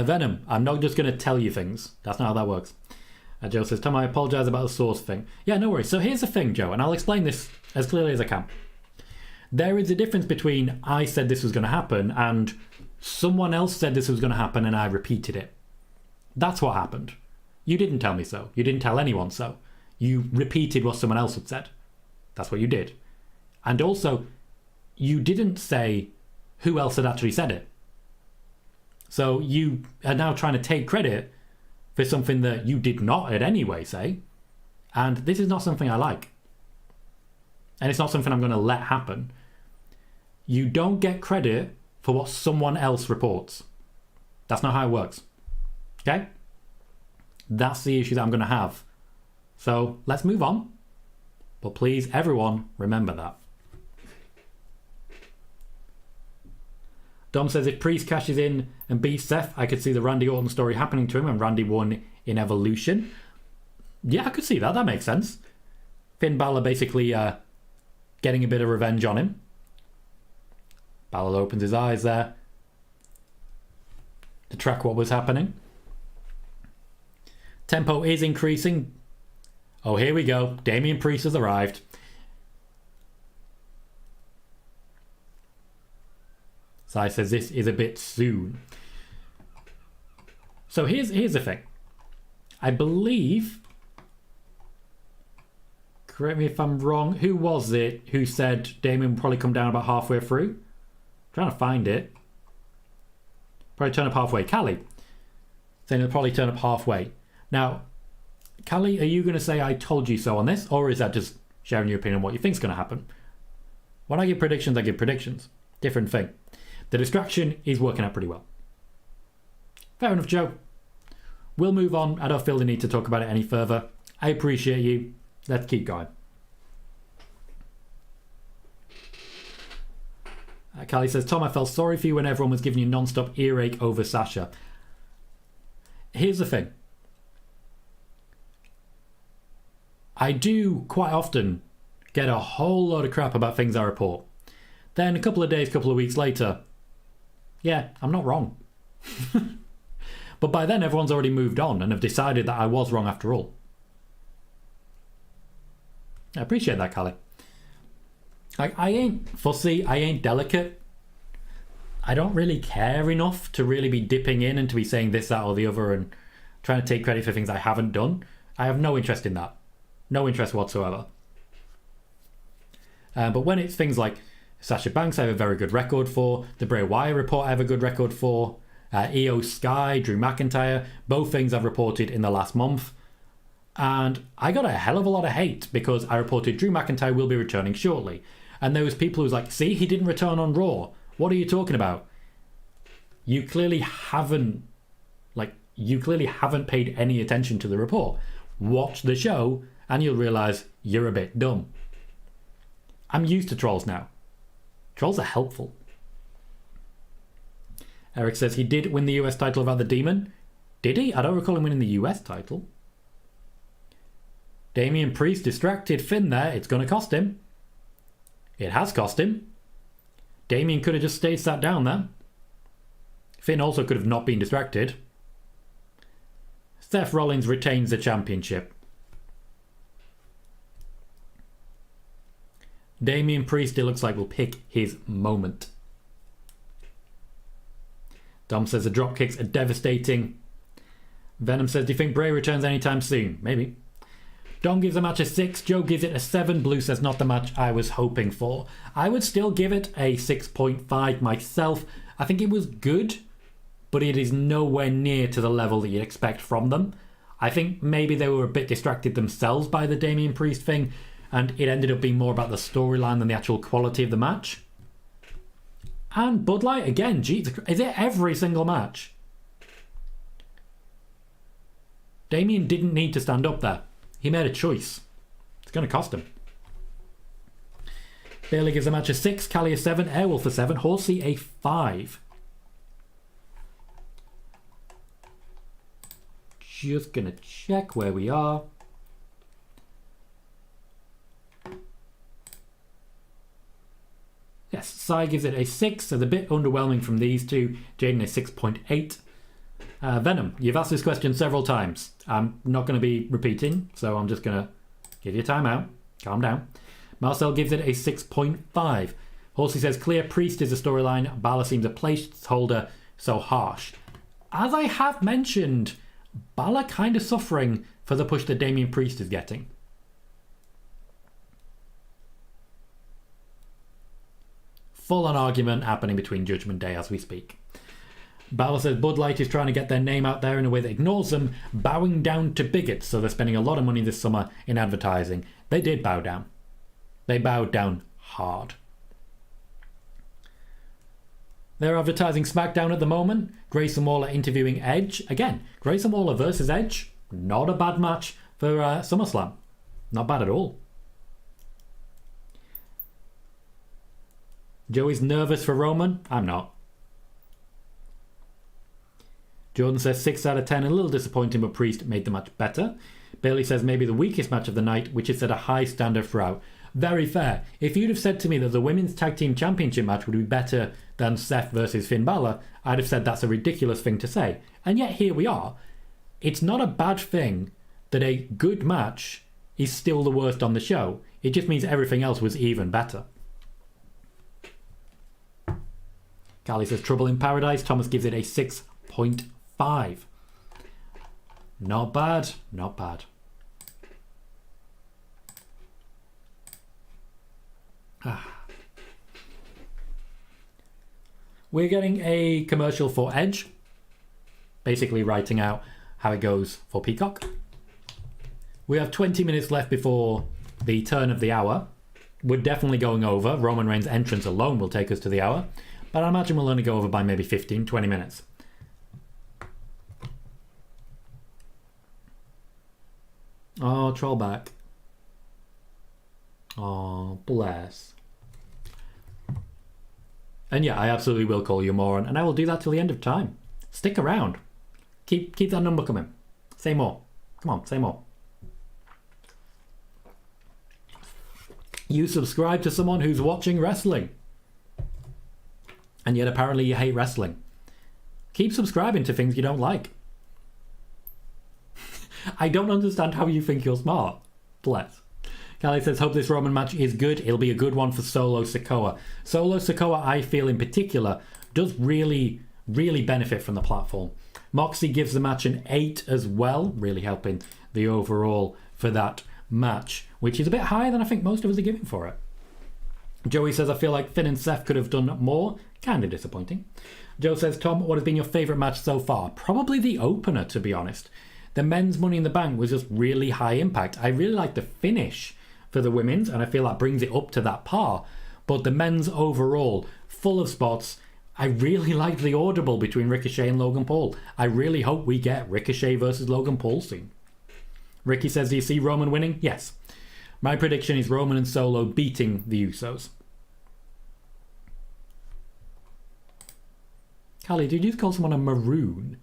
Speaker 1: Venom, I'm not just going to tell you things. That's not how that works. Joe says, Tom, I apologise about the source thing. Yeah, no worries. So here's the thing, Joe, and I'll explain this as clearly as I can. There is a difference between I said this was going to happen and someone else said this was going to happen and I repeated it. That's what happened. You didn't tell me so. You didn't tell anyone so. You repeated what someone else had said. That's what you did. And also, you didn't say who else had actually said it. So you are now trying to take credit for something that you did not in any way say. And this is not something I like. And it's not something I'm going to let happen. You don't get credit for what someone else reports. That's not how it works. Okay? That's the issue that I'm going to have. So let's move on. But please, everyone, remember that. Dom says if Priest cashes in and beats Seth, I could see the Randy Orton story happening to him and Randy won in Evolution. Yeah, I could see that. That makes sense. Finn Balor basically getting a bit of revenge on him. Balor opens his eyes there to track what was happening. Tempo is increasing. Oh, here we go. Damian Priest has arrived. Sai says this is a bit soon. So here's the thing. I believe, correct me if I'm wrong, who was it who said Damian will probably come down about halfway through? I'm trying to find it. Probably turn up halfway. Callie saying he'll probably turn up halfway. Now, Callie, are you going to say I told you so on this? Or is that just sharing your opinion on what you think's going to happen? When I give predictions, I give predictions. Different thing. The distraction is working out pretty well. Fair enough, Joe. We'll move on. I don't feel the need to talk about it any further. I appreciate you. Let's keep going. Callie says, Tom, I felt sorry for you when everyone was giving you non-stop earache over Sasha. Here's the thing. I do quite often get a whole load of crap about things I report. Then a couple of days, couple of weeks later, yeah, I'm not wrong. But by then everyone's already moved on and have decided that I was wrong after all. I appreciate that, Callie. I ain't fussy, I ain't delicate. I don't really care enough to really be dipping in and to be saying this, that or the other and trying to take credit for things I haven't done. I have no interest in that. No interest whatsoever. But when it's things like Sasha Banks, I have a very good record for. The Bray Wyatt report, I have a good record for. Io Sky, Drew McIntyre, both things I've reported in the last month. And I got a hell of a lot of hate because I reported Drew McIntyre will be returning shortly. And there was people who was like, see, he didn't return on Raw. What are you talking about? You clearly haven't paid any attention to the report. Watch the show and you'll realise you're a bit dumb. I'm used to trolls now. Trolls are helpful. Eric says he did win the US title about the Demon. Did he? I don't recall him winning the US title. Damian Priest distracted Finn there. It's going to cost him. It has cost him. Damian could have just stayed sat down there. Finn also could have not been distracted. Seth Rollins retains the championship. Damian Priest, it looks like, will pick his moment. Dom says the drop kicks are devastating. Venom says, do you think Bray returns anytime soon? Maybe. Dom gives the match a 6. Joe gives it a 7. Blue says not the match I was hoping for. I would still give it a 6.5 myself. I think it was good, but it is nowhere near to the level that you'd expect from them. I think maybe they were a bit distracted themselves by the Damian Priest thing, and it ended up being more about the storyline than the actual quality of the match. And Bud Light, again, geez, is it every single match? Damian didn't need to stand up there. He made a choice. It's going to cost him. Bayley gives the match a 6, Callie a 7, Airwolf a 7, Horsey a 5. Just going to check where we are. Yes, Sai gives it a 6, so a bit underwhelming from these two. Jaden a 6.8. Venom, you've asked this question several times. I'm not going to be repeating, so I'm just going to give you a timeout. Calm down. Marcel gives it a 6.5. Horsey says, clear Priest is a storyline. Balor seems a placeholder, so harsh. As I have mentioned, Balor kind of suffering for the push that Damian Priest is getting. Full-on argument happening between Judgment Day as we speak. Balor says Bud Light is trying to get their name out there in a way that ignores them, bowing down to bigots, so they're spending a lot of money this summer in advertising. They did bow down. They bowed down hard. They're advertising SmackDown at the moment. Grayson Waller interviewing Edge. Again, Grayson Waller versus Edge. Not a bad match for SummerSlam. Not bad at all. Joey's nervous for Roman. I'm not. Jordan says 6 out of 10, a little disappointing, but Priest made the match better. Bayley says maybe the weakest match of the night, which is set a high standard throughout. Very fair. If you'd have said to me that the Women's Tag Team Championship match would be better than Seth versus Finn Balor, I'd have said that's a ridiculous thing to say. And yet here we are. It's not a bad thing that a good match is still the worst on the show. It just means everything else was even better. Callie says Trouble in Paradise. Thomas gives it a 6.5. Not bad. Not bad. We're getting a commercial for Edge, basically writing out how it goes for Peacock. We have 20 minutes left before the turn of the hour. We're definitely going over. Roman Reigns' entrance alone will take us to the hour, but I imagine we'll only go over by maybe 15, 20 minutes. Oh, Trollback. Oh, bless. And yeah, I absolutely will call you a moron, and I will do that till the end of time. Stick around. Keep that number coming. Say more. Come on, say more. You subscribe to someone who's watching wrestling, and yet apparently you hate wrestling. Keep subscribing to things you don't like. I don't understand how you think you're smart. Bless. Callie says, hope this Roman match is good. It'll be a good one for Solo Sikoa. Solo Sikoa, I feel in particular, does really, really benefit from the platform. Moxie gives the match an 8 as well, really helping the overall for that match, which is a bit higher than I think most of us are giving for it. Joey says, I feel like Finn and Seth could have done more. Kind of disappointing. Joe says, Tom, what has been your favourite match so far? Probably the opener, to be honest. The men's Money in the Bank was just really high impact. I really like the finish for the women's, and I feel that brings it up to that par. But the men's overall, full of spots. I really like the audible between Ricochet and Logan Paul. I really hope we get Ricochet versus Logan Paul soon. Ricky says, do you see Roman winning? Yes. My prediction is Roman and Solo beating the Usos. Callie, did you just call someone a maroon?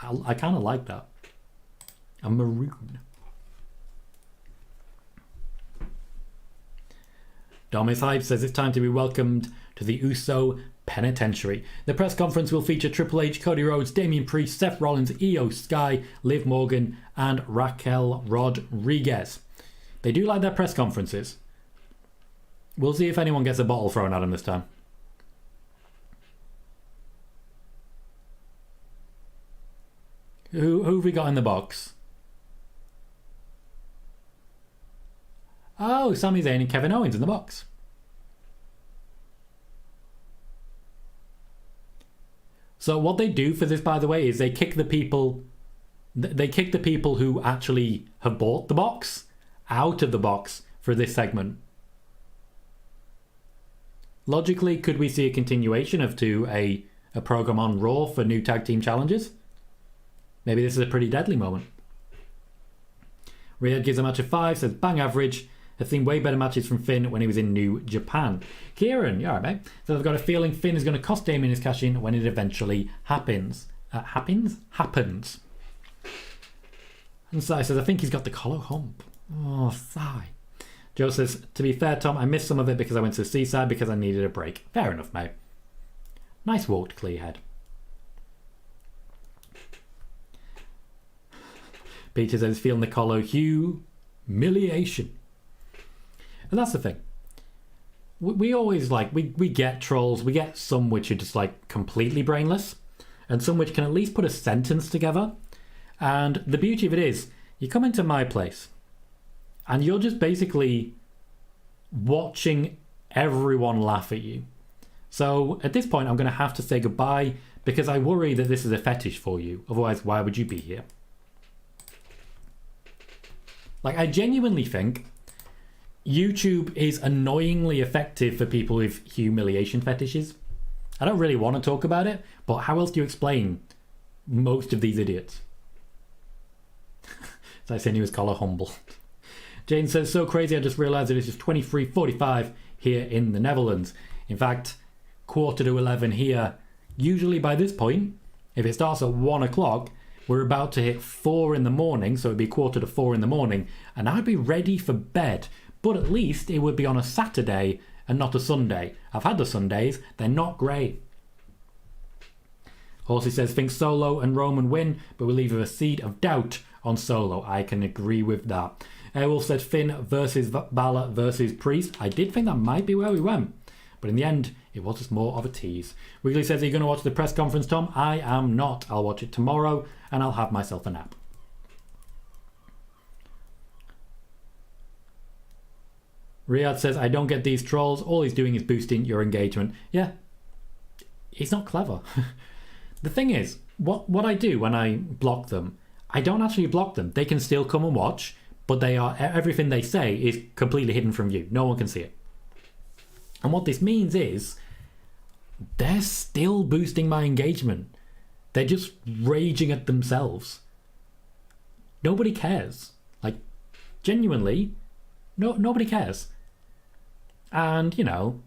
Speaker 1: I kind of like that. A maroon. Domis Hype says it's time to be welcomed to the Uso Penitentiary. The press conference will feature Triple H, Cody Rhodes, Damian Priest, Seth Rollins, Io Sky, Liv Morgan, and Raquel Rodrigues. They do like their press conferences. We'll see if anyone gets a bottle thrown at them this time. Who have we got in the box? Oh, Sami Zayn and Kevin Owens in the box. So what they do for this, by the way, is they kick the people who actually have bought the box out of the box for this segment. Logically, could we see a continuation of a program on Raw for new tag team challenges? Maybe this is a pretty deadly moment. Riyadh gives a match a 5, says bang average. Have seen way better matches from Finn when he was in New Japan. Kieran, you alright, mate? So I've got a feeling Finn is going to cost Damian his cash in when it eventually happens. Happens. And Sai says, I think he's got the collar hump. Oh, Sai. Joe says, to be fair, Tom, I missed some of it because I went to the seaside because I needed a break. Fair enough, mate. Nice walk to clear your head. Peter says, feeling the Colohue humiliation. And that's the thing. We always we get trolls. We get some which are just completely brainless, and some which can at least put a sentence together. And the beauty of it is, you come into my place, and you're just basically watching everyone laugh at you. So at this point, I'm going to have to say goodbye because I worry that this is a fetish for you. Otherwise, why would you be here? I genuinely think YouTube is annoyingly effective for people with humiliation fetishes. I don't really want to talk about it, but how else do you explain most of these idiots? So I said he was collar humble. Jane says, so crazy I just realised that it's just 23:45 here in the Netherlands. In fact, 10:45 here. Usually by this point, If it starts at 1 o'clock, we're about to hit 4 in the morning, so it'd be 3:45 in the morning, and I'd be ready for bed. But at least it would be on a Saturday and not a Sunday. I've had the Sundays, they're not great. Horsey says, think Solo and Roman win, but we leave with a seed of doubt on Solo. I can agree with that. Airwolf said Finn versus Balor versus Priest. I did think that might be where we went, but in the end, it was just more of a tease. Wiggly says, are you going to watch the press conference, Tom? I am not. I'll watch it tomorrow, and I'll have myself a nap. Riyadh says, I don't get these trolls. All he's doing is boosting your engagement. Yeah, he's not clever. The thing is, what I do when I block them, I don't actually block them. They can still come and watch, but everything they say is completely hidden from you. No one can see it. And what this means is they're still boosting my engagement. They're just raging at themselves. Nobody cares. Like, genuinely, nobody cares. And, you know,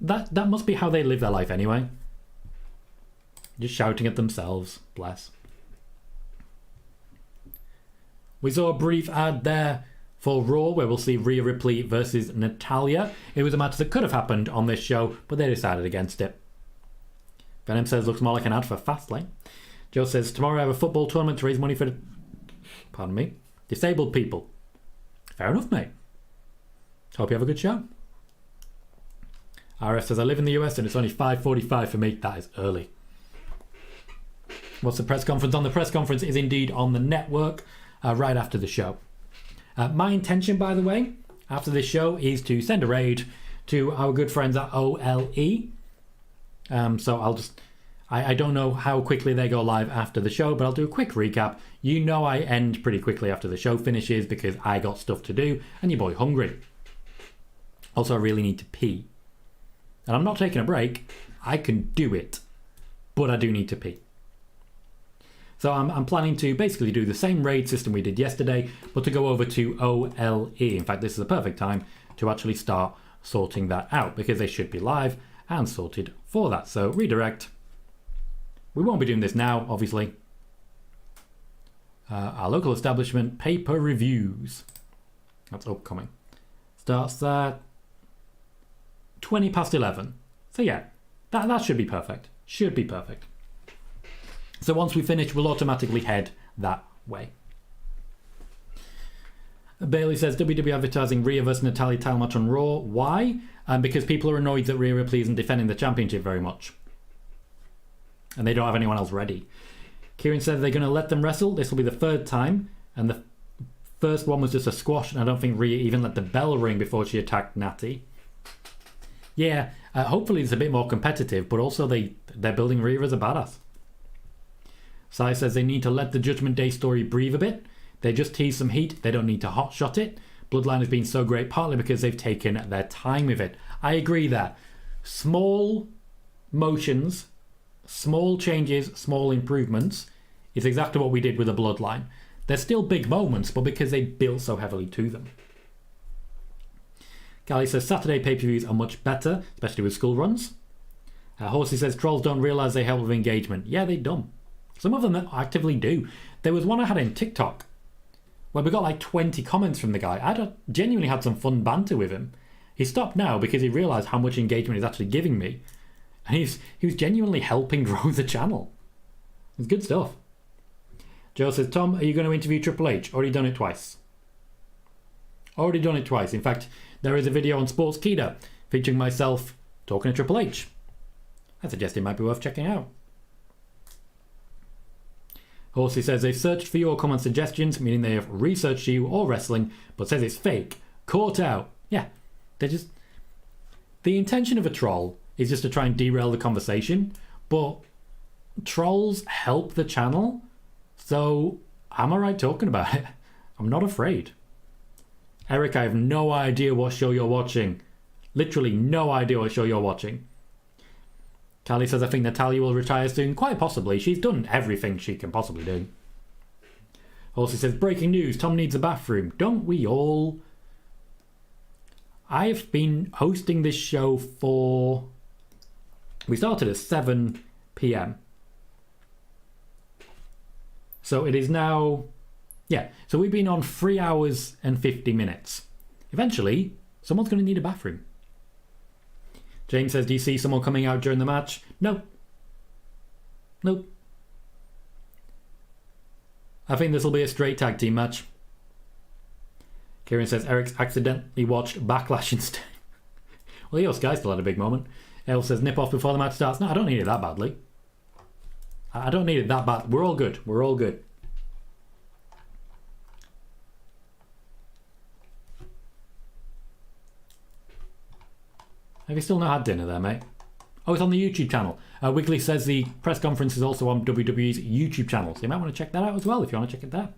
Speaker 1: that must be how they live their life anyway. Just shouting at themselves. Bless. We saw a brief ad there for Raw where we'll see Rhea Ripley versus Natalya. It was a match that could have happened on this show, but they decided against it. Venom says, looks more like an ad for Fastlane. Joe says, tomorrow I have a football tournament to raise money for, disabled people. Fair enough, mate. Hope you have a good show. RS says, I live in the US and it's only 5:45 for me. That is early. What's the press conference on? The press conference is indeed on the network right after the show. My intention, by the way, after this show is to send a raid to our good friends at OLE. So I don't know how quickly they go live after the show, but I'll do a quick recap. You know I end pretty quickly after the show finishes because I got stuff to do and your boy hungry. Also, I really need to pee. And I'm not taking a break. I can do it. But I do need to pee. So I'm planning to basically do the same raid system we did yesterday, but to go over to OLE. In fact, this is the perfect time to actually start sorting that out because they should be live and sorted for that. So redirect. We won't be doing this now, obviously. Our local establishment paper reviews. That's upcoming. Starts at 20 past 11. So yeah, that should be perfect. Should be perfect. So once we finish, we'll automatically head that way. Bayley says, WWE advertising Rhea versus Natalya title match on Raw. Why? Because people are annoyed that Rhea Ripley isn't defending the championship very much. And they don't have anyone else ready. Kieran said they're going to let them wrestle. This will be the third time. And the first one was just a squash. And I don't think Rhea even let the bell ring before she attacked Natty. Yeah, hopefully it's a bit more competitive. But also they're building Rhea as a badass. Sai says they need to let the Judgment Day story breathe a bit. They just tease some heat. They don't need to hotshot it. Bloodline has been so great partly because they've taken their time with it. I agree that small motions, small changes, small improvements is exactly what we did with the Bloodline. They're still big moments, but because they built so heavily to them. Callie says Saturday pay-per-views are much better, especially with school runs. Horsey says trolls don't realise they help with engagement. Yeah, they don't. Some of them actively do. There was one I had in TikTok where we got like 20 comments from the guy. I genuinely had some fun banter with him. He stopped now because he realised how much engagement he's actually giving me. And he was genuinely helping grow the channel. It's good stuff. Joe says, Tom, are you going to interview Triple H? Already done it twice. Already done it twice. In fact, there is a video on Sportskeeda featuring myself talking to Triple H. I suggest it might be worth checking out. Horsey says they've searched for you or come on suggestions, meaning they have researched you or wrestling, but says it's fake. Caught out. Yeah, they're just... The intention of a troll is just to try and derail the conversation, but trolls help the channel, so I'm alright talking about it. I'm not afraid. Eric, I have no idea what show you're watching. Literally no idea what show you're watching. Callie says, I think Natalya will retire soon. Quite possibly. She's done everything she can possibly do. Horsey says, breaking news. Tom needs a bathroom. Don't we all? I've been hosting this show for... We started at 7 p.m. So it is now... Yeah, so we've been on 3 hours and 50 minutes. Eventually, someone's going to need a bathroom. James says, do you see someone coming out during the match? No. Nope. I think this will be a straight tag team match. Kieran says, Eric's accidentally watched Backlash instead. Well, Io Sky still had a big moment. Elle says, nip off before the match starts. No, I don't need it that badly. I don't need it that bad. We're all good. We're all good. Have you still not had dinner there, mate? Oh, it's on the YouTube channel. Wiggly says the press conference is also on WWE's YouTube channel, so you might want to check that out as well if you want to check it there.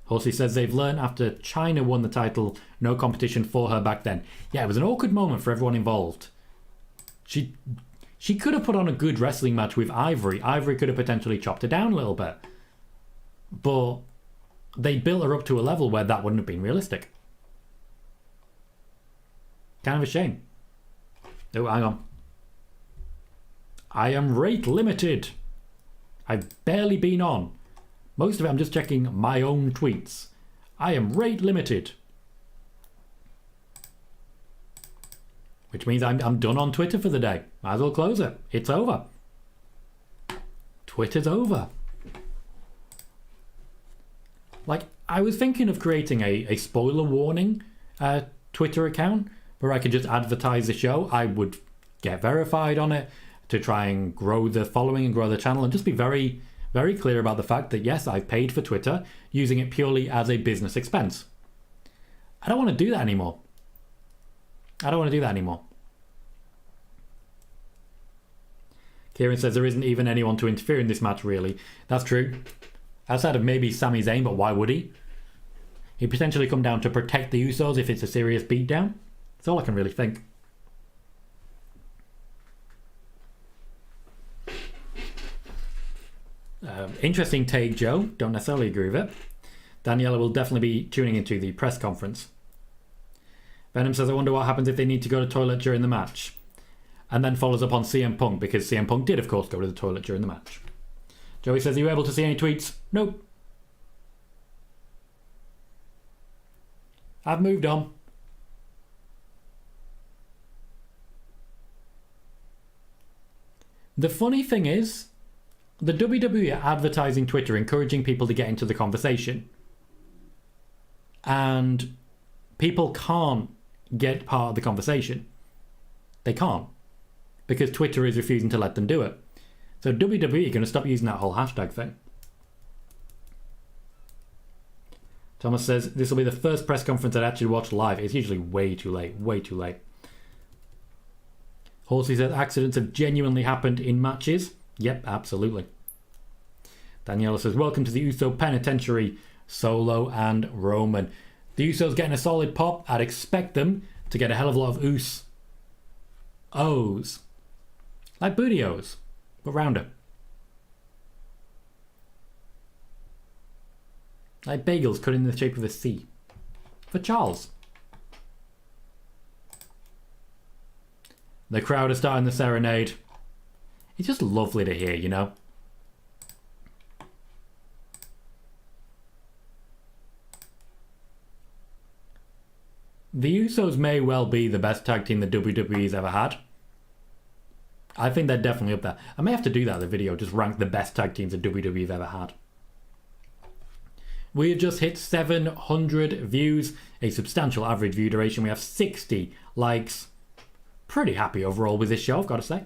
Speaker 1: Horsey says they've learned after China won the title, no competition for her back then. Yeah, it was an awkward moment for everyone involved. She could have put on a good wrestling match with Ivory. Ivory could have potentially chopped her down a little bit. But they built her up to a level where that wouldn't have been realistic. Kind of a shame. Oh, hang on. I am rate limited. I've barely been on. Most of it I'm just checking my own tweets. I am rate limited. Which means I'm done on Twitter for the day. Might as well close it. It's over. Twitter's over. Like, I was thinking of creating a spoiler warning Twitter account where I could just advertise the show. I would get verified on it to try and grow the following and grow the channel and just be very, very clear about the fact that, yes, I've paid for Twitter, using it purely as a business expense. I don't want to do that anymore. Kieran says there isn't even anyone to interfere in this match, really. That's true. Outside of maybe Sami Zayn, but why would he? He'd potentially come down to protect the Usos if it's a serious beatdown. That's all I can really think. Interesting take, Joe. Don't necessarily agree with it. Daniela will definitely be tuning into the press conference. Venom says, I wonder what happens if they need to go to the toilet during the match. And then follows up on CM Punk, because CM Punk did, of course, go to the toilet during the match. Joey says, are you able to see any tweets? Nope. I've moved on. The funny thing is, the WWE are advertising Twitter, encouraging people to get into the conversation. And people can't get part of the conversation. They can't. Because Twitter is refusing to let them do it. So WWE are going to stop using that whole hashtag thing. Thomas says, this will be the first press conference I'd actually watch live. It's usually way too late. Way too late. Horsey says, accidents have genuinely happened in matches. Yep, absolutely. Daniela says, welcome to the Uso Penitentiary, Solo and Roman. The Usos getting a solid pop. I'd expect them to get a hell of a lot of O's. Like booty O's, but rounder. Like bagels cut in the shape of a C. For Charles. The crowd are starting the serenade. It's just lovely to hear, you know. The Usos may well be the best tag team the WWE's ever had. I think they're definitely up there. I may have to do that in the video, just rank the best tag teams that WWE's ever had. We have just hit 700 views, a substantial average view duration. We have 60 likes. Pretty happy overall with this show, I've got to say.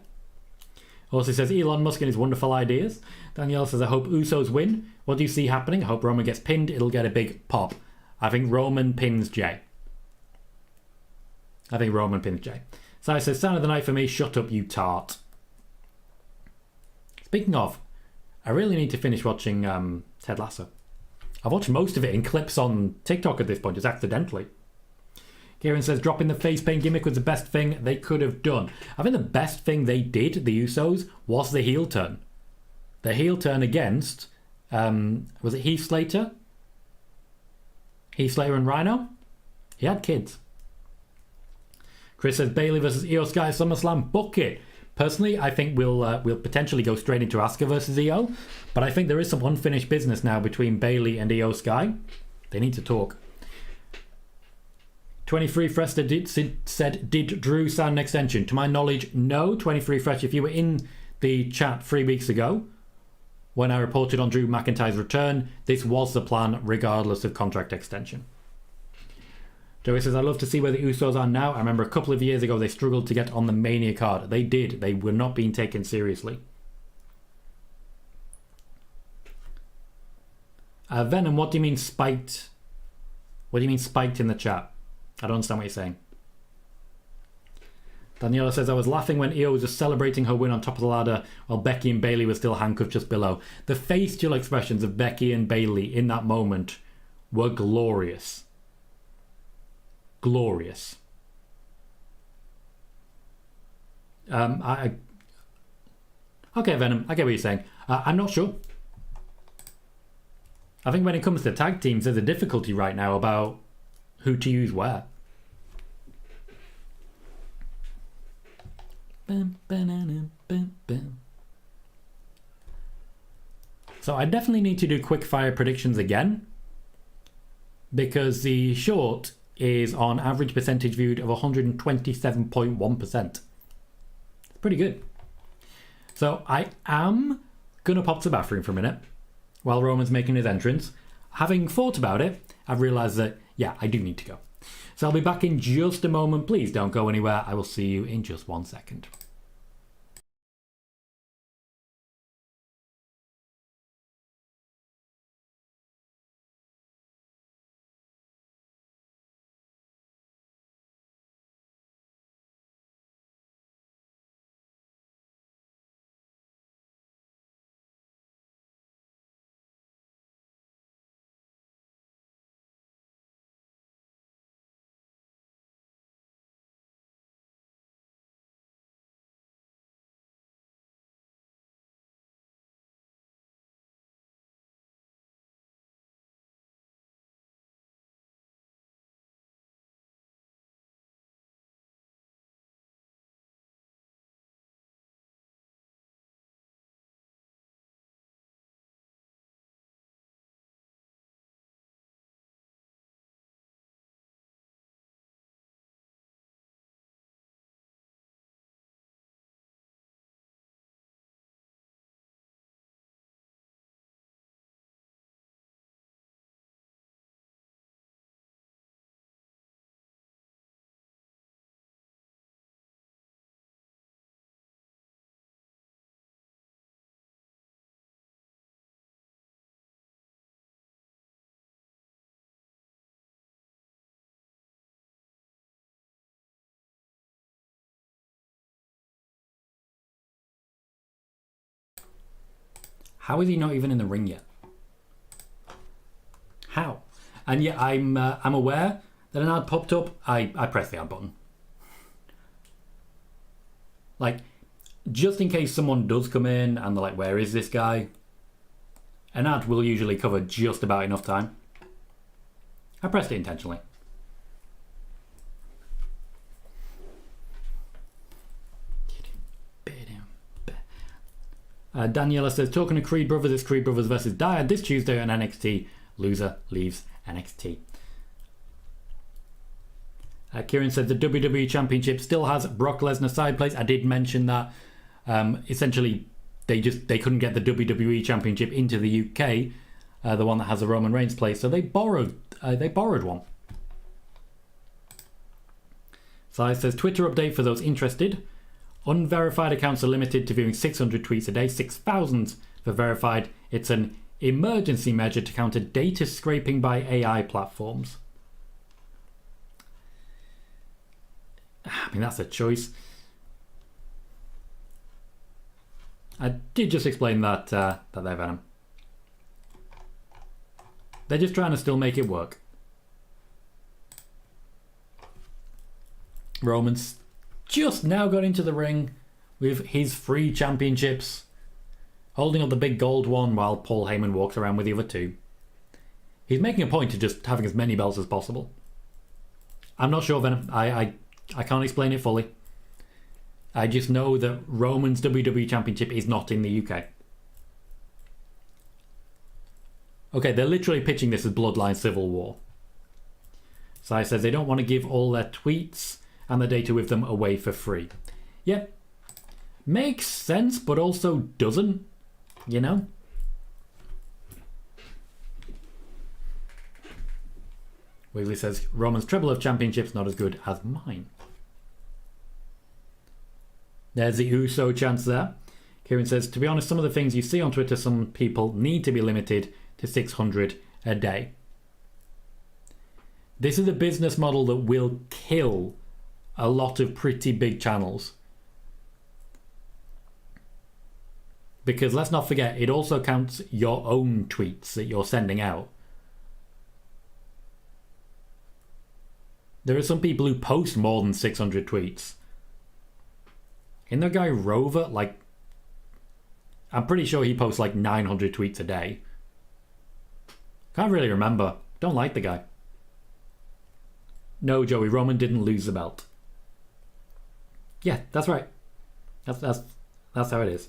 Speaker 1: Also says Elon Musk and his wonderful ideas. Danielle says, I hope Usos win. What do you see happening? I hope Roman gets pinned. It'll get a big pop. I think Roman pins Jay. Sai says, sound of the night for me. Shut up, you tart. Speaking of, I really need to finish watching Ted Lasso. I've watched most of it in clips on TikTok at this point, just accidentally. Kieran says, dropping the face paint gimmick was the best thing they could have done. I think the best thing they did, the Usos, was the heel turn. The heel turn against, was it Heath Slater? Heath Slater and Rhino? He had kids. Chris says, Bayley versus Io Sky SummerSlam. Book it. Personally, I think we'll potentially go straight into Asuka versus Io, but I think there is some unfinished business now between Bayley and Io Sky. They need to talk. 23 Fresh said, did Drew sign an extension? To my knowledge, no. 23 Fresh, if you were in the chat 3 weeks ago, when I reported on Drew McIntyre's return, this was the plan regardless of contract extension. Joey says, I'd love to see where the Usos are now. I remember a couple of years ago they struggled to get on the Mania card. They did. They were not being taken seriously. Venom, what do you mean spiked? What do you mean spiked in the chat? I don't understand what you're saying. Daniela says, I was laughing when Io was just celebrating her win on top of the ladder while Becky and Bayley were still handcuffed just below. The facial expressions of Becky and Bayley in that moment were glorious. Glorious. Okay, Venom, I get what you're saying. I'm not sure. I think when it comes to tag teams, there's a difficulty right now about who to use where. So I definitely need to do quick fire predictions again, because the short is on average percentage viewed of 127.1%. It's pretty good. So I am going to pop to the bathroom for a minute while Roman's making his entrance. Having thought about it, I've realised that, yeah, I do need to go. So I'll be back in just a moment. Please don't go anywhere. I will see you in just 1 second. How is he not even in the ring yet? How? And yet I'm aware that an ad popped up. I pressed the ad button. Like, just in case someone does come in and they're like, where is this guy? An ad will usually cover just about enough time. I pressed it intentionally. Daniela says, talking to Creed Brothers, it's Creed Brothers versus Dyad this Tuesday on NXT. Loser leaves NXT. Kieran said the WWE Championship still has Brock Lesnar side plates. I did mention that. Essentially, they couldn't get the WWE Championship into the UK, the one that has the Roman Reigns place, so they borrowed one. So says, Twitter update for those interested. Unverified accounts are limited to viewing 600 tweets a day, 6,000 for verified. It's an emergency measure to counter data scraping by AI platforms. I mean, that's a choice. I did just explain that they're Venom. They're just trying to still make it work. Roman's just now got into the ring with his 3 championships, holding up the big gold one while Paul Heyman walks around with the other 2. He's making a point of just having as many belts as possible. I'm not sure, Venom. I can't explain it fully. I just know that Roman's WWE Championship is not in the UK. Okay, they're literally pitching this as Bloodline Civil War. Sai says they don't want to give all their tweets and the data with them away for free. Yeah, makes sense, but also doesn't, you know? Wiggly says, Roman's treble of championships not as good as mine. There's the Uso chance there. Kieran says, to be honest, some of the things you see on Twitter, some people need to be limited to 600 a day. This is a business model that will kill a lot of pretty big channels. Because let's not forget, it also counts your own tweets that you're sending out. There are some people who post more than 600 tweets. Isn't there a guy Rover? Like, I'm pretty sure he posts like 900 tweets a day. Can't really remember. Don't like the guy. No, Joey, Roman didn't lose the belt. Yeah, that's right. That's how it is.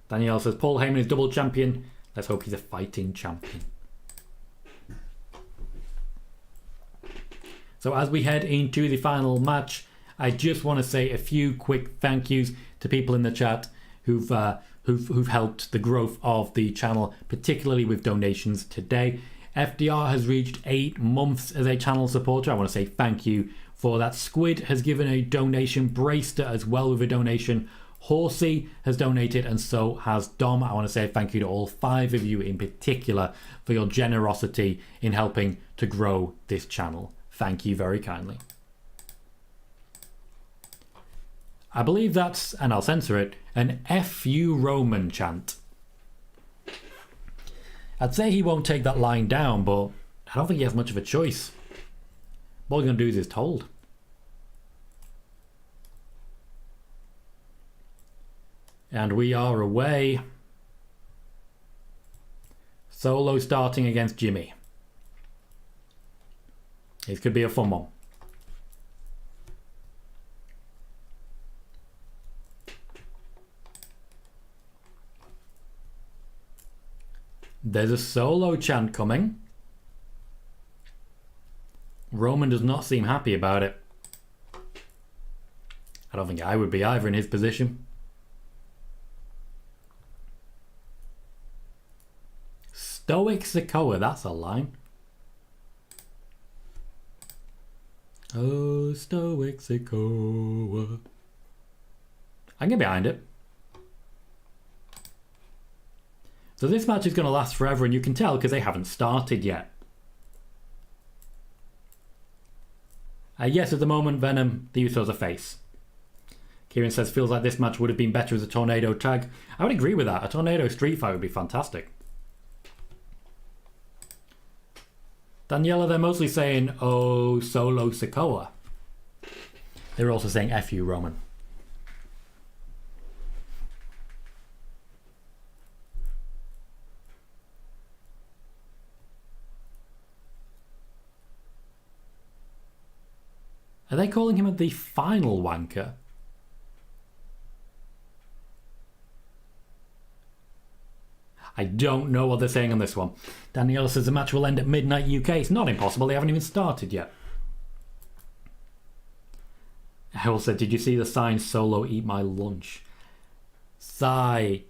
Speaker 1: Danielle says Paul Heyman is double champion. Let's hope he's a fighting champion. So as we head into the final match, I just want to say a few quick thank yous to people in the chat who've helped the growth of the channel, particularly with donations today. FDR has reached 8 months as a channel supporter. I want to say thank you for that. Squid has given a donation. Brayster as well with a donation. Horsey has donated, and so has Dom. I want to say thank you to all 5 of you in particular for your generosity in helping to grow this channel. Thank you very kindly. I believe that's, and I'll censor it, an FU Roman chant. I'd say he won't take that line down, but I don't think he has much of a choice. All he's going to do is he's told. And we are away. Solo starting against Jimmy. This could be a fun one. There's a solo chant coming. Roman does not seem happy about it. I don't think I would be either in his position. Stoic Sikoa, that's a line. Oh, Stoic Sikoa. I can get behind it. So this match is going to last forever, and you can tell because they haven't started yet. Yes, at the moment, Venom, the Usos are face. Kieran says, feels like this match would have been better as a tornado tag. I would agree with that. A tornado street fight would be fantastic. Daniela, they're mostly saying, oh, Solo Sikoa. They're also saying, F you, Roman. Are they calling him the final wanker? I don't know what they're saying on this one. Daniela says the match will end at midnight UK. It's not impossible. They haven't even started yet. Hell said, did you see the sign Solo eat my lunch? Sigh,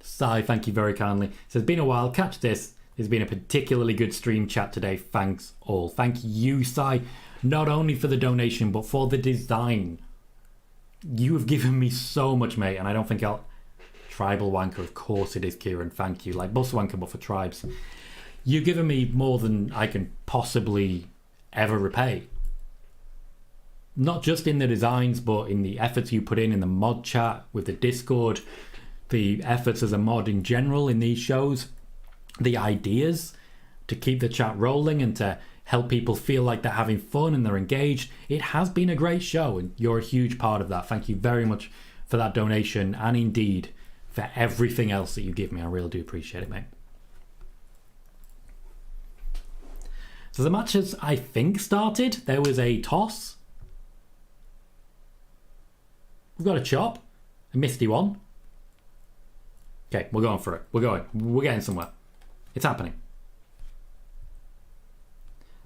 Speaker 1: thank you very kindly. Says, been a while. Catch this. There's been a particularly good stream chat today. Thanks all. Thank you, Sai. Not only for the donation, but for the design. You have given me so much, mate, and I don't think I'll... Tribal wanker, of course it is, Kieran. Thank you. Like bus wanker, but for tribes. You've given me more than I can possibly ever repay. Not just in the designs, but in the efforts you put in the mod chat, with the Discord, the efforts as a mod in general in these shows, the ideas to keep the chat rolling and to help people feel like they're having fun and they're engaged. It has been a great show, and you're a huge part of that. Thank you very much for that donation, and indeed for everything else that you give me. I really do appreciate it, mate. So the match has, I think, started. There was a toss. We've got a chop. A misty one. Okay, we're going for it. We're getting somewhere. It's happening.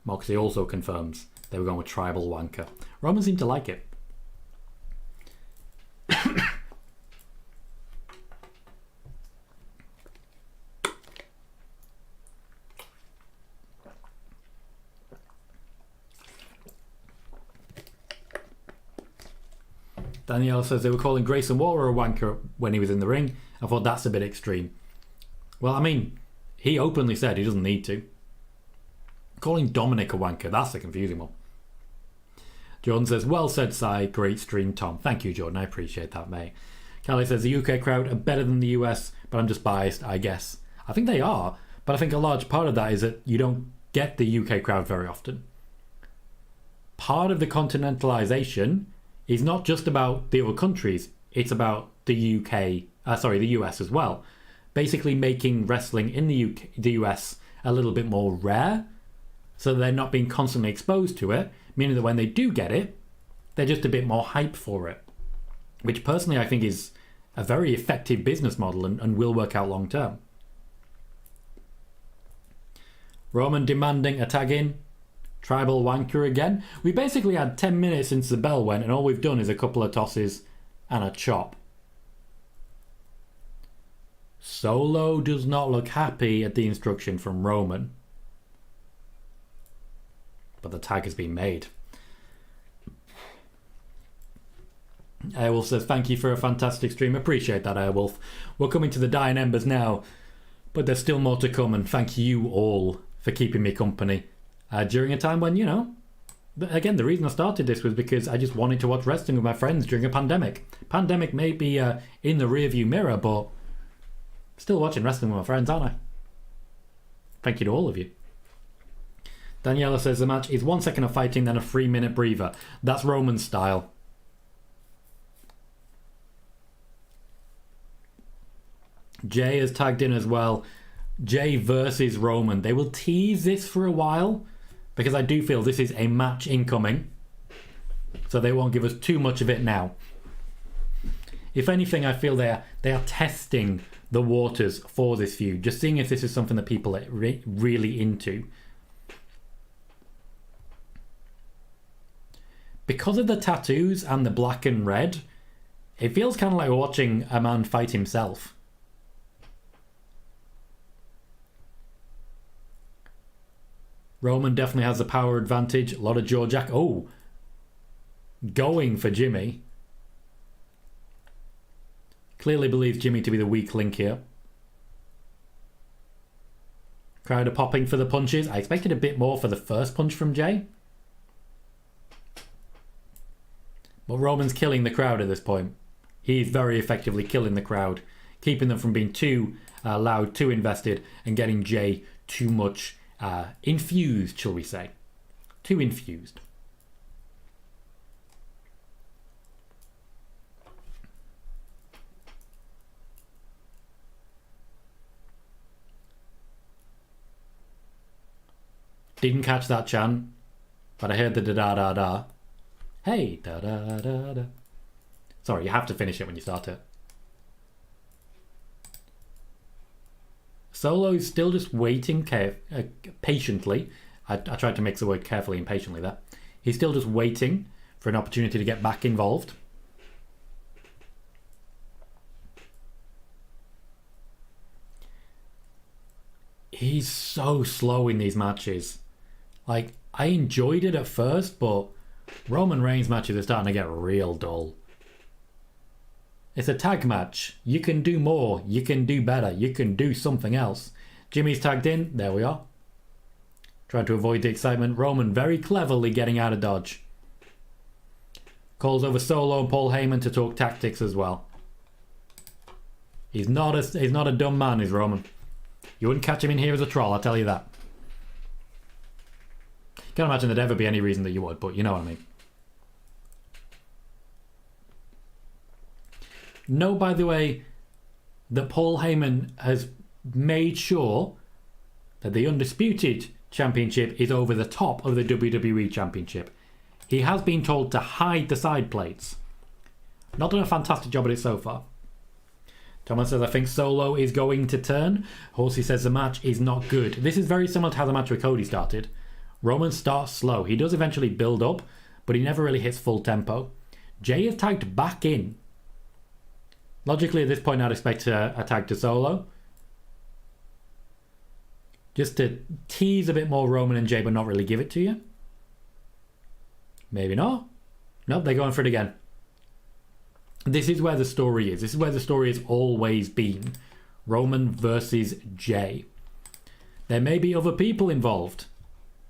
Speaker 1: Moxley also confirms they were going with tribal wanker. Roman seemed to like it. Danielle says they were calling Grayson Waller a wanker when he was in the ring. I thought that's a bit extreme. Well, I mean, he openly said he doesn't need to. Calling Dominic a wanker, that's the confusing one. Jordan says, well said, Si. Great stream, Tom. Thank you, Jordan. I appreciate that, mate. Callie says, the UK crowd are better than the US, but I'm just biased, I guess. I think they are, but I think a large part of that is that you don't get the UK crowd very often. Part of the continentalization is not just about the other countries, it's about the the US as well. Basically making wrestling in the US a little bit more rare, so they're not being constantly exposed to it, meaning that when they do get it, they're just a bit more hype for it. Which personally I think is a very effective business model and will work out long term. Roman demanding a tag in. Tribal wanker again. We basically had 10 minutes since the bell went and all we've done is a couple of tosses and a chop. Solo does not look happy at the instruction from Roman. But the tag has been made. Airwolf says, thank you for a fantastic stream. Appreciate that, Airwolf. We're coming to the dying embers now, but there's still more to come, and thank you all for keeping me company. During a time when, again, the reason I started this was because I just wanted to watch wrestling with my friends during a pandemic. Pandemic may be in the rearview mirror, but still watching wrestling with my friends, aren't I? Thank you to all of you. Daniela says the match is 1 second of fighting, then a 3-minute breather. That's Roman style. Jay has tagged in as well. Jay versus Roman. They will tease this for a while because I do feel this is a match incoming. So they won't give us too much of it now. If anything, I feel they are testing the waters for this feud. Just seeing if this is something that people are really into. Because of the tattoos and the black and red, it feels kind of like we're watching a man fight himself. Roman definitely has the power advantage. A lot of jaw jack. Oh. Going for Jimmy. Clearly believes Jimmy to be the weak link here. Crowd are popping for the punches. I expected a bit more for the first punch from Jay. But Roman's killing the crowd at this point. He's very effectively killing the crowd. Keeping them from being too loud, too invested, and getting Jay too much infused, shall we say. Too infused. Didn't catch that chant, but I heard the da-da-da-da. Hey, da-da-da-da. Sorry, you have to finish it when you start it. Solo's still just waiting patiently. I tried to mix the word carefully and patiently there. He's still just waiting for an opportunity to get back involved. He's so slow in these matches. Like, I enjoyed it at first, but Roman Reigns matches are starting to get real dull. It's a tag match. You can do more. You can do better. You can do something else. Jimmy's tagged in. There we are. Trying to avoid the excitement. Roman very cleverly getting out of dodge. Calls over Solo and Paul Heyman to talk tactics as well. He's not a dumb man, is Roman. You wouldn't catch him in here as a troll, I'll tell you that. Can't imagine there'd ever be any reason that you would, but you know what I mean. Know, by the way, that Paul Heyman has made sure that the Undisputed Championship is over the top of the WWE Championship. He has been told to hide the side plates. Not done a fantastic job at it so far. Thomas says, I think Solo is going to turn. Horsey says the match is not good. This is very similar to how the match with Cody started. Roman starts slow. He does eventually build up, but he never really hits full tempo. Jay is tagged back in. Logically, at this point, I'd expect a tag to Solo. Just to tease a bit more Roman and Jay, but not really give it to you. Maybe not. Nope, they're going for it again. This is where the story is. This is where the story has always been. Roman versus Jay. There may be other people involved.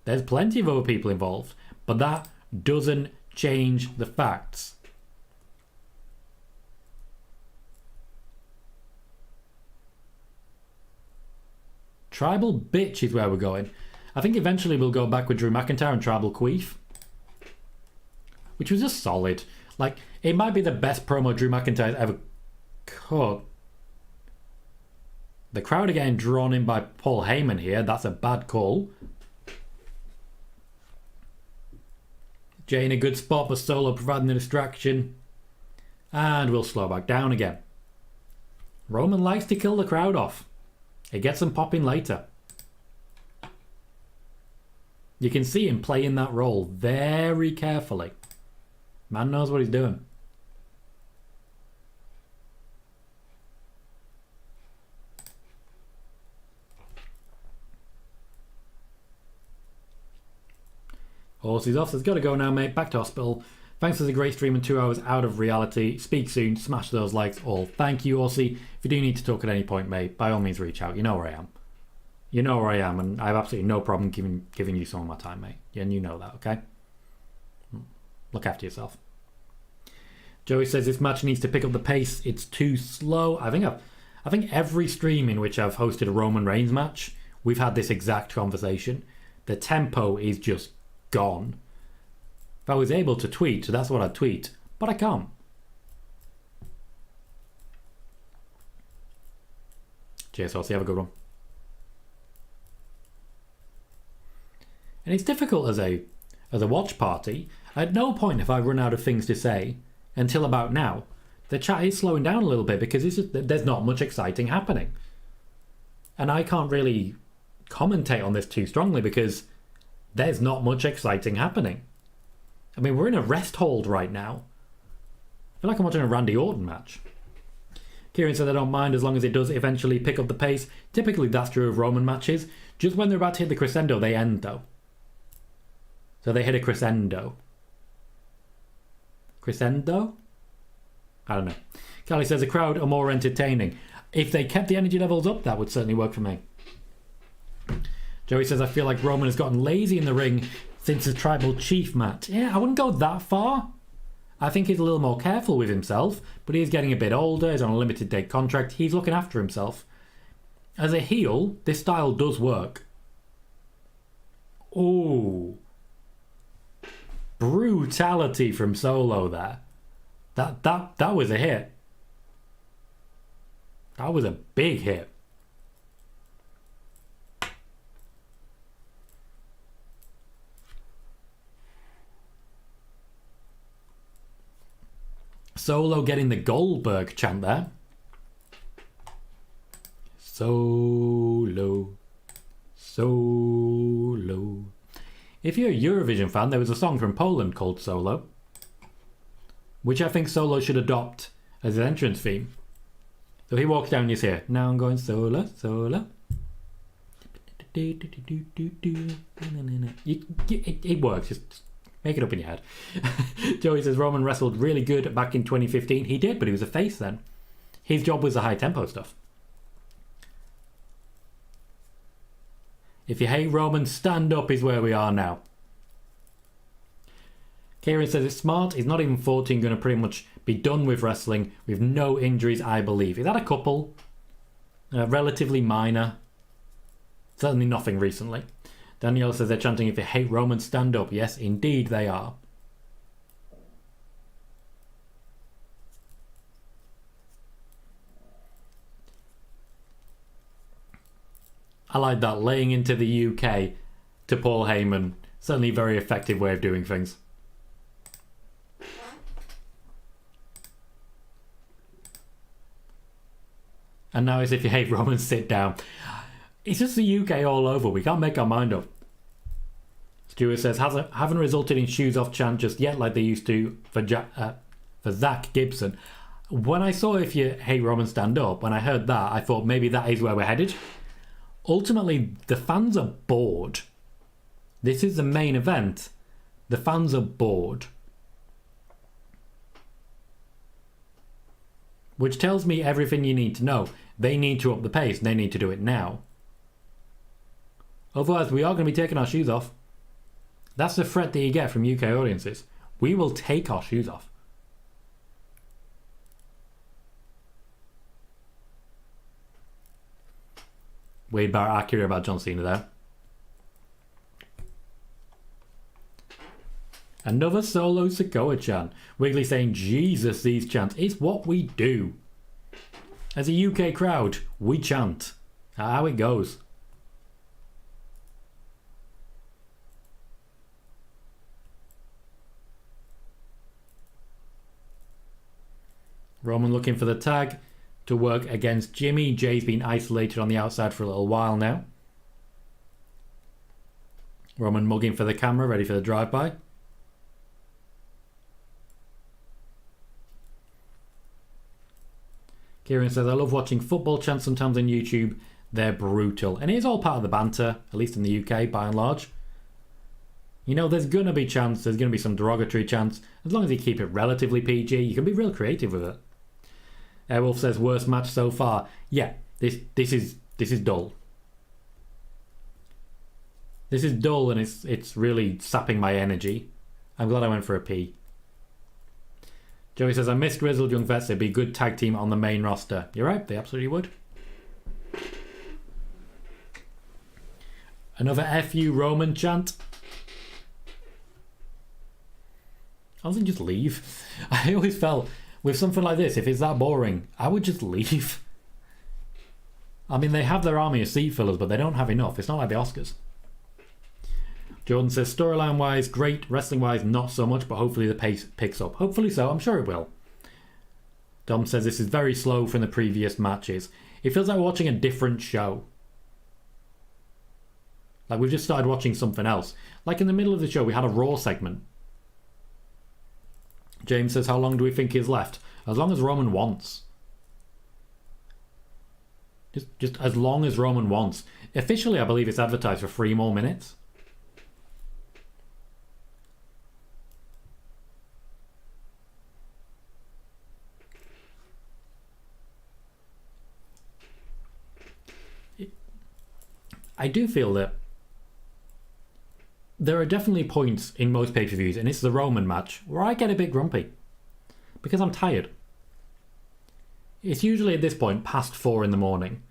Speaker 1: There's plenty of other people involved. But that doesn't change the facts. Tribal bitch is where we're going. I think eventually we'll go back with Drew McIntyre and Tribal Queef. Which was just solid. Like, it might be the best promo Drew McIntyre's ever cut. The crowd are getting drawn in by Paul Heyman here. That's a bad call. Jay in a good spot, but Solo providing the distraction. And we'll slow back down again. Roman likes to kill the crowd off. It gets them popping later. You can see him playing that role very carefully. Man knows what he's doing. Horsey's off, so it's got to go now, mate. Back to hospital. Thanks for the great stream and 2 hours out of reality. Speak soon. Smash those likes all. Thank you, Horsey. If you do need to talk at any point, mate, by all means reach out. You know where I am. You know where I am, and I have absolutely no problem giving you some of my time, mate. And you know that, okay? Look after yourself. Joey says this match needs to pick up the pace. It's too slow. I think every stream in which I've hosted a Roman Reigns match, we've had this exact conversation. The tempo is just gone. If I was able to tweet, that's what I'd tweet. But I can't. Cheers, Horsey. Have a good one. And it's difficult as a watch party. At no point have I run out of things to say until about now. The chat is slowing down a little bit because there's not much exciting happening. And I can't really commentate on this too strongly because there's not much exciting happening. I mean, we're in a rest hold right now. I feel like I'm watching a Randy Orton match. Kieran said I don't mind as long as it does eventually pick up the pace. Typically that's true of Roman matches. Just when they're about to hit the crescendo, they end though. So they hit a crescendo. Crescendo? I don't know. Callie says the crowd are more entertaining. If they kept the energy levels up, that would certainly work for me. Joey says I feel like Roman has gotten lazy in the ring since his Tribal Chief match. Yeah, I wouldn't go that far. I think he's a little more careful with himself, but he's getting a bit older. He's on a limited date contract. He's looking after himself. As a heel, this style does work. Ooh. Brutality from Solo there. That was a hit. That was a big hit. Solo getting the Goldberg chant there. Solo. Solo. If you're a Eurovision fan, there was a song from Poland called Solo, which I think Solo should adopt as an entrance theme. So he walks down, you hear, now I'm going solo, solo. It works, just make it up in your head. Joey says Roman wrestled really good back in 2015. He did, but he was a face then. His job was the high tempo stuff. If you hate Roman, stand up is where we are now. Kieran says it's smart. He's not even 14, going to pretty much be done with wrestling with no injuries, I believe. He's had a couple. Relatively minor. Certainly nothing recently. Danielle says they're chanting, if you hate Roman, stand up. Yes, indeed they are. I like that, laying into the UK to Paul Heyman. Certainly a very effective way of doing things. And now it's if you hate Roman, sit down. It's just the UK all over. We can't make our mind up. Stuart says, haven't resulted in shoes off chant just yet like they used to for Zach Gibson. When I saw if you hate Roman, stand up, when I heard that, I thought maybe that is where we're headed. Ultimately, the fans are bored. This is the main event. The fans are bored. Which tells me everything you need to know. They need to up the pace. They need to do it now. Otherwise, we are going to be taking our shoes off. That's the threat that you get from UK audiences. We will take our shoes off. Way better accurate about John Cena there. Another solo Sikoa chant. Wiggly saying, Jesus, these chants. It's what we do. As a UK crowd, we chant. How it goes. Roman looking for the tag to work against Jimmy. Jay's been isolated on the outside for a little while now. Roman mugging for the camera, ready for the drive-by. Kieran says, I love watching football chants sometimes on YouTube. They're brutal. And it is all part of the banter, at least in the UK, by and large. You know, there's going to be chants, there's going to be some derogatory chants. As long as you keep it relatively PG, you can be real creative with it. Airwolf says, worst match so far. Yeah, this is dull. This is dull and it's really sapping my energy. I'm glad I went for a pee. Joey says, I missed Grizzled Young Vets. They'd be a good tag team on the main roster. You're right, they absolutely would. Another FU Roman chant. I was just leave. I always felt with something like this, if it's that boring, I would just leave. I mean, they have their army of seat fillers, but they don't have enough. It's not like the Oscars. Jordan says, storyline-wise, great. Wrestling-wise, not so much, but hopefully the pace picks up. Hopefully so. I'm sure it will. Dom says, this is very slow from the previous matches. It feels like we're watching a different show. Like we've just started watching something else. Like in the middle of the show, we had a Raw segment. James says, how long do we think is left? As long as Roman wants. Just as long as Roman wants. Officially, I believe it's advertised for 3 more minutes. I do feel that there are definitely points in most pay-per-views, and it's the Roman match, where I get a bit grumpy. Because I'm tired. It's usually at this point past 4 in the morning,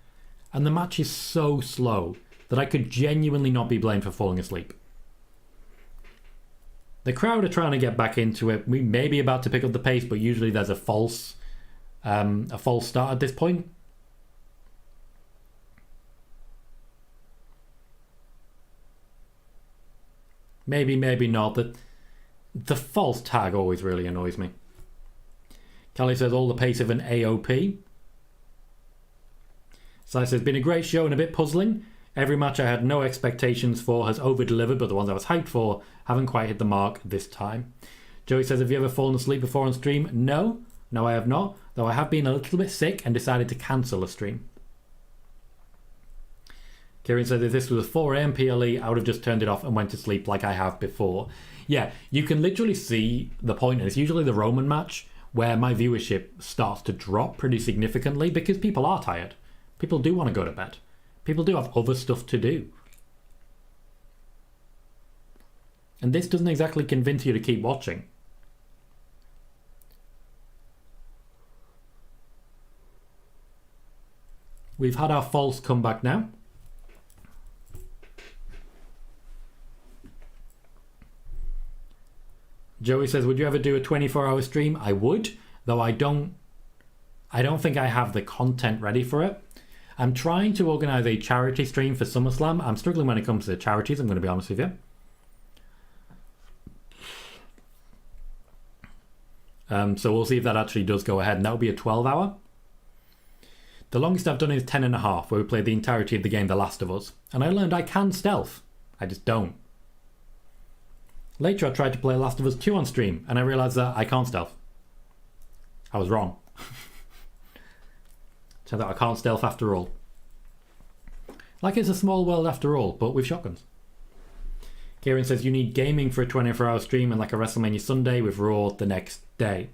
Speaker 1: and the match is so slow that I could genuinely not be blamed for falling asleep. The crowd are trying to get back into it. We may be about to pick up the pace, but usually there's a false start at this point. Maybe, maybe not. The false tag always really annoys me. Callie says, all the pace of an AOP. Sai says, been a great show and a bit puzzling. Every match I had no expectations for has over-delivered, but the ones I was hyped for haven't quite hit the mark this time. Joey says, have you ever fallen asleep before on stream? No. No, I have not. Though I have been a little bit sick and decided to cancel a stream. Kieran said, if this was a 4 AM PLE, I would have just turned it off and went to sleep like I have before. Yeah, you can literally see the point, and it's usually the Roman match where my viewership starts to drop pretty significantly because people are tired. People do want to go to bed. People do have other stuff to do. And this doesn't exactly convince you to keep watching. We've had our false comeback now. Joey says, would you ever do a 24-hour stream? I would, though I don't think I have the content ready for it. I'm trying to organise a charity stream for SummerSlam. I'm struggling when it comes to the charities, I'm going to be honest with you. So we'll see if that actually does go ahead, and that will be a 12-hour. The longest I've done is 10.5, where we played the entirety of the game The Last of Us. And I learned I can stealth. I just don't. Later I tried to play Last of Us 2 on stream, and I realised that I can't stealth. I was wrong. Turns out I can't stealth after all. Like it's a small world after all, but with shotguns. Kieran says you need gaming for a 24-hour stream and like a WrestleMania Sunday with Raw the next day.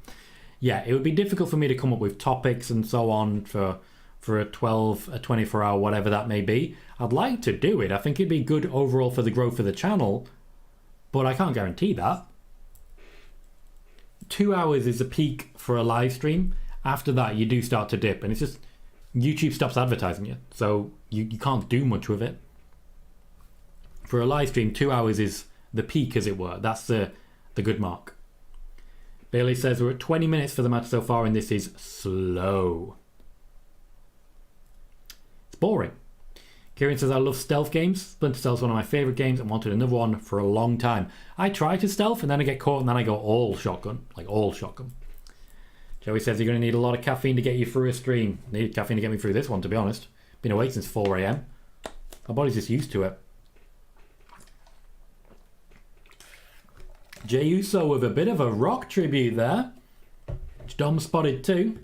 Speaker 1: Yeah, it would be difficult for me to come up with topics and so on for a 24-hour, whatever that may be. I'd like to do it. I think it'd be good overall for the growth of the channel, but I can't guarantee that. 2 hours is a peak for a live stream. After that, you do start to dip, and it's just YouTube stops advertising you, so you can't do much with it. For a live stream, 2 hours is the peak, as it were. That's the good mark. Bayley says we're at 20 minutes for the match so far, and this is slow. It's boring. Kieran says I love stealth games. Splinter Cell's one of my favourite games and wanted another one for a long time. I try to stealth and then I get caught and then I go all shotgun. Like all shotgun. Joey says you're going to need a lot of caffeine to get you through a stream. Need caffeine to get me through this one, to be honest. Been awake since 4 a.m. My body's just used to it. Jey Uso with a bit of a Rock tribute there. Which Dom spotted too.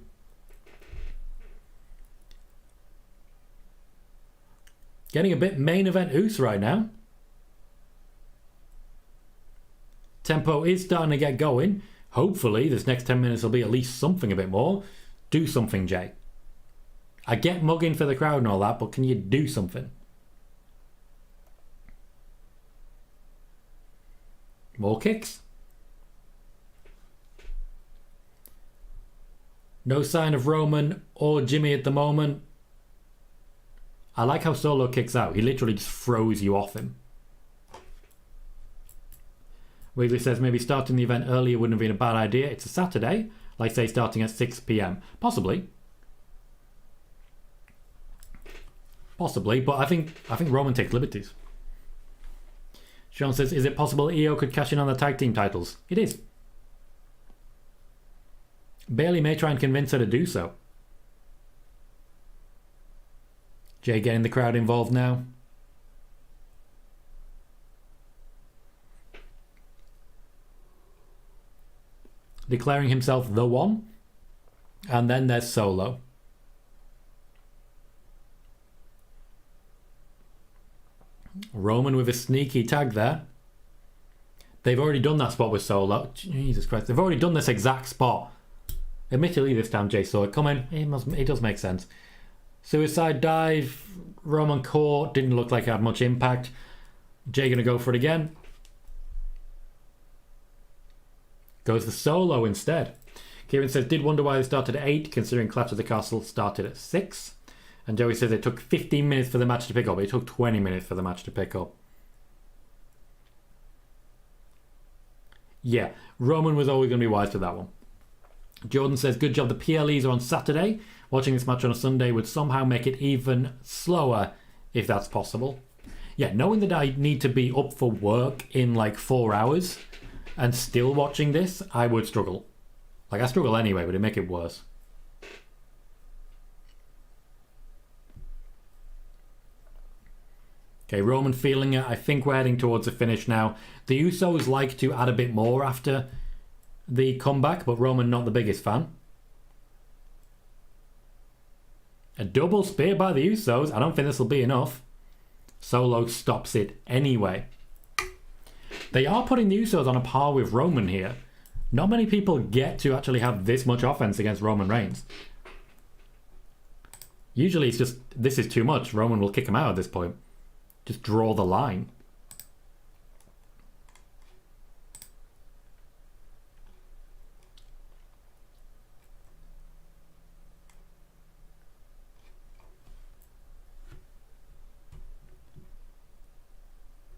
Speaker 1: Getting a bit main event Uso right now. Tempo is starting to get going. Hopefully this next 10 minutes will be at least something a bit more. Do something, Jay. I get mugging for the crowd and all that, but can you do something? More kicks. No sign of Roman or Jimmy at the moment. I like how Solo kicks out. He literally just throws you off him. Wiggly says maybe starting the event earlier wouldn't have been a bad idea. It's a Saturday. Like say starting at 6 p.m. Possibly. Possibly, but I think Roman takes liberties. Sean says, is it possible EO could cash in on the tag team titles? It is. Bayley may try and convince her to do so. Jay getting the crowd involved now. Declaring himself the one. And then there's Solo. Roman with a sneaky tag there. They've already done that spot with Solo. Jesus Christ. They've already done this exact spot. Admittedly, this time Jay saw it coming. It does make sense. Suicide dive. Roman caught. Didn't look like it had much impact. Jay gonna go for it again. Goes the Solo instead. Kieran says, did wonder why they started at 8, considering Clash of the Castle started at 6. And Joey says it took 15 minutes for the match to pick up. It took 20 minutes for the match to pick up. Yeah, Roman was always going to be wise to that one. Jordan says, good job the PLEs are on Saturday. Watching this match on a Sunday would somehow make it even slower, if that's possible. Yeah, knowing that I need to be up for work in like 4 hours and still watching this, I would struggle. Like, I struggle anyway, but it'd make it worse. Okay, Roman feeling it. I think we're heading towards the finish now. The Usos like to add a bit more after the comeback, but Roman not the biggest fan. A double spear by the Usos. I don't think this will be enough. Solo stops it anyway. They are putting the Usos on a par with Roman here. Not many people get to actually have this much offense against Roman Reigns. Usually it's just, this is too much. Roman will kick him out at this point. Just draw the line.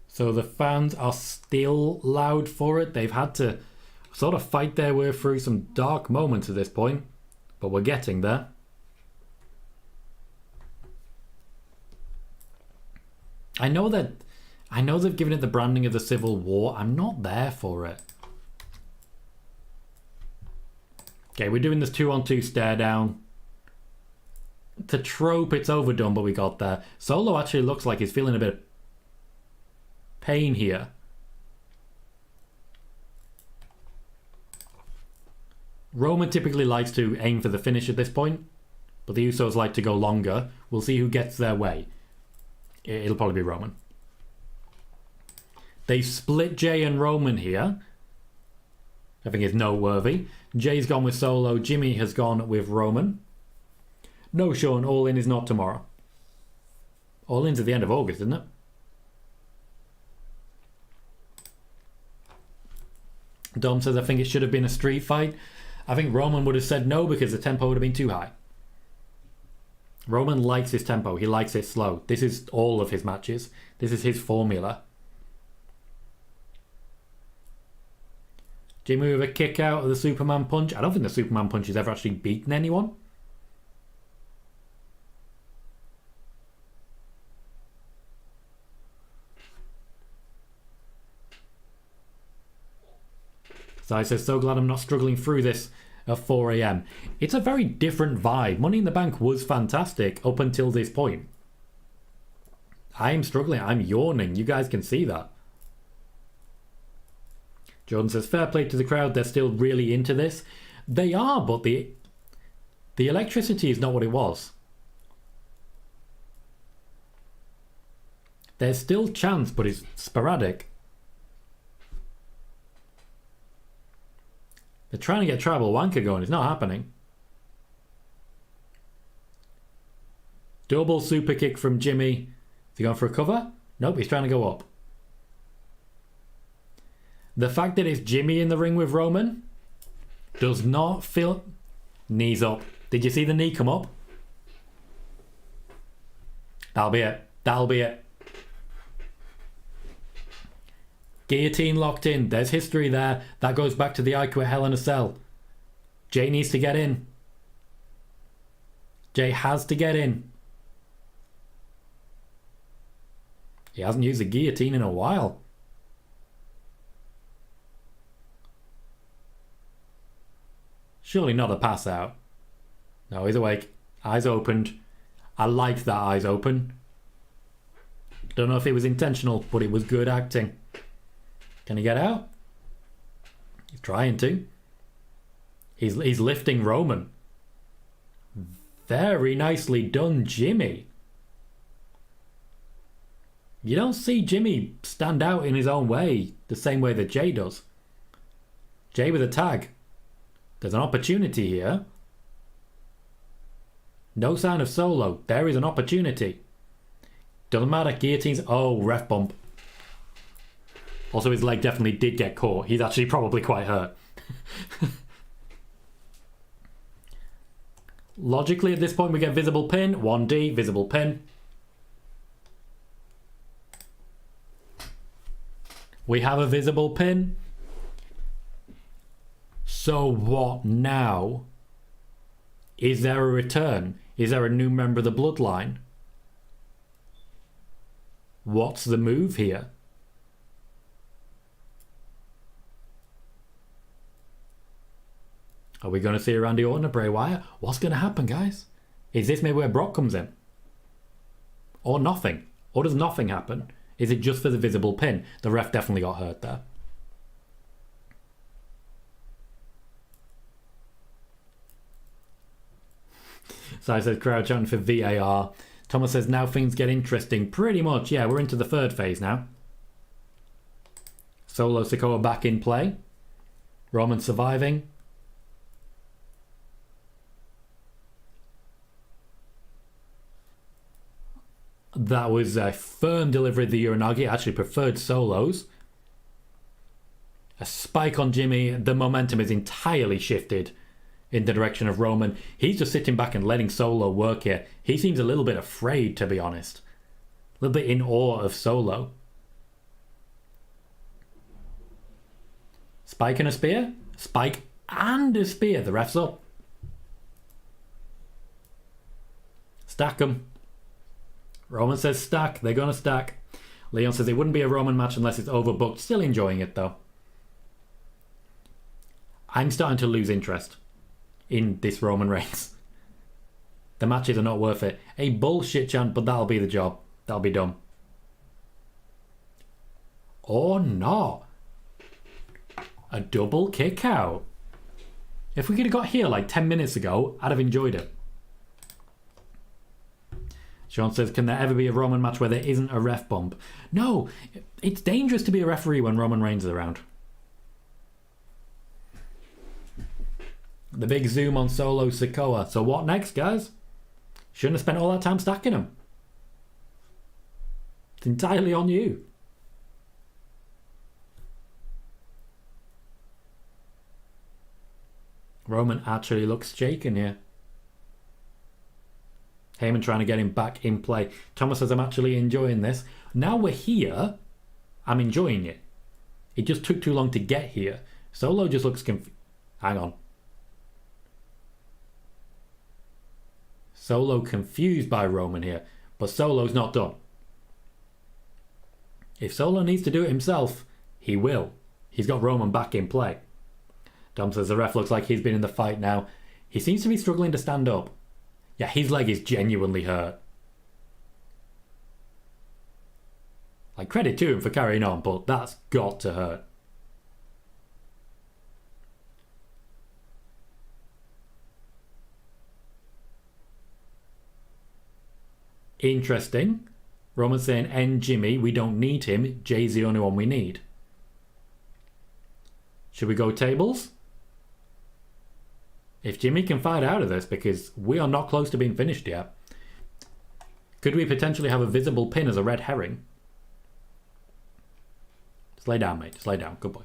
Speaker 1: So the fans are still loud for it. They've had to sort of fight their way through some dark moments at this point, but we're getting there. I know they've given it the branding of the Civil War. I'm not there for it. Okay, we're doing this 2-on-2 stare down. the trope, it's overdone, but we got there. Solo actually looks like he's feeling a bit of pain here. Roman typically likes to aim for the finish at this point, but the Usos like to go longer. We'll see who gets their way. It'll probably be Roman. They split Jay and Roman here. I think it's noteworthy. Jay's gone with Solo. Jimmy has gone with Roman. No, Sean, All In is not tomorrow. All In's at the end of August, isn't it? Dom says, I think it should have been a street fight. I think Roman would have said no because the tempo would have been too high. Roman likes his tempo. He likes it slow. This is all of his matches. This is his formula. Jimmy with a kick out of the Superman punch. I don't think the Superman punch has ever actually beaten anyone. So I said, so glad I'm not struggling through this at 4 a.m. It's a very different vibe. Money in the Bank was fantastic up until this point. I'm struggling. I'm yawning. You guys can see that. Jordan says, fair play to the crowd. They're still really into this. They are, but the electricity is not what it was. There's still chance, but it's sporadic. They're trying to get Tribal Wanker going. It's not happening. Double super kick from Jimmy. Is he going for a cover? Nope, he's trying to go up. The fact that it's Jimmy in the ring with Roman does not feel... Knees up. Did you see the knee come up? That'll be it. That'll be it. Guillotine locked in. There's history there. That goes back to the IQ at Hell in a Cell. Jay needs to get in. Jay has to get in. He hasn't used the guillotine in a while. Surely not a pass out. No, he's awake. Eyes opened. I liked that eyes open. Don't know if it was intentional, but it was good acting. Can he get out? He's trying to. He's lifting Roman. Very nicely done, Jimmy. You don't see Jimmy stand out in his own way the same way that Jay does. Jay with a tag. There's an opportunity here. No sign of Solo. There is an opportunity. Doesn't matter. Guillotines. Oh, ref bump. Also, his leg definitely did get caught. He's actually probably quite hurt. Logically, at this point, we get visible pin. 1D, visible pin. We have a visible pin. So what now? Is there a return? Is there a new member of the bloodline? What's the move here? Are we going to see a Randy Orton or Bray Wyatt? What's going to happen, guys? Is this maybe where Brock comes in? Or nothing? Or does nothing happen? Is it just for the visible pin? The ref definitely got hurt there. So I said crowd chanting for VAR. Thomas says now things get interesting. Pretty much, yeah, we're into the third phase now. Solo Sikoa back in play. Roman surviving. That was a firm delivery of the Uranagi. I actually preferred Solo's. A spike on Jimmy. The momentum is entirely shifted in the direction of Roman. He's just sitting back and letting Solo work here. He seems a little bit afraid, to be honest. A little bit in awe of Solo. Spike and a spear? Spike and a spear. The ref's up. Stack them. Roman says stack. They're going to stack. Leon says it wouldn't be a Roman match unless it's overbooked. Still enjoying it, though. I'm starting to lose interest in this Roman Reigns. The matches are not worth it. A bullshit chant, but that'll be the job. That'll be done. Or not. A double kick out. If we could have got here like 10 minutes ago, I'd have enjoyed it. Sean says, can there ever be a Roman match where there isn't a ref bump? No, it's dangerous to be a referee when Roman Reigns is around. The big zoom on Solo Sikoa. So what next, guys? Shouldn't have spent all that time stacking him. It's entirely on you. Roman actually looks shaken here. Heyman trying to get him back in play. Thomas says, I'm actually enjoying this. Now we're here, I'm enjoying it. It just took too long to get here. Solo just looks confused. Hang on. Solo confused by Roman here. But Solo's not done. If Solo needs to do it himself, he will. He's got Roman back in play. Dom says the ref looks like he's been in the fight now. He seems to be struggling to stand up. Yeah, his leg is genuinely hurt. Like, credit to him for carrying on, but that's got to hurt. Interesting. Roman's saying, end Jimmy, we don't need him. Jay's the only one we need. Should we go tables? If Jimmy can fight out of this, because we are not close to being finished yet. Could we potentially have a visible pin as a red herring? Just lay down, mate. Just lay down. Good boy.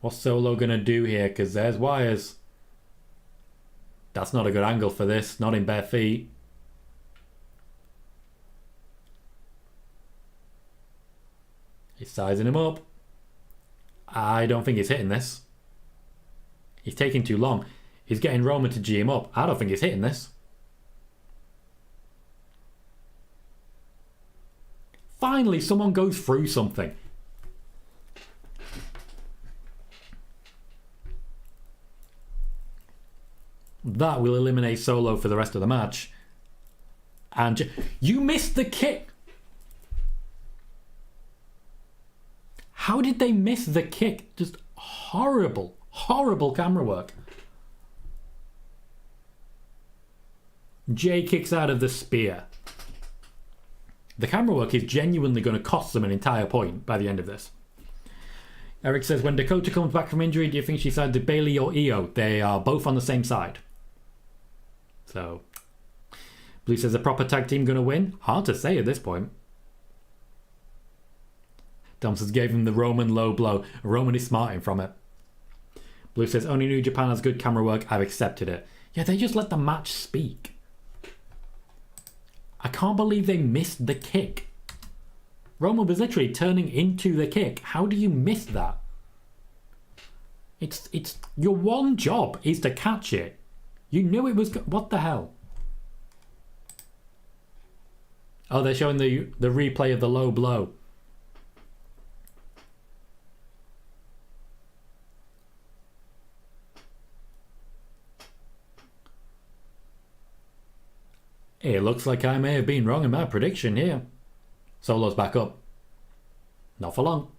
Speaker 1: What's Solo going to do here? Because there's wires. That's not a good angle for this. Not in bare feet. He's sizing him up. I don't think he's hitting this. He's taking too long. He's getting Roman to G him up. I don't think he's hitting this. Finally, someone goes through something. That will eliminate Solo for the rest of the match. And you missed the kick. How did they miss the kick? Just horrible, horrible camera work. Jay kicks out of the spear. The camera work is genuinely going to cost them an entire point by the end of this. Eric says, when Dakota comes back from injury, do you think she sides with Bayley or Io? They are both on the same side. So, Blue says, a proper tag team going to win? Hard to say at this point. Dom says, gave him the Roman low blow. Roman is smarting from it. Blue says, only New Japan has good camera work. I've accepted it. Yeah, they just let the match speak. I can't believe they missed the kick. Roman was literally turning into the kick. How do you miss that? It's your one job is to catch it. You knew it was... What the hell? Oh, they're showing the replay of the low blow. It looks like I may have been wrong in my prediction here. Solo's back up. Not for long.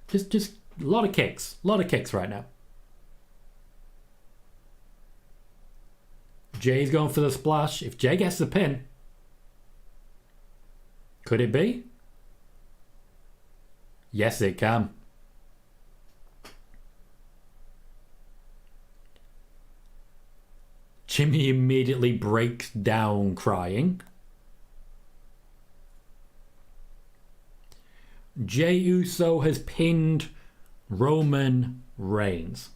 Speaker 1: Just a lot of kicks. A lot of kicks right now. Jay's going for the splash. If Jay gets the pin. Could it be? Yes, it can. Jimmy immediately breaks down crying. Jey Uso has pinned Roman Reigns.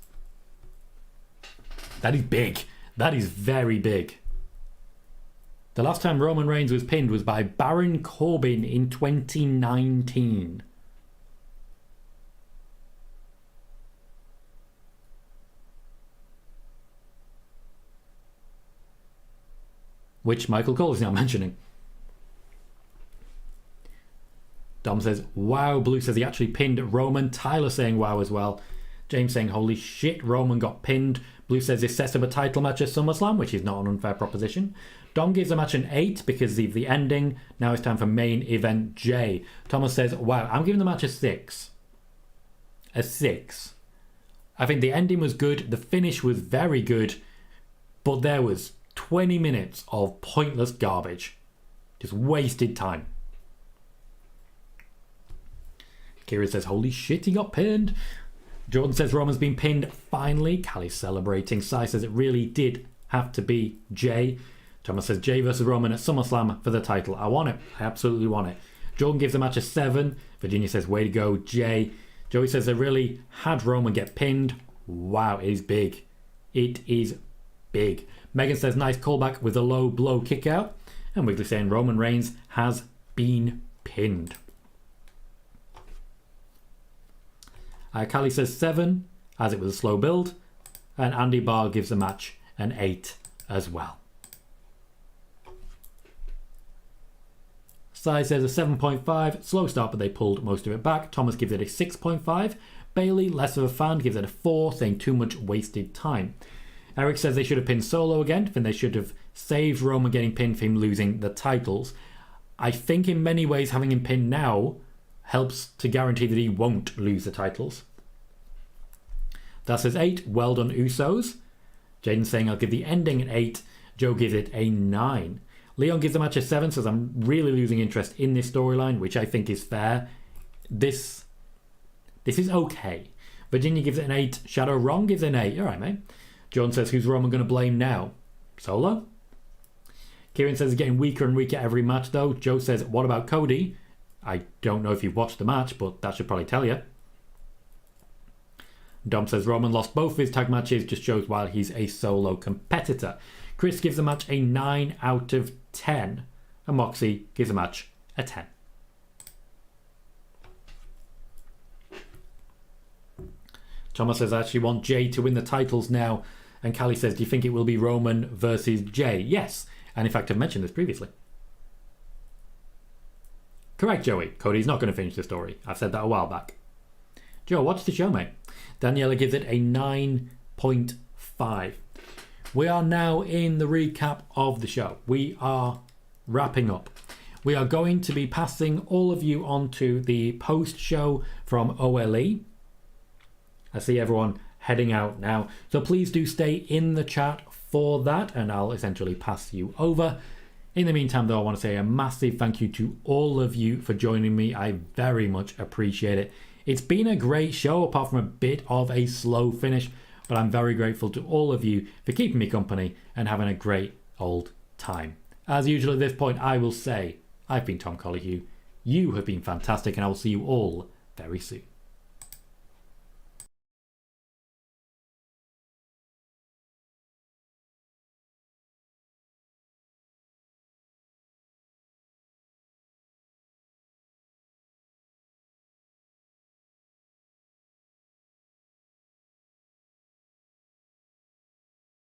Speaker 1: That is big. That is very big. The last time Roman Reigns was pinned was by Baron Corbin in 2019. Which Michael Cole is now mentioning. Dom says, wow. Blue says he actually pinned Roman. Tyler saying wow as well. James saying, holy shit, Roman got pinned. Blue says this sets up a title match at SummerSlam, which is not an unfair proposition. Dom gives the match an 8 because of the ending. Now it's time for main event J. Thomas says, wow, I'm giving the match a 6. A 6. I think the ending was good. The finish was very good. But there was 20 minutes of pointless garbage. Just wasted time. Kieran says, holy shit, he got pinned. Jordan says Roman's been pinned finally. Callie's celebrating. Sai says it really did have to be Jay. Thomas says Jay versus Roman at SummerSlam for the title. I want it. I absolutely want it. Jordan gives the match a 7. Virginia says way to go, Jay. Joey says they really had Roman get pinned. Wow, it is big. It is big. Megan says nice callback with a low blow kick out. And Wiggly saying Roman Reigns has been pinned. Callie says 7, as it was a slow build. And Andy Barr gives the match an 8 as well. Sai says a 7.5, slow start but they pulled most of it back. Thomas gives it a 6.5. Bayley, less of a fan, gives it a 4, saying too much wasted time. Eric says they should have pinned Solo again, and they should have saved Roman getting pinned for him losing the titles. I think in many ways having him pinned now helps to guarantee that he won't lose the titles. That says 8, well done Usos. Jaden saying I'll give the ending an 8. Joe gives it a 9. Leon gives the match a 7, says I'm really losing interest in this storyline, which I think is fair. This is okay. Virginia gives it an 8. Shadow Ron gives it an 8. Alright, mate. John says who's Roman going to blame now? Solo? Kieran says it's getting weaker and weaker every match though. Joe says what about Cody? I don't know if you've watched the match, but that should probably tell you. Dom says Roman lost both of his tag matches, just shows why he's a solo competitor. Chris gives the match a 9 out of 10. And Moxie gives the match a 10. Thomas says I actually want Jay to win the titles now. And Callie says, do you think it will be Roman versus Jay? Yes. And in fact, I've mentioned this previously. Correct, Joey. Cody's not going to finish the story. I've said that a while back. Joe, watch the show, mate. Daniela gives it a 9.5. We are now in the recap of the show. We are wrapping up. We are going to be passing all of you on to the post-show from OLE. I see everyone heading out now. So please do stay in the chat for that, and I'll essentially pass you over. In the meantime, though, I want to say a massive thank you to all of you for joining me. I very much appreciate it. It's been a great show, apart from a bit of a slow finish, but I'm very grateful to all of you for keeping me company and having a great old time. As usual at this point, I will say, I've been Tom Colohue. You have been fantastic, and I will see you all very soon.